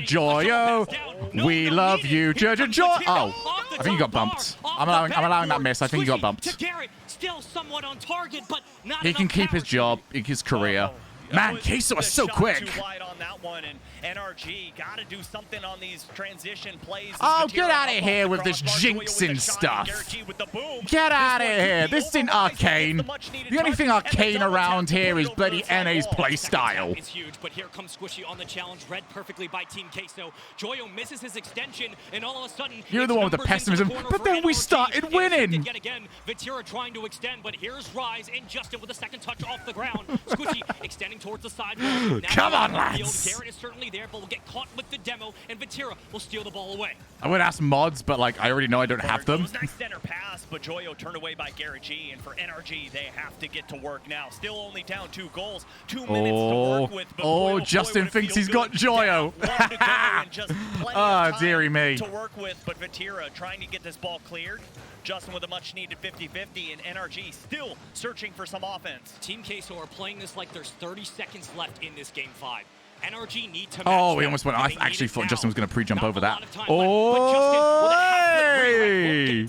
Joyo. We love you, Joyo. Oh, I think you got bumped. I'm allowing that miss. I think you got bumped. Still somewhat on target, but not He can keep his job, his career. Man, Queso is so quick. Too wide on that one, and NRG got to do something on these transition plays. Oh, get out of here with this jinxing stuff. Get out of here. This isn't arcane. The only thing arcane around here is bloody NA's playstyle. It's huge, but here comes Squishy on the challenge, read perfectly by Team Queso. Joyo misses his extension, and all of a sudden, you're the one with the pessimism, but then we started winning. Yet again, Vatira trying to extend, but here's Rise and Justin with a second touch off the ground. Squishy extending towards the side. Come on, lads. Garrett is certainly there, but will get caught with the demo, and Vatira will steal the ball away. I would ask mods, but like I already know I don't have them. Nice center pass, but Joyo turned away by Garrett G, and for NRG, they have to get to work now. Still only down 2 goals, 2 minutes to work with. Oh, Justin thinks he's got Joyo. Oh, dearie me. To work with, but Vatira trying to get this ball cleared. Justin with a much-needed 50-50, and NRG still searching for some offense. Team Queso are playing this like there's 30 seconds left in this Game 5. NRG need to match Oh, he almost went. I actually thought Justin was going to pre-jump over that. Oh, hey!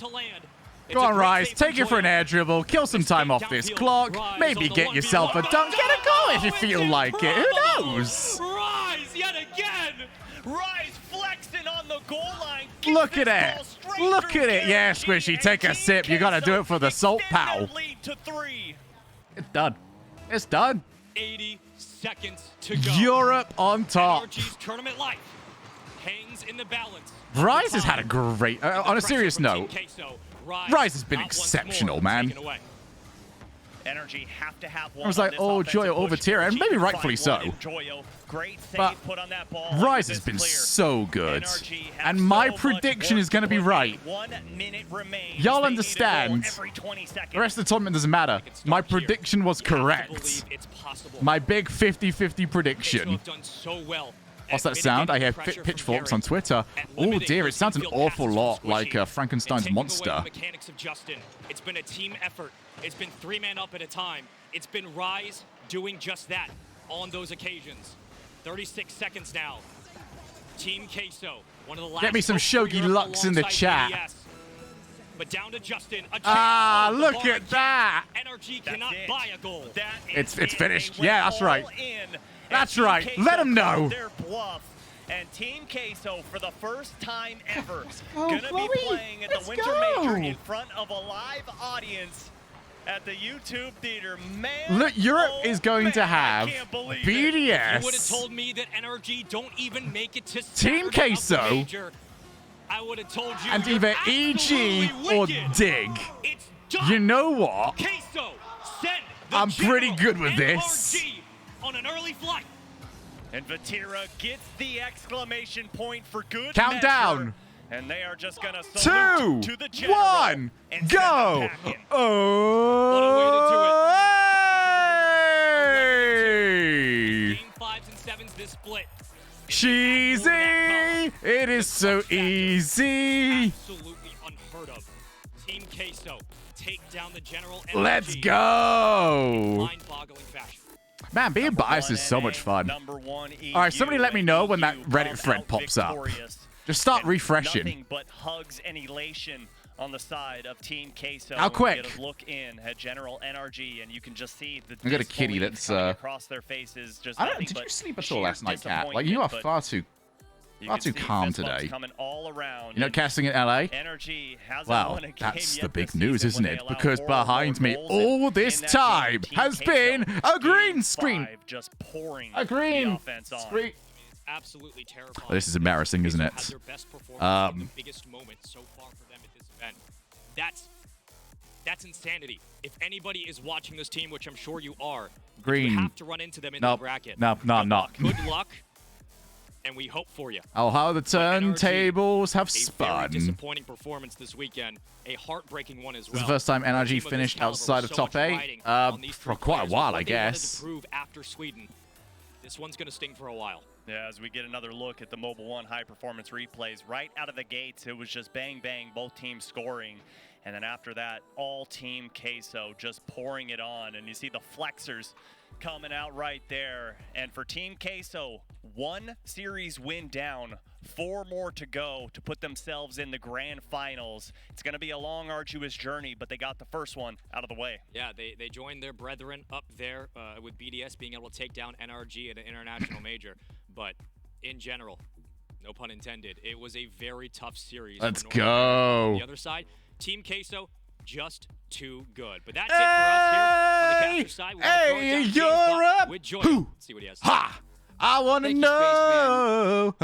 Go on, Rise. Take it for an air dribble. Kill some time off this clock. Maybe get yourself a dunk. Get a goal if you feel like it. Who knows? Rise yet again. Rise flexing on the goal line. Look at it. Look at it. Yeah, Squishy, take a sip. You got to do it for the salt, pal. It's done. It's done. 80 seconds to go. Europe on top. NRG's tournament life hangs in the balance. Rise has had a great... on a serious note, Rise has been exceptional, man. NRG have to have one. I was like, oh, Joyo over tier, and maybe rightfully so. But Rise has been so good. And my prediction is going to be right. Y'all understand, the rest of the tournament doesn't matter. My prediction was correct. My big 50-50 prediction. What's that sound? I hear pitchforks on Twitter. Oh dear, it sounds an awful lot like Frankenstein's monster. It's been a team effort. It's been 3-man up at a time. It's been Rise doing just that on those occasions. 36 seconds now. Team Queso, one of the last. Get me some Shogie Lux in the chat. But down to Justin. Look at that. NRG cannot buy a goal. It's finished. Yeah, that's right. That's right. Let them know. And Team Queso, for the first time ever, going to be playing at the Winter Major in front of a live audience at the YouTube Theater. Man, look, Europe is going to have BDS. You would have told me that NRG don't even make it to Team Queso. I would have told you. And either EG or Dig. It's You know what? Queso, send the I'm pretty General good with this. NRG on an early flight. And Vatira gets the exclamation point for good Countdown. measure. And they are just going to 2, salute to the general 1, and go! Oh! Game 5s and 7s this split. Cheesy! It is so easy. Absolutely unheard of. Team Queso take down the General NRG. Let's go! Mind-boggling fashion. Man, being biased is so much fun. All right, somebody let me know when that Reddit thread pops up. Just start refreshing. Nothing but hugs and elation on the side of Team Queso. How quick? Get a look in at General NRG, and you can just see the I got a kitty disbelief that's coming across their faces. Just I don't. nothing Did you but sleep at all sheer last night, Kat? Like you are disappointment, far too calm fist bumps today. coming all around. You know, casting in LA. NRG hasn't Wow, won a game that's yet the big this news, season isn't when it? they allow Because 4 behind me goals all this in that time game. has Team been Queso a green Game screen. 5 just pouring A the green offense on. screen. Absolutely terrifying. This is embarrassing, isn't Had it? their best performance in the biggest moment so far for them at this event. That's insanity. If anybody is watching this team, which I'm sure you are, Green. you have to run into them in Nope. the bracket. No, I'm not. Good luck, and we hope for you. Oh, how the turntables have A very spun. disappointing performance this weekend. A heartbreaking one as This well. is the first time A NRG team of this finished caliber outside with of so top much 8 riding on these for three quite a players. while, What I they wanted guess. to prove after Sweden. This one's going to sting for a while. Yeah, as we get another look at the Mobile One high-performance replays, right out of the gates, it was just bang, bang, both teams scoring. And then after that, all Team Queso just pouring it on. And you see the flexors coming out right there. And for Team Queso, 1 series win down, 4 more to go to put themselves in the grand finals. It's going to be a long, arduous journey, but they got the first one out of the way. Yeah, they joined their brethren up there with BDS being able to take down NRG at an international major. But in general, no pun intended, it was a very tough series. Let's for North America. go. On the other side, Team Queso, just too good. But that's it for us here on the caster side. We Hey, you're up. with Joy. Who? Let's see what he has. Ha! I want to Thank you, know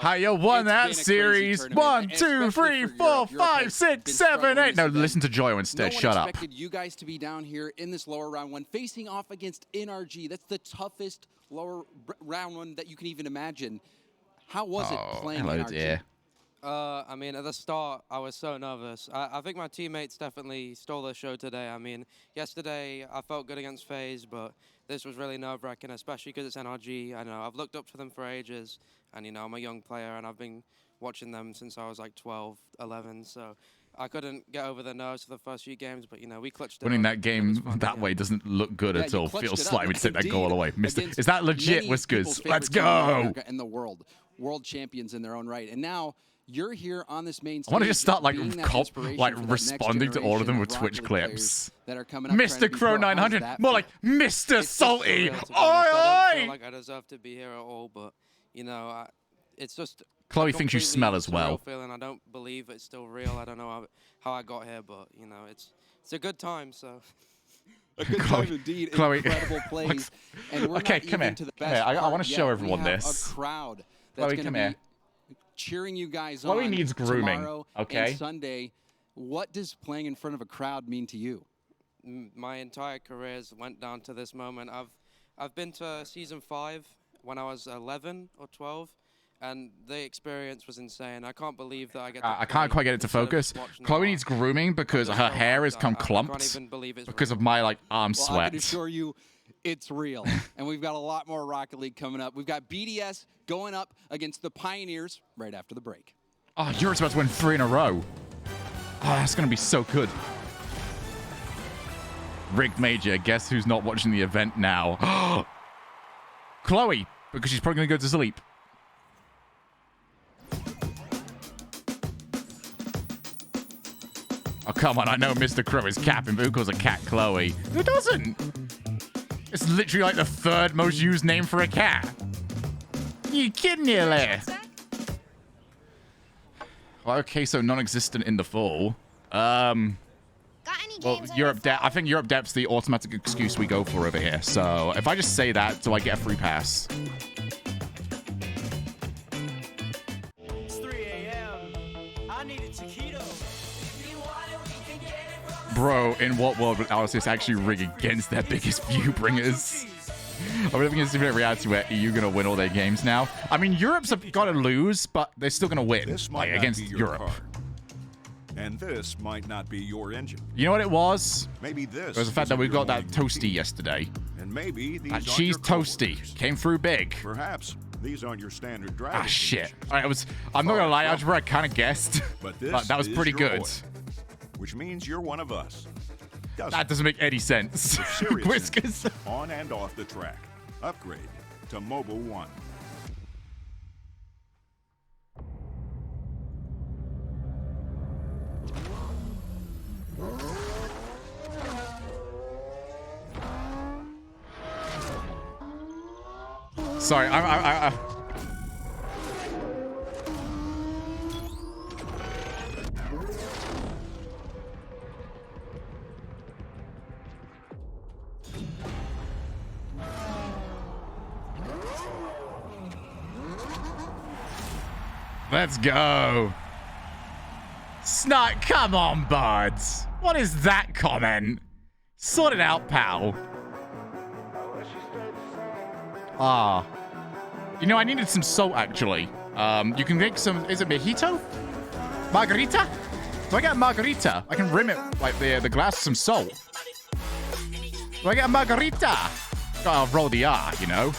how you won It's that been a crazy series. tournament, 1, and 2, especially 3, for 4, Europe. 5, Europe 6, has 7, been 8. No, struggling listen to Joyo instead. No Shut one up. expected you guys to be down here in this lower round one, facing off against NRG. That's the toughest lower round one that you can even imagine. How was it playing hello, NRG? dear. I mean, at the start, I was so nervous. I think my teammates definitely stole the show today. I mean, yesterday I felt good against FaZe, but this was really nerve-wracking, especially because it's NRG. I know I've looked up to them for ages, and you know I'm a young player, and I've been watching them since I was like 12, 11. So I couldn't get over the nerves for the first few games, but you know we clutched it. Winning up. that game that way doesn't look good Yeah, at you all. clutched Feels it up. slimy to take that goal Indeed. away. Mister, Against is that legit, many Whiskers? people's Let's favorite team in go. America and the world champions in their own right. And now you're here on this main stage. I want to just start like being that inspiration for that next responding to all of them with generation Twitch of Rocket League clips. players that are coming up trying to Mr. be Crow pro. How does 900, that more feel? like Mr. It's Salty. surreal, to be honest. Oi, I don't feel oi! like I deserve to be here at all, but you know, it's just. Chloe a thinks you completely smell as well. surreal feeling. I don't believe it's still real. I don't know how I got here, but you know, it's a good time. So. A good Chloe- time indeed. Chloe- Incredible plays. And we're Okay, not come even here. to the Come best here. I part wanna show yet. everyone we have this. A crowd that's Chloe, going come to here. be cheering you guys Chloe on needs grooming, tomorrow okay? and Sunday. What does playing in front of a crowd mean to you? My entire careers went down to this moment. I've been to season 5 when I was 11 or 12, and the experience was insane. I can't believe that I get. I can't quite get it to focus. Chloe needs grooming because her hair has come clumped because of my like arm Well, I sweat. can assure you, it's real. And we've got a lot more Rocket League coming up. We've got BDS going up against the Pioneers right after the break. Oh, Europe's about to win 3 in a row. Oh, that's going to be so good. Rigged Major, guess who's not watching the event now? Chloe, because she's probably going to go to sleep. Oh, come on, I know Mr. Crow is capping, but who calls a cat Chloe? Who doesn't? It's literally like the 3rd most used name for a cat. You kidding me, Leia? Well, okay, so non-existent in the fall. Well, Europe depth. I think Europe depth's the automatic excuse we go for over here. So if I just say that, do I get a free pass? It's 3 a.m. I need a taquito. Bro, in what world would Alice actually rig against their biggest view bringers? I don't think it's a reality where EU going to win all their games now. I mean, Europe's got to lose, but they're still going to win like, against Europe. Card. And this might not be your engine. You know what it was? Maybe this. It was the fact that we got that toasty yesterday. And maybe these that cheese toasty came through big. Perhaps these aren't your standard driving. Ah, shit. I'm not going to lie, Algebra, I kind of guessed. But this that was pretty good. Oil, which means you're one of us. That doesn't make any sense. Whiskers. On and off the track. Upgrade to Mobile One. Sorry, I Let's go. Snot, come on, buds. What is that comment? Sort it out, pal. Ah. You know, I needed some salt, actually. You can make some... Is it mojito? Margarita? Do I get a margarita? I can rim it, like, the glass with some salt. Do I get a margarita? Gotta roll the R, you know?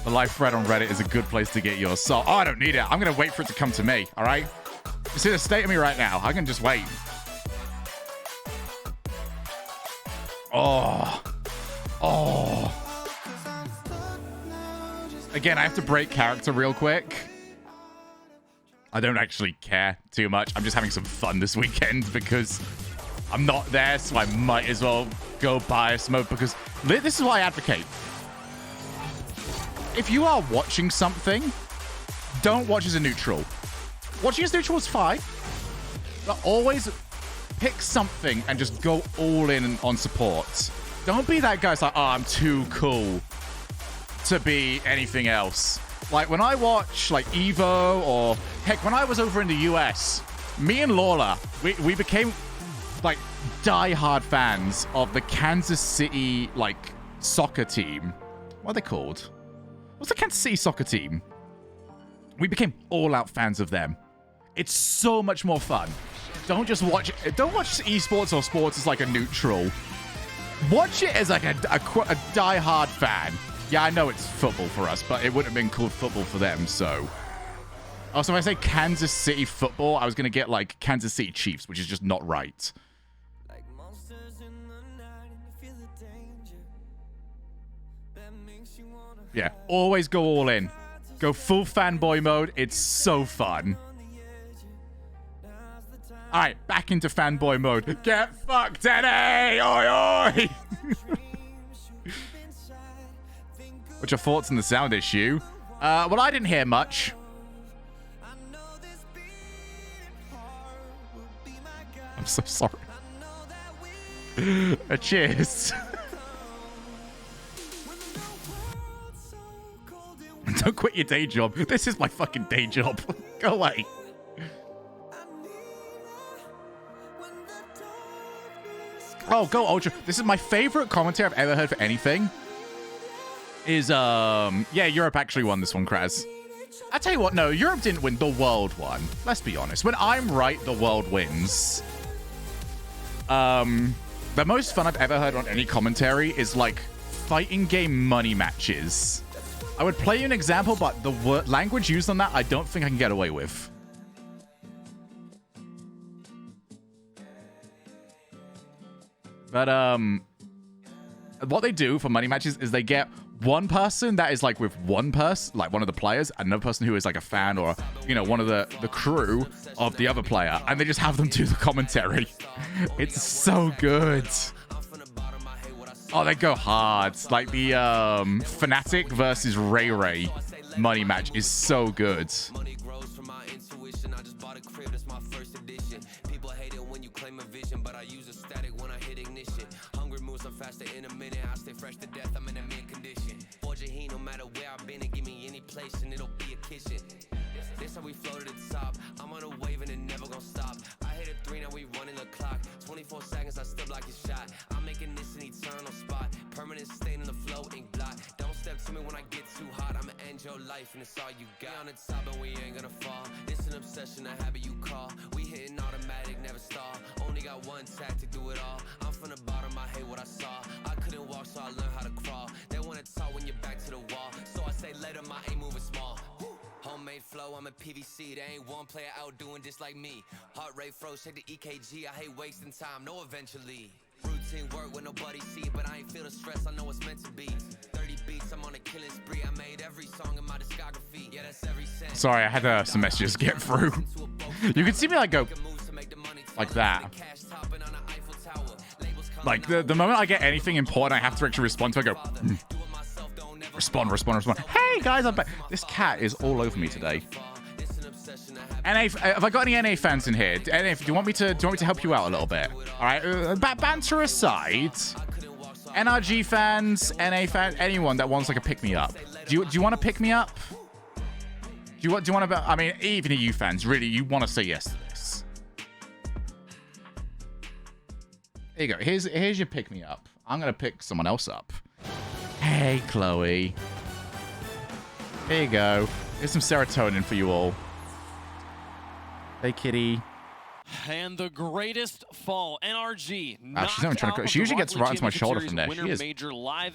The live thread on Reddit is a good place to get your salt. Oh, I don't need it. I'm going to wait for it to come to me, all right? You see the state of me right now. I can just wait. Oh. Oh. Again, I have to break character real quick. I don't actually care too much. I'm just having some fun this weekend because I'm not there, so I might as well go bias mode because this is what I advocate. If you are watching something, don't watch as a neutral. Watching as neutral is fine, but always pick something and just go all in on support. Don't be that guy that's like, oh, I'm too cool to be anything else. Like, when I watch, like, Evo or, heck, when I was over in the US, me and Lawler, we became, like, die-hard fans of the Kansas City, like, soccer team. What are they called? What's the Kansas City soccer team? We became all-out fans of them. It's so much more fun. Don't watch esports or sports as like a neutral. Watch it as like a die-hard fan. Yeah, I know it's football for us, but it wouldn't have been called football for them, so. Also, if I say Kansas City football, I was going to get like Kansas City Chiefs, which is just not right. Yeah, always go all in. Go full fanboy mode. It's so fun. All right, back into fanboy mode. Get fucked, Eddie! Oi, oi! What's your thoughts on the sound issue? Well, I didn't hear much. I'm so sorry. Cheers. Don't quit your day job. This is my fucking day job. Go away. Oh, go Ultra. This is my favorite commentary I've ever heard for anything. Yeah, Europe actually won this one, Kraz. I tell you what, no, Europe didn't win. The world won. Let's be honest. When I'm right, the world wins. The most fun I've ever heard on any commentary is like fighting game money matches. I would play you an example, but the language used on that, I don't think I can get away with. But, what they do for money matches is they get one person that is like with one person, like one of the players, and another person who is like a fan or, you know, one of the crew of the other player, and they just have them do the commentary. It's so good. Oh, they go hard. Like the Fnatic versus Ray Ray money match is so good. close, I'm faster in a minute. I stay fresh to death, I'm in a mint condition. Forge a heat, no matter where I've been, and give me any place, and it'll be a kitchen. This how we flow to the top. I'm on a wave and it never gonna stop. I hit a 3, now we running the clock. 24 seconds, I still block your shot. I'm making this an eternal spot. Permanent stain in the flow, ink blot. Don't step to me when I get too hot. I'ma end your life and it's all you got. On the top and we ain't gonna fall. It's an obsession, a habit you call. We hitting automatic, never stall. Only got one tactic, do it all. I'm from the bottom, I hate what I saw. I couldn't walk, so I learned how to crawl. They wanna talk when you're back to the wall. So I say later, my ain't moving small. Homemade flow, I'm a PVC. There ain't one player out doing just like me. Heart rate froze, check the EKG. I hate wasting time, no eventually. Routine work when nobody see, but I ain't feel the stress, I know it's meant to be. 30 beats, I'm on a killing spree. I made every song in my discography. Yeah, that's every cent. Sorry, I had some messages get through. You can see me like go like that. Like the moment I get anything important, I have to actually respond to it. I go respond. Hey guys, I'm back. This cat is all over me today. NA, have I got any NA fans in here? NA, do you want me to help you out a little bit? All right, banter aside, NRG fans, NA fans, anyone that wants like a pick me up. Do you want to pick me up? Do you want to? I mean, even you fans, really, you want to say yes to this? Here you go. Here's your pick me up. I'm gonna pick someone else up. Hey, Chloe. Here you go. Here's some serotonin for you all. Hey, kitty. And the greatest fall, NRG. She's not even trying to. She usually gets right into my shoulder from there. She is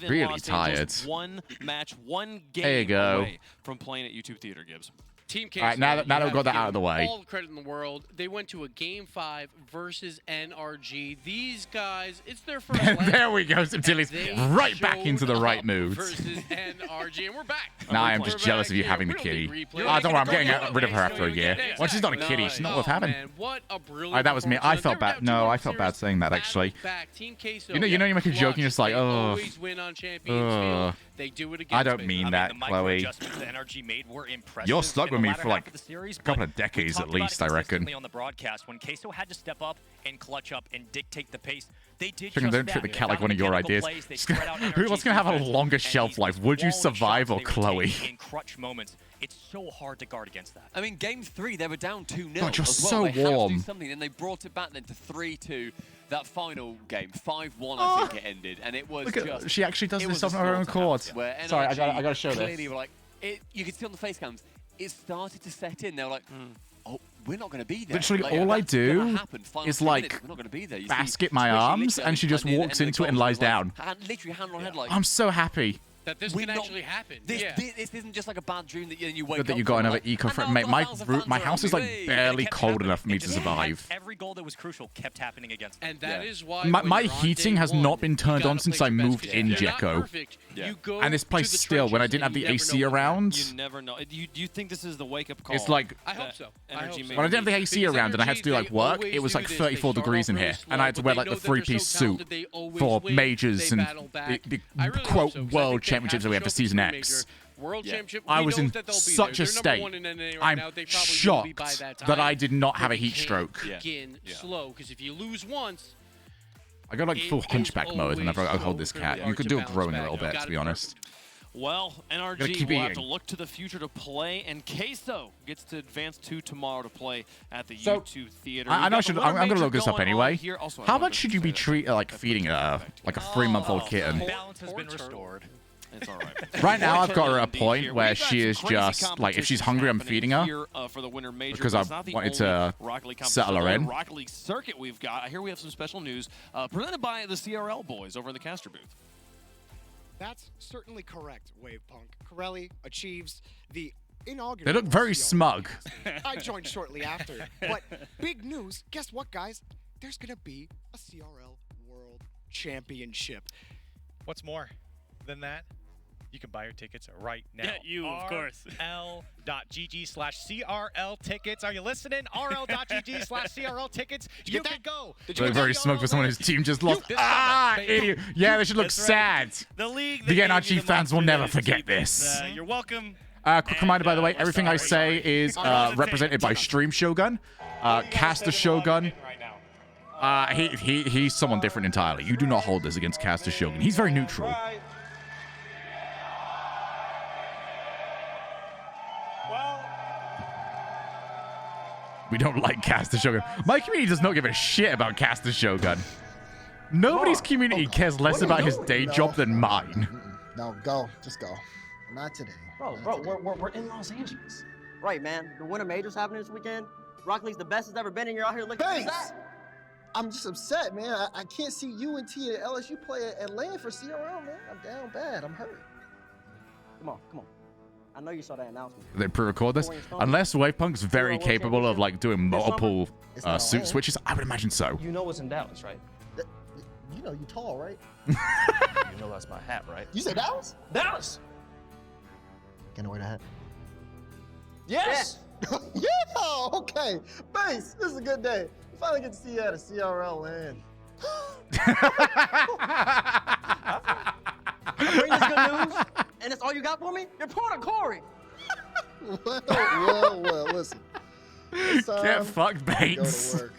really tired. One match, one game there you go. Away from playing at YouTube Theater, Gibbs. Team K. All right, now that we've got that out of the way. All the credit in the world. They went to a Game 5 versus NRG. These guys, it's their first. There we go. Subtility's right back into the right mood. Versus NRG, and we're back. Now I am just jealous of you having the kitty. Oh, don't worry, I'm getting rid of her after a year. Well, she's not a kitty. She's not worth having. What a brilliant. That was me. I felt bad. No, I felt bad saying that actually. You know, you make a joke and you're just like, oh. They do it again. I don't mean that, Chloe. You're stuck with me for like a couple of decades at least, I reckon. On the broadcast, when Queso had to step up and clutch up and dictate the pace, they did. Don't treat the cat like one of your ideas. What's gonna have a longer shelf life? Would you survive or Chloe? In clutch moments, it's so hard to guard against that. I mean, game 3 they were down 2-0. God, you're so they warm. Had to do something, and they brought it back then to 3-2. That final game, 5-1, I think it ended, and it was just. She actually does this on her own accord. Sorry, I gotta show this. Clearly, like you could see on the face cams, it started to set in. They were like, "Oh, we're not going to be there." Literally, like, all I do is like we're not gonna be there. basket my arms, and she just walks into it and lies down. Literally, hand on head, like. I'm so happy. That this can actually happen. This isn't just like a bad dream that you wake up. That you got another eco friend. Mate, my house is like barely cold enough for me to survive. Every goal that was crucial kept happening against them. And that is why my heating has not been turned on since I moved in, Jekko. And this place still, when I didn't have the AC around. You never know. Do you think this is the wake-up call? It's like I hope so. When I didn't have the AC around and I had to do like work, it was like 34 degrees in here, and I had to wear like the 3-piece suit for majors and the quote world championships that we have for season X. I was in such a state. I'm shocked that I did not have a heat stroke. Slow, because if you lose once. I got like full hunchback mode whenever I hold this cat. You could do it growing a little bit, to be honest. Well, NRG will have to look to the future to play, and Queso gets to advance to tomorrow to play at the U2 Theater. I know I'm going to look this up anyway. How much should you be feeding like a 3-month-old kitten? Balance has been restored. It's all right. Right now, I've got her at a point where she is just like, if she's hungry, I'm feeding her because I wanted to settle her in. Rocket League circuit we've got. I hear we have some special news presented by the CRL boys over in the caster booth. That's certainly correct, Wavepunk. Corelli achieves the inaugural. They look very smug. I joined shortly after. But big news, guess what, guys? There's going to be a CRL World Championship. What's more than that? You can buy your tickets right now. Yeah, you, of course. rl.gg/CRL tickets. Are you listening? rl.gg/CRL tickets. You can go. They look very smug for someone whose team just lost. Idiot. Yeah, they should look sad. The league. The NRG fans will never forget this. You're welcome. Quick reminder, by the way, everything I say is represented by Stream Shogun, Caster Shogun. He's someone different entirely. You do not hold this against Caster Shogun. He's very neutral. We don't like Caster Shogun. My community does not give a shit about Caster Shogun. Nobody's community cares less about his day job than mine. No, go. Just go. Not today. Bro, we're in Los Angeles. Right, man. The Winter Major's happening this weekend. Rocket League's the best it's ever been, and you're out here looking for that. I'm just upset, man. I can't see UNT and LSU play at land for CRL, man. I'm down bad. I'm hurt. Come on. I know you saw that announcement. They pre-record this? Unless Wavepunk's very capable of like doing multiple suit switches, I would imagine so. You know what's in Dallas, right? You know you tall, right? You know that's my hat, right? You said Dallas? Dallas! Can I wear the hat? Yes! Yeah, okay. Base, this is a good day. We finally get to see you at a CRL land. I bring this good news, and that's all you got for me? You're part of Corey. well, listen. Get fucked, Bates. Go to work.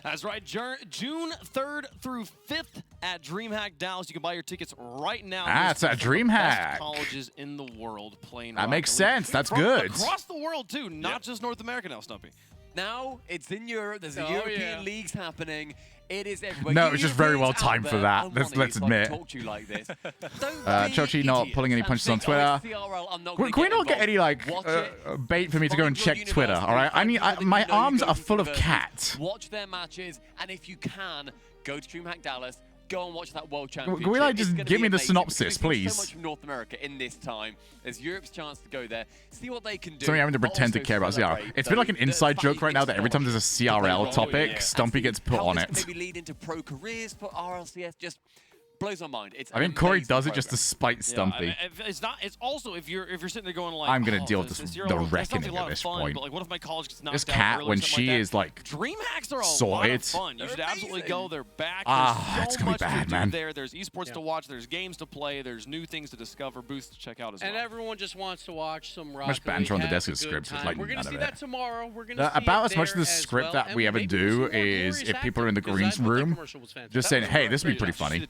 That's right, June 3rd through 5th at DreamHack Dallas. You can buy your tickets right now. That's at DreamHack. Best colleges in the world playing. That makes sense. That's good. Across the world too, not just North America now, Stumpy. Now it's in Europe. There's European leagues happening. It is everywhere. No, it's just very well timed for that. Let's admit. Chochi not pulling any punches on Twitter. Can we not get any like bait for me to go and check Twitter? All right, my arms are full of cat. Watch their matches, and if you can, go to DreamHack Dallas. Go and watch that World Championship. Can we like just give me the synopsis, please? So much from North America in this time. There's Europe's chance to go there, see what they can do. So we having to pretend to care about CRL. It's been like an inside joke right now that every time there's a CRL topic, Stumpy gets put on it. Maybe lead into pro careers for RLCS. Just blows my mind. It's I think Corey does it just to spite Stumpy. It's not. It's also if you're sitting there going like, I'm gonna deal with the reckoning at this point. But like, what if my college gets knocked This out cat, early, when something she like is like DreamHacks are a sorted, lot of fun. You should absolutely go. They're back. It's There's so gonna be much bad, to do man. there. There's esports to watch. There's games to play. There's new things to discover. Booths to check out as well. And everyone just wants to watch some Rocket much banter League, on the desk have of a good scripts is time. like We're gonna none see of that it. tomorrow. We're gonna see About it as much of the there as script well. that And we ever maybe do some more is glorious if people are in the acting, green 'cause I thought that room, commercial was fantastic. just saying, hey, this would be pretty funny.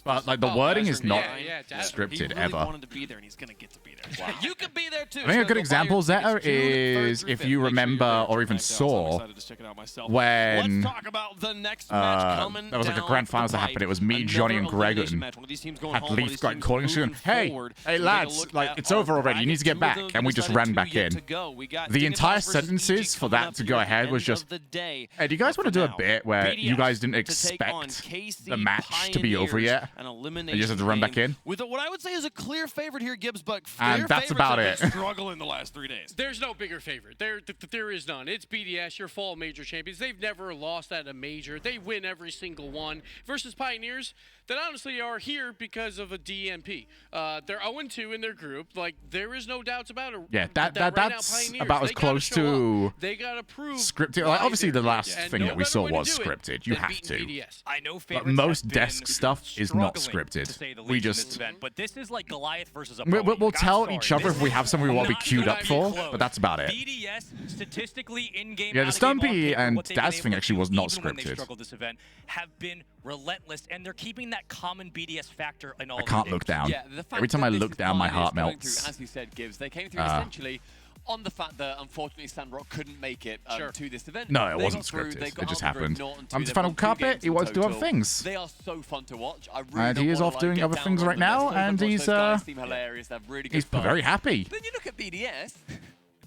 But like the wording is not scripted he really ever. wanted to be there, and he's gonna get to be there. You could be there too. I think a So good go example, buy your Zeta, tickets June 3rd is through if 5th. you Make sure you're remember there. or even I'm saw excited to check it out myself. when Let's talk about the next match coming there was like a down grand finals the that happened. pipe. It was me, Johnny, and Another elimination Gregan. match. One of these teams going Had home, one of Leaf these like teams calling us moving and hey, forward. hey Take a lads, look like at it's our over already. You need to get bracket. back, and we just Decided ran back yet in. to go. We got The Dingus entire versus sentences EG for coming that up to here go at the ahead was end just, of the day. hey, do you guys want to do a bit where you guys didn't BDS to take on expect KC the match to be over Pioneers, yet? an And you just have to run back game in? with what I would say is a clear favorite here, Gibbs, but And that's about it. Struggling the last 3 days. There's no bigger favorite. There is none. It's BDS, your fall major champions. They've never lost at a major. They win every single one. Versus Pioneers that honestly are here because of a DNP. They're 0-2 in their group. Like, there is no doubts about it. Yeah, right now, that's Pioneers, about as they gotta close show to up. They gotta prove scripted. Like, obviously, the last and thing no that we better saw way to was do it scripted. You than have beating to. BDS. I know But favorites most have desk been stuff is not struggling, scripted. to say the We least, in this just event, but this is like Goliath versus a we'll pony. tell I'm each sorry, other this if we is have something we want to be not queued up gonna be for, close. but that's about it. BDS statistically in-game Yeah, the out of game on Stumpy paper, and what they've been Daz able thing to actually do was not even when they've scripted. struggled this event have been relentless, and they're keeping that common BDS factor in all I of can't their look games. down. Yeah, the fact Every time that I this look is down, my Pioneers heart going melts. through, as you said, Gibbs, they came through essentially on the fact that unfortunately Sandrock couldn't make it to this event. No, it They wasn't got through, scripted. they got It just out of the group, happened. 0-2. I'm They've the final won 2 carpet. games He in wants to do other total. things. They are so fun to watch. I really And he don't is wanna, off like, doing get other down things on right them. They're now, so fun and to watch. he's Those guys seem hilarious. They have really good he's fun. very happy. Then you look at BDS.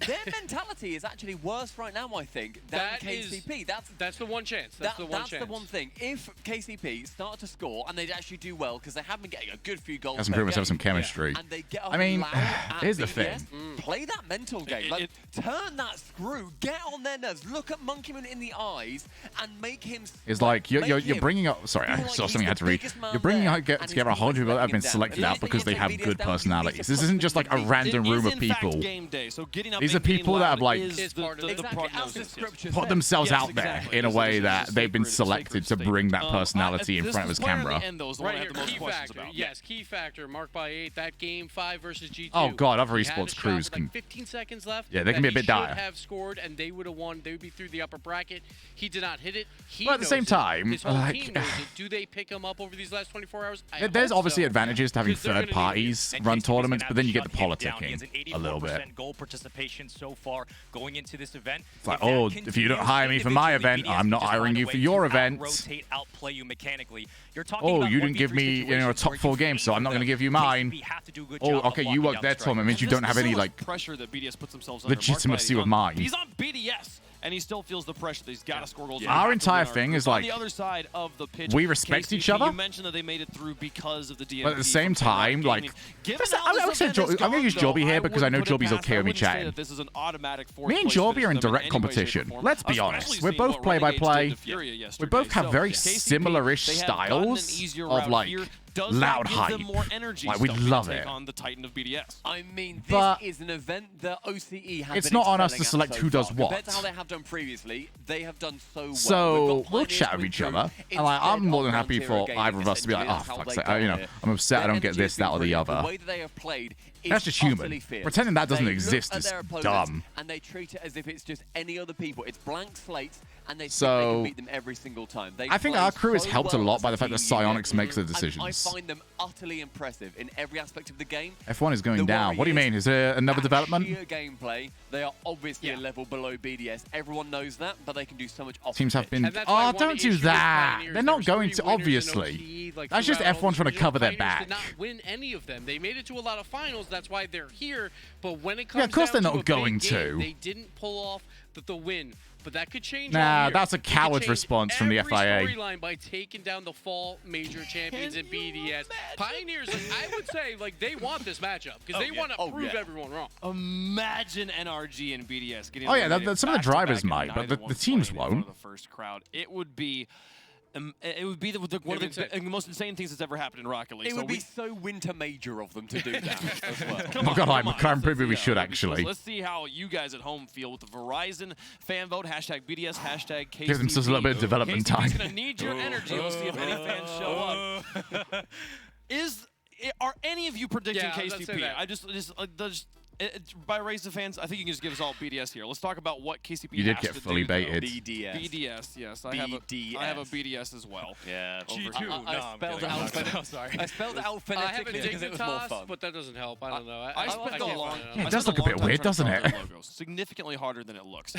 Their mentality is actually worse right now, I think, than KCP. That's the one chance. That's the one chance. That's the one thing. If KCP start to score and they actually do well because they have been getting a good few goals. Has some improvements, have some chemistry. And they get I mean, allowed at here's the BDS, thing. play that mental game. Like, turn that screw, get on their nerves, look at Monkey Moon in the eyes, and make him. It's like you're bringing up. Sorry, I saw something I had to read. You're bringing together a whole bunch of people that have been selected out because they have good personalities. This isn't just like a random room of people. These are people that have like put themselves out there in a way that they've been selected to bring that personality in front of his camera. Right here, key factor. Yes, key factor. Marked by 8. That game 5 versus G2. Oh god, other esports crews can. Like 15 seconds left. Yeah, they can be a bit dire. Have scored and they would have won. They would be through the upper bracket. He did not hit it. But at the same time, his whole team knows it. Do they pick him up over these last 24 hours? There's obviously advantages to having third parties run tournaments, but then you get the politicking a little bit. Goal participation so far going into this event. It's like, oh, if you don't hire me for my event, I'm not hiring you for your event. Rotate, outplay you mechanically. You're talking oh, about you didn't give me a top 4 game, so I'm not going to give you mine. Oh, okay, you work their tournament means you don't have any like pressure that BDS puts themselves under. Legitimacy with mine. He's on BDS. And he still feels the pressure that he's got to score goals. Our entire thing is like, on the other side of the pitch, we respect each other. You mentioned that they made it through because of the DMP. But at the same time, like, I'm going to use Joby here because I know Joby's okay with me chatting. This is an automatic me and Joby are in direct competition. Let's be honest. We're both play-by-play. We both have very similar-ish styles of like loud hype. Like, we love it. On the Titan of BDS. I mean, this is an event that OCE has it's not on us to select who does what. Compared to how they have done previously, they have done so well. So we'll chat with each other, and like, I'm more than happy for either of us to be like, oh, fuck's sake, I'm upset I don't get this, that, or the other. The way that they have played That's just human. Pretending that doesn't exist is dumb. And they treat it as if it's just any other people. It's blank slates, and they think they can beat them every single time. I think our crew has helped a lot by the fact that Psyonix makes the decisions. I find them utterly impressive in every aspect of the game. F1 is going down. What do you mean? Is there another development? Sheer gameplay, they are obviously a level below BDS. Everyone knows that, but they can do so much off Teams have been... Oh, don't do that. They're not going to, obviously. That's just F1 trying to cover their back. Did not win any of them. They made it to a lot of finals. That's why they're here. But when it comes yeah, of course down they're not to a going big to. game, they didn't pull off the win. But that could change. Nah, that's a coward's response from the FIA. Storyline by taking down the fall major champions in BDS. Pioneers, I would say, like, they want this matchup because they want to prove everyone wrong. Imagine NRG and BDS getting. Oh yeah, some of the drivers might, but the teams won't. The first crowd, it would be. It would be one of the most insane things that's ever happened in Rocket League. It would be so winter major of them to do that as well. Oh my god, I'm pretty we should actually. Let's see how you guys at home feel with the Verizon fan vote, hashtag BDS, hashtag KCP. Give them just a little bit of development time. KCP's gonna need your energy. We'll see if any fans show up. Are any of you predicting KCP? By raise of fans, I think you can just give us all BDS here. Let's talk about what KCP You did get fully baited. BDS, yes. I have a BDS as well. Yeah. G2. I spelled out. Sorry. I spelled out phonetically because it was more fun. But that doesn't help. I don't know. I spent a long. It does look a bit weird, doesn't it? Significantly harder than it looks.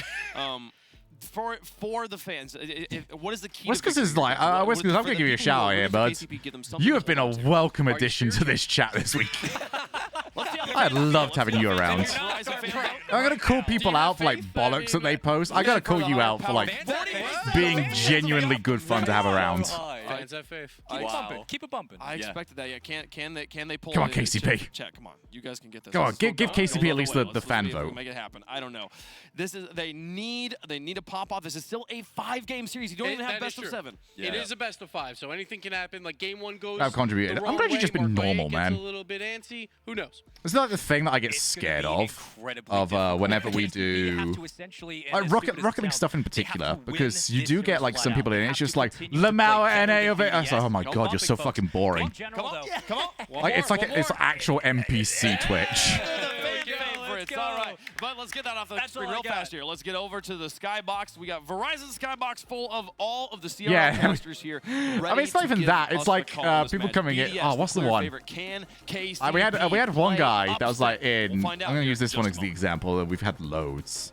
For the fans, what is the key? Whiskers is like, Whiskers, I'm going to give you a shout out here, bud. You have been a welcome addition to this chat this week. I loved having you around. I'm going to call people out for like bollocks that they post. I got to call you out for like being genuinely good fun to have around. Fans have faith. Keep it bumping. I expected that. Yeah, can they pull? Come on, KCP. Check. Come on, you guys can get this. Go on, give KCP at least the fan vote. Make it happen. I don't know. They need a pop off. This is still a 5-game series. You don't even have best of 7. It is a best of 5, so anything can happen. Like game 1 goes. I've contributed. I'm glad you've just been normal, man. A little bit antsy. Who knows? It's not the thing that I get scared of whenever we do Rocket League stuff in particular, because you do get like some people in it. It's just like Lamau NA of it. I was like, oh my god, you're so fucking boring. Come on. Like it's like it's actual NPC Twitch. It's all right, but let's get that off the screen real fast here. Let's get over to the Skybox. We got Verizon Skybox full of all of the CRL monsters here. I mean, it's not even that. It's like people coming in. Oh, what's the one? We had one guy that was like in. I'm gonna use this one as the example. We've had loads.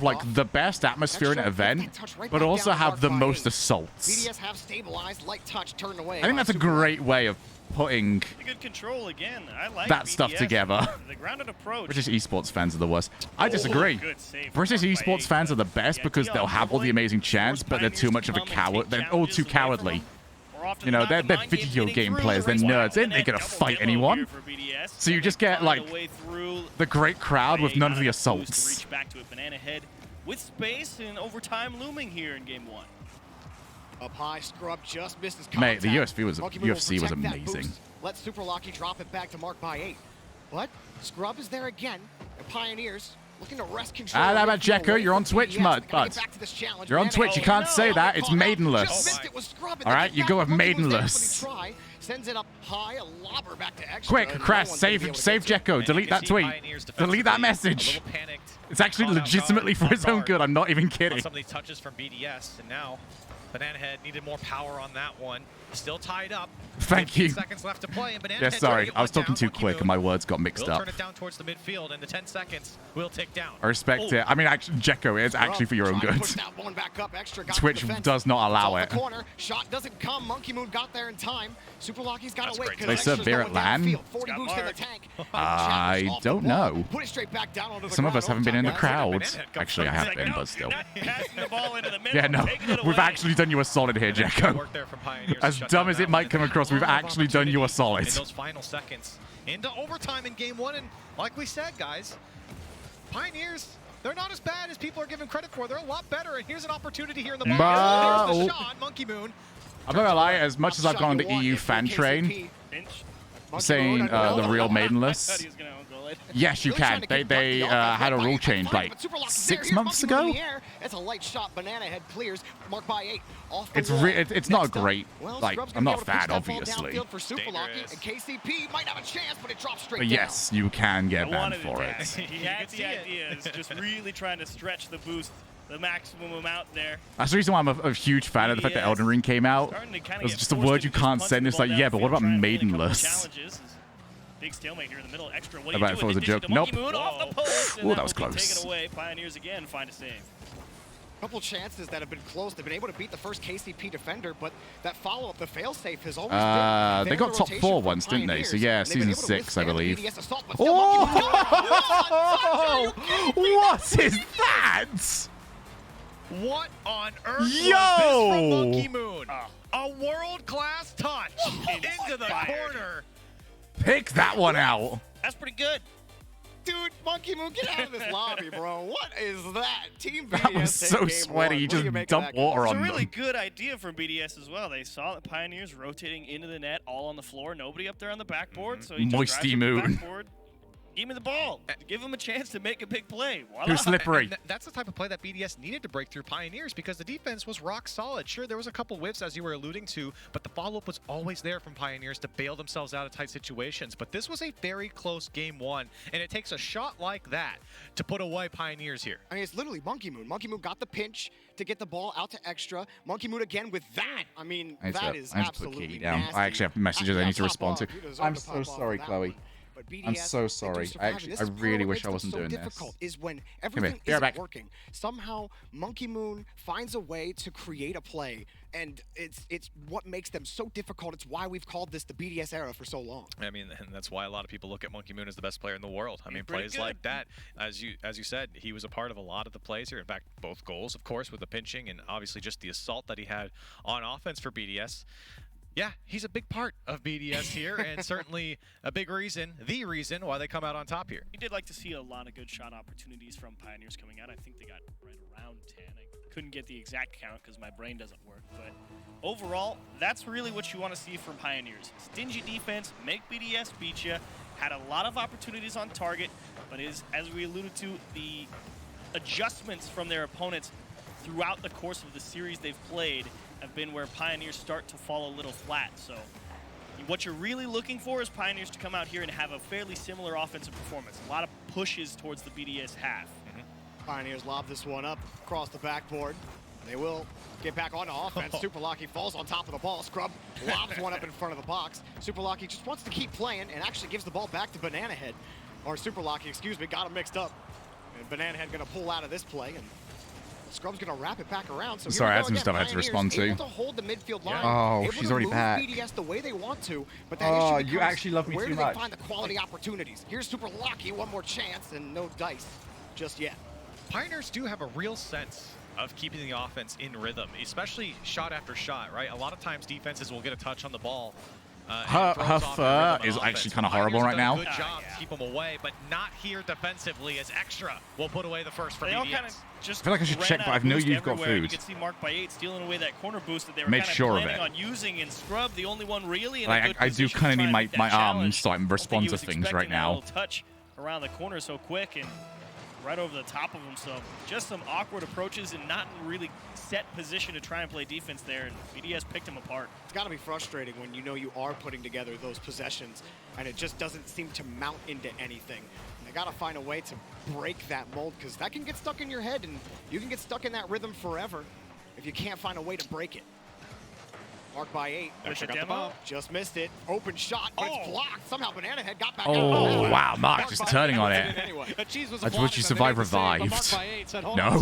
have like the best atmosphere in an event, but also have the most assaults. BDS have stabilized, light touch turned away. I think that's a great way of putting Good control again. I like that stuff BDS. together. The grounded approach. British esports fans are the worst. I disagree. Good save. British esports fans are the best because they'll have all the amazing chants, but they're too much of a coward. They're all too cowardly. You know, they're video game players. They're nerds. They ain't gonna fight anyone. So you just get like the great crowd with none of the assaults. Reach back to it. Banana Head with space and overtime looming here in game 1. Up high, Scrub just missed his Mate, contact. the UFC was amazing. Let Super Lucky drop it back to Mark by 8. But Scrub is there again. The Pioneers looking to wrest control. Ah, that about Jekko, you're on Twitch, bud. You're on Twitch, you can't say that. It's maidenless. All right, you go with maidenless. Sends it up high, a lobber back to extra. Quick, Crash, save Jekko. Delete that tweet. Delete that message. It's actually legitimately for his own good. I'm not even kidding. Some of these touches from BDS, and now Banana Head needed more power on that one. Still tied up. Thank you. Seconds left to play, and Banana Yeah, Head sorry. I was down. talking too quick and my words got mixed We'll up. turn it down towards the midfield, and the 10 seconds will tick down. I respect it. I mean, actually, Jekko is actually for your own good. Twitch does not allow it. Corner. Shot doesn't come. Monkey Moon got there in time. Super Lucky's got to wait. They serve beer at LAN? 40 boost in the tank. I don't know. Put it straight back down onto the Some of us haven't been in the ground. crowd. Actually, I have been, but still. Passing the ball into the middle. Yeah, no. We've actually done you a solid here, Jekko. As dumb as it might come across, we've actually done you a solid. In those final seconds. Into overtime in game 1, and like we said, guys, Pioneers, they're not as bad as people are giving credit for. They're a lot better, and here's an opportunity here in the box. There's the shot, Monkey Moon. I'm not gonna lie, as much as I've gone on the EU fan train, saying the real maidenless, yes, you can. They had a rule change like 6 months ago. It's a light shot. Banana Head clears. Mark by 8. It's not a great, like, I'm not a fan, obviously. For Super Lucky, and KCP might have a chance, but it drops straight But yes, you can get banned for it. That's the idea. Is just really trying to stretch the boost the maximum amount there. That's the reason why I'm a huge fan of the fact that Elden Ring came out. There's just a word you can't say, and it's like, yeah, but what about maidenless? Big stalemate here in the middle. Extra. I bet if it was a joke. Nope. Oh, that was close. Taken away. Pioneers again find a save. Couple chances that have been close. They've been able to beat the first KCP defender, but that follow-up, the fail-safe, has always been they got top 4 once, didn't they? So yeah, season 6, I believe. Oh! What is that? What on earth was this Yo! from Monkey Moon? A world-class touch into the corner. Pick that one out. That's pretty good. Dude, Monkey Moon, get out of this lobby, bro. What is that? Team BDS That was so sweaty. You just dumped water on them. It's a really good idea from BDS as well. They saw the Pioneers rotating into the net, all on the floor, nobody up there on the backboard. So he just Moisty drives Moon. to the backboard. Give me the ball. Give him a chance to make a big play. Voila. Too slippery. And that's the type of play that BDS needed to break through Pioneers because the defense was rock solid. Sure, there was a couple whiffs, as you were alluding to, but the follow-up was always there from Pioneers to bail themselves out of tight situations. But this was a very close game 1, and it takes a shot like that to put away Pioneers here. I mean, it's literally Monkey Moon. Monkey Moon got the pinch to get the ball out to extra. Monkey Moon again with that. I mean, that is absolutely nasty. I actually have messages I need to respond to. I'm so sorry, Chloe. BDS, I'm so sorry. I really wish I wasn't doing difficult this. Is when everything isn't working. Somehow, Monkey Moon finds a way to create a play, and it's what makes them so difficult. It's why we've called this the BDS era for so long. I mean, and that's why a lot of people look at Monkey Moon as the best player in the world. I mean, plays like that, as you said, he was a part of a lot of the plays here. In fact, both goals, of course, with the pinching and obviously just the assault that he had on offense for BDS. Yeah, he's a big part of BDS here, and certainly a big reason, the reason why they come out on top here. You did like to see a lot of good shot opportunities from Pioneers coming out. I think they got right around 10. I couldn't get the exact count because my brain doesn't work, but overall, that's really what you want to see from Pioneers. Stingy defense, make BDS beat you, had a lot of opportunities on target, but as we alluded to, the adjustments from their opponents throughout the course of the series they've played have been where Pioneers start to fall a little flat. So what you're really looking for is Pioneers to come out here and have a fairly similar offensive performance. A lot of pushes towards the BDS half. Pioneers lob this one up across the backboard. They will get back onto offense. Super Lucky falls on top of the ball. Scrub lobs one up in front of the box. Super Lucky just wants to keep playing and actually gives the ball back to Banana Head. Or Super Lucky, excuse me, got him mixed up. And Banana Head gonna pull out of this play. And Scrub's going to wrap it back around. So Sorry, I had some stuff I had to respond to. Able to hold the midfield line. Oh, able she's to already move back. BDS the way they want to, but that Oh, issue you becomes, actually love me where too do they much. find the quality opportunities? Here's Super Lucky, one more chance, and no dice just yet. Pioneers do have a real sense of keeping the offense in rhythm, especially shot after shot, right? A lot of times defenses will get a touch on the ball. Her fur is actually kind of horrible right now. Good job to keep them away, but not here defensively as Extra will put away the first for They all BDS. kind of just I feel like I should ran check, out but I of know boost you've got everywhere. You food. could see Mark by 8 stealing away that corner boost that they were Made kind of sure of planning it. on using, and Scrub, the only one really in a Like, good I do position kind of to need try and my make that arms challenge. so I can I don't think respond he to was things expecting right that now. little touch around the corner so quick and right over the top of him. So just some awkward approaches and not in really set position to try and play defense there. And BDS picked him apart. It's got to be frustrating when you know you are putting together those possessions and it just doesn't seem to mount into anything. And they got to find a way to break that mold because that can get stuck in your head and you can get stuck in that rhythm forever if you can't find a way to break it. Mark by 8. Push a demo. Just missed it. Open shot, but it's blocked. Somehow Banana Head got back Oh, out. wow, Mark just turning on it. That's what you survive revived. No.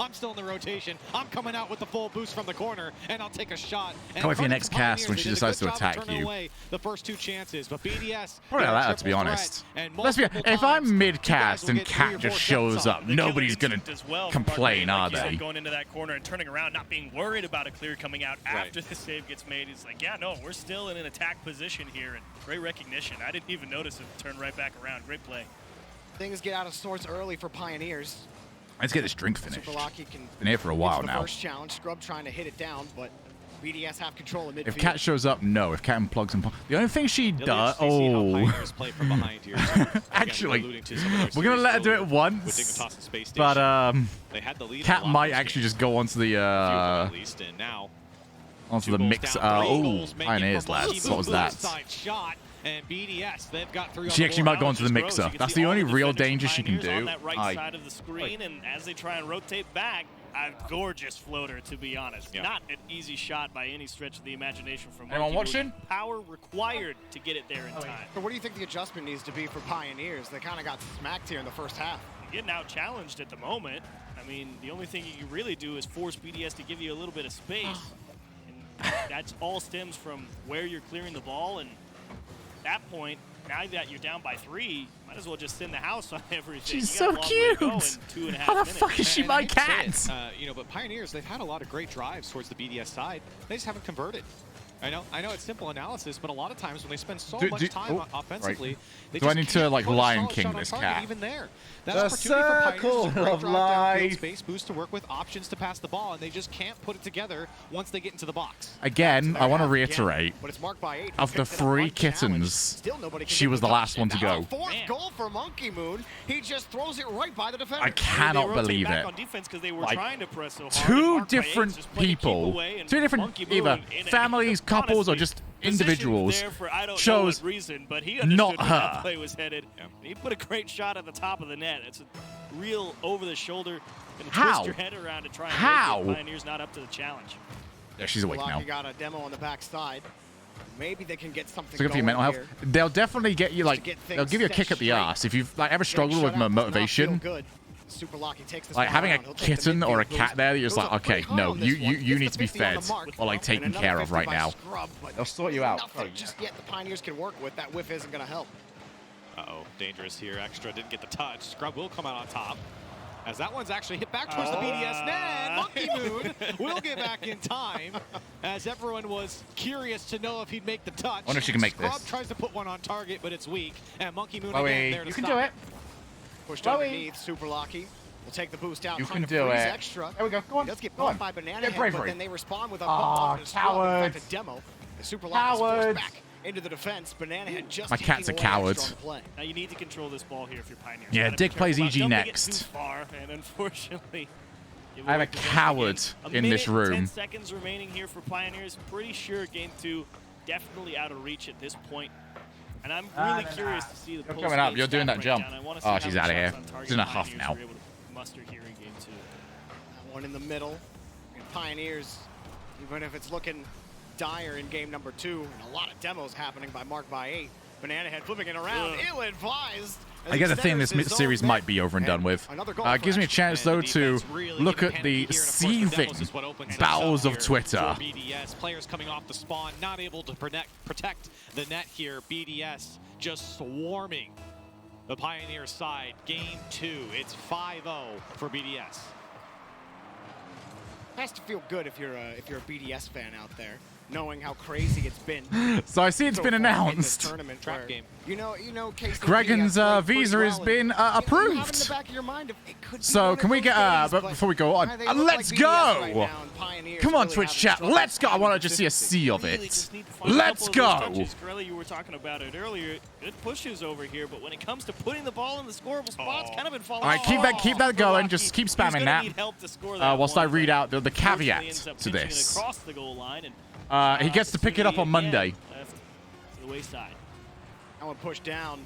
I'm still in the rotation. I'm coming out with the full boost from the corner, and I'll take a shot. Can't wait for your next cast when she decides to attack you. The first 2 chances, but BDS. Probably not that, to be honest. Let's be. If I'm mid-cast and Cat just shows up, nobody's gonna complain, are they? Going into that corner and turning around, not being worried about a clear coming out after the save gets made. He's like, yeah, no, we're still in an attack position here, and great recognition. I didn't even notice it turn right back around. Great play. Things get out of sorts early for Pioneers. Let's get this drink finished. Super Lucky can Been here for a while the now. First challenge, Scrub trying to hit it down, but BDS have control of midfield. If Cat shows up, no. If Cat unplugs and the only thing she does, actually, we're gonna let her do it once, but Cat might actually just go onto the onto the mix. Oh, Pioneers, lads. What was that? And BDS, they've got 3 She actually might go into the mixer. That's the only real danger she can on do. that right side of the screen, and as they try and rotate back, a gorgeous floater, to be honest. Not an easy shot by any stretch of the imagination from Anyone watching? Power required to get it there in time. So what do you think the adjustment needs to be for Pioneers? They kind of got smacked here in the first half. Getting out challenged at the moment. I mean, the only thing you can really do is force BDS to give you a little bit of space. And that's all stems from where you're clearing the ball, and at that point, now that you're down by 3, might as well just send the house on everything. She's so cute. How the fuck is she my cat? But Pioneers, they've had a lot of great drives towards the BDS side. They just haven't converted. I know it's simple analysis, but a lot of times when they spend so much time offensively, they just I need to like put a Lion solid King shot on this target cat? even there. The That's opportunity for Pioneers. circle It's a great of drive downfield life. space boost to work with options to pass the ball, and they just can't put it together once they get into the box. Again, I want to reiterate, But it's marked by 8. of the 3 kittens, she was the last one to go. Fourth goal for Monkey Moon. He just throws it right by the defender. I cannot believe it. On defense because they were Like, trying to press so hard. 2 different people, 2 different either families, couples, or just individuals shows reason, but he not where her. that play was headed. He put a great shot at the top of the net. It's a real over the shoulder and How? twist your head around to try and How? make it. Pioneers not up to the challenge. Yeah, she's awake now. Lucky got a demo on the backside. Maybe they can get something It's good for your going mental health. here. They'll definitely get you like, get they'll give you a things kick at the set ass if you've like ever struggled with Shut out does not motivation. feel good. Super Lucky takes this Like one having a around. He'll take the kitten or a midfield cat boost. there, you're just Goes like, up okay, pretty high no, on this one. you Gets need to be the 50 on fed the mark. or like And taken another care of 50 right by now. Scrub, but They'll sort you out. nothing just yet the Pioneers can work with. That whiff isn't going to help. Uh-oh, dangerous here. Extra didn't get the touch. Scrub will come out on top. As that one's actually hit back towards the BDS net. Monkey Moon will get back in time. As everyone was curious to know if he'd make the touch. Wonder if she can make Scrub this. tries to put one on target, but it's weak. And Monkey Moon Chloe, again there to you can stop do it. Pushed Chloe. underneath. Super Lucky will take the boost out. You trying can to do freeze it. Extra. There we go. Go on. He does get Go on. bumped by Banana Get Head, bravery. but then they respond with a Aw, bump on Scrub. In cowards. fact, a demo. And Super Lucky's forced Cowards. back into the defense. Banana Head just My cat's a taking away coward. Extra on play. Now you need to control this ball here if you're Pioneers. Yeah, Gotta be Dick plays careful EG about jumping it next. Too far, and unfortunately, I have a coward in this A minute and room. 10 seconds remaining here for Pioneers. Pretty sure game 2 definitely out of reach at this point. And I'm really curious to see the You're coming up. post-game You're doing stat that jump. breakdown. I wanna see Oh, how she's many out of here. shots on target She's in a huff Pioneers now. were able to muster here in game 2. That one in the middle. And Pioneers, even if it's looking dire in game number 2, and a lot of demos happening by Mark by 8, Banana Head flipping it around. Ill-advised. I get the thing this series might be over and done with. Gives me a chance, though, to look at the seething bowels of Twitter. BDS players coming off the spawn, not able to protect the net here. BDS just swarming the Pioneers side. Game 2, it's 5-0 for BDS. Has to feel good if you're a BDS fan out there, knowing how crazy it's been. So I see it's been announced. Trap game. You know, Gregan's visa has been approved. So can we get, but before we go on, let's go! Come on, Twitch chat, let's go! I want to just see a sea of it. Let's go! You were talking about it earlier. Good pushes over here, but when it comes to putting the ball in the scoreable spots, kind of been falling. All right, keep that going. Just keep spamming that. Whilst I read out the caveat to this. Across the goal line and he gets to pick it up on Monday. Left to the wayside. That one pushed down.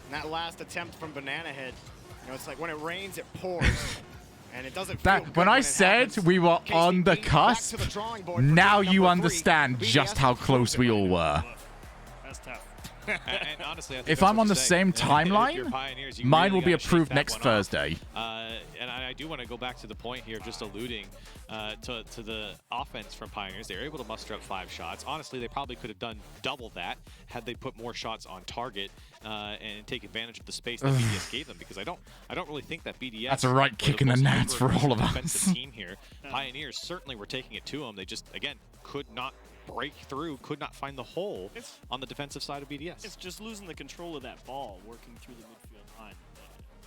And that last attempt from Banana Head, it's like when it rains, it pours. And it doesn't feel good when I said we were on the cusp, now you understand just how close we all were. That's tough. And honestly, I think if I'm on the same timeline, mine will be approved next Thursday. And I do want to go back to the point here, just alluding to the offense from Pioneers. They were able to muster up 5 shots. Honestly, they probably could have done double that had they put more shots on target and take advantage of the space that BDS gave them. Because I don't really think that BDS. That's a right kick in the nuts for all of us. Team here. Pioneers certainly were taking it to them. They just again could not break through, could not find the hole on the defensive side of BDS. It's just losing the control of that ball, working through the midfield line.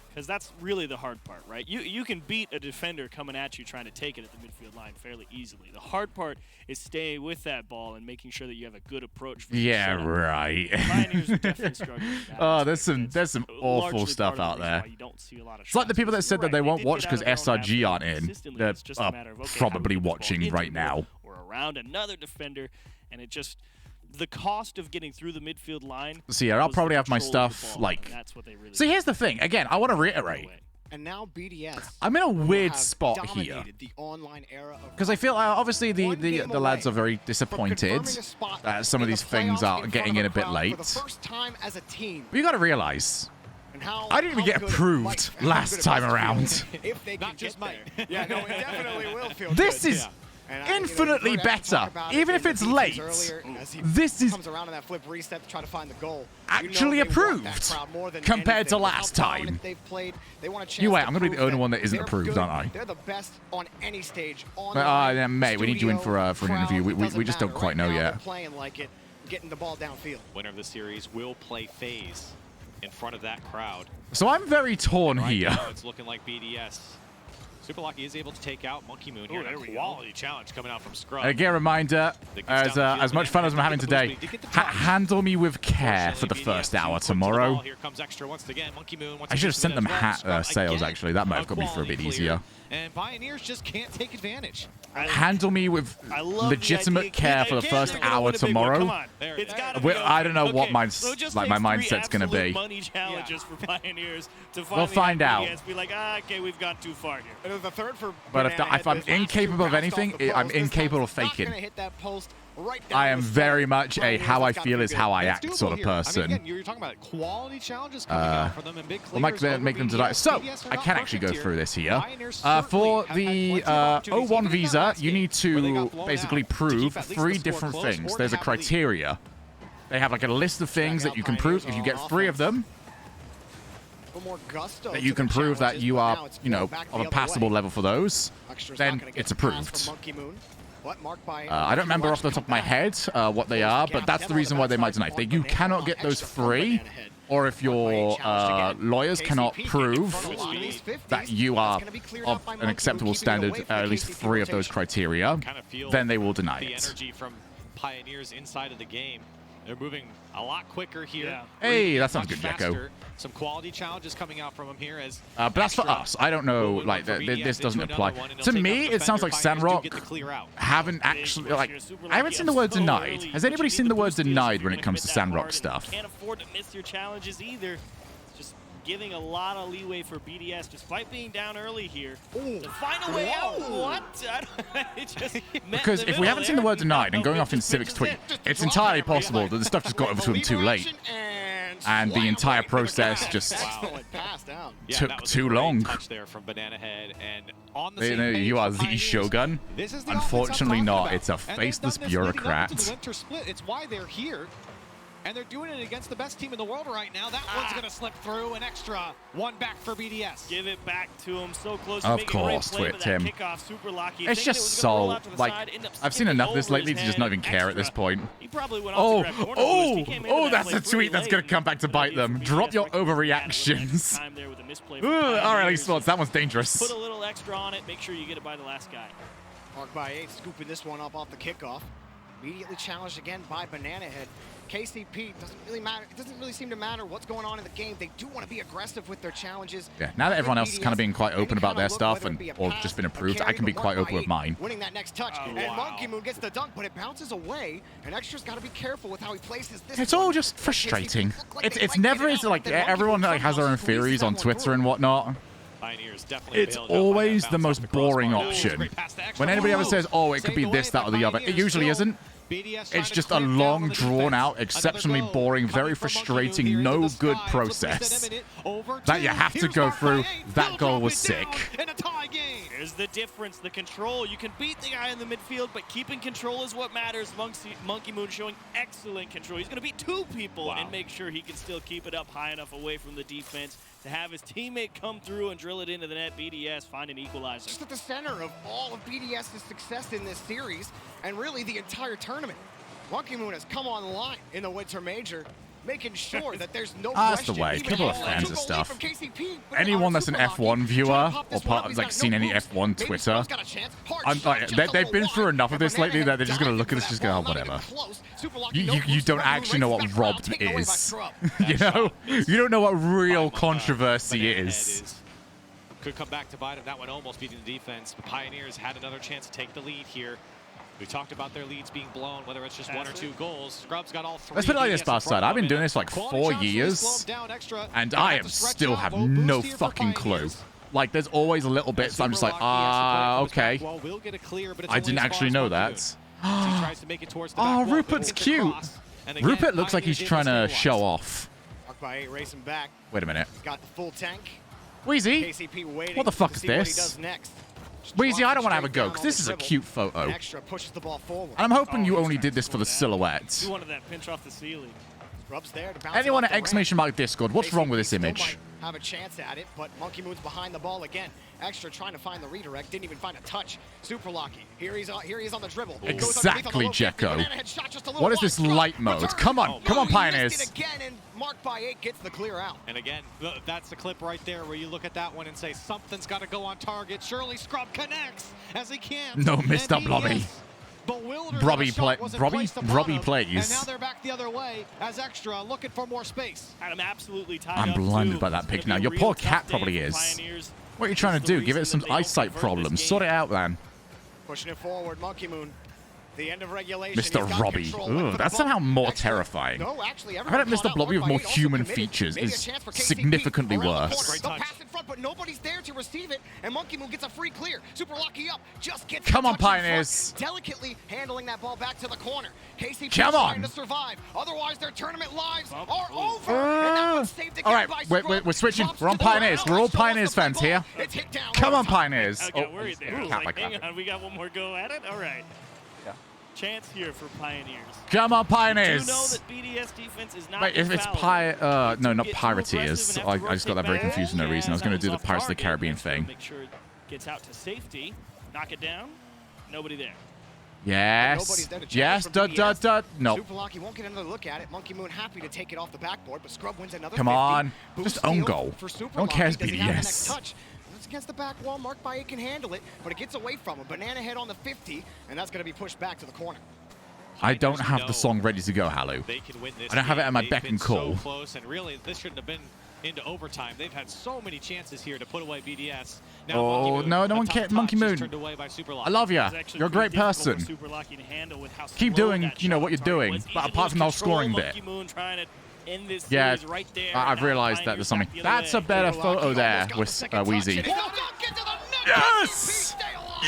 Because that's really the hard part, right? You can beat a defender coming at you trying to take it at the midfield line fairly easily. The hard part is staying with that ball and making sure that you have a good approach. For Right. Pioneers are definitely struggling with that. Oh, there's some awful stuff out there. It's like the people that said that they won't watch because SRG aren't in. They're probably watching right now. Or around another defender, and it just... The cost of getting through the midfield line. So yeah, I'll probably have my stuff like. So here's the thing. Again, I want to reiterate. And now BDS. I'm in a weird spot here because I feel obviously the lads are very disappointed that some of these things are getting in a bit late. But you got to realize. I didn't even get approved last time around. Not just Mike. Yeah, no, it definitely will feel This is infinitely better, even if it's late. This is actually approved compared to last time. You wait, I'm going to be the only one that isn't approved, aren't I? They're the best on any stage. Mate, we need you in for an interview. We just don't quite know yet. Getting the ball downfield. Winner of the series will play FaZe in front of that crowd. So I'm very torn here. Now it's looking like BDS. Super Lucky is able to take out Monkey Moon here. A quality challenge coming out from Scrub. Again, a reminder, as much fun as I'm having today, handle me with care for the first hour tomorrow. Here comes Extra once again. Monkey Moon I should have sent them hat sales, actually. That might have got me through a bit easier. And Pioneers just can't take advantage. Handle me with legitimate care for the first hour tomorrow. I don't know what my mindset's going to be. Money challenges for Pioneers to we'll find out. Be like, okay, we've gone too far here. The third for but if I'm incapable of anything, I'm incapable of faking. I am very much a how I feel is how I act sort of person. Again, you're talking about quality challenges coming out for them and big we'll make them tonight. So I can actually go through this here. For the O1 visa, you need to basically prove 3 different things. There's a criteria. They have like a list of things that you can prove. If you get 3 of them, that you can prove that you are, of a passable level for those, then it's approved. I don't remember off the top of my head what they are, but that's the reason why they might deny. If you cannot get those 3, or if your lawyers cannot prove that you are of an acceptable standard, at least 3 of those criteria, then they will deny it. Energy from Pioneers inside of the game. They're moving a lot quicker here. Yeah. Hey, that sounds good, Jekko. Some quality challenges coming out from him here as. But that's for us. I don't know. Like this doesn't apply to me. It sounds like Sandrock haven't actually I haven't seen the word denied. Has anybody seen the word denied when it comes to Sandrock stuff? Can't afford to miss your challenges either. Just giving a lot of leeway for BDS, despite being down early here. To find a way out. What? It just because if we haven't seen the word denied and going off in Civic's tweet, it's entirely possible that the stuff just got over to him too late. and the entire process just took too long. There from Banana Head, and on the You are the Shogun? Unfortunately not. It's a faceless bureaucrat. Winter split. It's why they're here. And they're doing it against the best team in the world right now. That one's going to slip through. An extra one back for BDS. Give it back to him. So close to Of making a great course, play, but that Tim. kickoff, super lucky. It's just so, like, I've seen enough of this lately to just not even care at this point. He probably went off to grab corner boost. He came into that that's play a tweet that's going to come back to bite them. Drop your overreactions. Alright, esports, that one's dangerous. Put a little extra on it. Make sure you get it by the last guy. Mark by 8, scooping this one up off the kickoff. Immediately challenged again by Banana Head. KCP doesn't really matter. It doesn't really seem to matter what's going on in the game. They do want to be aggressive with their challenges. Yeah, now that everyone else is kind of being quite open about their stuff or just been approved, I can be quite open with mine. Winning that next touch, and Monkey Moon gets the dunk, but it bounces away. And Extra's got to be careful with how he places this. It's all just frustrating. It's never is like everyone like has their own theories on Twitter and whatnot. It's always the most boring option. When anybody ever says, "Oh, it could be this, that, or the other," it usually isn't. It's just a long, drawn-out, exceptionally boring, very frustrating, no good process that you have to go through. That goal was sick. Here's the difference, the control. You can beat the guy in the midfield, but keeping control is what matters. Monkey Moon showing excellent control. He's going to beat 2 people and make sure he can still keep it up high enough away from the defense to have his teammate come through and drill it into the net. BDS find an equalizer. Just at the center of all of BDS's success in this series, and really the entire tournament. Monkey Moon has come online in the Winter Major, making sure that there's no That's question. the way. A couple of fans of stuff. KCP, Anyone that's an F1 viewer or part of, like, seen any F1 Twitter, I'm like, they've been through enough of this lately that they're just gonna look at this, just go, oh, whatever. You don't actually know what robbed is. You know, you don't know what real controversy is. Could come back to bite him. That one almost beating the defense. The Pioneers had another chance to take the lead here. We talked about their leads being blown, whether it's just 1 or 2 goals. Scrub's got all 3. Let's put it like this, Bastard. I've been doing this like 4 years, and I still have no fucking clue. Like, there's always a little bit, so I'm just like, okay. I didn't actually know that. Oh, Rupert's cute. Rupert looks like he's trying to show off. Racing back. Wait a minute. Got the full tank. Wheezy, what the fuck is this? Wheezy, I don't want to have a go, because this is a cute photo. And I'm hoping you only did this for the silhouette. You wanted that pinch off the ceiling. Anyone at !! Discord, what's wrong with this image? Have a chance at it, but Monkey Moon's behind the ball again. Extra trying to find the redirect, didn't even find a touch. Super lucky. Here he is on the dribble. Exactly, Jekko. What is this light mode? Come on, Pioneers. Again, and Mark by 8 gets the clear out. And again, that's the clip right there where you look at that one and say something's got to go on target. Surely Scrub connects as he can. No, Mr. Blobby. Brobby plays. And now they're back the other way as Extra looking for more space. I'm absolutely tied I'm blinded by that pick now. Your poor cat probably is. What are you trying to do? Give it some eyesight problems. Sort it out, man. Pushing it forward, Monkey Moon. The end of regulation. Mr. Robbie. Ooh, that's somehow more terrifying. No, actually, I bet Mr. Blobby with more human features is significantly worse. The pass in front, but nobody's there to receive it, and Monkey Moon gets a free clear. Super lucky up, just gets. Come on, Pioneers. Delicately handling that ball back to the corner. KCP Come on. trying to survive. Otherwise, their tournament lives are over. And that one's saved again. All right, we're switching. We're on Pioneers. We're all Pioneers fans here. Come on, Pioneers. I got worried there. Hang on, we got one more go at it. All right. Chance here for Pioneers. Come on, Pioneers. Do know that BDS defense is not Wait, if it's no, not Pirateers. I just got that very confused for no reason. I was going to do the Pirates of the Caribbean thing. Make sure it gets out to safety. Knock it down. Nobody there. Yes. Yes. No. Super Lucky won't get another look at it. Monkey Moon happy to take it off the backboard, but Scrub wins another. Come on. Boost Just own goal. No one cares, BDS. It's against the back wall. Mark by 8 can handle it, but it gets away from him. Banana Head on the 50, and that's going to be pushed back to the corner. I don't have the song ready to go, Halu. I don't have it at my beck and call. So close, and really, this shouldn't have been into overtime. They've had so many chances here to put away BDS. Now, oh, no one cares. Monkey Moon. I love you. You're a great person. Keep doing, what you're doing, but apart from the whole scoring bit. Yeah, I've realized that there's something. That's a better photo there with Wheezy. Yes!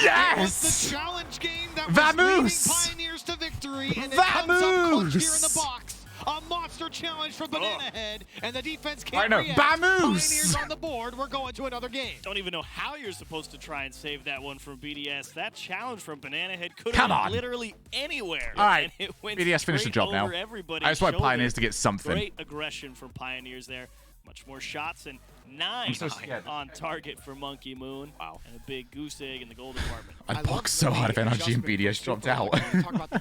Yes! The challenge game that Vamoose! Pioneers to victory, and Vamoose! A monster challenge from Banana Head, and the defense can't react. Bamoose! Pioneers on the board. We're going to another game. Don't even know how you're supposed to try and save that one from BDS. That challenge from Banana Head could Come have on. been literally anywhere. All right, And it went BDS finished the job now. everybody. I just want Pioneers to get something. Great aggression from Pioneers there. Much more shots and 9 so scared. on target for Monkey Moon. Wow. And a big goose egg in the gold department. I boxed so hard if NRG and BDS dropped out. Talk about the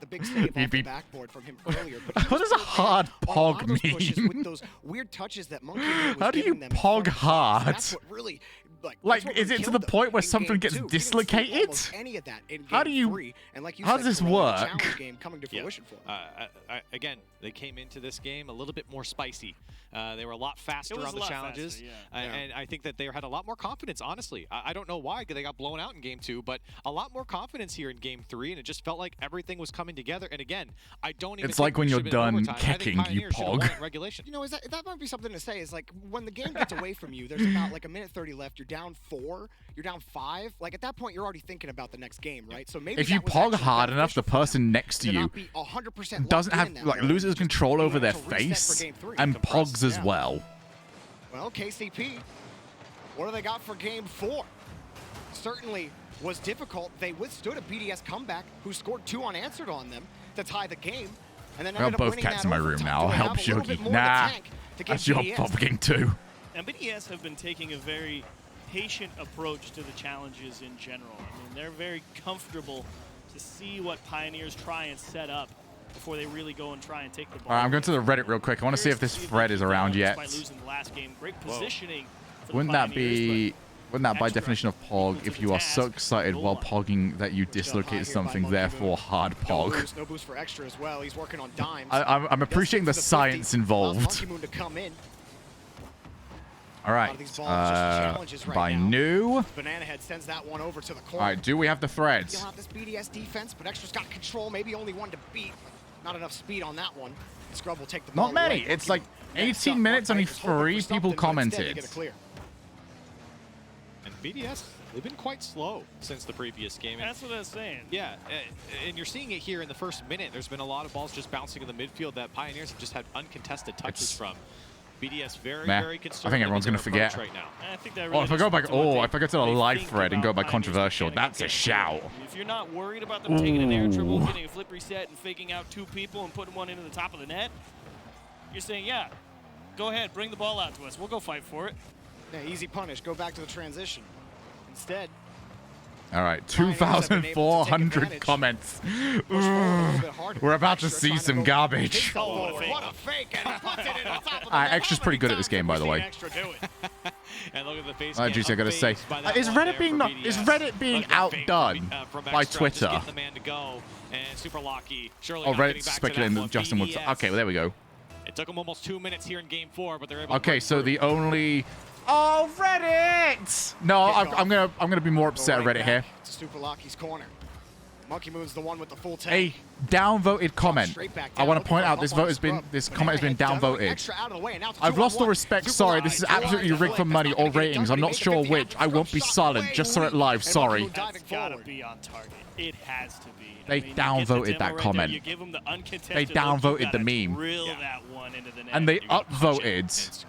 big save off the backboard from him earlier. But What is a hard pog mean? With those weird touches that Monkey Moon was How do you giving them in pog front of hard? That's what really, Like, is it to the point where something gets dislocated? Any of that in How do you? How does this work? Game coming to fruition for them. Again, they came into this game a little bit more spicy. They were a lot faster on the challenges. Faster, And I think that they had a lot more confidence, honestly. I don't know why they got blown out in Game 2, but a lot more confidence here in Game 3, and it just felt like everything was coming together. And again, I don't even It's think like when we you're should've been in done overtime. I think kicking, you Pioneers should've won pog. in regulation. You know, that might be something to say. Is like when the game gets away from you, there's about like a minute 30 left. You're down 4, you're down 5. Like at that point, you're already thinking about the next game, right? So maybe If you pog hard enough, the person next to you doesn't have loses control over their face and pogs as well. Well, KCP, what do they got for Game 4? Certainly was difficult. They withstood a BDS comeback who scored 2 unanswered on them to tie the game. And then I got both cats in my room now. I'll help Shogie. Nah, that's your pogging too. And BDS have been taking a very patient approach to the challenges in general. I mean, they're very comfortable to see what Pioneers try and set up before they really go and try and take the ball. All right, I'm going to the Reddit real quick. I want to see if this thread is around yet. Despite losing the last game, great positioning for the Wouldn't that Pioneers, be? Wouldn't that by definition of pog if you are so excited while pogging that you dislocate something, therefore hard pog? No boost for extra as well. He's working on dimes. I'm appreciating the science involved. Monkey Moon to come in. All right, by new. Banana Head sends that one over to the corner. All right, do we have the threads? Still have this BDS defense, but Extra's got control. Maybe only one to beat. Not enough speed on that one. Scrub will take the ball Not many. away. It's like 18 minutes, only 3 people commented. And BDS, they've been quite slow since the previous game. That's what I was saying. Yeah, and you're seeing it here in the first minute. There's been a lot of balls just bouncing in the midfield that Pioneers have just had uncontested touches from. BDS very conservative. I think everyone's going to forget. Right now. I think that really if I go back, if I go to the live thread and go by controversial, that's a shout. If you're not worried about them taking an air dribble, getting a flip reset, and faking out 2 people and putting one into the top of the net, you're saying, yeah, go ahead, bring the ball out to us. We'll go fight for it. Yeah, easy punish. Go back to the transition. Instead, all right, 2,400 comments. We're about to see some garbage. What a fake! And puts it in the top of the Extra's pretty good at this game, by the way. And look at the face. Juicy, I gotta say, is Reddit being outdone by Twitter? The man to go, and super lucky. Oh, Reddit's speculating that Justin would. Okay, well there we go. It took them almost 2 minutes here in Game 4, but they're able. Okay, so the only. Oh, Reddit! No, I'm gonna be more upset at Reddit here. It's Super Lucky's corner. Monkey Moon's the one with the full tank. A downvoted comment. I want to point out this comment has been downvoted. I've lost all respect. Sorry, this is absolutely rigged for money or ratings. I'm not sure which. I won't be silent. Just saw it live. Sorry. That's gotta be on target. It has to be. They downvoted that comment. They downvoted the meme. And they upvoted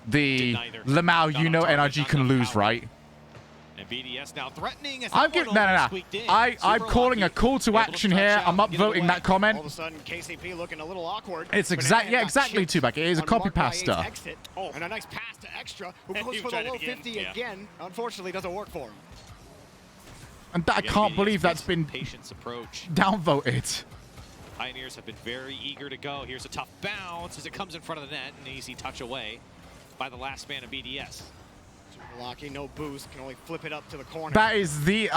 the Lamau, you know NRG can lose, right? And BDS now threatening. I'm getting I'm calling a call to action here. I'm upvoting that comment. All of a sudden, KCP looking a little awkward. It's exactly Tubac. It is a copy pasta. Oh, and a nice pass to Extra, who goes for the low 50 again. Unfortunately, doesn't work for him. And I can't believe that's been patience approach downvoted. Pioneers have been very eager to go. Here's a tough bounce as it comes in front of the net. An easy touch away by the last man of BDS. Lucky, no boost, can only flip it up to the corner. That is the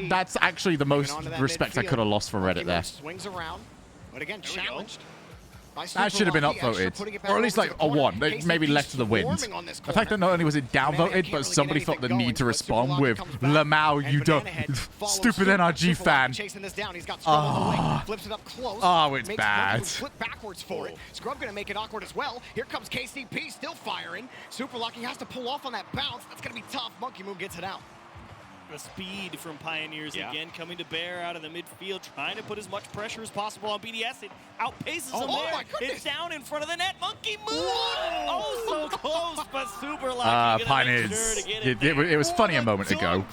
that's actually the most respect I could have lost for Reddit there. Swings around, but again challenged. That should have been upvoted, or at least like a 1. They maybe left to the wind. The fact that not only was it downvoted, but somebody felt the need to respond with Lamau, you don't stupid NRG fan. Oh, it's bad. Flip backwards for it. Scrub gonna make it awkward as well. Here comes KCP, still firing. Super Lucky has to pull off on that bounce. That's gonna be tough. Monkey Moon gets it out. the speed from Pioneers again coming to bear out of the midfield, trying to put as much pressure as possible on BDS. It outpaces them there. It's down in front of the net. Monkey Moon! Oh, so close, but super lucky. Pioneers. It was funny a moment ago.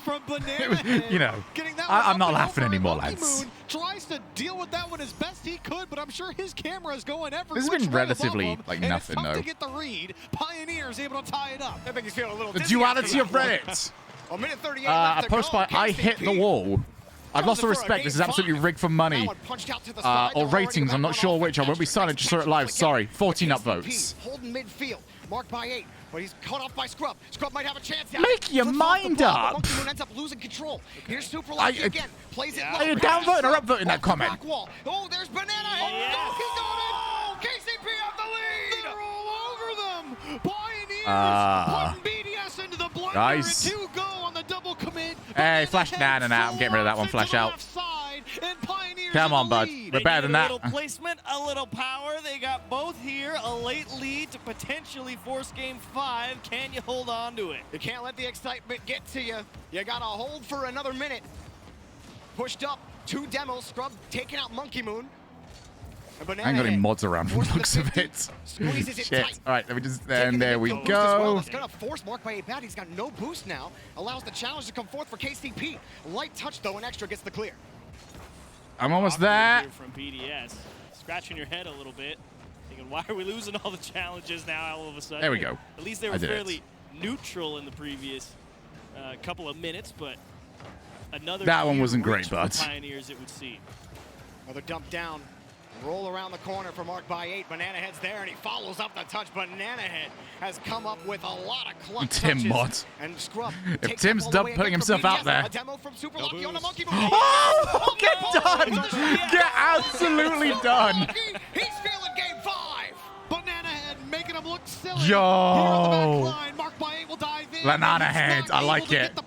You know, I'm not laughing anymore, lads. Tries to deal with that one as best he could, but I'm sure his camera is going everywhere. This has been relatively like nothing, though. To get the read. Pioneers able to tie it up. I think he's feeling a little The duality of Reddit. A minute 38 left A post by I hit the wall. I've lost the respect. This is absolutely rigged for money. Or ratings. I'm not sure which. I won't be silent. Just saw it live. Sorry. 14 upvotes. Holding midfield. Marked by 8. But he's cut off by Scrub. Scrub might have a chance. Make your mind up. Monkey Moon ends up losing control. Here's Super Lucky again. Plays it low. Are you downvoting or upvoting that comment? Oh, there's Banana Head. Oh, he got it. KCP have the lead. They're all over them. Pioneers putting BDS into the blender. Guys. And 2 go on the double commit. Hey, flash down and out. I'm getting rid of that one. Flash out. Come on, bud. We're better than that. A little placement, a little power. They got both here. A late lead to potentially force game 5. Can you hold on to it? You can't let the excitement get to you. You got to hold for another minute. Pushed up. 2 demos. Scrub taking out Monkey Moon. I ain't got any mods around from the looks of it. Shit. All right, let me just. And there we go. It's going to force Mark by 8 bad. He's got no boost now. Allows the challenge to come forth for KCP. Light touch, though, and Extra gets the clear. I'm almost there. From BDS. Scratching your head a little bit. Thinking, why are we losing all the challenges now all of a sudden? There we go. At least they were fairly neutral in the previous couple of minutes, but another that one wasn't great, bud. Pioneers, it would seem. Another dump down. Roll around the corner for Mark by 8. Banana Head's there, and he follows up the touch. Banana Head has come up with a lot of clutch Tim touches. And Scrub if Tim's done putting himself out there. A demo from Super Lucky on the Monkey Moon. Oh, get done! Get absolutely done! He's feeling game 5. Banana Head making him look silly. Yo! Mark by 8 will dive in. Banana Head, I like it.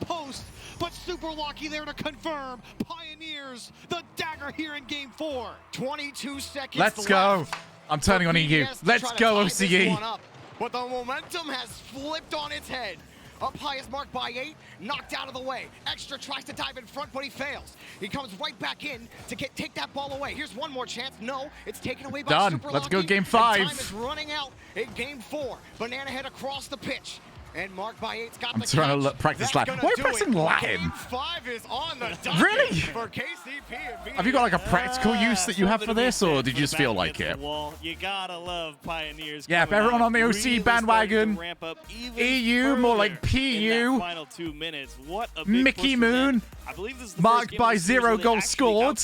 But Super Lucky there to confirm. Pioneers, the dagger here in game 4. 22 seconds Let's go. I'm turning on EU. Let's go, OCE. But the momentum has flipped on its head. Up high is Mark by 8, knocked out of the way. Extra tries to dive in front, but he fails. He comes right back in to take that ball away. Here's one more chance. No, it's taken away by Super Lucky. Let's go game 5. Time is running out in game 4. Banana Head across the pitch. And Mark by 8's got I'm trying to practice Latin. Why are you pressing Latin? Game 5 is on the docket Really? for KCP. Have you got like a practical use that you have for this, or did you just feel like it? You gotta love Pioneers. Yeah, if everyone on the OC bandwagon, EU, more like PU, final 2 minutes. What a Mickey Moon, I believe this is the marked by 0 goals scored,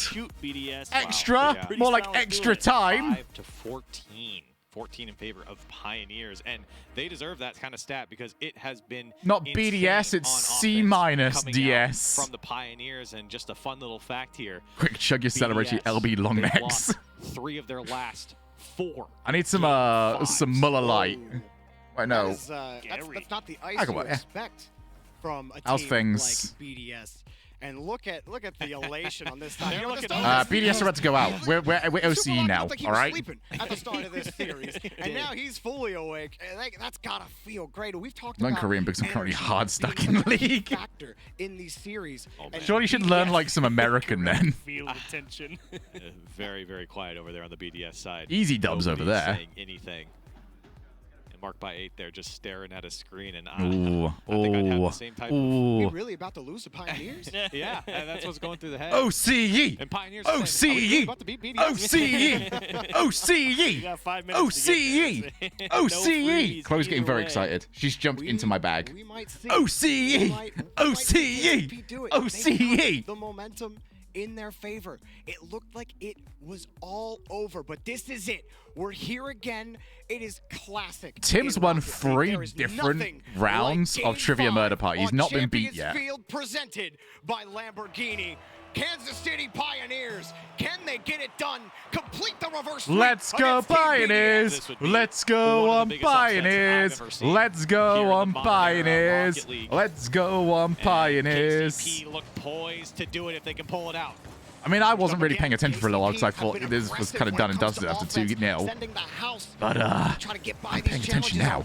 extra, more like extra time. 5 to 14. 14 in favor of Pioneers, and they deserve that kind of stat because it has been not BDS, it's C minus DS from the Pioneers. And just a fun little fact here: quick chug your celebrating LB long necks. 3 of their last 4. I need some Muller Light. I know. That's not the ice you expect from a How's team things? like BDS. And look at the elation on this side. BDS are about to go out. We're OCE now, all right? Sleeping at the start of this series, and now he's fully awake. And that's gotta feel great. We've talked about non-Korean because I'm currently hard stuck in the league. Factor in these series. Sure, you should learn like some American then. Feel the tension. Very, very quiet over there on the BDS side. Easy dubs over there. Saying anything. Marked by 8 there, just staring at a screen, and I think I'd have the same type of... We're really about to lose the Pioneers? Yeah, and that's what's going through the head. OCE! And Pioneers OCE! OCE! OCE! You got 5 minutes OCE! OCE! Chloe's getting very excited. She's jumped into my bag. OCE! OCE! OCE! The momentum in their favor. It looked like it was all over, but this is it. We're here again. It is classic. Tim's won 3 different rounds of Trivia Murder Party. He's not been beat yet. Field presented by Lamborghini. Kansas City Pioneers. Can they get it done? Complete the reverse. Let's go Pioneers. Let's go on Pioneers. Let's go on Pioneers. Let's go on Pioneers. KCP look poised to do it if they can pull it out. I mean, I wasn't really paying attention for a little while because I thought this was kind of done and dusted after 2-0. But I'm paying attention now.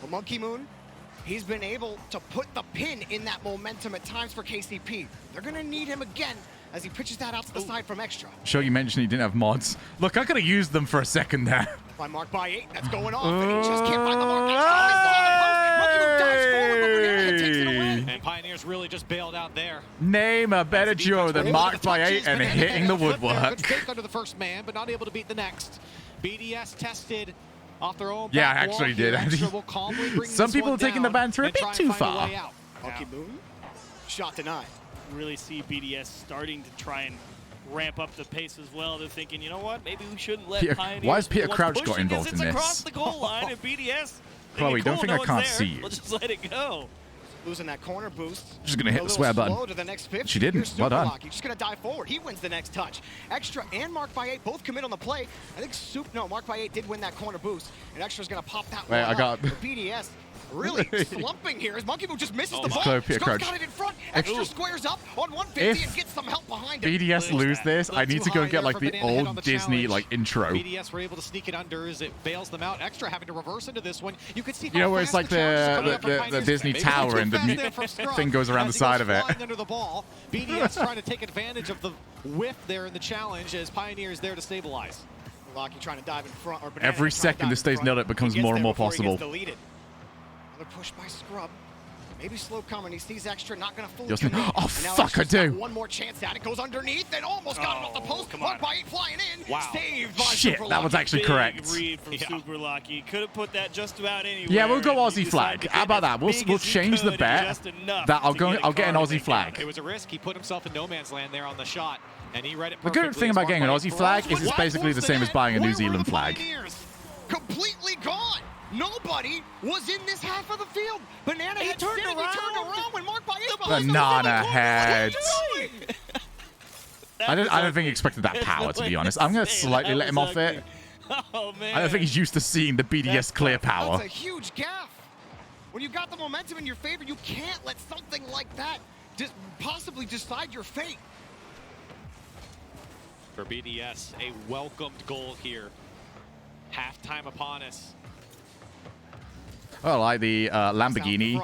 Monkey Moon He's been able to put the pin in that momentum at times for KCP. They're going to need him again as he pitches that out to the side from Extra. Shogie mentioned he didn't have mods. Look, I could have used them for a second there. By Mark by 8, that's going off, and he just can't find the mark. Monkey Moon dives forward, but Banana takes it away. And Pioneers really just bailed out there. Name a better duo than Mark by 8 and hitting the woodwork. Good take under the first man, but not able to beat the next. BDS tested off their own. Yeah, I actually did. Some people are taking the banter a bit too far. Monkey Moon, shot denied. Really see BDS starting to try and ramp up the pace as well. They're thinking, you know what? Maybe we shouldn't let Pioneers. Why has Peter Crouch got involved in this? Across the goal line, and BDS. Chloe, don't think I can't see you. We'll just let it go. Losing that corner boost. Just gonna hit the swear button. To the next 50. She didn't. Well done. He's just gonna dive forward. He wins the next touch. Extra and Mark by 8 both commit on the play. I think Mark by 8 did win that corner boost, and Extra's gonna pop that one. I got BDS. Really slumping here as Monkey Moon just misses the ball. Peter Crouch. Got it in front. Extra squares up on 150 and gets some help behind him. BDS lose this, I need to go get like the old Disney like intro. BDS were able to sneak it under as it bails them out. Extra having to reverse into this one. You could see. You know where it's like the Disney Tower and the thing goes around the side of it. Under the ball. BDS trying to take advantage of the whiff there in the challenge as Pioneers there to stabilize. Lucky trying to dive in front. Or Every second this stays nailed, it becomes more and more possible. Another push by Scrub. Maybe slow coming. He sees Extra, not going to fully commit. Oh, fuck, I do. One more chance at it. Goes underneath and almost got it off the post. Mark by 8 flying in. Wow. Saved by Shit, that was actually correct. Read from Super Lucky. Could have put that just about anywhere. Yeah, we'll go Aussie flag. How about that? We'll change the bet. That I'll get an Aussie flag. It was a risk. He put himself in no man's land there on the shot, and he read it The perfectly. good thing about getting an Aussie flag is it's basically the same as buying a New Zealand flag. Completely gone. Nobody was in this half of the field. Banana Head turned around when Mark by 8. Banana Head. I don't think he expected that power, to be honest. I'm going to slightly let him off it. Oh, man. I don't think he's used to seeing the BDS clear power. That's a huge gaffe. When you got the momentum in your favor, you can't let something like that possibly decide your fate. For BDS, a welcomed goal here. Halftime upon us. Oh, I like the Lamborghini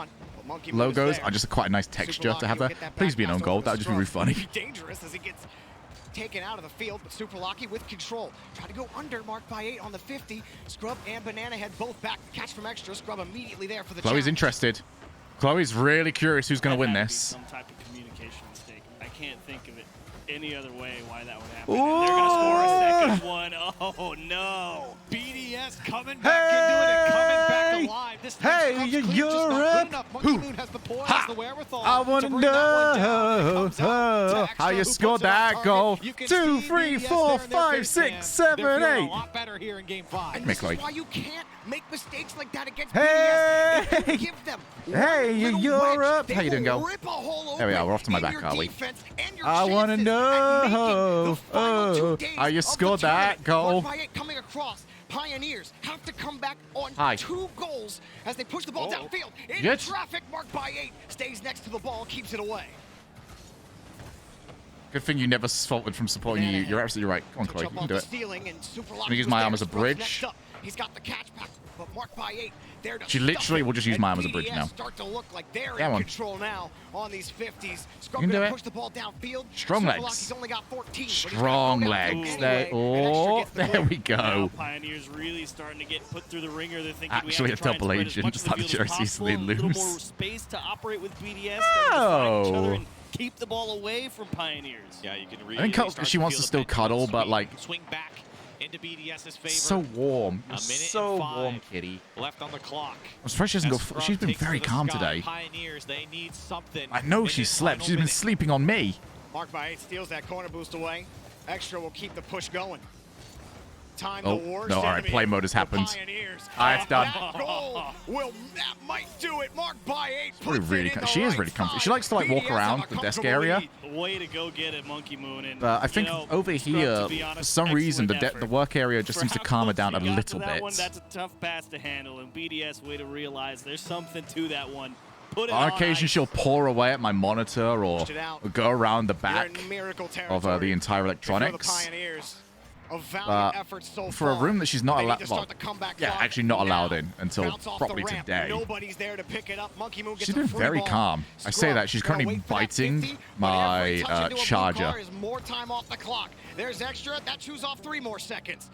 logos are just quite a nice texture to have there. Please be an own goal. That would just be really funny. Dangerous as he gets taken out of the field, but Super Lucky with control. Try to go under Mark by 8 on the 50. Scrub and Banana Head both back. Catch from Extra. Scrub immediately there for the Chloe's interested. Chloe's really curious who's going to win this. Some type of communication mistake. I can't think of it any other way why that would happen. They're going to score a second one. Oh, no. BDS coming back into it and coming back alive. This time Europe. Monkey Moon has the poise, the wherewithal. I want to know how you scored that goal. 2, 3, 4, 5, 6, 7, 8. A lot better here in game 5. This is why you can't make mistakes like that against BDS. If you give them Europe. How you doing, girl? There we are. We're off to my back, are we? I want to know how you scored that goal. Coming across. Pioneers have to come back on 2 goals as they push the ball downfield. In traffic, Mark by 8 stays next to the ball, keeps it away. Good thing you never faltered from supporting you. You're absolutely right. Come on, Chloe. You can do it. I'm going to use my arm as a bridge. He's got the catch back, but Mark by 8 there to She literally will just use my arm as a bridge now. Start to look like they're in control now on these 50s. You can do it. Push the ball downfield. Strong legs. Only got 14, Strong legs. There we go. Pioneers really starting to get put through the ringer. They're thinking actually a double agent. Just like the jerseys, they lose. A little more space to operate with BDS. Find each other and keep the ball away from Pioneers. Yeah, you can really. I think she wants to still cuddle, but like. Swing back into BDS's favor. So warm. So warm, kitty. Left on the clock. I'm surprised she doesn't go. She's been very calm today. Pioneers, they need something. I know she slept. She's been sleeping on me. Mark by 8 steals that corner boost away. Extra will keep the push going. Time no, all right, play mode has happened. It's done. That might do it. Mark by 8. She is really comfy. She likes to like walk around the desk area. Way to go get it, Monkey Moon. And, I think over here, for some reason, the work area just seems to calm her down a little bit. That's a tough pass to handle, and BDS way to realize there's something to that one. On occasion, she'll paw away at my monitor or go around the back of the entire electronics. of valiant efforts so for a far. room that she's not They need allowed, to start the comeback yeah, clock actually not now. allowed in until Bounce off probably the ramp. today. Nobody's there to pick it up. Monkey Moon gets She's a been free very ball. calm. I say that she's currently biting my charger. Is more time off the clock. There's extra. That chews off 3 more seconds.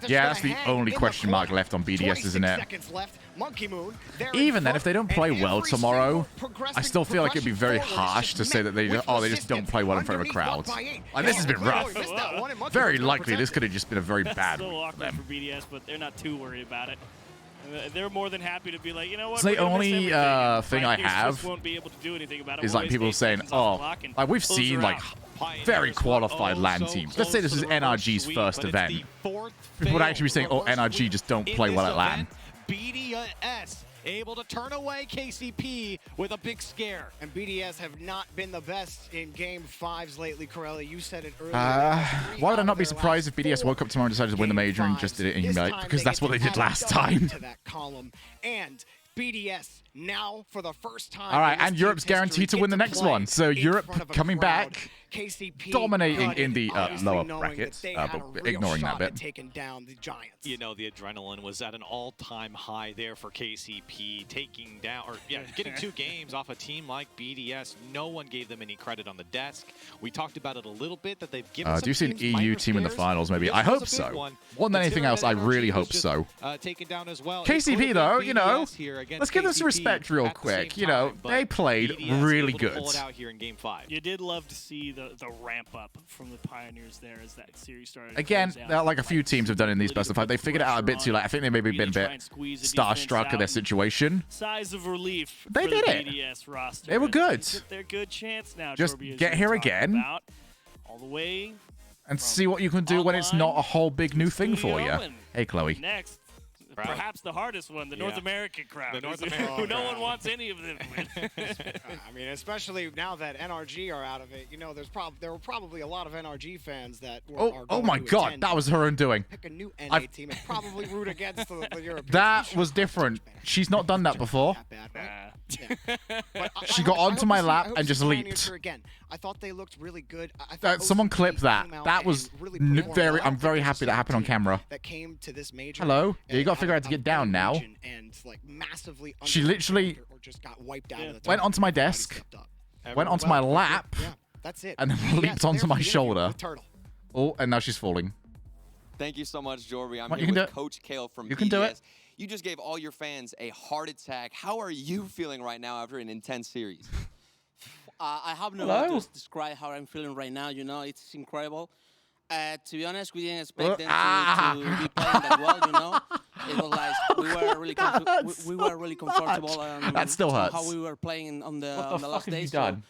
Yeah, that's the only question mark left on BDS, isn't it? Seconds left. Monkey Moon, Even then, if they don't play well tomorrow, I still feel like it'd be very harsh to say that they just don't play well in front of a crowd. Like, this has been rough. Very likely, this could have just been a very bad so week for awkward them. for BDS, but they're not too worried about it. They're more than happy to be like, you know what? It's the only thing I have won't be able to do anything about it. is like people saying, oh, like we've seen like very qualified LAN teams. Let's say this is NRG's first event. People would actually be saying, oh, NRG just don't play well at LAN. BDS able to turn away KCP with a big scare. And BDS have not been the best in Game 5s lately, Corelli. You said it earlier. Why would I not be surprised if BDS woke up tomorrow and decided to win the major and just did it in humility? Because that's what they did last time. To that column. And BDS now for the first time. All right, and Europe's guaranteed to win the next one. So Europe coming back, dominating in the lower brackets, but ignoring that bit. Taking down the Giants. You know, the adrenaline was at an all-time high there for KCP, taking down, or yeah, getting 2 games off a team like BDS. No one gave them any credit on the desk. We talked about it a little bit that they've given. Do you see an EU team in the finals? Maybe. I hope so. More than anything else, I really hope so. Taken down as well. KCP though, you know, let's give them some respect real quick. You know, they played really good. You did love to see the ramp up from the Pioneers there as that series started. Again, like a few teams have done in these best of 5, they figured it out a bit too late. I think they maybe been a bit starstruck at their situation. Size of relief. They did it. BDS roster. They were good. They're a good chance now. Just get here again. All the way. And see what you can do when it's not a whole big new thing for you. Hey, Chloe. Next. Perhaps the hardest one, the North American crowd. The North American no one wants any of them. I mean, especially now that NRG are out of it, you know, there were probably a lot of NRG fans that were. Oh my God, that was her undoing. Pick a new NA team and probably root against the Europeans. That was different. She's not done that before. She got onto my lap and just leaped. I thought they looked really good. Someone clipped that. That was very. I'm very happy that happened on camera. That came to this major. Hello. Yeah, you got to figure out how to get down now. She literally went onto my desk, went onto my lap, and then leaped onto my shoulder. Oh, and now she's falling. Thank you so much, Jorby. I'm What, here you can with do it. Coach Kale from You can do it. You just gave all your fans a heart attack. How are you feeling right now after an intense series? I have no Hello? words to describe how I'm feeling right now. You know, it's incredible. To be honest, we didn't expect them to be playing that well. You know, it was like we were really comfortable. That still hurts. How we were playing on the What the last fuck have day. you done?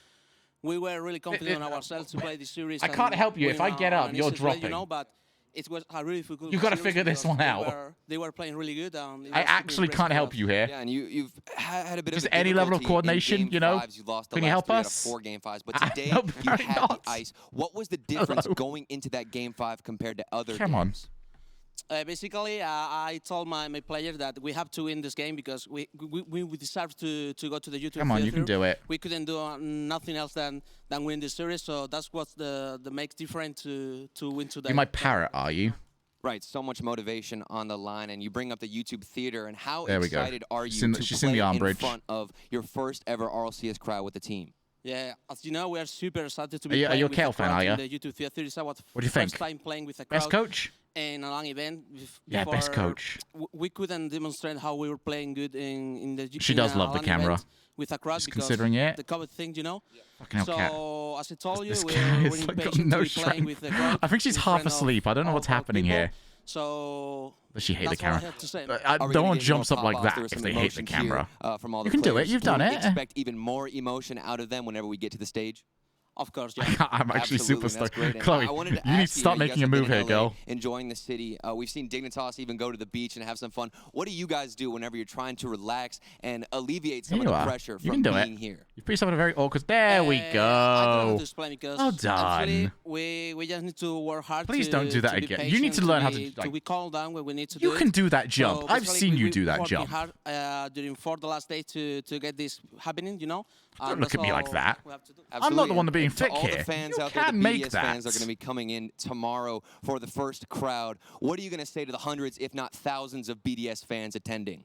We were really confident on ourselves to play this series. I can't help you. If I get up, you're dropping. You know, but it was a really difficult. You got to figure this one out. They were playing really good. I actually can't help you here. Yeah, and you've had a bit Just of any level of coordination, you know? Can you help us? 4 Game 5s, but today you had the ice. What was the difference going into that Game 5 compared to other games? Basically, I told my player that we have to win this game because we deserve to go to the YouTube. Come on, you can do it. We couldn't do nothing else than win this series, so that's what the makes different to win today. You're my parrot, are you? Right, so much motivation on the line, and you bring up the YouTube theater, and how There we go. excited are She's you in the- to she's in play the arm in bridge. front of your first ever RLCS crowd with the team? Yeah, as you know, we are super excited to Are be you- are playing you a with Kale a fan, crowd are in you? the YouTube theater. It's our What do you think? first time playing with a crowd. Best coach? In a long event. Yeah, best before coach. We couldn't demonstrate how we were playing good in the. She in does a love the LAN camera. event with a crowd Just because considering it. the COVID thing, you know. Fucking hell, So cat. as I told you, This we're guy really has like got impatient no to be playing with the strength. crowd. I think she's in half front of asleep. I don't know what's our happening people. here. So Does she hate the that's all I camera? have to say. No one jumps up like that if they hate the camera. From all You the can do it. players. You've done Can we it. expect even more emotion out of them whenever we get to the stage? Of course, yeah. I'm actually super Absolutely, that's stoked. great. And Chloe, I wanted to you need to ask start you guys making a have been move in here, LA, girl. Enjoying the city. We've seen Dignitas even go to the beach and have some fun. What do you guys do whenever you're trying to relax and alleviate some Here of you the are. pressure You from can do being it. here? You put yourself in a very awkward. There we I don't know how go. to explain because Well done. actually we just need to work hard. Please to, don't do that to be again. You need to patient, learn how be, to, like- be calm down when we need to You do can it. do that jump. So I've basically, seen you we do that working jump. hard during for the last day to get this happening, you know. Don't look at me like that. I'm Absolutely. not the one being And to thick all here. the fans You out there, can the make BDS that. fans are going to be coming in tomorrow for the first crowd. What are you going to say to the hundreds, if not thousands, of BDS fans attending?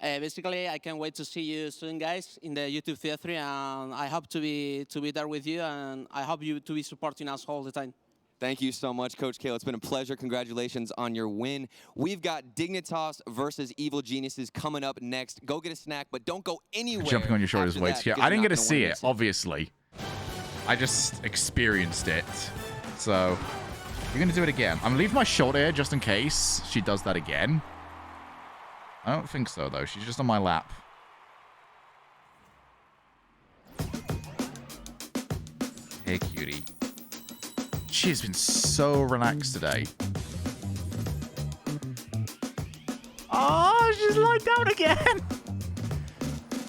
Basically, I can't wait to see you soon, guys, in the YouTube Theater, and I hope to be there with you, and I hope you to be supporting us all the time. Thank you so much, Coach Kale. It's been a pleasure. Congratulations on your win. We've got Dignitas versus Evil Geniuses coming up next. Go get a snack, but don't go anywhere. Jumping on your shoulders, after wait that, here. because I didn't you're get to not see gonna it, wanna miss obviously. I just experienced it. So, you're going to do it again. I'm going to leave my shoulder here just in case she does that again. I don't think so, though. She's just on my lap. Hey, cutie. She's been so relaxed today. Oh, she's lying down again.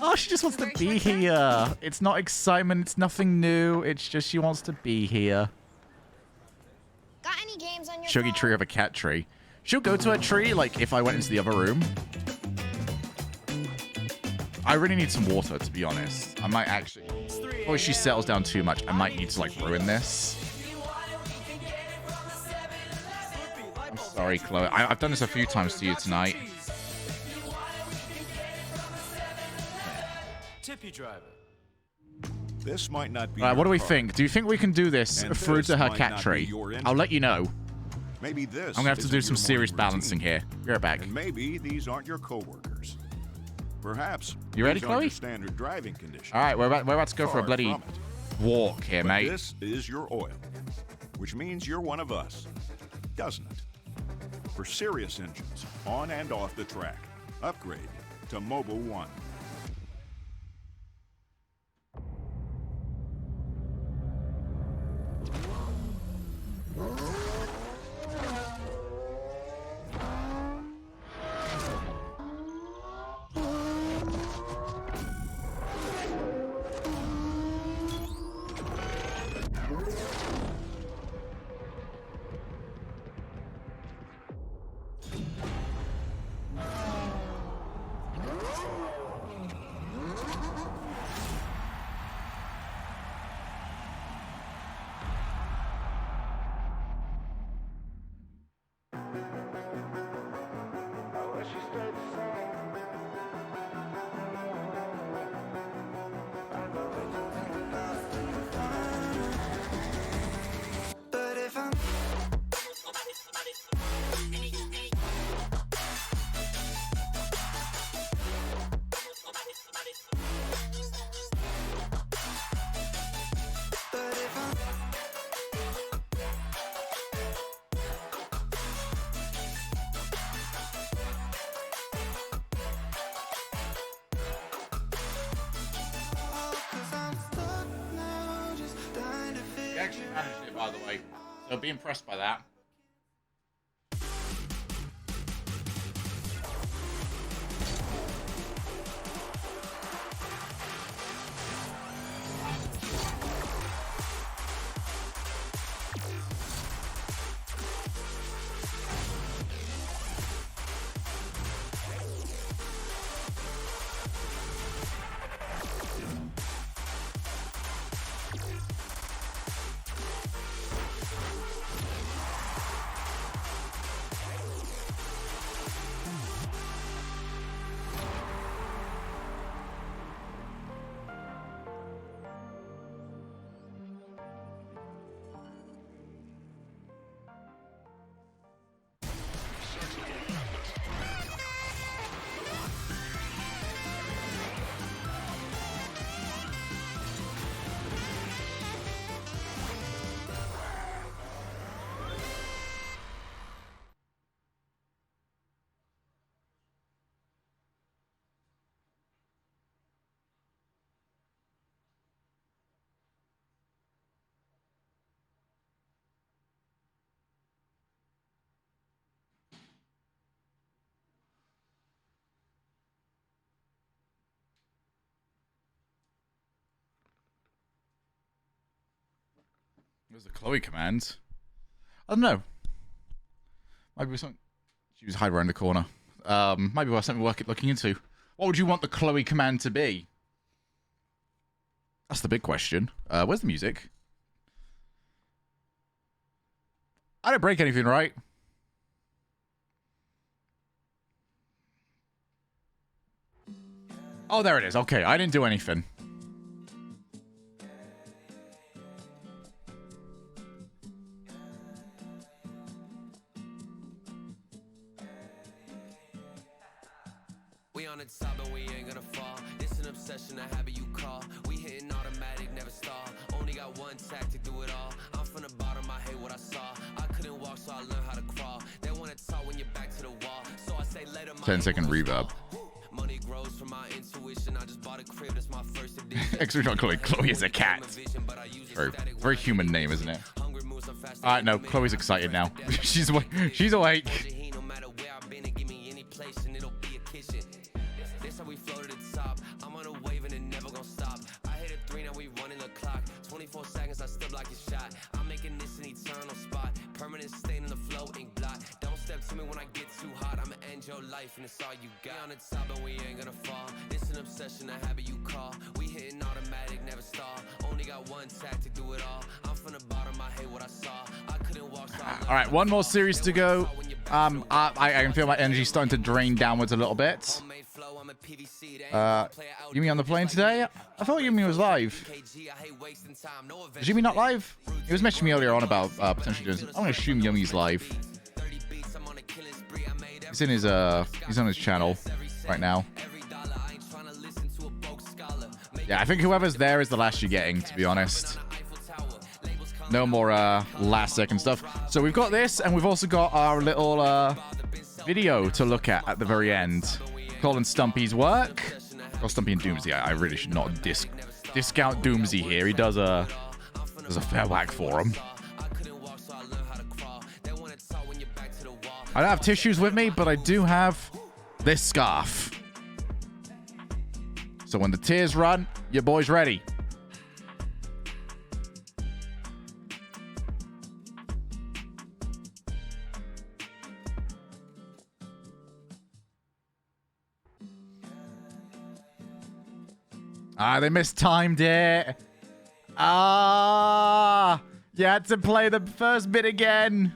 Oh, she just wants to be here. It's not excitement. It's nothing new. It's just she wants to be here. Got any games on your Shogie tree of a cat tree. She'll go to a tree, like, if I went into the other room. I really need some water, to be honest. I might actually... Oh, if she settles down too much, I might need to, like, ruin this. I'm sorry, Chloe. I've done this a few times to you tonight. Tippy driver. This might not be. All right, what do we your think? Do you think we can do this And through this to her might cat not be tree? your I'll let you know. Maybe this. I'm gonna have to isn't do some your serious morning balancing routine. here. Be right back. And maybe these aren't your coworkers. Perhaps. You ready, these aren't Chloe? your standard driving conditions. All right, we're about to go for a Far bloody from it. walk here, But mate. this is your oil, which means you're one of us, doesn't it? For serious engines, on and off the track, upgrade to Mobile One. You actually managed it, by the way. So be impressed by that. There's the Chloe command. I don't know. Maybe something. She was hide around the corner. Maybe something worth looking into. What would you want the Chloe command to be? That's the big question. Where's the music? I didn't break anything, right? Oh, there it is. Okay, I didn't do anything. We on the top and we ain't gonna fall. It's an obsession, a habit you call. We hitting automatic, never stall. Only got one tactic, do it all. I'm from the bottom, I hate what I saw. I couldn't walk, so I learned how to crawl. They wanna talk when you're back to the wall. So I say later, 10-second reverb. Money grows from my intuition. I just bought a crib, that's my first edition. Extra not calling Chloe is a cat. Very human name, isn't it? Alright, no, Chloe's excited now. She's awake. She's awake. This how we flow to the top. I'm on a wave and it never gonna stop. I hit a 3, now we running the clock. 24 seconds, I still block your shot. I'm making this an eternal spot. Permanent stain in the flow, ink blot. Don't step to me when I get too hot. I'ma end your life and it's all you got. We on the top and we ain't gonna fall. It's an obsession, a habit you call. We hitting automatic, never stall. Only got one tactic, do it all. I'm from the bottom, I hate what I saw. I couldn't walk, so I All right, one more series to go. I can feel my energy starting to drain downwards a little bit. Yumi on the plane today? I thought Yumi was live. Is Yumi not live? He was messaging me earlier on about potentially doing something. I'm going to assume Yumi's live. He's in his he's on his channel right now. Yeah, I think whoever's there is the last you're getting, to be honest. No more last second stuff. So we've got this, and we've also got our little video to look at the very end. Calling Stumpy's work. Or Stumpy and Doomsy. I really should not discount Doomsy here. He does a fair whack for him. I don't have tissues with me, but I do have this scarf. So when the tears run, your boy's ready. They mistimed it. You had to play the first bit again.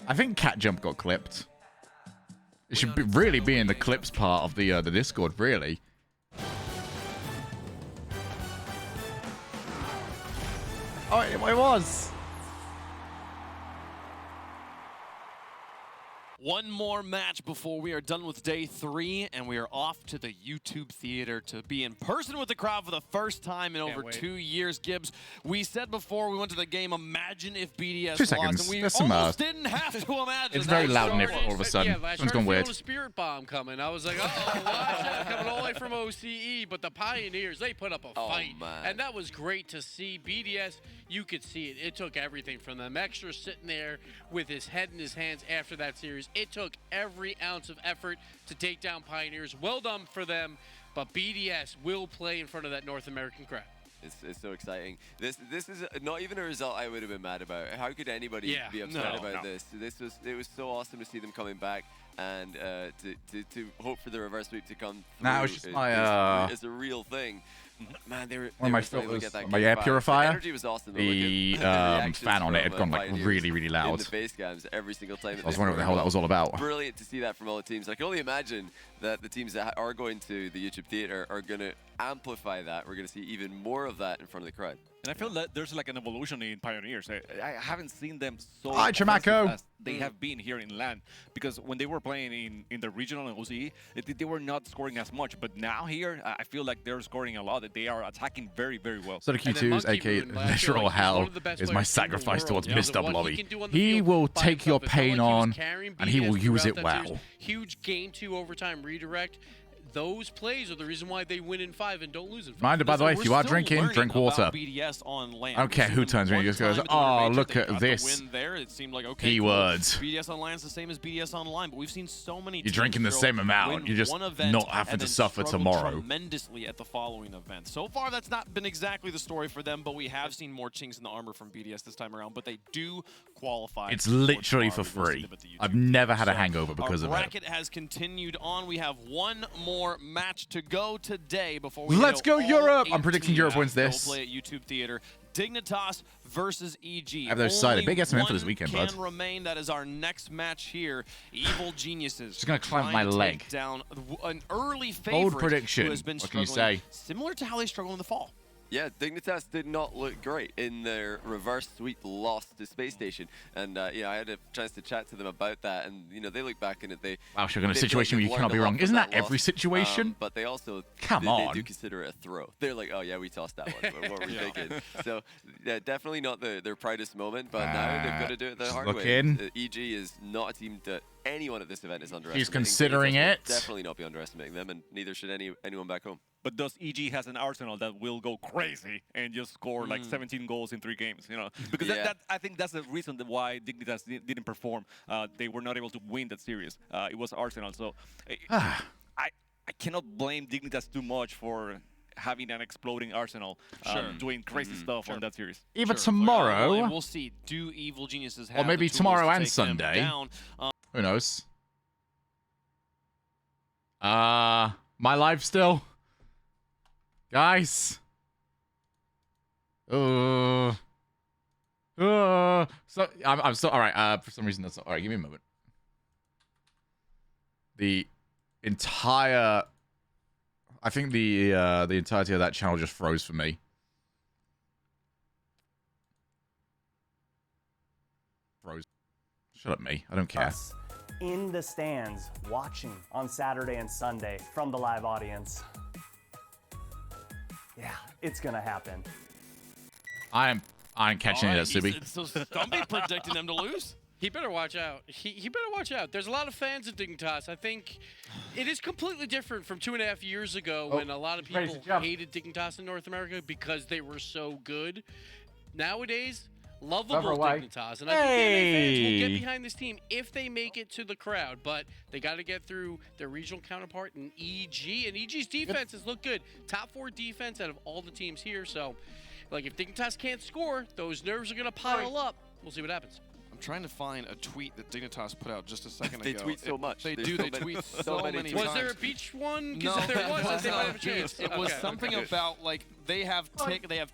I think Cat Jump got clipped. It should really be in the clips part of the Discord, really. Oh, it was. One more match before we are done with day 3, and we are off to the YouTube theater to be in person with the crowd for the first time in over 2 years. Gibbs, we said before we went to the game, imagine if BDS 2 seconds. lost, and we There's almost some, didn't have to imagine. It's very loud in here all of a sudden. Yeah, Someone's gone weird. A spirit bomb coming. I was like, oh, watch that coming all the way from OCE. But the Pioneers, they put up a fight. Man. And that was great to see. BDS, you could see it. It took everything from them. Extra sitting there with his head in his hands after that series. It took every ounce of effort to take down Pioneers. Well done for them. But BDS will play in front of that North American crowd. It's so exciting. This is not even a result I would have been mad about. How could anybody be upset about this? It was so awesome to see them coming back and to hope for the reverse sweep to come through. Nah, it was just my it's a real thing. Man, they were one of my filters, my air purifier. The energy was awesome. The fan on it had gone like really, really loud. In the face cams every single time. I was wondering what the hell that was all about. Brilliant to see that from all the teams. I can only imagine that the teams that are going to the YouTube theater are going to amplify that. We're going to see even more of that in front of the crowd. And I feel that there's like an evolution in Pioneers. I haven't seen them so Hi, Chamaco. as they have been here in LAN. Because when they were playing in the regional and OCE, they were not scoring as much. But now here, I feel like they're scoring a lot. That they are attacking very, very well. So the Q2s, aka literal hell, is my sacrifice towards Mr. Blobby. He will take your pain on, and he will use it well. Huge game 2 overtime redirect. Those plays are the reason why they win in 5 and don't lose in 5. Reminder, by the way, if you are drinking, drink water. BDS on LAN. I don't care who turns around and just goes, oh, look at this. There. It seemed like, okay, keywords. Cool. BDS online is the same as BDS online, but we've seen so many. You're drinking the same amount. You're just not having to suffer tomorrow. Tremendously at the following event. So far, that's not been exactly the story for them, but we have seen more chinks in the armor from BDS this time around. But they do qualify. It's literally for free. I've never had a hangover because of it. Our bracket has continued on. We have one more more match to go today before we Let's go all Europe. I'm 18 predicting Europe wins We'll this. play at YouTube Theater. Dignitas versus EG. I have those decided. Big estimate for this Only weekend, one bud. can remain. That is our next match here. Evil Geniuses. Just gonna climb trying my to leg. take down an early favorite Bold prediction. who has been What can you struggling, say? similar to how they struggled in the fall. Yeah, Dignitas did not look great in their reverse sweep loss to Space Station, and yeah, I had a chance to chat to them about that, and they look back in it. Wow, Shogun, in a situation where you cannot be wrong. Isn't that every situation? But they also Come they do consider it a throw. They're like, oh yeah, we tossed that one. What were we thinking? So yeah, definitely not their proudest moment, but now they've got to do it the hard way. EG is not a team that anyone at this event is underestimating. He's considering Dignitas will it. Definitely not be underestimating them, and neither should anyone back home. But does EG has an arsenal that will go crazy and just score like 17 goals in 3 games? Because that I think that's the reason why Dignitas didn't perform. They were not able to win that series. It was Arsenal, so I cannot blame Dignitas too much for having an exploding Arsenal, doing crazy stuff on that series. Either tomorrow, And we'll see. Do Evil Geniuses have or maybe the tools tomorrow to and take them Sunday. down? Who knows? My life still, guys. So I'm still all right. For some reason, that's all right. Give me a moment. The entire, I think the entirety of that channel just froze for me. Froze. Shut up, me. I don't care. In the stands, watching on Saturday and Sunday from the live audience. Yeah, it's gonna happen. I'm catching it at Subi. So don't be predicting them to lose. He better watch out. He better watch out. There's a lot of fans of Dignitas. I think it is completely different from 2.5 years ago when a lot of people hated Dignitas in North America because they were so good. Nowadays, lovable Dignitas. And I think the NA fans will get behind this team if they make it to the crowd. But they got to get through their regional counterpart in EG. And EG's defenses look good. Top 4 defense out of all the teams here. So, like, if Dignitas can't score, those nerves are going to pile up. We'll see what happens. I'm trying to find a tweet that Dignitas put out just a second ago. They tweet so much. They do. They tweet so many times. Was there a beach one? No, Because if there was, they might have a beach. chance. It was something about, like, they have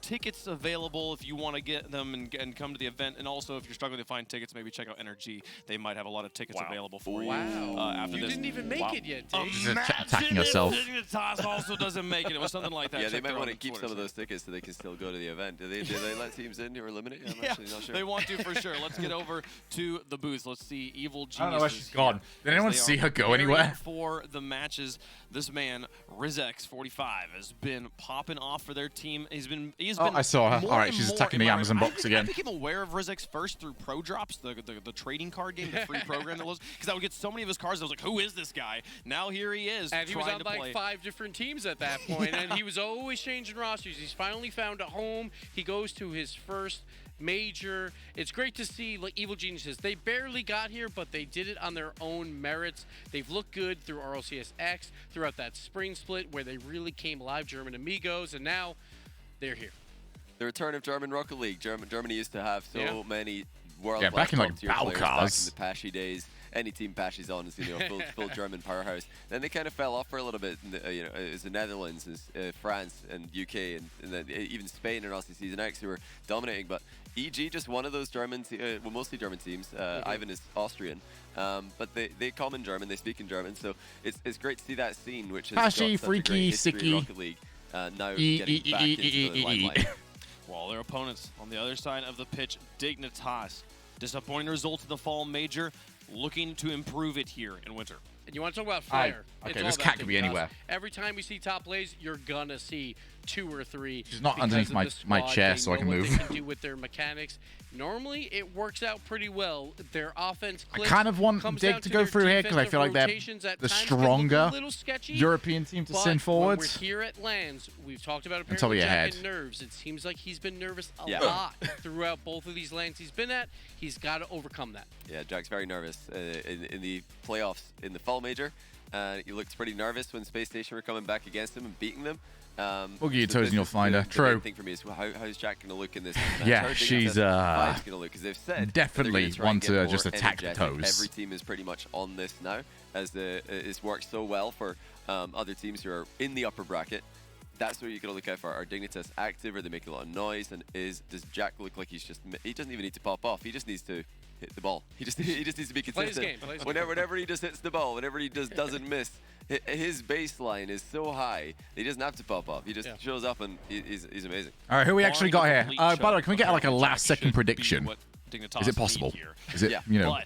tickets available if you want to get them and come to the event. And also, if you're struggling to find tickets, maybe check out NRG. They might have a lot of tickets available for you. After You this. didn't even make it yet, Dave. Just attacking yourself. Dignitas also doesn't make it. It was something like that. Yeah, they Check might their want to own keep Twitter some of those tickets so they can still go to the event. Do they let teams in who are eliminated? I'm Yeah, actually not sure. they want to for sure. Let's get over to the booth. Let's see Evil Geniuses. I don't know where she's gone. Did anyone They see are her go preparing anywhere? For the matches, this man Rizex45 has been popping off for their team. He's been I saw her. more All right, and she's more- attacking the am I Amazon right? box I again. became aware of Rizex first through Pro Drops, the trading card game, the free program that was, because I would get so many of his cards. I was like, who is this guy? Now here he is. And he was trying on to like play. 5 different teams at that point, and he was always changing rosters. He's finally found a home. He goes to his first major. It's great to see like Evil Geniuses. They barely got here, but they did it on their own merits. They've looked good through RLCSX, throughout that spring split where they really came alive, German Amigos, and now they're here. The return of German Rocket League. Germany used to have so many world back in, like, top-tier battle players cars. back in the Pashy days. Any team Pashy's on is full German powerhouse. Then they kind of fell off for a little bit. It was the Netherlands, France, and UK, and then even Spain and RLC Season X who were dominating. But EG just one of those German, well, mostly German teams. Ivan is Austrian, but they come in German, they speak in German. So it's great to see that scene, which has got Pashy, such a freaky, great history in sicky. Rocket League. Now getting back into the limelight. While their opponents on the other side of the pitch, Dignitas. Disappointing results in the fall major, looking to improve it here in winter. And you want to talk about fire. Okay, this cat could be anywhere. Every time we see top plays, you're going to see 2 or 3. She's not because underneath of my the squad. chair, They so I can know what move. They can do with their mechanics. Normally, it works out pretty well. Their offense I clicks, kind of want comes Dig down to to go their through here because I defensive feel like they're rotations at the times can look a stronger little sketchy, European team to but send forward. When we're here at LANs, we've talked about On top of apparently your Jack head. and nerves. It seems like he's been nervous a Yeah. lot throughout both of these LANs he's been at. He's got to overcome that. Yeah, Jack's very nervous in the playoffs in the fall major. He looked pretty nervous when Space Station were coming back against him and beating them. We'll get your toes and you'll find her. True. The thing for me is how's Jack going to look in this? Yeah, she's going to look, 'cause they've said definitely want to just attack the toes. Every team is pretty much on this now, as it's worked so well for other teams who are in the upper bracket. That's what you're going to look out for. Are Dignitas active? Are they making a lot of noise? And does Jack look like he doesn't even need to pop off. He just needs to hit the ball. He just needs to be consistent. Play his game. Whenever he just hits the ball, whenever he just doesn't miss, his baseline is so high. He doesn't have to pop off. He just shows up and he's amazing. All right, who we actually got here? By the way, can we get like a last-second prediction? Is it possible? Is it, you know,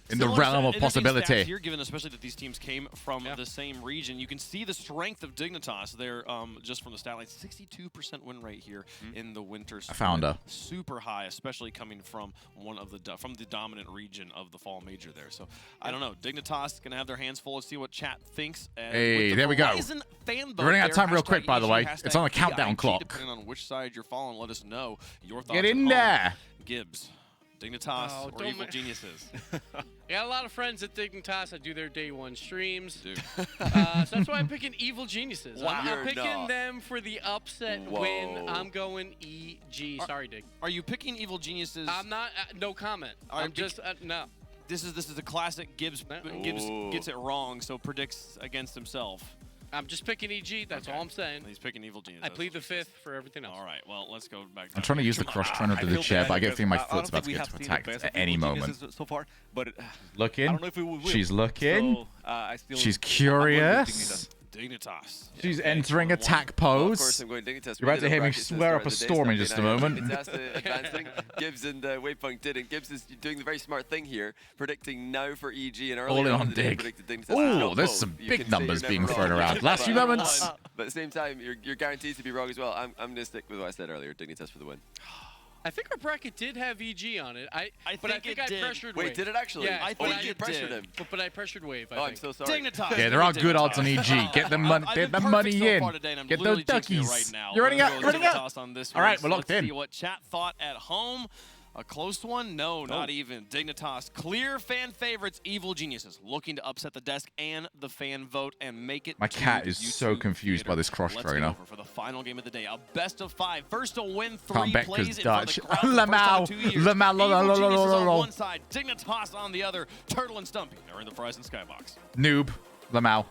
in the realm of possibility? Here, given especially that these teams came from the same region, you can see the strength of Dignitas. They're just from the stat line, 62% win rate here in the winter. I found her. Super high, especially coming from the dominant region of the fall major there. So I don't know. Dignitas gonna have their hands full. Let's see what chat thinks. Hey, there we go. We're running out of time real quick, by the way. It's on a countdown clock. Depending on which side you're following, let us know your thoughts. Get in there, Gibbs. Dignitas or Evil Geniuses? I got a lot of friends at Dignitas. I do their day one streams. So that's why I'm picking Evil Geniuses. Wow. I'm picking them for the upset win. I'm going EG. Sorry, Dig. Are you picking Evil Geniuses? I'm not. No comment. I'm just no. This is a classic. Gibbs gets it wrong, so predicts against himself. I'm just picking EG. That's all I'm saying. He's picking Evil Genius. I plead the fifth for everything else. All right. Well, let's go back. I'm trying to use the cross trainer to the chair, but I get the feeling my foot's about to get attacked at any moment. So far, but looking. I don't know if we will. She's looking. So, she's curious. Dignitas. She's entering attack pose. Of course, I'm going Dignitas. You're about to hear me swear up a storm in just a moment. Advancing. Gibbs and Waypoint did, and Gibbs is doing the very smart thing here, predicting now for EG and earlier on the day Dig. predicted Dignitas. Oh, there's some big numbers being thrown around. Last few moments. But at the same time, you're guaranteed to be wrong as well. I'm going to stick with what I said earlier. Dignitas for the win. I think our bracket did have EG on it. I think I pressured Wait, Wave. did it actually? Yeah, I think you pressured him. But I pressured Wave. I'm so sorry. Dignitas. Yeah, there are good odds on EG. Get the money in. Get those duckies. Right now. You're running out. All right, we're locked in. Let's see what chat thought at home. A close one? No, not even. Dignitas, clear fan favorites, Evil Geniuses, looking to upset the desk and the fan vote and make it. My cat is so confused by this cross trainer. For the final game of the day, a best of 5. First to win 3 Can't bet plays because in Dutch. front of the crowd for the first time in 2 years. Evil Geniuses on one side, Dignitas on the other. Turtle and Stumpy are in the Fries and Skybox. Noob. Lamau.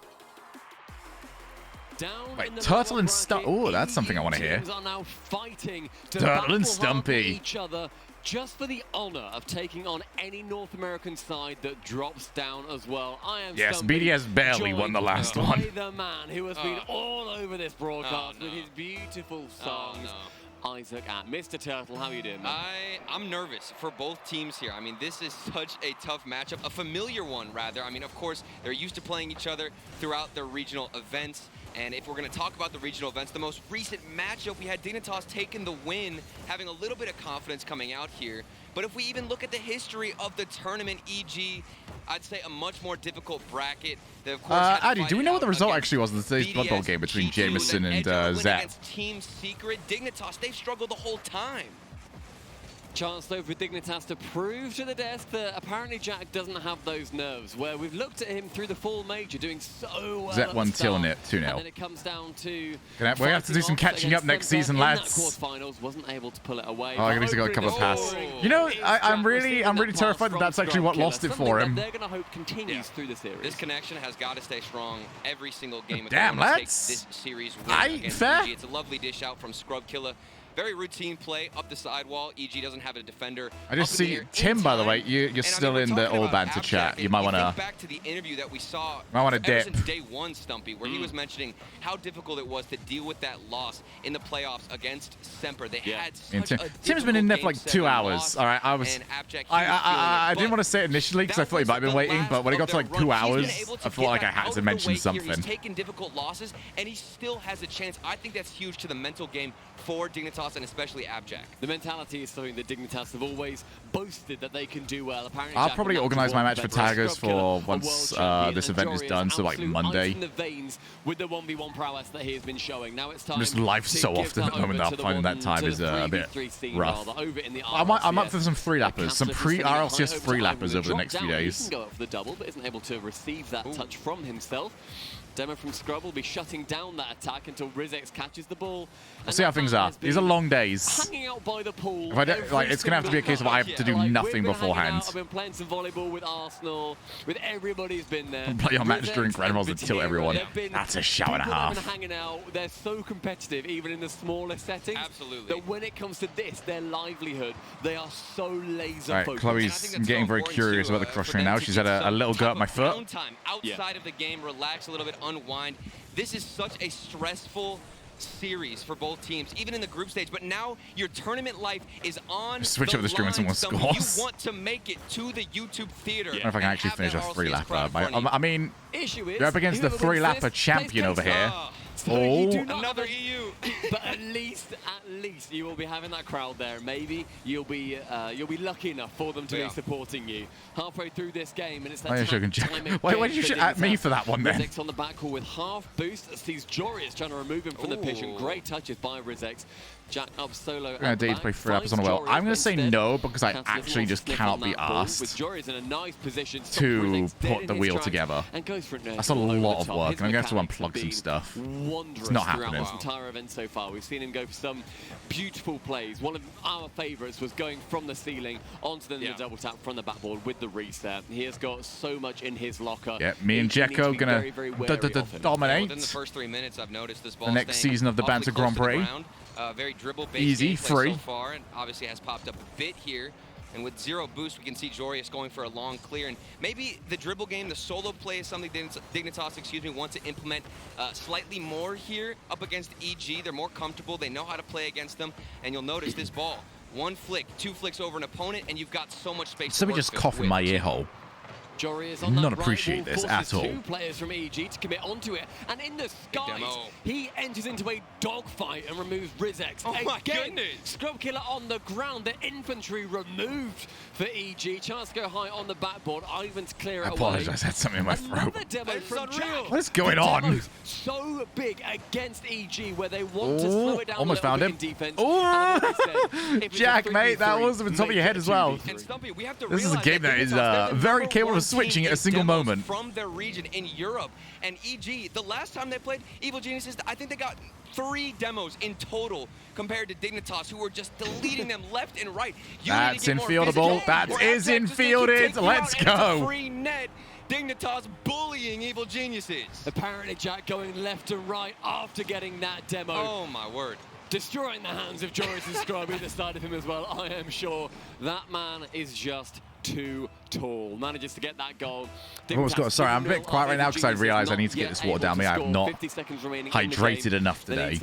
Wait, Turtle and Stumpy. Oh, that's something I want to hear. Are now fighting to Turtle and Stumpy. each other just for the honor of taking on any North American side that drops down as well. I am Stumpy, BDS barely won the last one. The man who has been all over this broadcast with his beautiful songs. Isaac and Mr. Turtle, how are you doing, man? I'm nervous for both teams here. I mean, this is such a tough matchup, a familiar one, rather. I mean, of course, they're used to playing each other throughout their regional events. And if we're going to talk about the regional events, the most recent matchup, we had Dignitas taking the win, having a little bit of confidence coming out here. But if we even look at the history of the tournament, EG, I'd say a much more difficult bracket. Of course, Adi, do we know what the result actually was in today's Blood Bowl game between Jameson and Zap? Against Team Secret, Dignitas, they've struggled the whole time. Chance though for Dignitas to prove to the desk that apparently Jack doesn't have those nerves, where we've looked at him through the fall major doing so well. Zep won 2-0. And then it comes down to we have to do some catching up next season, lads. Quarterfinals, wasn't able to pull it away. Oh, I guess he got a couple of passes. You know, I'm really terrified that that's actually what lost it for him. They're going to hope continues through the series. This connection has got to stay strong every single game. Damn, lads. This series win fair. EG. It's a lovely dish out from Scrub Killer. Very routine play up the sidewall. EG doesn't have a defender. I just see Tim, by the way. You're still in the all banter chat. You might want to. Back to the interview that we saw. Might want to dip. Since day one, Stumpy, where he was mentioning how difficult it was to deal with that loss in the playoffs against Semper. They had such a Tim's been in there for like 2 hours. All right, I didn't want to say it initially because I thought he might have been waiting, but when it got to like 2 hours, I felt like I had to mention something. He's taken difficult losses, and he still has a chance. I think that's huge to the mental game for Dignitas Dignitas and especially Abjack. The mentality is something that Dignitas have always boasted that they can do well. Apparently, I'll probably organize my match for Tigers for once this event is done, so like Monday. In the veins with the 1v1 prowess that he has been showing. Now it's time. I'm just live so often at the moment that finding that time is a bit rough. I'm up for some free lappers, some pre-RLCS free lappers over the next few days. He can go up for the double, but isn't able to receive that touch from himself. Demo from Scrub will be shutting down that attack until Rizex catches the ball. We'll see how things are. These are long days. Hanging out by the pool. If I don't, like, it's going to have to be a case of I have to do nothing beforehand. I've been playing some volleyball with Arsenal, with everybody's been there. Play your match during Grand Finals and tilt everyone. That's a shout and a half. Hanging out. They're so competitive, even in the smallest settings. Absolutely. That when it comes to this, their livelihood, they are so laser Right, focused. Chloe's getting very curious about the cross train now. She's had a little go at my foot. Downtime outside of the game, relax a little bit, unwind. This is such a stressful series for both teams, even in the group stage. But now your tournament life is on. Switch over the stream when someone scores. You want to make it to the YouTube theater. I don't know if I can actually finish a 3-lapper. I mean, you're up against the 3-lapper champion over here. Another EU. But at least you will be having that crowd there. Maybe you'll be lucky enough for them to be supporting you halfway through this game, and it's that time. Why did you shoot at me for that one then? Rizex on the back wall with half boost. Sees Joreuz trying to remove him from the pitch, and great touches by Rizex. Jack up solo. I'm going to play 3 lappers on the well. I'm going to say no because I actually just cannot be asked to put the wheel together. That's a lot of work, and I'm going to have to unplug some stuff. It's not happening. This entire event so far, we've seen him go for some beautiful plays. One of our favourites was going from the ceiling onto the double tap from the backboard with the reset. He has got so much in his locker. Yeah, me and Jekko gonna dominate. Within the first 3 minutes, I've noticed this ball the next season of the Banter Grand Prix. Very dribble-based easy, free so far, and obviously has popped up a bit here. And with 0 boost, we can see Joreuz going for a long clear. And maybe the dribble game, the solo play is something Dignitas, want to implement slightly more here up against EG. They're more comfortable. They know how to play against them. And you'll notice this ball, 1 flick, 2 flicks over an opponent, and you've got so much space. Somebody just cough in my ear hole. Not appreciate this at all. 2 players from EG to commit onto it, and in the skies, he enters into a dogfight and removes Rizex. Oh my goodness! Scrub Killer on the ground, the infantry removed for EG. Chance to go high on the backboard. Ivan to clear it away. I apologize, I had something in my throat. Another demo from Jack. What is going on? So big against EG, where they want to slow it down. Almost found him. Defense. Jack, mate, that was on top of your head as well. This is a game that is very capable of switching at a single moment. From their region in Europe, and EG, the last time they played Evil Geniuses, I think they got 3 demos in total compared to Dignitas, who were just deleting them left and right. That's infieldable. That is infielded. Let's go. Free net. Dignitas bullying Evil Geniuses. Apparently, Jack going left and right after getting that demo. Oh my word. Destroying the hands of Joreuz and Scrub either side of him as well. I am sure that man is just too tall. Manages to get that goal. Sorry, I'm a bit quiet right now because I realize I need to get this water down me. I have not hydrated enough today.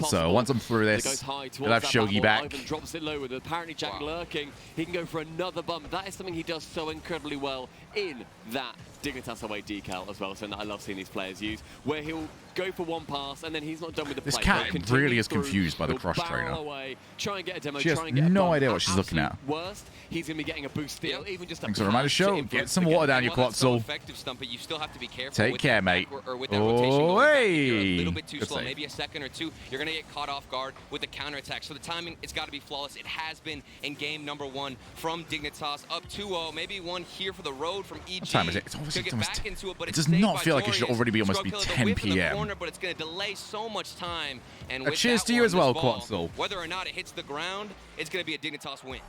So once I'm through this, we'll have Shogie back. Ivan drops it low with apparently Jack lurking. He can go for another bump. That is something he does so incredibly well in that Dignitas away decal as well, something that I love seeing these players use, where he'll go for 1 pass and then he's not done with the play. This cat really is confused by the cross trainer. Try and get a demo, she has no idea what she's looking at. Worst, he's going to be getting a boost steal, even just a thanks for reminding the show. Get some water down your Quetzal. You still have to be careful. Take care, mate. Oh, hey! A little bit too slow, maybe a second or 2. You're going to get caught off guard with the counterattack. So the timing, it's got to be flawless. It has been in game number 1 from Dignitas, up 2-0. Maybe 1 here for the road from EG. What time is it? It's almost it does not feel like it should already be almost be 10 p.m. But it's going to delay so much time. And cheers to you as well, Quetzal. Whether or not it hits the ground, it's going to be a Dignitas win.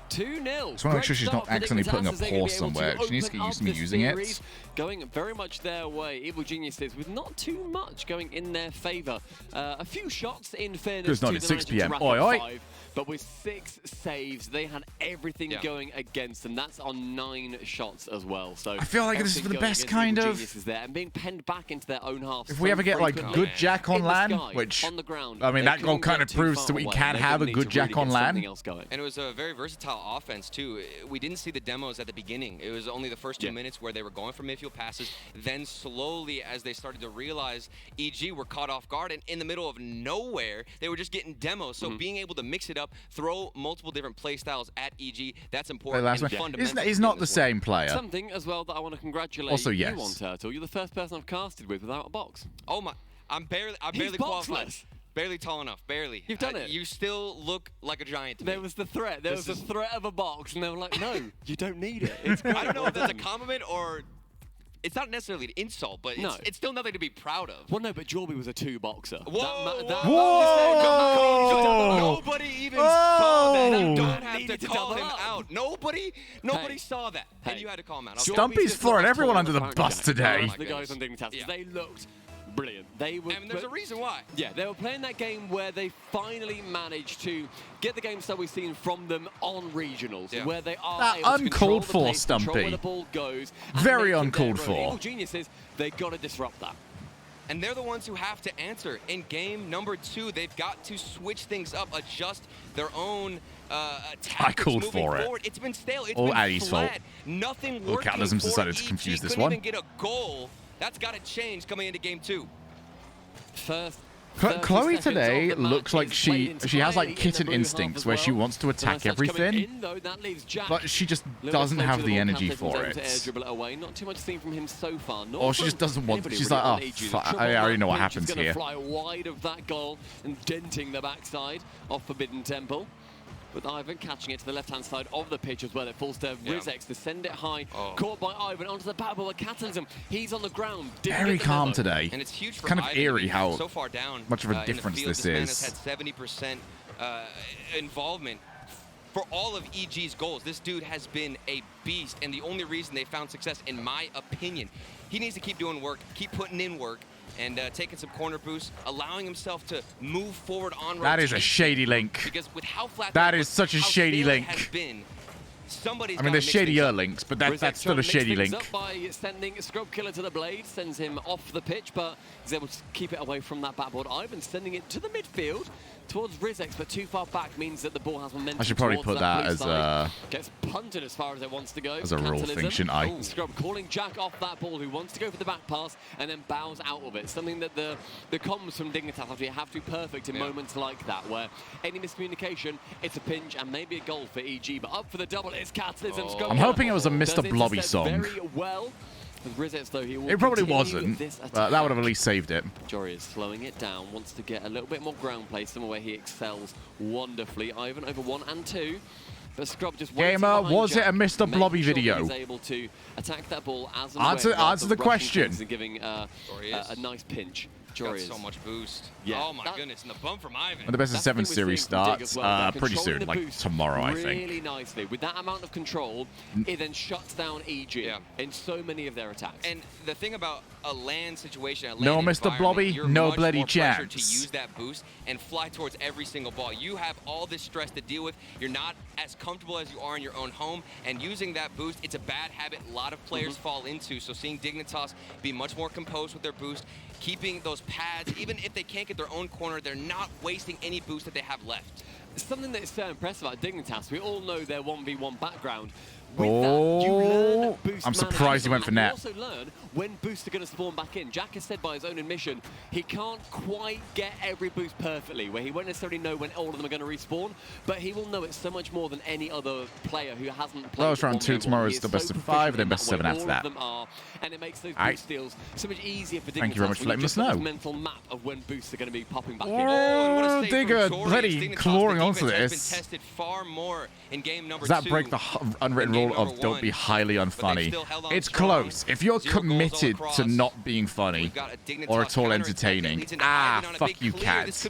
2-0. Just want to make sure she's not accidentally putting a paw somewhere. She needs to get used to me using it. Going very much their way. Evil Geniuses with not too much going in their favor. A few shots in fairness. It's not at 6 p.m. Oi, oi. But with 6 saves, they had everything going against them. That's on 9 shots as well. So I feel like this is for the best kind of. There and being penned back into their own half. If we ever get like good Jack on LAN, which on the ground, I mean that goal kind of proves that we can have a good Jack on LAN. And it was a very versatile versatile offense, too. We didn't see the demos at the beginning. It was only the first 2 minutes where they were going for midfield passes. Then slowly, as they started to realize EG were caught off guard, and in the middle of nowhere, they were just getting demos. So being able to mix it up, throw multiple different play styles at EG, that's important. And fundamental. He's not the same player. Something as well that I want to congratulate Also, you yes. on, Turtle. You're the first person I've casted with without a box. Oh my! I'm barely qualified. Barely tall enough, barely. You've done it. You still look like a giant to me. There was the threat. There was the threat of a box, and they were like, no, you don't need it. It's great. I don't know if that's a compliment or... It's not necessarily an insult, but it's still nothing to be proud of. Well, no, but Jorby was a 2-boxer. Whoa! Nobody even saw that. You don't have to call him out. Nobody saw that. And you had to call him out. Stumpy's throwing everyone under the bus today. The guys on Dignitas, they looked brilliant. They were, and there's a reason why. Yeah, they were playing that game where they finally managed to get the game style we've seen from them on regionals, where they are able to control the pace, control where the ball goes. Very uncalled for. Evil geniuses, they got to disrupt that. And they're the ones who have to answer. In game number 2, they've got to switch things up, adjust their own tactics moving forward. It's been stale. It's been flat. Nothing working for decided to confuse this one. Couldn't even get a goal. That's got to change coming into game 2. Chloe today looks like she has like kitten instincts where she wants to attack everything, but she just doesn't have the energy for it. Not too much seen from him so far. Or she just doesn't want. She's like, oh, I already know what happens here. Fly wide of that goal and denting the backside of Forbidden Temple. With Ivan catching it to the left-hand side of the pitch as well. It falls to Rizex to send it high. Caught by Ivan onto the back with Catalysm. He's on the ground. Very calm today. And it's huge for kind of Ivan eerie how so far down, much of a difference in the field. this is. Man has had 70% involvement for all of EG's goals. This dude has been a beast, and the only reason they found success, in my opinion, he needs to keep doing work, keep putting in work, and taking some corner boosts, allowing himself to move forward on rotation. That is a shady link. Because with how flat that is such a shady link. Somebody's I mean, there's shadier links, but that's still a shady link. Up by sending Scrub Killer to the blade, sends him off the pitch, but he's able to keep it away from that backboard. Ivan sending it to the midfield towards Rizex, but too far back means that the ball has momentum. I should probably put that as a... Gets punted as far as it wants to go. As a rule thing, shouldn't I? Scrub calling Jack off that ball, who wants to go for the back pass and then bows out of it. Something that the comms from Dignitas have to be perfect in moments like that, where any miscommunication, it's a pinch and maybe a goal for EG, but up for the double, it's Catalysm. I'm hoping it was a Mr. Blobby song. Very well. Rizex, though, he will it probably wasn't, but that would have at least saved it. Jory is slowing it down, wants to get a little bit more ground play, somewhere where he excels wonderfully. Ivan over 1 and 2. But Scrub just Gamer, was it a Mr. Blobby video? He's able to attack that ball as answer the question. And giving a nice pinch. Got so much boost. Yeah. Oh my goodness, and the bump from Ivan. When the best of 7 series starts pretty soon, like tomorrow, I think. Really nicely. With that amount of control, it then shuts down EG in so many of their attacks. And the thing about a land situation, a land no Mr. Blobby, no bloody chance. To use that boost and fly towards every single ball. You have all this stress to deal with. You're not as comfortable as you are in your own home, and using that boost, it's a bad habit a lot of players fall into. So seeing Dignitas be much more composed with their boost, keeping those pads, even if they can't get their own corner, they're not wasting any boost that they have left. Something that is so impressive about Dignitas, we all know their 1v1 background. With that, you learn that boost I'm surprised he went for net. You also learn when boosts are going to spawn back in. Jack has said by his own admission, he can't quite get every boost perfectly, where he won't necessarily know when all of them are going to respawn, but he will know it so much more than any other player who hasn't played. Last round 2 tomorrow is the best of 5, then best of 7 after that. All of them are, and it makes those boost steals so much easier for Dignitas. Thank you very much for letting us know. Mental map of when boosts are going to be popping back in. Oh, Digger, bloody clawing onto this. Tested far more in game number 2. Does that break the unwritten rule of don't be highly unfunny? It's close. If you're committed to not being funny or at all entertaining, fuck you, cats.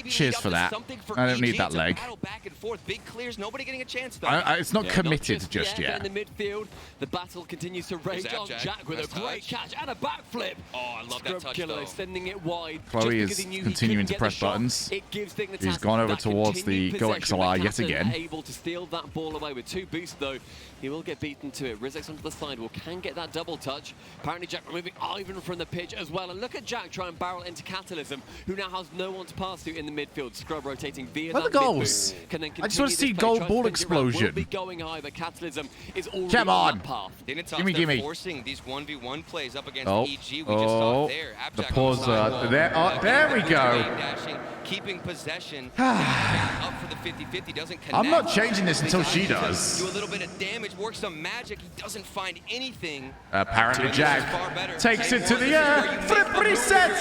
Cheers for that. I don't need that leg. Back and forth, big clears, nobody getting a chance though. It's not committed just yet. In the midfield, the battle continues to rage on. Jack with a great catch and a backflip. Oh, I love that touch though. Sending it wide. Chloe is continuing to press buttons. He's gone over towards the Go XLR yet again. Able to steal that ball away with 2 boosts though. He will get beaten to it. Rizex onto the sidewall can get that double touch. Apparently Jack removing Ivan from the pitch as well. And look at Jack try and barrel into Catalysm, who now has no one to pass to in the midfield. Scrub rotating via Where are that the goals? Can then I just want to see continue this play, goal try to ball spin it around. explosion. Will be going high, but Catalysm is already Come on. that path. Dignitas, Gimme. forcing these 1v1 plays up against Oh, EG. We just saw there. the Abjack pause. There, there we go. Dashing, keeping possession. Up for the 50-50, doesn't connect. I'm not changing this until she does. Do a little bit of damage, work some magic. He doesn't find anything. Apparently, Jack takes it to the air. Flip reset.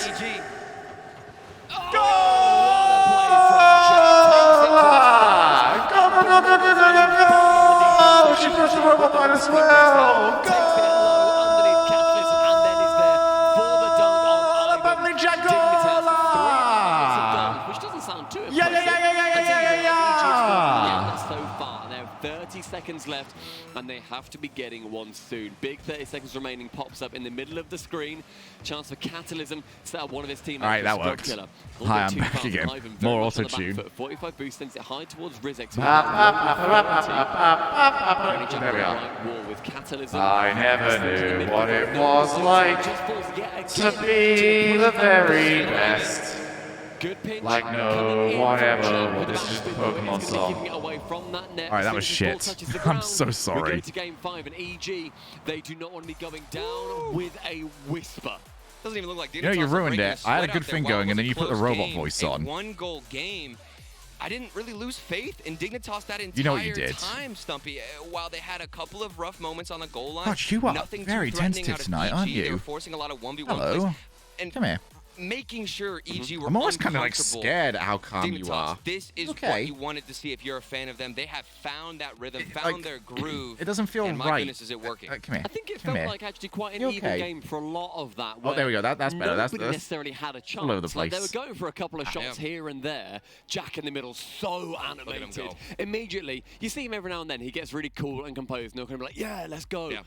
Go! She pushed the robot line as well. Go! Which doesn't sound too impressive. Yeah. So far, now 30 seconds left, and they have to be getting one soon. Big 30 seconds remaining pops up in the middle of the screen. Chance for Catalysm to set up one of his teammates. All right, that worked. Hi, I'm back again. More auto-tune. 45 boost sends it high towards Rizek. There we are. With Catalysm. I never knew what it was like to be the very best. Like no whatever. Well, this is just the Pokemon song. Alright, that was shit. I'm so We go sorry. to game 5 and EG, they do not want to be going down with a whisper. Doesn't even look like You know, you ruined it. I had a good thing going, and then you put the robot voice on. One-goal game. I didn't really lose faith in Dignitas that entire You know what you did. time, Stumpy. While they had a couple of rough moments on the goal line, Gosh, you are nothing very too threatening tentative out of tonight, EG. aren't They you? were forcing a lot of 1v1 Hello. plays. And Come here. making sure EG were I'm always kind of like uncomfortable. scared at how calm you Dignitas, are. This is Okay. what you wanted to see if you're a fan of them. They have found that rhythm, found their groove. It doesn't feel and my right. goodness, is it working? Come here. I think it Come felt here. like actually quite an You even okay? game for a lot of that. Oh, there we go. That's better. That's Nobody necessarily had a chance. all over the Like, they place. were going for a couple of shots here and there. Jack in the middle, so animated. Immediately, you see him every now and then. He gets really cool and composed. And they're going to be like, "Yeah, let's go." Yeah.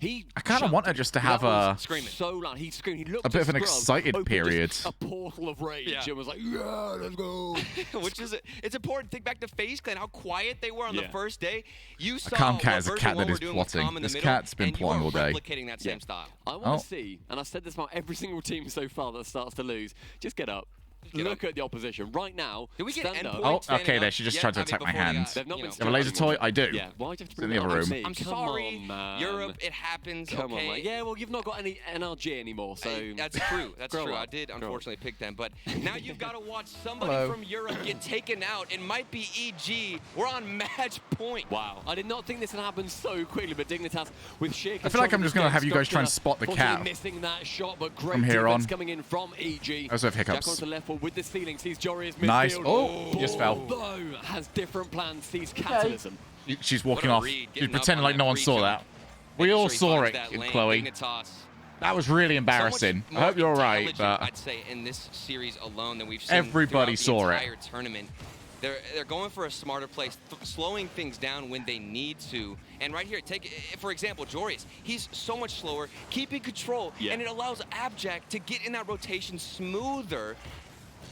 I kind of want her just to have a so loud. He screamed. He looked bit of an at Scrub, excited opened period. just a portal of rage, and was like, "Yeah, let's go." Which is it's important to think back to FaZe Clan, how quiet they were on the first day. You saw calm cat is a what cat version that one is were doing with plotting. Tom in the This middle, cat's been and plotting you all are day. replicating that same style. I want to see, and I've said this about every single team so far that starts to lose. Just get up. Look at the opposition right now. Did we get stand up. Oh, okay, there. She just tried to attack my hand. They've not You been have a laser toy? I do. Yeah, why'd you have to It's in bring the that other up? room. I'm Come sorry, on, man. Europe, it happens. Come okay. on, man. Yeah, well, you've not got any NRG anymore, so That's true. That's Grow true. up. I did Grow up. unfortunately pick them, but now you've got to watch somebody Hello. from Europe get taken out. It might be EG. We're on match point. Wow. I did not think this would happen so quickly, but Dignitas with sheer I feel like I'm just going to have you guys try and spot the cat missing that shot, but great from here on. defense coming in from EG. I also have hiccups. Jack onto the left foot with the ceiling, sees Jory's midfield. Nice. Oh, he just fell. Although has different plans, sees Catalysm. She's walking What a off. read, She's getting up pretending on like that no one free saw jump. that. We all saw it, Chloe. Dignitas. That was really embarrassing. I hope you're all right, but I'd say in this series alone than we've seen everybody throughout saw the it. entire tournament. They're going for a smarter play, slowing things down when they need to. And right here, take for example, Joris. He's so much slower, keeping control, and it allows Abjack to get in that rotation smoother.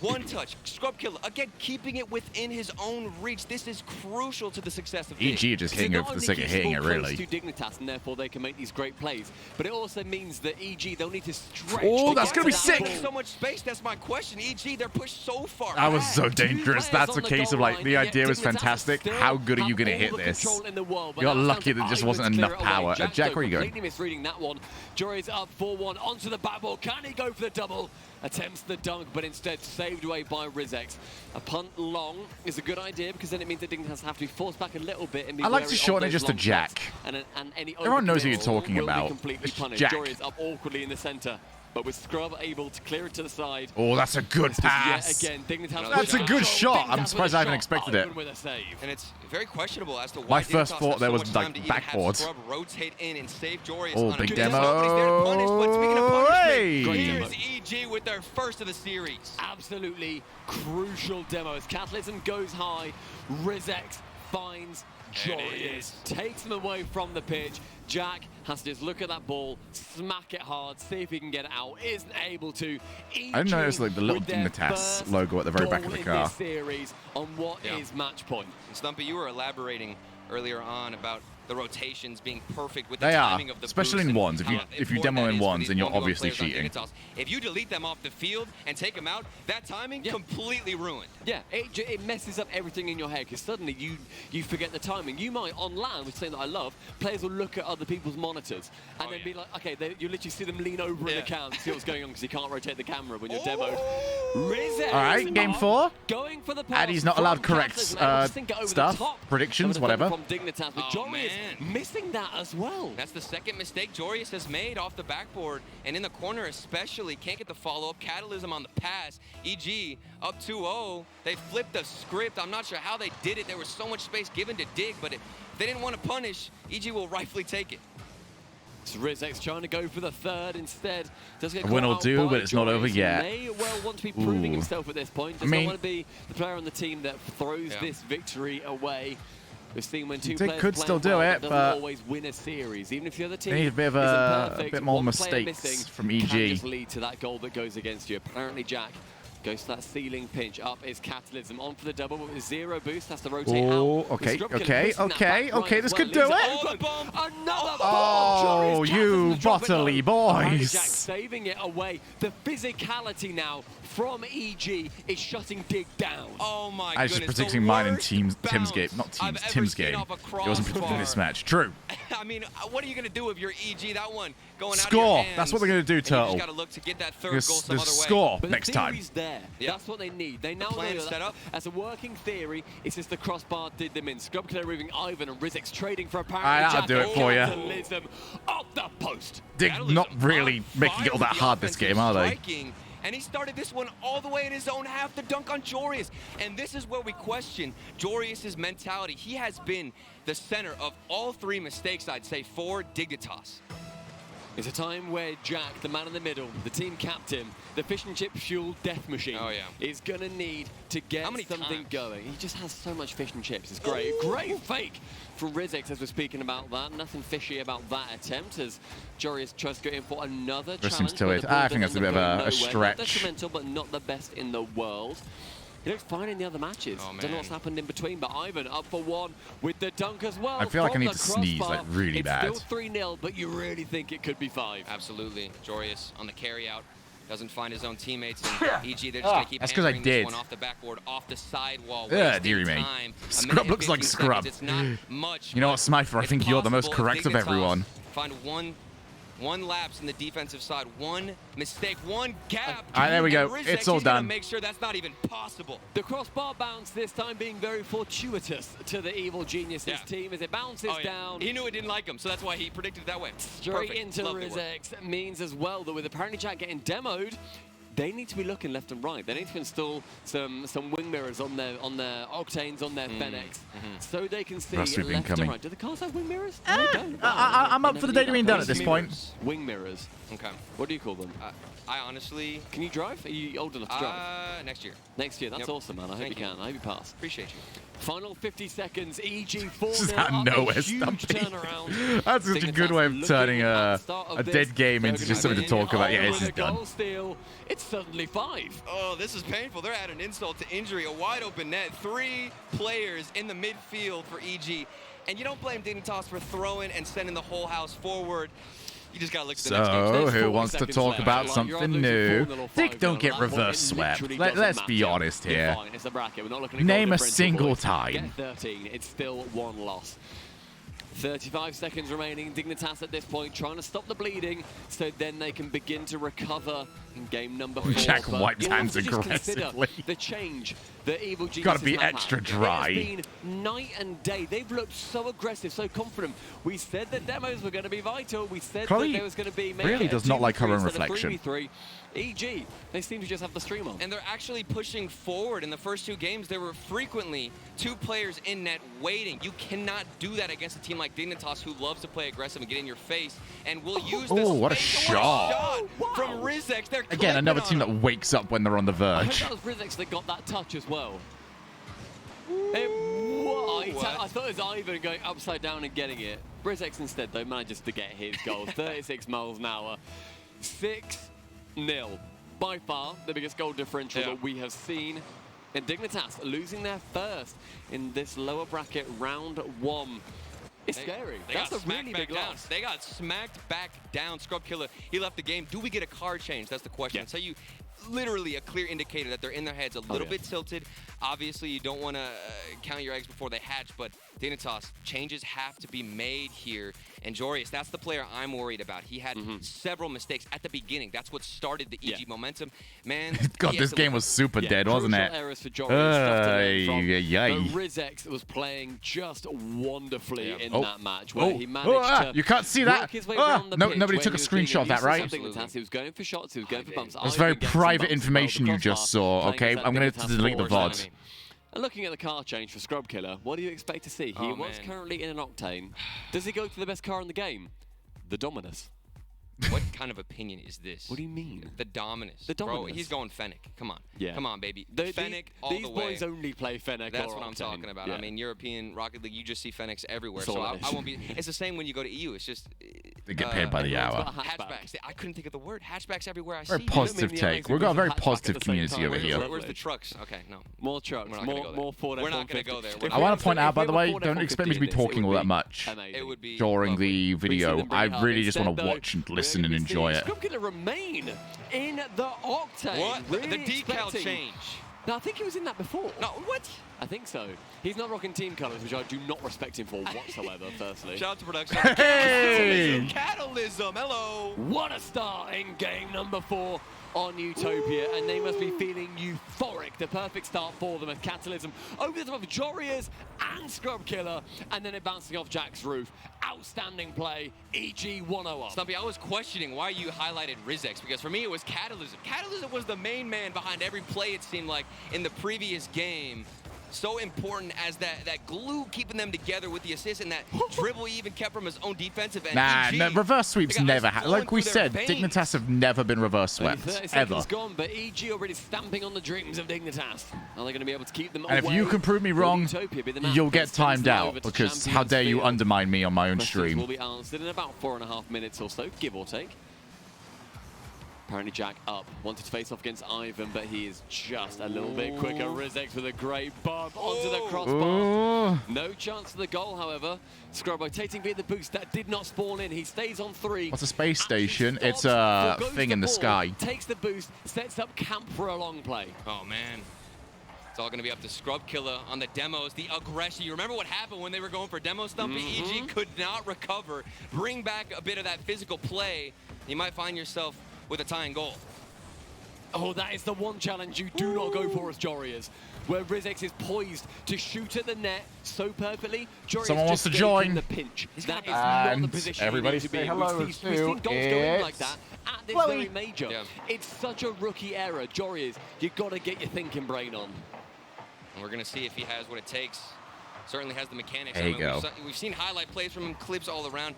One touch, scrub killer, again, keeping it within his own reach. This is crucial to the success of EG just hitting it for the sake of hitting it, really. To Dignitas, and therefore they can make these great plays. But it also means that EG, they'll need to stretch. Oh, that's going to be sick. So much space, that's my question. EG, they're pushed so far. That was so dangerous. That's a case of like, the idea was fantastic. How good are you going to hit this? You got lucky that there just wasn't enough power. Jack, where are you going? Completely misreading that one. Jory's up 4-1 onto the backboard. Can he go for the double? Attempts the dunk, but instead saved away by Rizex. A punt long is a good idea because then it means that Dignitas have to be forced back a little bit. And be I like wary to of shorten it those just to long Jack. shots. And any Everyone knows who you're overcommits talking will be about. completely It's punished. Jack. Jory is up awkwardly in the center, but with Scrub able to clear it to the side. Oh, that's a good pass. Yet again, Dignitas That's a good shot. I'm surprised I haven't expected it. with a save. And it's very questionable as to why My first Dignitas thought have there so was much like time to even backboard. have Scrub rotate in and save Joris Oh, on big a demo. Nobody's there to punish, but speaking of punishment, Hey. here's EG with their first of the series. Absolutely crucial demo as Catalysm goes high. Rizex finds Joris, takes him away from the pitch. Jack has to just look at that ball, smack it hard, see if he can get it out. Isn't able to. I didn't notice like the little Dignitas logo at the very back of the car. Series on what is match point. And Stumpy, you were elaborating earlier on about the rotations being perfect with the They are, timing of the especially boost in and ones. how If you important demo that in is for ones, these then you're one-to-one obviously players on cheating. Dignitas. If you delete them off the field and take them out, that timing completely ruined. Yeah, it messes up everything in your head because suddenly you forget the timing. You might, on LAN, which is something that I love, players will look at other people's monitors and then be like, okay, you literally see them lean over in the cam to see what's going on because you can't rotate the camera when you're demoed. Rizek. All right, game 4. Going for the pass. Addy's not allowed correct stuff, predictions, whatever. From Dignitas, but Jory is missing that as well. That's the second mistake Jorius has made off the backboard, and in the corner especially, can't get the follow-up. Catalysm on the pass. EG up 2-0. They flipped the script. I'm not sure how they did it. There was so much space given to Dig, but if they didn't want to punish, EG will rightfully take it. So Rizek's trying to go for the third instead. Does get A win or two, but it's not over yet. May well want to be proving himself at this point. Does I mean, not want to be the player on the team that throws this victory away. We've seen when two They players could play still do well, it, doesn't but always win a series. Even if the other team they need a bit of isn't perfect, a bit more one player mistakes missing from can EG. just lead to that goal that goes against you. Apparently, Jack goes to that ceiling pinch. Up is Catalysm. On for the double, but with 0 boost, has to rotate Oh, out. okay, Scrub killer okay, pushing that okay, back right okay, as this well. could do Leaves it. open. Another Oh, ball. you bottle-y boys. Jack saving it away. The physicality now from EG is shutting Dig down. Oh my I was just predicting mine in Tim's game. Not Tim's game. It wasn't predicting this match. True. I mean, what are you going to do if you're EG? That one going Score. out of your hands. That's what we're going to do, Turtle. You just got to look to get that third goal some other way. Score But next the time. theory's there. That's what they need. They now plan know is set up. as a working theory, it's just the crossbar did them in. Scrub Killer moving Ivan and Rizek's trading for apparently I'll do it for you. Catalysm off the post. Dig not really making it all that hard this game, are they? Striking, and he started this one all the way in his own half, the dunk on Jorius. And this is where we question Jorius's mentality. He has been the center of all 3 mistakes, I'd say, for Dignitas. It's a time where Jack, the man in the middle, the team captain, the fish and chip fueled death machine, is going to need to get something going. He just has so much fish and chips. It's great. Great fake from Rizek as we're speaking about that. Nothing fishy about that attempt as Jorius tries to go in for another challenge. Listen to it. I think that's a bit of a stretch. Not detrimental, but not the best in the world. He looks fine in the other matches. Don't know what's happened in between, but Ivan up for 1 with the dunk as well. I feel like I need to sneeze like really bad. It's still 3-0, but you really think it could be 5. Absolutely. Jorius on the carry out. Doesn't find his own teammates. And EG, they're just going to keep That's 'cause I hammering this did. one off the backboard, off the sidewall. Dearie me. Scrub looks like Scrub. It's not much. You know what, Smither? I think you're the most correct of everyone. Find one lapse in the defensive side, one mistake, one gap. All right, there we go. Rizek, It's all he's gonna done. make sure that's not even possible. The crossbar bounce this time being very fortuitous to the Evil Geniuses team as it bounces down. He knew it didn't like him, so that's why he predicted it that way. Straight into Rizek's means as well that with apparently Jack getting demoed, they need to be looking left and right. They need to install some wing mirrors on their Octanes, on their Fennecs, so they can see left and right. Do the cars have wing mirrors? They don't. I'm up for the data being done at this point. Wing mirrors. Okay. What do you call them? I honestly... Can you drive? Are you old enough to drive? Next year. Next year. That's awesome, man. I hope you can. I hope you pass. Appreciate you. Final 50 seconds. EG 4 This is out of nowhere, Stumpy. That's such a good way of turning a dead game into just something to talk about. Yeah, this is done. Steal. It's suddenly 5. Oh, this is painful. They're at an insult to injury. A wide open net. 3 players in the midfield for EG. And you don't blame Dignitas for throwing and sending the whole house forward. You just gotta look at the next game. So, who wants to talk about something new? Dick, don't get reverse swept. Let's be honest here. It's a bracket. We're not looking at Name a single time. Get 13. It's still 1 loss. 35 seconds remaining. Dignitas at this point trying to stop the bleeding so then they can begin to recover in game number 4. Jack wiped hands just aggressively. the change that Evil Geniuses Gotta be have extra had. dry. It has been night and day. They've looked so aggressive, so confident. We said that demos were going to be vital. We said Chloe that there was going to be maybe really does not like her own reflection. 3v3. EG, they seem to just have the stream on. And they're actually pushing forward. In the first 2 games, there were frequently 2 players in net waiting. You cannot do that against a team like Dignitas, who loves to play aggressive and get in your face, and will use this. Oh, what a shot. From Rizek. They're Again, another team that wakes up when they're on the I verge. hope that was Rizek that got that touch as well. I thought it was Ivan going upside down and getting it. Rizek instead, though, manages to get his goal. 36 miles an hour. 6-0. By far, the biggest goal differential that we have seen. And Dignitas losing their first in this lower bracket round 1. It's scary. That's a really big loss. They got smacked back down. Scrub Killer, he left the game. Do we get a card change? That's the question. Yeah. So you literally a clear indicator that they're in their heads a little bit tilted. Obviously, you don't want to count your eggs before they hatch, but Dignitas, changes have to be made here. And Joreuz, that's the player I'm worried about. He had several mistakes at the beginning. That's what started the EG momentum. Man, God, this game was super dead, wasn't it? Errors for Joreuz, Yay. Rizex was playing just wonderfully in Oh. that match, where he managed to you can't see that. work his way around the pitch Nobody when took a he was being screenshot of that, right? Dignitas. He was going for shots, he was going for bumps. That's very private information you just saw, okay? I'm going to delete the VOD. And looking at the car change for Scrub Killer, what do you expect to see? He was currently in an Octane. Does he go to the best car in the game? The Dominus. What kind of opinion is this? What do you mean? The Dominus. The Dominus. Bro, he's going Fennec. Come on. Yeah. Come on, baby. Fennec all the way. These boys only play Fennec. That's or what I'm Octane. talking about. Yeah. I mean, European Rocket League, you just see Fennecs everywhere. That's So all I it is. won't be. It's the same when you go to EU. It's just. They get paid by the hour. Hatchbacks. I couldn't think of the word. Hatchbacks everywhere I Very see. positive take. We've got a very positive community over here. Where's the trucks? Okay, no. More trucks. We're not gonna go there. More Ford We're not going to go there. I want to point out, by the way, don't expect me to be talking all that much during the video. I really just want to watch and listen and enjoy it. Scrub Killer remain in the Octane. What? Really The decal expecting- change. No, I think he was in that before. No, what? I think so. He's not rocking team colours, which I do not respect him for whatsoever, firstly. Shout out to production. Hey! Catalysm, hello. What a start in game number 4 on Utopia, and they must be feeling euphoric. The perfect start for them as Catalysm over the top of Joreuz and Scrub Killer, and then it bouncing off Jack's roof. Outstanding play, EG 101. Stumpy, I was questioning why you highlighted Rizex, because for me it was Catalysm. Catalysm was the main man behind every play, it seemed like, in the previous game. So important as that glue keeping them together with the assist and that dribble he even kept from his own defensive end. Nah, EG, no, reverse sweeps never had. Like we said, veins. Dignitas have never been reverse Only swept, 30 ever. seconds gone, but EG already stamping on the dreams of Dignitas. Are they going to be able to keep them And if away? you can prove me Will wrong, Utopia be the map you'll that get sends timed them out, over to because how Champions dare you Field? undermine me on my own Questions stream. will be answered in about 4.5 minutes or so, give or take. Apparently Jack up, wanted to face off against Ivan, but he is just a little bit quicker. Rizex with a great bump onto the crossbar. No chance for the goal, however. Scrub rotating via the boost, that did not spawn in. He stays on 3. What's a space station? It's a thing in the sky. Takes the boost, sets up camp for a long play. Oh, man. It's all going to be up to Scrub Killer on the demos, the aggression. You remember what happened when they were going for demo Stumpy? EG could not recover. Bring back a bit of that physical play. You might find yourself with a tying goal. Oh, that is the one challenge you do not go for as Joreuz, where Rizex is poised to shoot at the net so perfectly. Joreuz Someone wants just to gave him join. the pinch. That is And not the position everybody you need to be say in. hello We've seen goals go in like that at this Chloe. very major. Yeah. It's such a rookie error. Joreuz, you've got to get your thinking brain on. And we're going to see if he has what it takes. Certainly has the mechanics. There you go. We've seen highlight plays from him, clips all around.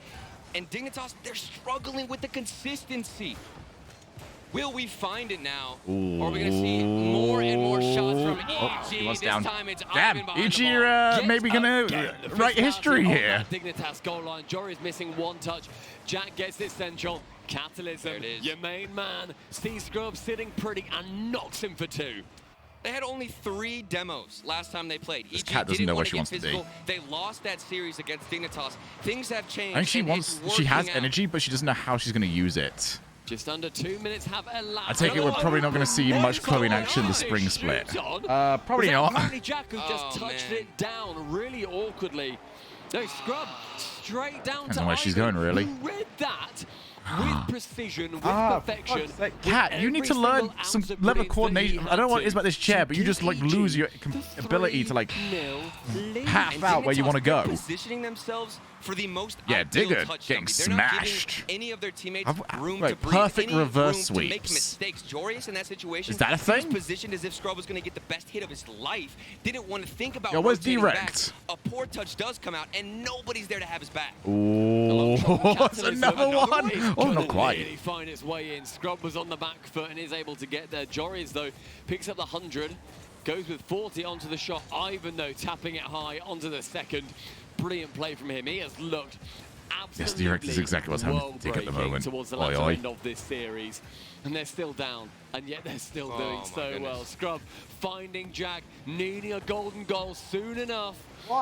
And Dignitas, they're struggling with the consistency. Will we find it now? Or are we going to see more and more shots from EG? This Down. Time it's Damn, Ivan behind EG the ball. are maybe going to write history here. Dignitas goal line. Joreuz missing one touch. Jack gets it central. Catalysm, your main man. Sees Scrub sitting pretty and knocks him for 2. They had only 3 demos last time they played. This EG cat doesn't didn't know want where she get wants to be. physical. They lost that series against Dignitas. Things have changed. I think she and wants. it's She has working out. energy, but she doesn't know how she's going to use it. Just under 2 minutes have elapsed. I take it we're probably not going to see much Chloe in action in the spring split. Probably not. Apparently Jack who just touched it down really awkwardly. No, Scrub straight down Depends to on where she's Ivan, going, really. who read that with precision, with perfection. Cat, you need to learn some level of coordination. I don't know what it is about this chair, but you just like lose your ability to like half out where you want to go. Positioning themselves for the most Digger touch getting They're not giving smashed. any of their teammates room Right, to breathe, perfect any reverse room to make sweeps. mistakes. Joreuz in that situation, Is that a he was thing? positioned as if Scrub was going to get the best hit of his life. Didn't want to think about Yo, where's rotating direct? back. A poor touch does come out, and nobody's there to have his back. Ooh, what's another one? Oh, not quite. Really find its way in. Scrub was on the back foot and is able to get there. Joreuz, though, picks up the 100, goes with 40 onto the shot. Ivan, though, tapping it high onto the second. Brilliant play from him. He has looked This direct is exactly what's happening to Dig at the moment. Towards the Oi, latter oi. end of this series, and they're still down, and yet they're still doing so well. Scrub finding Jack, needing a golden goal soon enough.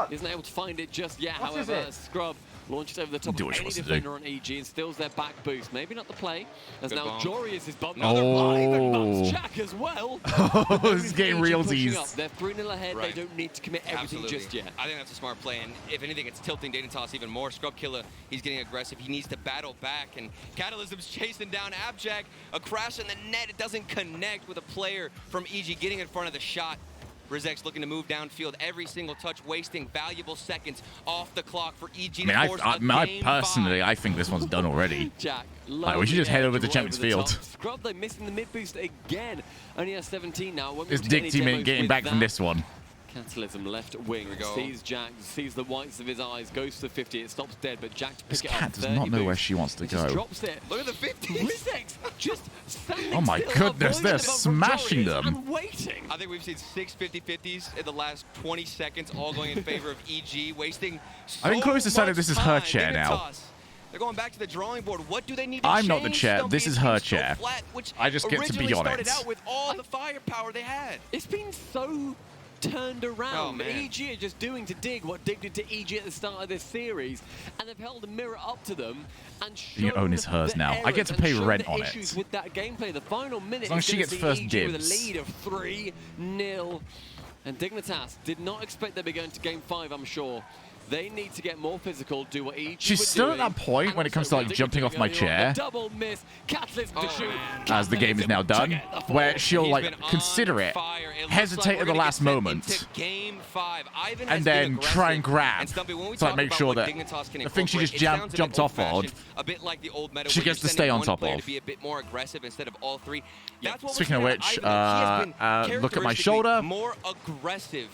Isn't able to find it just yet. What is However, it? Scrub launches over the top Do of what she any wants to do. defender on EG and steals their back boost. Maybe not the play, as Good now bomb. Jorius is bumped. Oh. Another Jack as well. Oh, this is getting EG pushing realsies. up. They're 3-0 ahead. Right. They don't need to commit everything Absolutely. just yet. I think that's a smart play, and if anything, it's tilting Dignitas even more. Scrub Killer, he's getting aggressive. He needs to battle back, and Catalysm's chasing down Abjack. A crash in the net. It doesn't connect with a player from EG getting in front of the shot. Rizek's looking to move downfield every single touch, wasting valuable seconds off the clock for EG I to force mean, a I game personally, I think this one's done already. Jack, Like, we should just head over to Champions Field. Scrub, they missing the mid boost again. Only has 17 now. Won't be This able to get Dig any team demos ain't getting with back from that. this one. Catalysm left wing, sees Jack, sees the whites of his eyes, goes to 50, it stops dead, but Jack to pick This it up. cat does 30 not know where boost. she wants to Just go. drops it. Look at the 50s. Rizek's just standing Oh my still, goodness, avoiding they're the bump from smashing Jorius them. and waiting. I think we've seen 6 50-50s in the last 20 seconds, all going in favor of EG, wasting I think Chloe's decided this is her time. chair now. Dignitas, they're going back to the drawing board. What do they need to I'm change? not the chair. Stumpy, This it is her seems so chair. flat, which I just get to be originally on started it. out with all the firepower they had. It's been so turned around. Oh, man. EG are just doing to Dig what Dig did to EG at the start of this series, and they've held a mirror up to them and shown The own is hers the now. I get to errors pay and shown rent the on issues it. with that gameplay. The final minute As long as is she gonna gets see first EG with a dibs. lead of 3-0. And Dignitas did not expect they'd be going to game 5, I'm sure. They need to get more physical, do what EG She's were still at doing, that point and when it comes to also like what jumping Dig off my were doing earlier on. chair. The double miss, Catalysm to shoot. As the game is now done, where she'll like consider it, hesitate at the last moment, Game 5. Ivan and has then been try and aggressive. grab And Stumpy, when we to like talk make about sure what that Dignitas can the thing she incorporate, just it sounds a bit jumped off on. old-fashioned, a bit like the old meta She where gets you're to stay sending on one top player of. to be a bit more aggressive instead of all three. That's what Speaking of we're which, seeing out of Ivan. He has been look at my characteristically shoulder. more aggressive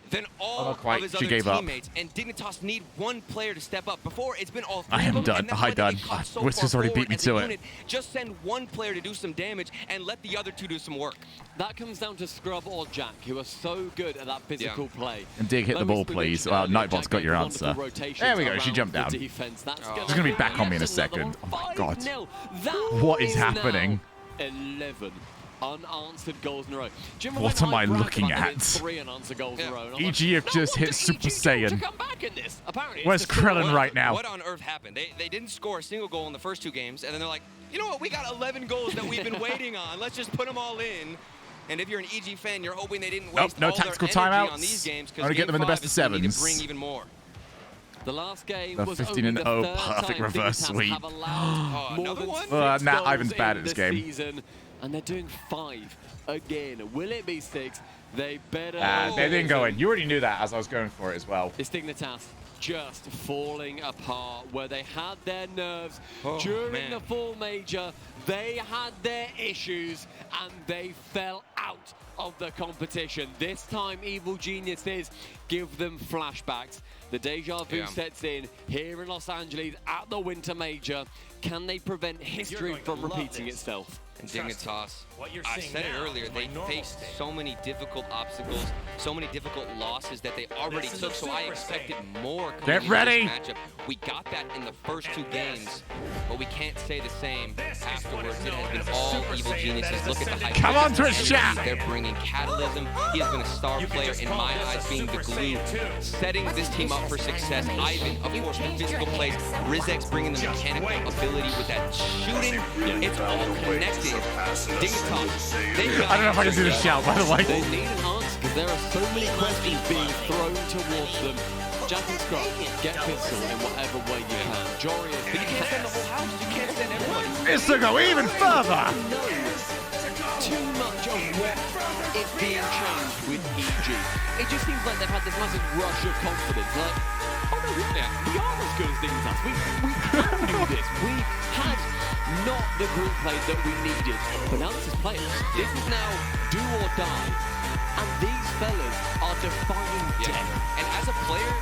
than all not quite. of his She other gave up. teammates, and Dignitas need one player to step up. Before, it's been all three I of am them, done. and that's Hi, why they done. get caught so Whisker's far already beat forward me as a to it. unit. Just send one player to do some damage and let the other two do some work. That comes down to Scrub or Jack, who are so good at that physical play. And Dig, hit the ball, please. Nightbot's got your answer. There we go. She jumped down. Defense. That's She's gonna be back on me in a second. Oh my god. What is happening? 11 unanswered goals in a row. Do you remember What when am I bragged looking about there being at? 3 unanswered goals in a row? And I'm EG have just hit Super Saiyan. come back in this. Apparently, Where's Krellin right now? What on earth happened? They didn't score a single goal in the first 2 games, and then they're like, you know what? We got 11 goals that we've been waiting on. Let's just put them all in. And if you're an EG fan, you're hoping they didn't waste no all their tactical energy timeouts. on these games I'm gonna get them in the best of to sevens. bring even more. The last game The was 15 only and the 0, third perfect time reverse Dignitas sweep. have allowed more than 6 Nah, goals Ivan's bad in at this the game. season, and they're doing 5 again. Will it be 6? They better. They didn't go in. You already knew that as I was going for it as well. It's Dignitas just falling apart where they had their nerves Oh, during man. the full major. They had their issues and they fell out of the competition. This time, Evil Geniuses give them flashbacks. The deja vu sets in here in Los Angeles at the Winter Major. Can they prevent history from repeating itself? And Dignitas, I said it earlier, they faced so many difficult obstacles, so many difficult losses that they already took, so I expected more coming Get into ready. this matchup. We got that in the first 2 games, but we can't say the same afterwards. It has been all Evil Geniuses. Look at the hype. Come on, Twitch chat. They're bringing Catalysm. He has been a star player in my eyes, being the glue, setting this team up for success. Ivan, of course, the physical plays. Rizek's bringing the mechanical ability with that shooting. It's all connected. Dignitas, I don't know if I can do the shout, by the way. They need an answer because there are so many questions being thrown towards them. Jack and Scrub, get physical in whatever way you can. Jorius, but you can't send the whole house. You can't send everybody. It's to go even further. Too much of what is being changed with EG. It just seems like they've had this massive rush of confidence. Like, oh no, we are as good as Dignitas. We can do this. We had not the group play that we needed. But now this is players. This is now do or die. And these fellas are defying death. And as a player,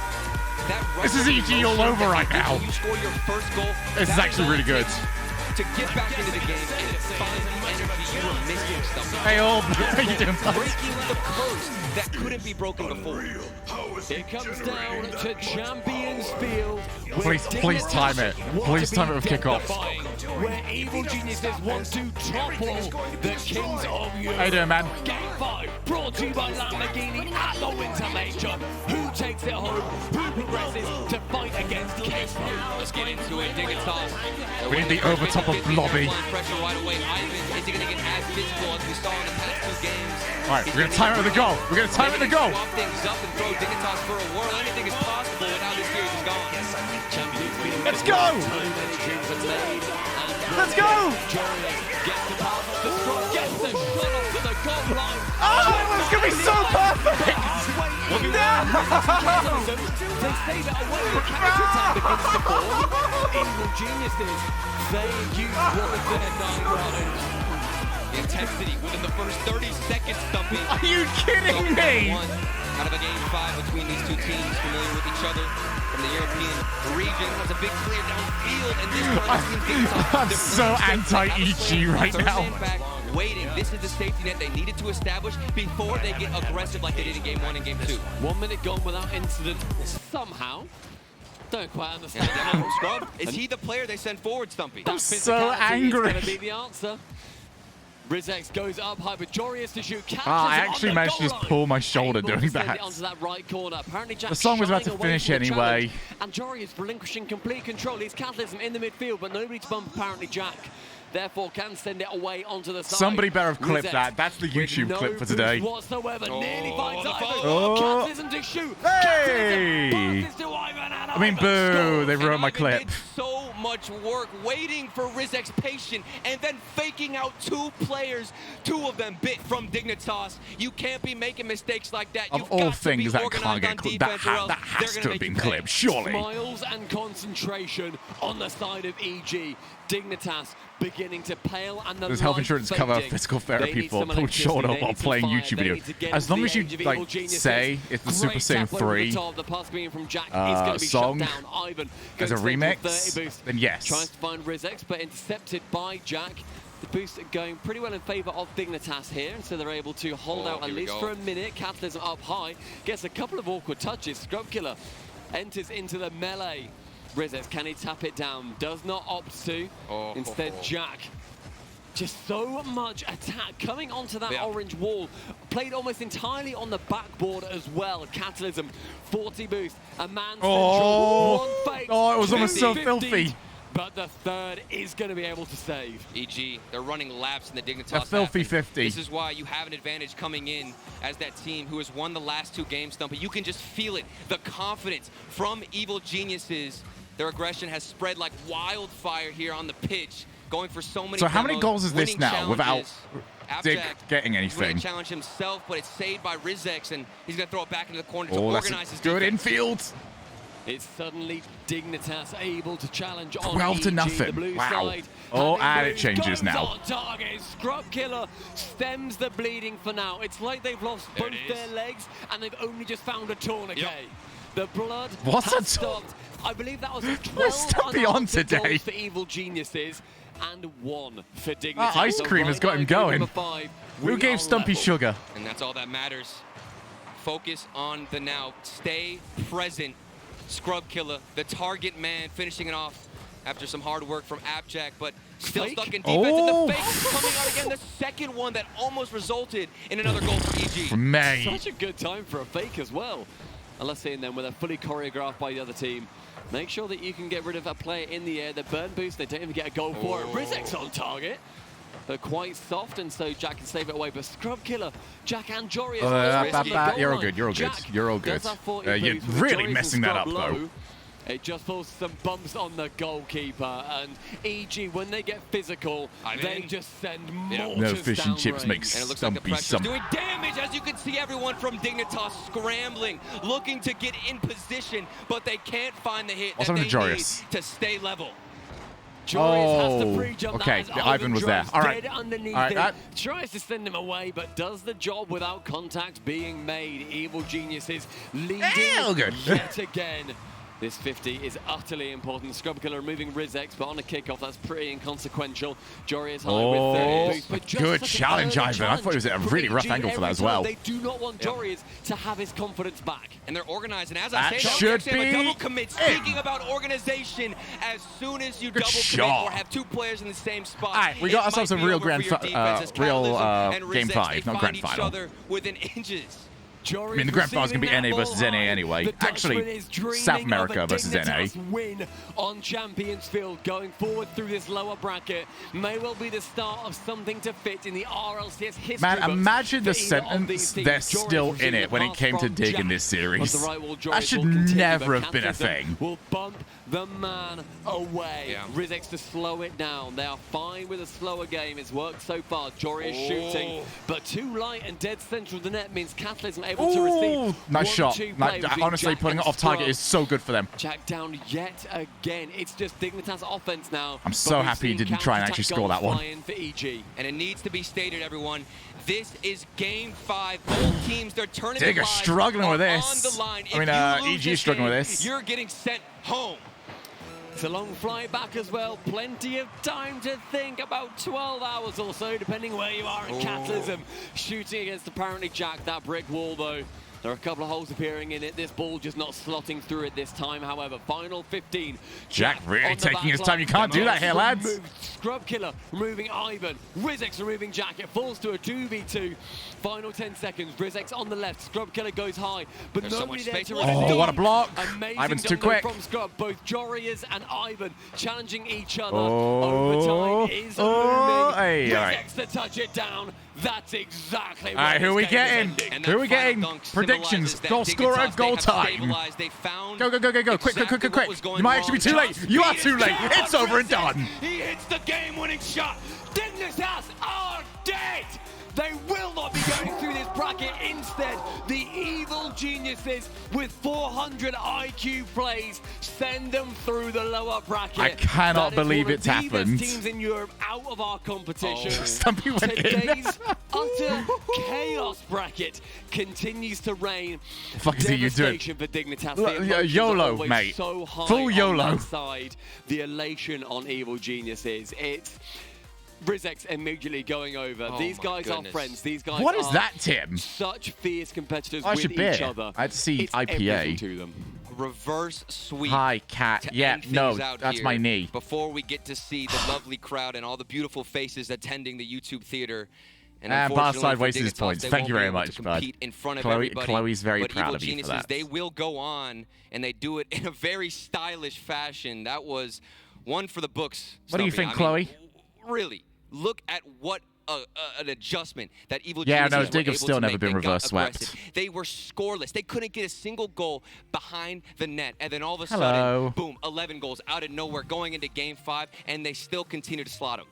that This is EG all over right now. You score your first goal. This is actually really good. To get back into the game and find the energy you were missing stuff. Hey, all. How you doing, bud? Breaking the curse that couldn't be broken before. It comes down to Champions Field. Please time it. Please time it with kickoff. Where Evil Geniuses want to topple the Kings of Europe. How you doing, man? Game 5, brought to you by Lamborghini at the Winter Major. Who takes it home? Who progresses to fight against Queso? Let's get into it. Dignitas. We need the overtop of Blobby. Pressure right away. Ivan, is he going to get as physical as we saw in the past 2 games? All right, we're going to time it with the goal. We're going to time it with the goal. Swap things up and throw Dignitas for a whirl. Anything is possible with how this series is gone. Let's go! Let's go! Oh, it's going to be so perfect! No! They save it away. The counter-attack begins to fall. Evil Geniuses, they use one of their 9 runners. Intensity within the first 30 seconds, Stumpy. Are you kidding me? Out of a game 5 between these 2 teams familiar with each other from the European region. That's a big clear downfield, and this time I'm so anti-EG right now. Waiting. This is the safety net they needed to establish before they get aggressive like they did in game 1 and game 2. 1 minute gone without incident somehow. Don't quite understand how. Scrub, is he the player they send forward, Stumpy? I'm so angry. Is going to be the answer. Rizex goes up high, but Jorius to shoot. I actually managed to just pull my shoulder doing that. Onto that right corner. Apparently The song was about to finish anyway. And Jorius relinquishing complete control. He's Catalysm in the midfield, but nobody to bump apparently Jack. Therefore, can send it away onto the side. Somebody better have clipped that. That's the YouTube clip for today. Whatsoever. Nearly finds Ivan. Oh. Catalysm to shoot. Hey! I mean, boo! They ruined my clip. So much work waiting for Rizek's patient and then faking out 2 players, 2 of them bit from Dignitas. You can't be making mistakes like that. Of all things that can't get clipped, that has to have been clipped, surely. Smiles and concentration on the side of EG. Dignitas beginning to pale, and the There's health insurance cover, physical therapy for pulled shoulder while playing YouTube video. As long as you like say it's the Super Saiyan 3 song as a remix, then yes. Tries to find Rizex, but intercepted by Jack. The boost going pretty well in favor of Dignitas here, and so they're able to hold out at least for a minute. Catalysm up high, gets a couple of awkward touches. Scrub Killer enters into the melee. Rizex, can he tap it down? Does not opt to. Instead, Jack. Just so much attack coming onto that orange wall. Played almost entirely on the backboard as well. Catalysm, 40 boost, a man central, 1 fake. Oh, it was almost so filthy. But the third is going to be able to save. EG, they're running laps in the Dignitas. A filthy 50. This is why you have an advantage coming in as that team who has won the last 2 games, Stumpy. You can just feel it. The confidence from Evil Geniuses. Their aggression has spread like wildfire here on the pitch, going for so many. So how many goals is this now challenges. without Dig getting anything? Challenge himself, but it's saved by Rizex, and he's going to throw it back into the corner to that's organize his good defense. infield. It's suddenly Dignitas able to challenge on 12 to EG, nothing. the blue Wow. side. Oh, and it changes goes now. On target. Scrub Killer stems the bleeding for now. It's like they've lost both their legs and they've only just found a tourniquet. The blood has stopped. I believe that was 12 beyond today goals for Evil Geniuses and 1 for Dignitas. Ice cream has got him going. Who gave Stumpy sugar? And that's all that matters. Focus on the now. Stay present. Scrub Killer, the target man, finishing it off after some hard work from Abjack, but still stuck in defense. And the fake coming out again, the second one that almost resulted in another goal for EG. From May. Such a good time for a fake as well. I love seeing them when they're fully choreographed by the other team. Make sure that you can get rid of a player in the air. The burn boost, they don't even get a goal for it. Rizex on target. But quite soft, and so Jack can save it away. But Scrub Killer, Jack and Jorius. You're all good. You're all good. You're all good. You're really messing that up, though. It just pulls some bumps on the goalkeeper, and EG, when they get physical, they just send mortars No fish and down chips range. makes And it looks like the Stumpy pressure's some. doing damage, as you can see everyone from Dignitas scrambling, looking to get in position, but they can't find the hit that they need to stay level. Jorius has to pre-jump okay. that as Ivan was there. All right. dead underneath All right, it. Tries to send him away, but does the job without contact being made. Evil Geniuses leading good. yet again. This 50 is utterly important. Scrub Killer removing Rizex, but on a kickoff, that's pretty inconsequential. Jory is high with 30 boost, but just good such an challenge, early Ivan. I thought it was a really rough angle for that as well. They do not want Jory to have his confidence back. And they're organized, and as That I say, should they have a be double commit. Speaking about organization, as soon as you double commit or have two players in the same spot, All right, we got ourselves a real game five, not grand final. Within inches. I mean, the grand final is going to be NA versus NA anyway. Actually, South America versus NA. Win on Champions Field going forward through this lower bracket may well be the start of something to fit in the RLCS history. Man, imagine the sentence they're still in it when it came to Dig in this series. That should never have been a thing. Will bump the man away. Rizex to slow it down. They are fine with a slower game. It's worked so far. Jory is shooting, but too light and dead central of the net means Catalyst isn't able to receive. Nice shot. Honestly, putting it off target is so good for them. Jack down yet again. It's just Dignitas offense now. I'm so happy he didn't try and actually score that one. For EG. And it needs to be stated, everyone. This is Game 5. Both teams, they're turning Digger struggling with this. On the line. I mean, EG is struggling with this. You're getting sent home. It's a long flight back as well. Plenty of time to think, about 12 hours or so, depending where you are in Catalysm. Shooting against apparently Jack, that brick wall though. There are a couple of holes appearing in it. This ball just not slotting through it this time. However, final 15. Jack really taking his time. You can't do that here, lads. Scrub Killer removing Ivan. Rizex removing Jack. It falls to a 2v2. Final 10 seconds. Rizex on the left. Scrub Killer goes high. But there's nobody so much there space. to what a block. Amazing Ivan's too jump quick. from Scrub. Both Jorias and Ivan challenging each other. Overtime is looming. Hey, Rizex to touch it down. That's exactly all right, who are we getting? Who are we getting? Predictions. Goal scorer, goal time. Go, go, go, go, go. Quick, quick, quick, quick, quick. You might actually be too late. You are too late. It's over and done. He hits the game-winning shot. Dignitas are dead. They will not be going through this bracket. Instead, the evil geniuses with 400 IQ plays send them through the lower bracket. I cannot believe it's happened. Teams in Europe out of our competition. Stumpy went in. Today's utter chaos bracket continues to reign. The fuck is it you doing? For Dignitas. YOLO, mate. So high Full YOLO. on that side. The elation on evil geniuses. It's Rizex immediately going over. These guys are friends. These guys What is are that, Tim? such fierce competitors I with should each bet. other. I had to see It's IPA. everything to them. Reverse sweep. Hi, cat. Yeah, no, that's my knee. Before we get to see the lovely crowd and all the beautiful faces attending the YouTube theater. And Barside wasted his points. Thank you very much, bud. In front of everybody. Chloe's very but proud Evil of you Geniuses, for that. They will go on, and they do it in a very stylish fashion. That was one for the books. What do you think, I mean, Chloe? Really, look at what an adjustment that Evil Yeah, Geniuses no, Dig were have able still to never make. been They got reverse swept. aggressive. They were scoreless. They couldn't get a single goal behind the net. And then all of a Hello. sudden, boom, 11 goals out of nowhere going into Game 5, and they still continue to slot them.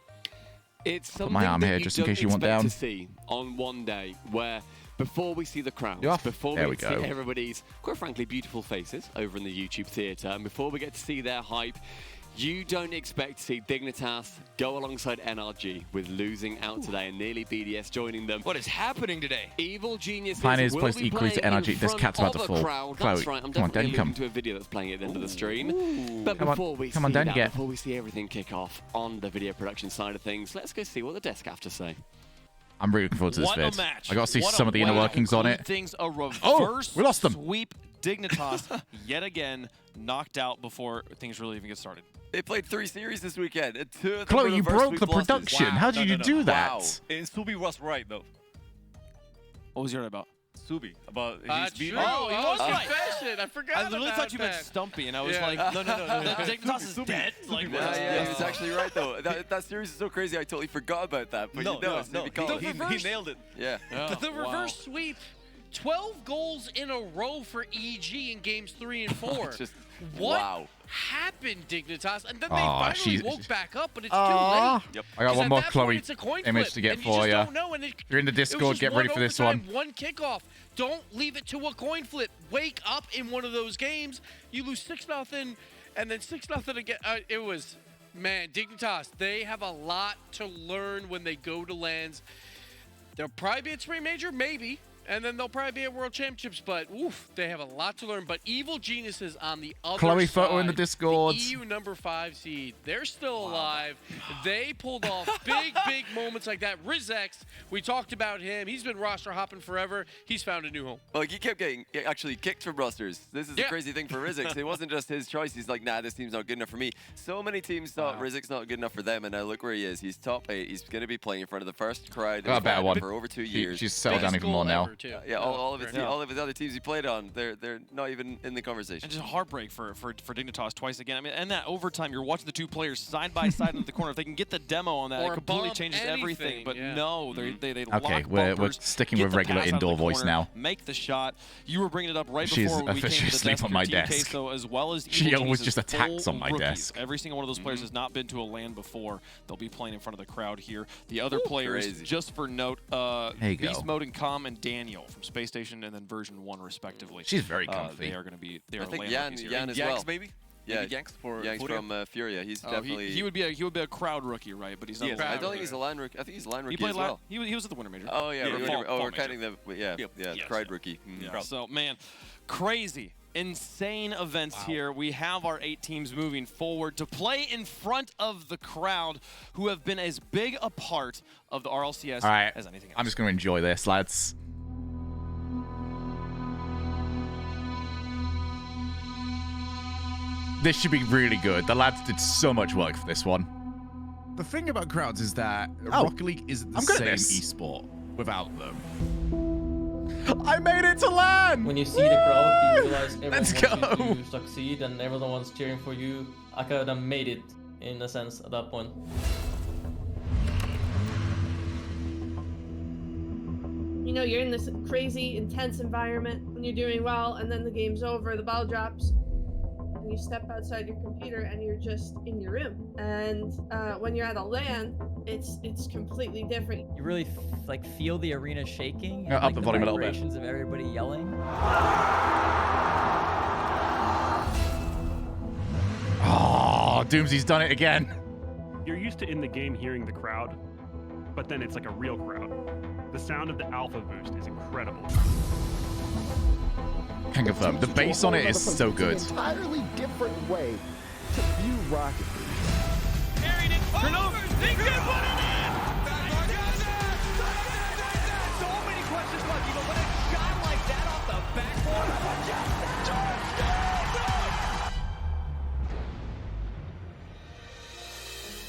It's Put something my arm that here you just in don't case you want expect down. to see on one day where before we see the crowds, You're off. before There we we get to go. see everybody's, quite frankly, beautiful faces over in the YouTube theater, and before we get to see their hype, you don't expect to see Dignitas go alongside NRG with losing out today and nearly BDS joining them. What is happening today? Evil Geniuses Pioneers will placed be equally to playing in NRG. This front cat's about to of a fall. crowd. Chloe, That's right. I'm come on, definitely Dan, come. alluding to a video that's playing at the end of the stream. But Come on. before we Come see on, Dan, that, get. before we see everything kick off on the video production side of things, let's go see what the desk have to say. I'm really looking forward to this What a vid. match. I got to see What some a of the inner way to workings on conclude it. Things a reverse Oh, we lost them. Sweep. Dignitas yet again knocked out before things really even get started. They played 3 series this weekend. And 2 of them Chloe, were you reverse broke sweep the losses. production. How did you do that? Wow. And Subi was right, though. What was yours about? Subi. About his True. beat. Oh, he was right. confession. I forgot I literally about thought you meant that. Stumpy, and I was Yeah. like, no. Dignitas is dead. Like, Yeah, he's actually right, though. That series is so crazy, I totally forgot about that. But you know, He nailed it. Yeah. The reverse sweep, 12 goals in a row for EG in games 3 and 4. Just, what wow. happened, Dignitas? And then they Aw, finally she's- woke back up, but it's Aw. too late. Yep. I got 'Cause one at more that point, Chloe it's a coin image flip, to get and for you. you. Just don't know, and If you're in the it was Discord, just get ready one for this overtime, one. One kickoff. Don't leave it to a coin flip. Wake up in one of those games. You lose 6-0, and then 6-0 again. It was, man, Dignitas, they have a lot to learn when they go to lands. They'll probably be at Spring Major, maybe. And then they'll probably be at World Championships, but oof, they have a lot to learn. But Evil Geniuses on the other Chloe side, photo in the Discord. the EU number 5 seed, they're still alive. They pulled off big moments like that. Rizex, we talked about him. He's been roster hopping forever. He's found a new home. Like, he kept getting actually kicked from rosters. This is the crazy thing for Rizex. It wasn't just his choice. He's like, nah, this team's not good enough for me. So many teams thought Rizek's not good enough for them, and now look where he is. He's top 8. He's going to be playing in front of the first crowd for over 2 years. She's settled down even more now. Yeah, all of his other teams he played on, they're not even in the conversation. And just a heartbreak for Dignitas twice again. I mean, and that overtime, you're watching the two players side by side in the corner. If they can get the demo on that, Or it completely bump changes everything. But yeah. no, they Okay, lock we're bumpers, sticking get with the regular pass out of the indoor voice corner, now. Make the shot. You were bringing it up right She's before we came officially to the asleep desk on my for TK, desk. so as well as She Evil always Geniuses, just attacks full on my rookies. desk. Every single one of those players has not been to a LAN before. They'll be playing in front of the crowd here. The other players, crazy. just for note, There you Beast go. Mode and Com and Daniel from Space Station and then version 1 respectively. She's very comfy. They are going to be. They I are think LAN Yan rookies here. as Yanks, well. maybe? Yeah, Maybe Yanks for Yanks Furia? from Furia. He's definitely. He would be a crowd rookie, right? But he's not. I don't think he's a LAN rookie. I think he's a LAN rookie He played as well. He was at the Winter Major. Oh yeah, Fall we're major. counting the crowd rookie. Yeah. So man, crazy. Insane events here. We have our 8 teams moving forward to play in front of the crowd who have been as big a part of the RLCS All right, as anything else. I'm just going to enjoy this, lads. This should be really good. The lads did so much work for this one. The thing about crowds is that Oh, Rocket League isn't the I'm good at same this. esport without them. I made it to LAN! When you see the crowd, you realize everyone Let's wants go. you to succeed and everyone's cheering for you. I could have made it, in a sense, at that point. You know, you're in this crazy, intense environment when you're doing well, and then the game's over, the ball drops, and you step outside your computer and you're just in your room. And when you're at a LAN, it's completely different. You really like feel the arena shaking. Up like, the volume a little bit. vibrations of everybody yelling. Oh, Doomsy's done it again. You're used to in the game hearing the crowd, but then it's like a real crowd. The sound of the alpha boost is incredible. Can confirm. The bass on it is so good. It's an entirely different way to view Rocket League. Carried it. Turnover. They could put it in. So many questions left, but when a shot like that off the backboard,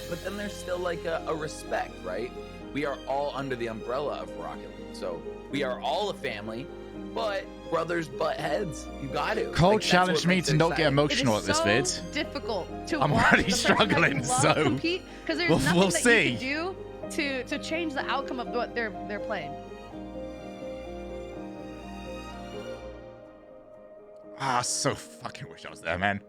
But then there's still like a respect, right? We are all under the umbrella of Rocket League. So we are all a family, but brothers butt heads. You got to. Cole Like, that's challenged what me makes to it not get exciting. emotional at this vid. Difficult to I'm watch already the person that struggling, you love so compete because there's we'll nothing that see. you can do to change the outcome of what they're playing. Ah, so fucking wish I was there, man.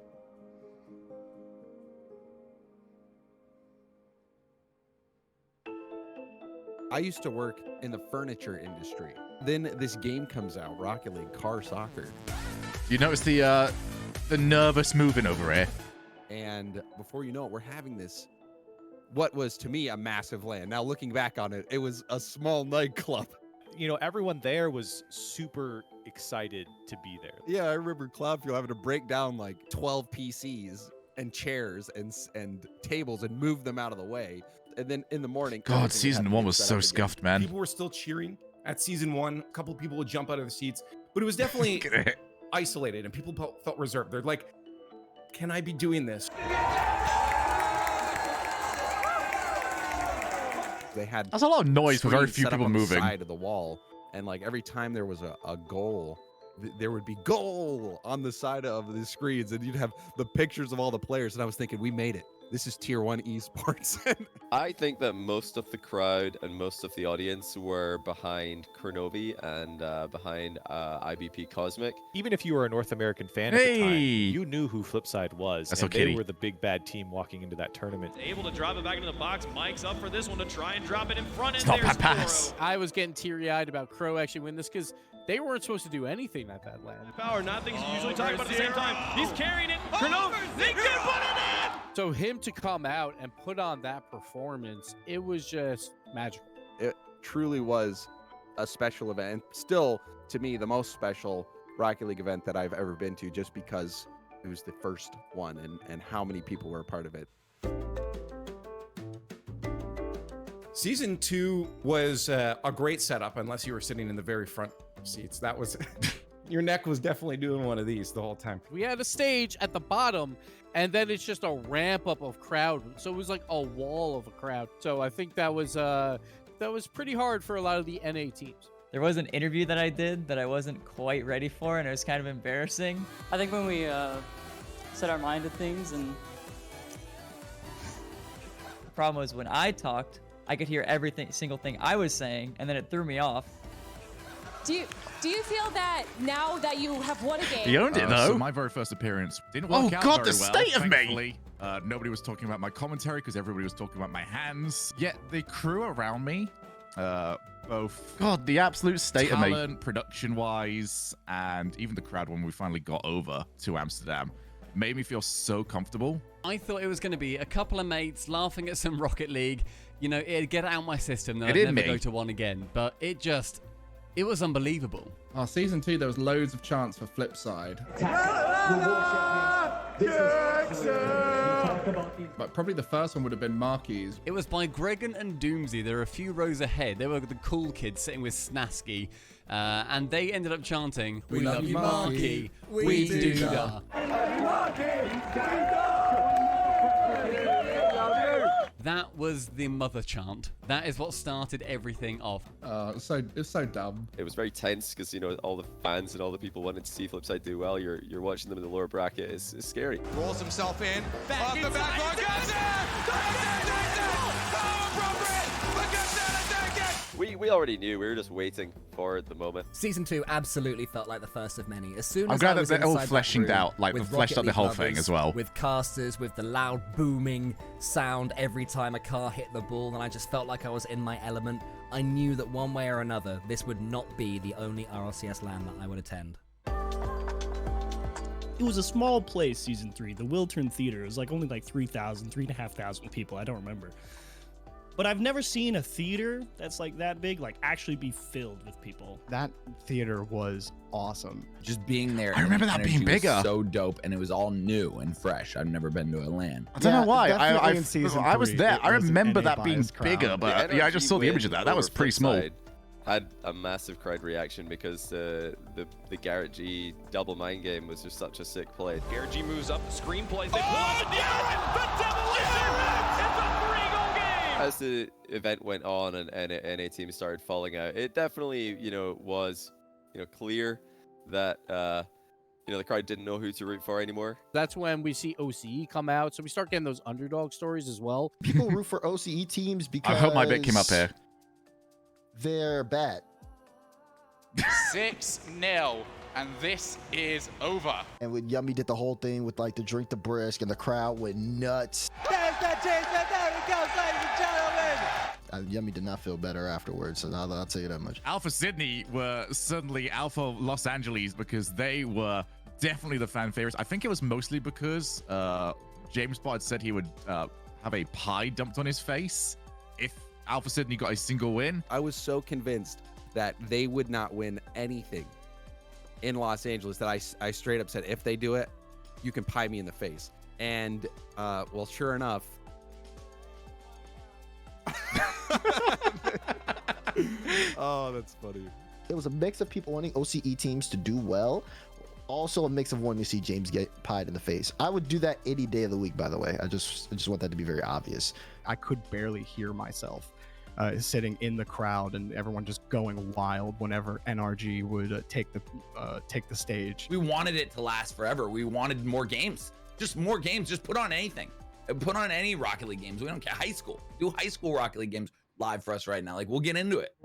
I used to work in the furniture industry. Then this game comes out, Rocket League Car Soccer. You notice the nervous moving over here. And before you know it, we're having this, what was to me a massive LAN. Now looking back on it, it was a small nightclub. You know, everyone there was super excited to be there. Yeah, I remember Cloudfield having to break down like 12 PCs and chairs and tables and move them out of the way. And then in the morning, God, season 1 was so scuffed, man. People were still cheering at season 1. A couple people would jump out of their seats, but it was definitely isolated and people felt reserved. They're like, can I be doing this? They had That's a lot of noise for very screens few set up people on the moving. side of the wall, and like every time there was a goal, there would be goal on the side of the screens, and you'd have the pictures of all the players. And I was thinking, we made it. This is tier 1 esports. I think that most of the crowd and most of the audience were behind Kronovi and behind IBP Cosmic. Even if you were a North American fan at the time, you knew who Flipside was, That's and okay. they were the big bad team walking into that tournament. Able to drop it back into the box. Mike's up for this one to try and drop it in front. It's And not there's bad pass. Kuro. I was getting teary-eyed about Crow actually win this because they weren't supposed to do anything at that LAN. Power, not things you usually talk about at the same time. He's carrying it. Kurnow, they can put it in! So him to come out and put on that performance, it was just magical. It truly was a special event. Still, to me, the most special Rocket League event that I've ever been to, just because it was the first one and how many people were a part of it. Season 2 was a great setup, unless you were sitting in the very front seats. That was your neck was definitely doing one of these the whole time. We had a stage at the bottom, and then it's just a ramp up of crowd. So it was like a wall of a crowd. So I think that was pretty hard for a lot of the NA teams. There was an interview that I did that I wasn't quite ready for, and it was kind of embarrassing. I think when we set our mind to things, and the problem was when I talked, I could hear single thing I was saying, and then it threw me off. Do you feel that now that you have won a game? You owned it, though. So my very first appearance didn't work out God, very the well, state of me! thankfully. Nobody was talking about my commentary because everybody was talking about my hands. Yet the crew around me, both God, the absolute state of me, talent, production-wise, and even the crowd when we finally got over to Amsterdam, made me feel so comfortable. I thought it was going to be a couple of mates laughing at some Rocket League. You know, it'd get out of my system, then I'd never go to one again. But it was unbelievable. Our season 2, there was loads of chants for Flipside. But probably the first one would have been Marky's. It was by Gregan and Doomsy. They were a few rows ahead. They were the cool kids sitting with Snasky. And they ended up chanting, "We love you, Marky. We do da." That was the mother chant. That is what started everything off. It's so dumb. It was very tense because, you know, all the fans and all the people wanted to see Flipside do well. You're watching them in the lower bracket. It's scary. Rolls himself in. Off the back line. We already knew. We were just waiting for the moment. Season 2 absolutely felt like the first of many. As soon as I'm glad I was that they're all inside fleshing that room out, like, with fleshed Rocket out the whole League thing lovers, as well. with casters, with the loud booming sound every time a car hit the ball, and I just felt like I was in my element. I knew that one way or another, this would not be the only RLCS LAN that I would attend. It was a small place, Season 3. The Wiltern Theater. It was only 3,000, 3,500 people. I don't remember. But I've never seen a theater that's that big, actually be filled with people. That theater was awesome. Just being there. I remember that being bigger. Was so dope, and it was all new and fresh. I've never been to a LAN. I don't know why. I was three, there. I was an remember NA that being biased bigger, but yeah, I just saw the image of that. That was pretty small. Had a massive crowd reaction because the Garrett G double mind game was just such a sick play. Garrett G moves up, the screen plays. They pull out the demolition! It's a 3-goal game! As the event went on and NA teams started falling out, it definitely, was, clear that, the crowd didn't know who to root for anymore. That's when we see OCE come out, so we start getting those underdog stories as well. People root for OCE teams because I hope my bit came up here. They're bad. 6-0, and this is over. And when Yummy did the whole thing with the drink the brisk and the crowd went nuts. There's the chase, and there it goes, ladies and gentlemen. Yummy did not feel better afterwards, so I'll tell you that much. Alpha Sydney were suddenly Alpha Los Angeles because they were definitely the fan favorites. I think it was mostly because James Bond said he would have a pie dumped on his face if Alpha Sydney got a single win. I was so convinced that they would not win anything in Los Angeles that I straight up said, if they do it, you can pie me in the face. And, well, sure enough. Oh, that's funny. It was a mix of people wanting OCE teams to do well, also a mix of wanting to see James get pied in the face. I would do that any day of the week, by the way. I just want that to be very obvious. I could barely hear myself sitting in the crowd and everyone just going wild whenever NRG would take the stage. We wanted it to last forever. We wanted more games. Just more games. Just put on anything. Put on any Rocket League games. We don't care. High school. Do high school Rocket League games live for us right now. We'll get into it.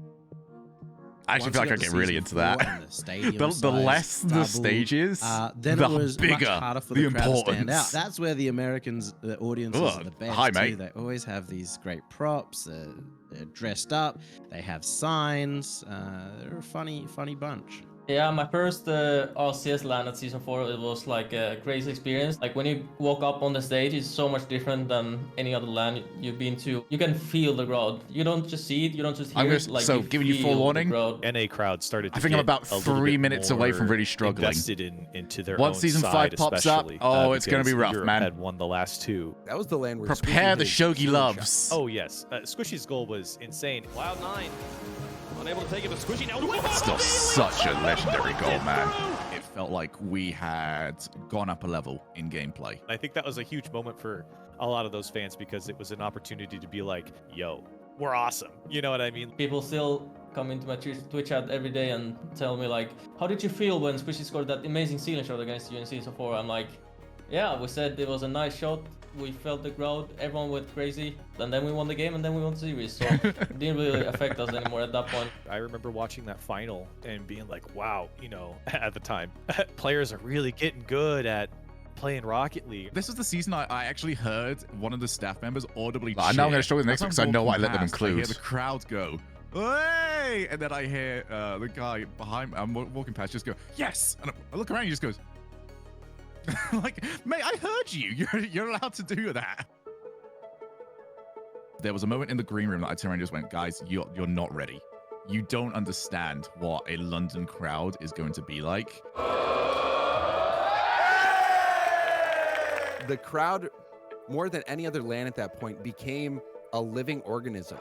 I actually feel like I get really into that. The less the stages, then the it was bigger much harder for the the crowd to stand importance. out. That's where the Americans, the audiences are the best. Hi, too. mate. They always have these great props. They're dressed up. They have signs. They're a funny bunch. Yeah, my first RCS LAN at Season 4, it was like a crazy experience. Like when you walk up on the stage, it's so much different than any other LAN you've been to. You can feel the crowd. You don't just see it, you don't just hear it. Like so giving you full warning, NA crowd started to I think I'm about 3 minutes away from really struggling. Invested into their Once own Season side 5 pops up, especially, it's going to be because rough, Europe man. had won the last 2. That was the land where Prepare the Squishy Shogie hit loves. Oh, yes. Squishy's goal was insane. Cloud9 unable to take it, but Squishy now. Still such a legendary goal, man. It felt like we had gone up a level in gameplay. I think that was a huge moment for a lot of those fans because it was an opportunity to be like, yo, we're awesome. You know what I mean? People still come into my Twitch chat every day and tell me like, how did you feel when Squishy scored that amazing ceiling shot against you in Season 4? I'm like, yeah, we said it was a nice shot. We felt the crowd, everyone went crazy, and then we won the game, and then we won the series. So it didn't really affect us anymore at that point. I remember watching that final and being like, wow, you know, at the time, players are really getting good at playing Rocket League. This was the season I actually heard one of the staff members audibly I know I'm going to show you the next As one because I'm I know I walking let them past, I hear include. the crowd go, hey! And then I hear the guy behind me, I'm walking past, just go, yes! And I look around, he just goes, like, mate, I heard you. You're allowed to do that. There was a moment in the green room that I turned around and just went, guys, you're not ready. You don't understand what a London crowd is going to be like. The crowd, more than any other LAN at that point, became a living organism.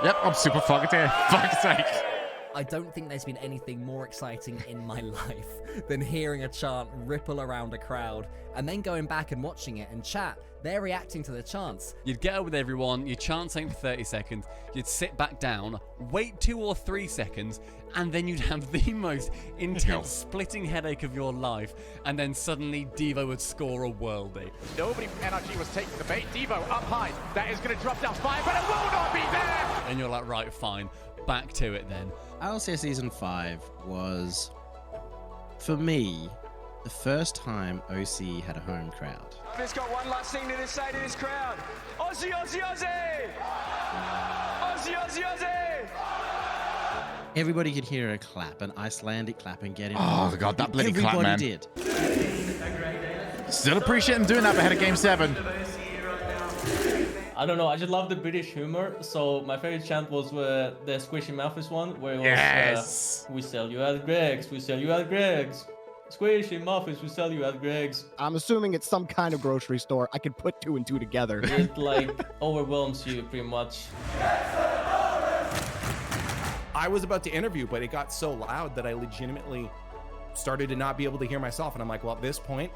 Yep, I'm super fucked here. Fuck's sake. I don't think there's been anything more exciting in my life than hearing a chant ripple around a crowd and then going back and watching it and chat. They're reacting to the chants. You'd get up with everyone, you'd chant something for 30 seconds, you'd sit back down, wait 2 or 3 seconds, and then you'd have the most intense splitting headache of your life, and then suddenly Devo would score a worldie. Nobody from NRG was taking the bait. Devo up high. That is going to drop down 5, but it will not be there! And you're like, right, fine, back to it then. RCS Season 5 was, for me, the first time OC had a home crowd. He's got one last thing to say to this crowd. Aussie, Aussie, Aussie! Aussie, Aussie, Aussie! Everybody could hear a clap, an Icelandic clap, and get in. Oh, God, that bloody clap, man. Everybody did. Still appreciate them doing that ahead of Game 7. I don't know, I just love the British humor. So my favorite chant was the Squishy Muffins one, where it was, we sell you at Greg's, we sell you at Greg's. Squishy Muffins, we sell you at Greg's. I'm assuming it's some kind of grocery store. I could put 2 and 2 together. It like overwhelms you pretty much. I was about to interview, but it got so loud that I legitimately started to not be able to hear myself. And I'm like, well, at this point,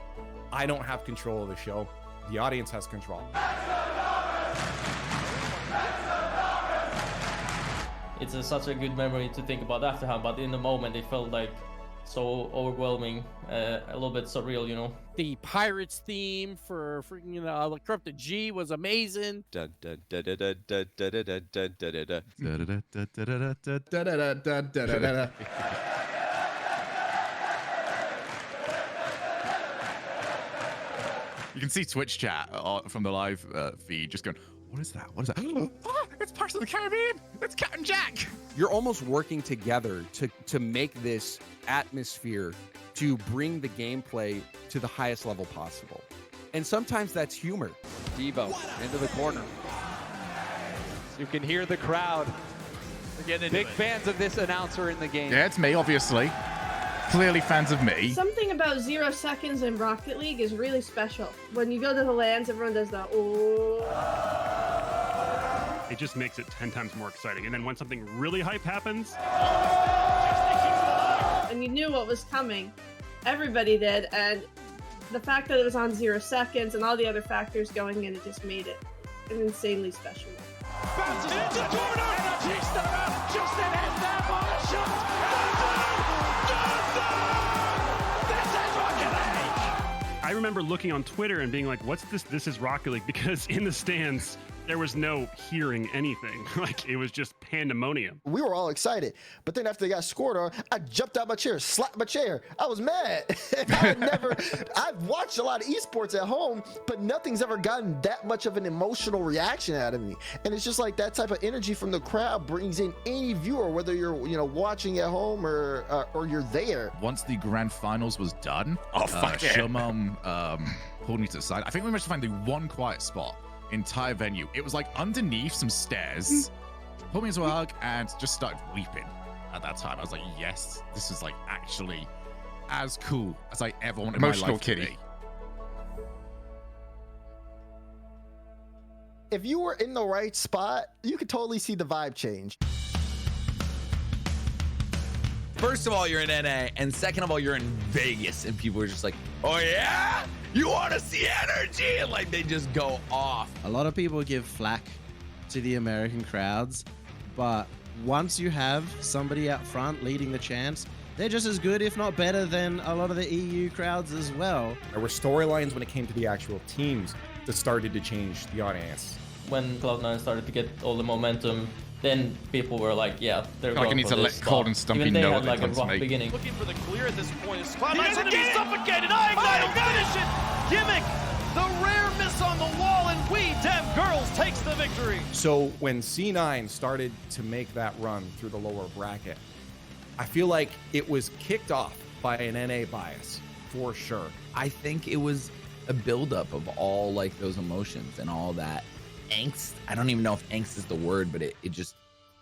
I don't have control of the show. The audience has control. It's such a good memory to think about afterhand, but in the moment it felt like so overwhelming, a little bit surreal, you know. The Pirates theme for freaking Corrupted G was amazing. You can see Twitch chat from the live feed just going, what is that? What is that? Oh, it's Parts of the Caribbean. It's Captain Jack. You're almost working together to make this atmosphere, to bring the gameplay to the highest level possible. And sometimes that's humor. Devo into the corner. You can hear the crowd. We're getting into Big it. fans of this announcer in the game. Yeah, it's me, obviously. Clearly fans of me. Something about 0 seconds in Rocket League is really special. When you go to the lands, everyone does that. Oh. It just makes it 10 times more exciting. And then when something really hype happens, And you knew what was coming. Everybody did, and the fact that it was on 0 seconds and all the other factors going in, it just made it an insanely special one. Bounces into the corner. Energy stunner. Just ahead there by a shot. This is Rocket League. I remember looking on Twitter and being like, what's this? This is Rocket League. Because in the stands, There was no hearing anything. Like, it was just pandemonium. We were all excited, but then after they got scored on, I jumped out my chair, slapped my chair. I was mad. I've watched a lot of esports at home, but nothing's ever gotten that much of an emotional reaction out of me. And it's just like that type of energy from the crowd brings in any viewer, whether you're watching at home or you're there. Once the grand finals was done, Shomam pulled me to the side. I think we managed to find the one quiet spot entire venue. It was like underneath some stairs, pulled me into a hug, and just started weeping at that time. I was like, yes, this is like actually as cool as I ever wanted my life to be. If you were in the right spot, you could totally see the vibe change. First of all, you're in NA, and second of all, you're in Vegas, and people are just like, oh yeah? You want to see energy? And like, they just go off. A lot of people give flack to the American crowds, but once you have somebody out front leading the chants, they're just as good, if not better, than a lot of the EU crowds as well. There were storylines when it came to the actual teams that started to change the audience. When Cloud9 started to get all the momentum, then people were like, yeah, they're going I need for to this let Cold spot. and Stumpy Even they know had what like they a want to rough make. beginning. Looking for the clear at this point. Is Cloud9's going to be suffocated. Ignite will finish it. Gimmick, the rare miss on the wall, and We Dem Girls takes the victory. So when C9 started to make that run through the lower bracket, I feel like it was kicked off by an NA bias, for sure. I think it was a buildup of all like those emotions and all that angst. I don't even know if angst is the word, but it just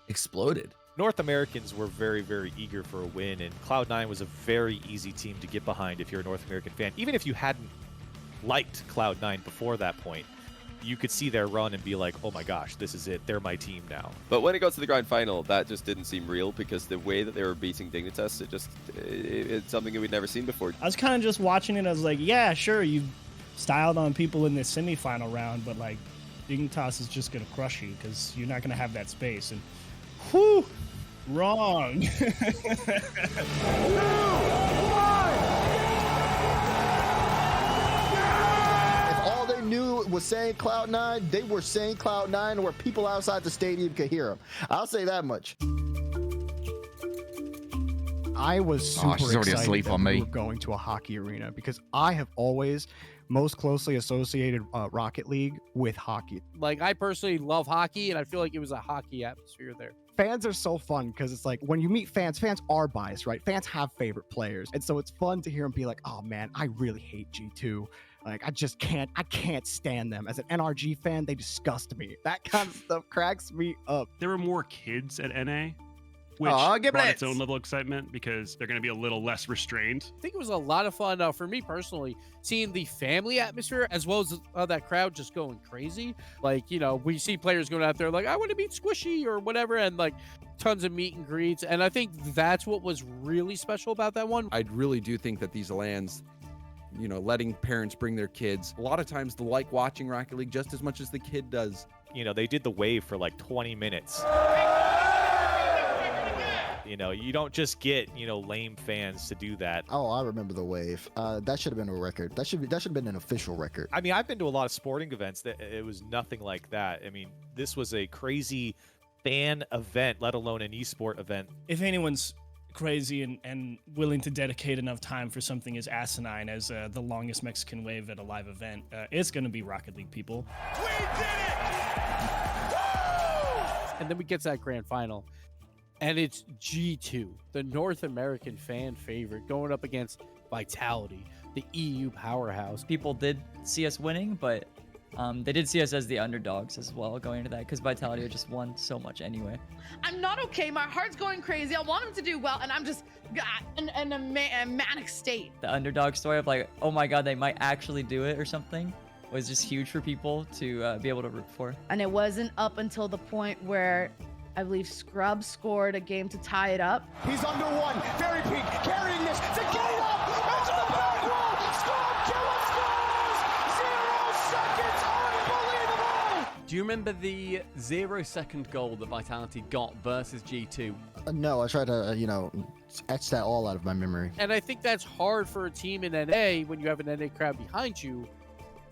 exploded. North Americans were very, very eager for a win, and Cloud9 was a very easy team to get behind if you're a North American fan. Even if you hadn't liked Cloud9 before that point, you could see their run and be like, oh my gosh, this is it. They're my team now. But when it got to the grand final, that just didn't seem real because the way that they were beating Dignitas, it's something that we'd never seen before. I was kind of just watching it. I was like, yeah, sure, you've styled on people in this semifinal round, but like Dignitas is just going to crush you because you're not going to have that space. And whew, wrong. Knew was saying Cloud9, they were saying Cloud9 where people outside the stadium could hear them. I'll say that much. I was super she's already excited asleep that on we me. were going to a hockey arena because I have always most closely associated Rocket League with hockey. Like, I personally love hockey, and I feel like it was a hockey atmosphere there. Fans are so fun because it's like when you meet fans are biased, right? Fans have favorite players. And so it's fun to hear them be like, oh man, I really hate G2. Like, I can't stand them. As an NRG fan, they disgust me. That kind of stuff cracks me up. There were more kids at NA, which get brought it. its own level of excitement because they're going to be a little less restrained. I think it was a lot of fun for me personally, seeing the family atmosphere as well as that crowd just going crazy. Like, you know, we see players going out there like, I want to meet Squishy or whatever, and like tons of meet and greets. And I think that's what was really special about that one. I really do think that these LANs, you know, letting parents bring their kids, a lot of times they like watching Rocket League just as much as the kid does. You know, they did the wave for like 20 minutes. You know, you don't just get, you know, lame fans to do that. Oh, I remember the wave. That should have been a record. That should have been an official record. I mean, I've been to a lot of sporting events that it was nothing like that. I mean, this was a crazy fan event, let alone an esport event. If anyone's crazy and willing to dedicate enough time for something as asinine as the longest Mexican wave at a live event, it's going to be Rocket League, people. We did it! And then we get to that grand final, and it's G2, the North American fan favorite, going up against Vitality, the EU powerhouse. People did see us winning, but they did see us as the underdogs as well going into that because Vitality had just won so much anyway. I'm not okay. My heart's going crazy. I want him to do well, and I'm just in a manic state. The underdog story of like, oh my god, they might actually do it or something was just huge for people to be able to root for. And it wasn't up until the point where I believe Scrub scored a game to tie it up. He's under one. Very peak. Carrying this to get it up. Into the back wall. Scrub killer scores. 0 seconds. Unbelievable. Do you remember the 0-second goal that Vitality got versus G2? No, I tried to, etch that all out of my memory. And I think that's hard for a team in NA when you have an NA crowd behind you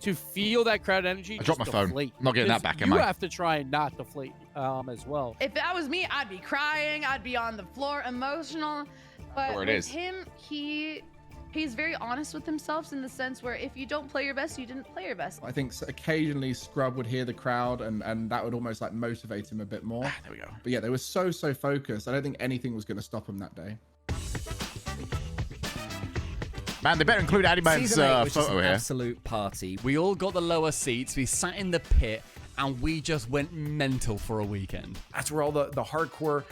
to feel that crowd energy. I dropped my just phone. deflate. I'm not getting that 'Cause back, am You I? have to try and not deflate as well. If that was me, I'd be crying. I'd be on the floor, emotional. But Where it with is. him, he's very honest with himself in the sense where if you don't play your best, you didn't play your best. I think occasionally Scrub would hear the crowd and that would almost like motivate him a bit more. There we go. But yeah, they were so focused. I don't think anything was going to stop him that day. Man, they better include Addyman's Season 8 was just photo an here. absolute party. We all got the lower seats. We sat in the pit, and we just went mental for a weekend. That's where all the hardcore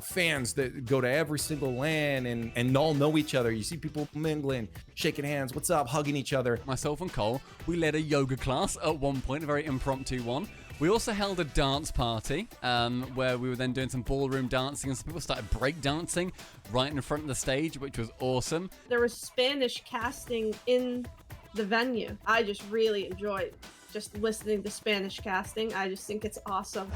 fans that go to every single LAN and all know each other. You see people mingling, shaking hands, what's up, hugging each other. Myself and Cole, we led a yoga class at one point, a very impromptu one. We also held a dance party where we were then doing some ballroom dancing, and some people started break dancing right in front of the stage, which was awesome. There was Spanish casting in the venue. I just really enjoyed just listening to Spanish casting. I just think it's awesome.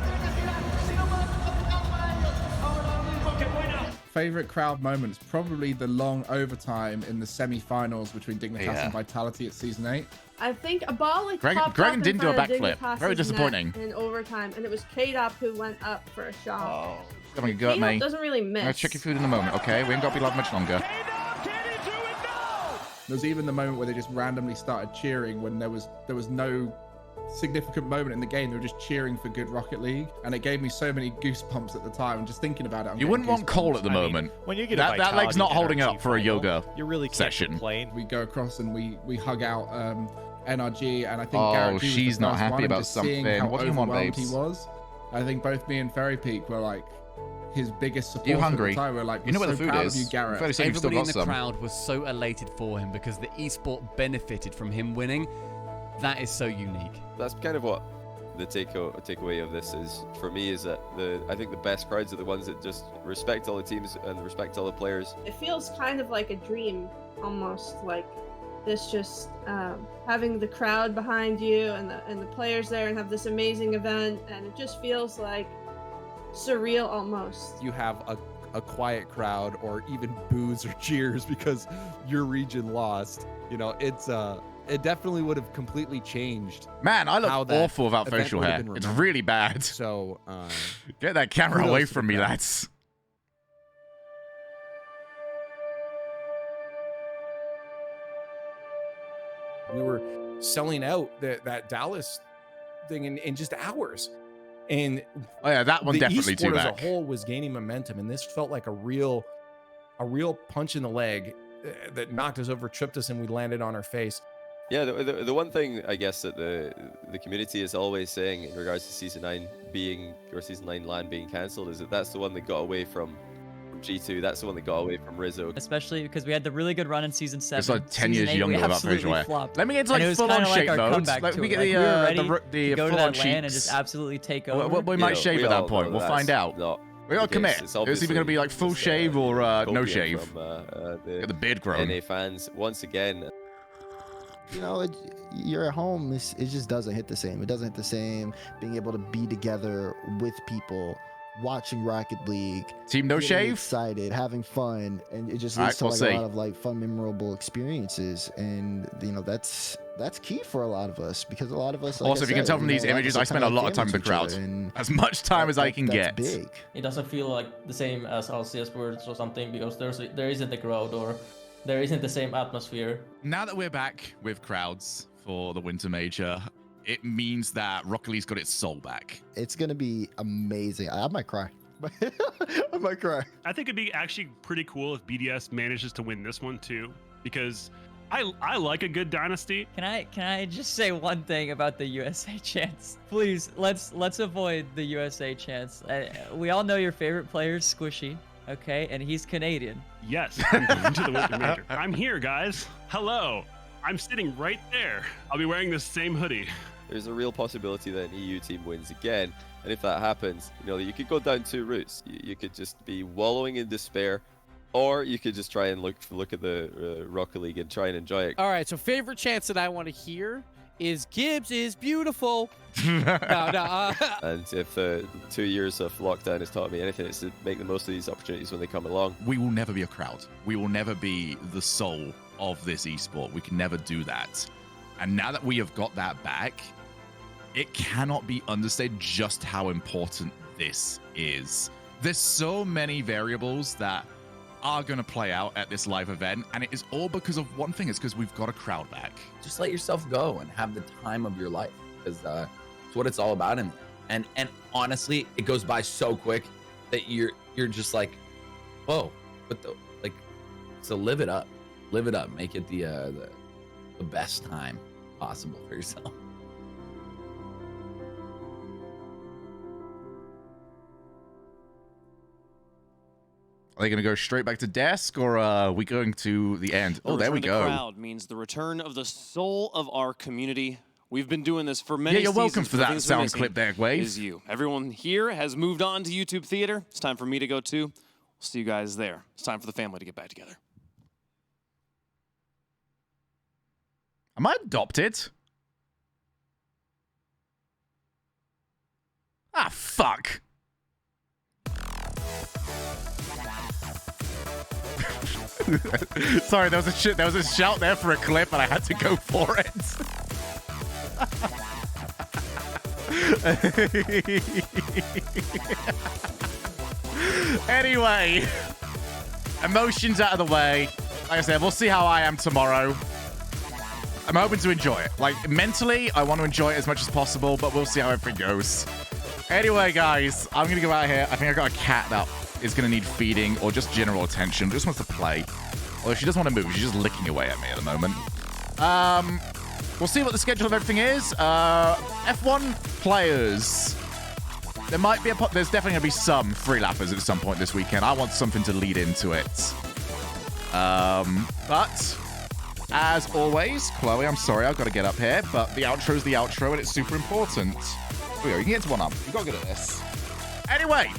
Favorite crowd moments, probably the long overtime in the semi-finals between Dignitas Yeah. and Vitality at Season 8. I think a ball like Greg- popped Greg up in didn't do a front of backflip. Dignitas' Very net disappointing. in overtime, and it was K-Dop who went up for a shot. Having a go at K-Dop me. doesn't really miss. I'm gonna check your food in a moment, okay? We ain't got to be live much longer. There was even the moment where they just randomly started cheering when there was no significant moment in the game. They were just cheering for good Rocket League, and it gave me so many goosebumps at the time. And just thinking about it, I'm You getting wouldn't want Cole goosebumps. at the moment. when you get that leg's not holding up for a yoga you really can't session. complain. We go across and we hug out NRG, and I think Oh, Garrett G was she's the not first happy one, and about just seeing something. how What do you want, overwhelmed babes? he was. I think both me and Fairy Peak were like his biggest supporters. You at hungry? the time. We're like, You know we're where so the food proud is. of you, Garrett. Fairly certain you've still Everybody in got the some. crowd was so elated for him because the esport benefited from him winning. That is so unique. That's kind of what the takeaway of this is for me, is that I think the best crowds are the ones that just respect all the teams and respect all the players. It feels kind of like a dream, almost like this. Just having the crowd behind you and the players there, and have this amazing event, and it just feels like surreal almost. You have a quiet crowd or even boos or cheers because your region lost. You know, it definitely would have completely changed. Man, I how look that awful without event facial would have hair. been It's remembered. really bad. So Get that camera kudos away to the from me, crowd. lads. We were selling out that Dallas thing in just hours. And oh yeah, that one the definitely too esport as back. a whole was gaining momentum, and this felt like a real punch in the leg that knocked us over, tripped us, and we landed on our face. Yeah, the one thing I guess that the community is always saying in regards to Season 9 Season 9 LAN being cancelled is that that's the one that got away from G2. That's the one that got away from Rizzo. Especially because we had the really good run in Season 7. It's like 10 Season years 8, younger we without absolutely facial hair. flopped. Let me get to And it like was full kinda on like shape our modes. comeback Like to we it. get Like, the we were ready the to go to full on that LAN and cheeks. just absolutely take Well, over. we might shave at that point. We'll find out. We gotta commit. It's either gonna be like full shave or no shave. Get the beard grown. NA fans once again. You know, you're at home. It just doesn't hit the same. It doesn't hit the same. Being able to be together with people, watching Rocket League, Team No getting Shave? excited, having fun, and it just All leads right, to we'll like see. a lot of like fun, memorable experiences. And you know, that's key for a lot of us because a lot of us. Like Also, I if you can said, tell from these a lot of images, us are I spend a kinda lot of time like with the family crowd. to each other, and As much time as I can that's get. big. It doesn't feel like the same as LCS Worlds or something because there isn't a crowd or there isn't the same atmosphere. Now that we're back with crowds for the Winter Major, it means that Rocket League's got its soul back. It's gonna be amazing. I might cry. I might cry. I think it'd be actually pretty cool if BDS manages to win this one too, because I like a good dynasty. Can I just say one thing about the USA chants? Please, let's avoid the USA chants. We all know your favorite player is Squishy, okay? And he's Canadian. Yes, I'm going to the Winter Major. I'm here, guys. Hello. I'm sitting right there. I'll be wearing this same hoodie. There's a real possibility that an EU team wins again, and if that happens, you know, you could go down two routes. You could just be wallowing in despair, or you could just try and look at the Rocket League and try and enjoy it. All right, so favorite chants that I want to hear is Gibbs is beautiful. no. And if 2 years of lockdown has taught me anything, it's to make the most of these opportunities when they come along. We will never be a crowd. We will never be the soul of this esport. We can never do that. And now that we have got that back, it cannot be understated just how important this is. There's so many variables that are going to play out at this live event, and it is all because of one thing. It's because we've got a crowd back. Just let yourself go and have the time of your life, because it's what it's all about. And honestly, it goes by so quick that you're just like, whoa, what the, like, so live it up, make it the best time possible for yourself. Are they going to go straight back to desk, or are we going to the end? Oh, there we return go. The crowd means the return of the soul of our community. We've been doing this for many Yeah, you're seasons. welcome for that sound clip there, Wave. Is you. Everyone here has moved on to YouTube Theater. It's time for me to go too. We'll see you guys there. It's time for the family to get back together. Am I adopted? Ah, fuck. Sorry, there was a shout there for a clip, and I had to go for it. Anyway, emotions out of the way. Like I said, we'll see how I am tomorrow. I'm hoping to enjoy it. Like, mentally, I want to enjoy it as much as possible, but we'll see how everything goes. Anyway, guys, I'm going to go out here. I think I got a cat that is going to need feeding or just general attention. Just wants to play. Although she doesn't want to move. She's just licking away at me at the moment. We'll see what the schedule of everything is. F1 players. There might be there's definitely going to be some free lappers at some point this weekend. I want something to lead into it. But as always, Chloe, I'm sorry, I've got to get up here, but the outro is the outro, and it's super important. Here we go, you can get to one up. You've got to get at this. Anyway,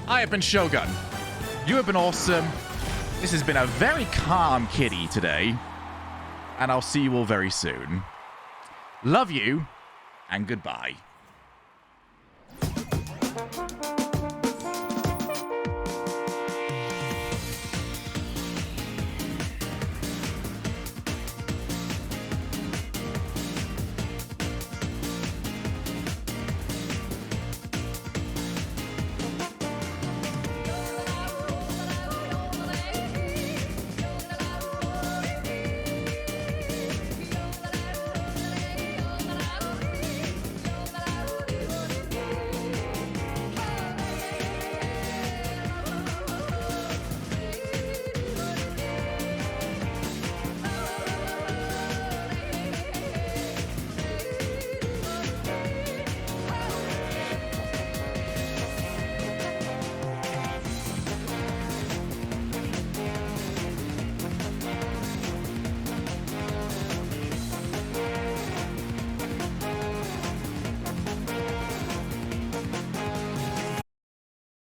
I have been Shogun. You have been awesome. This has been a very calm kitty today, and I'll see you all very soon. Love you, and goodbye.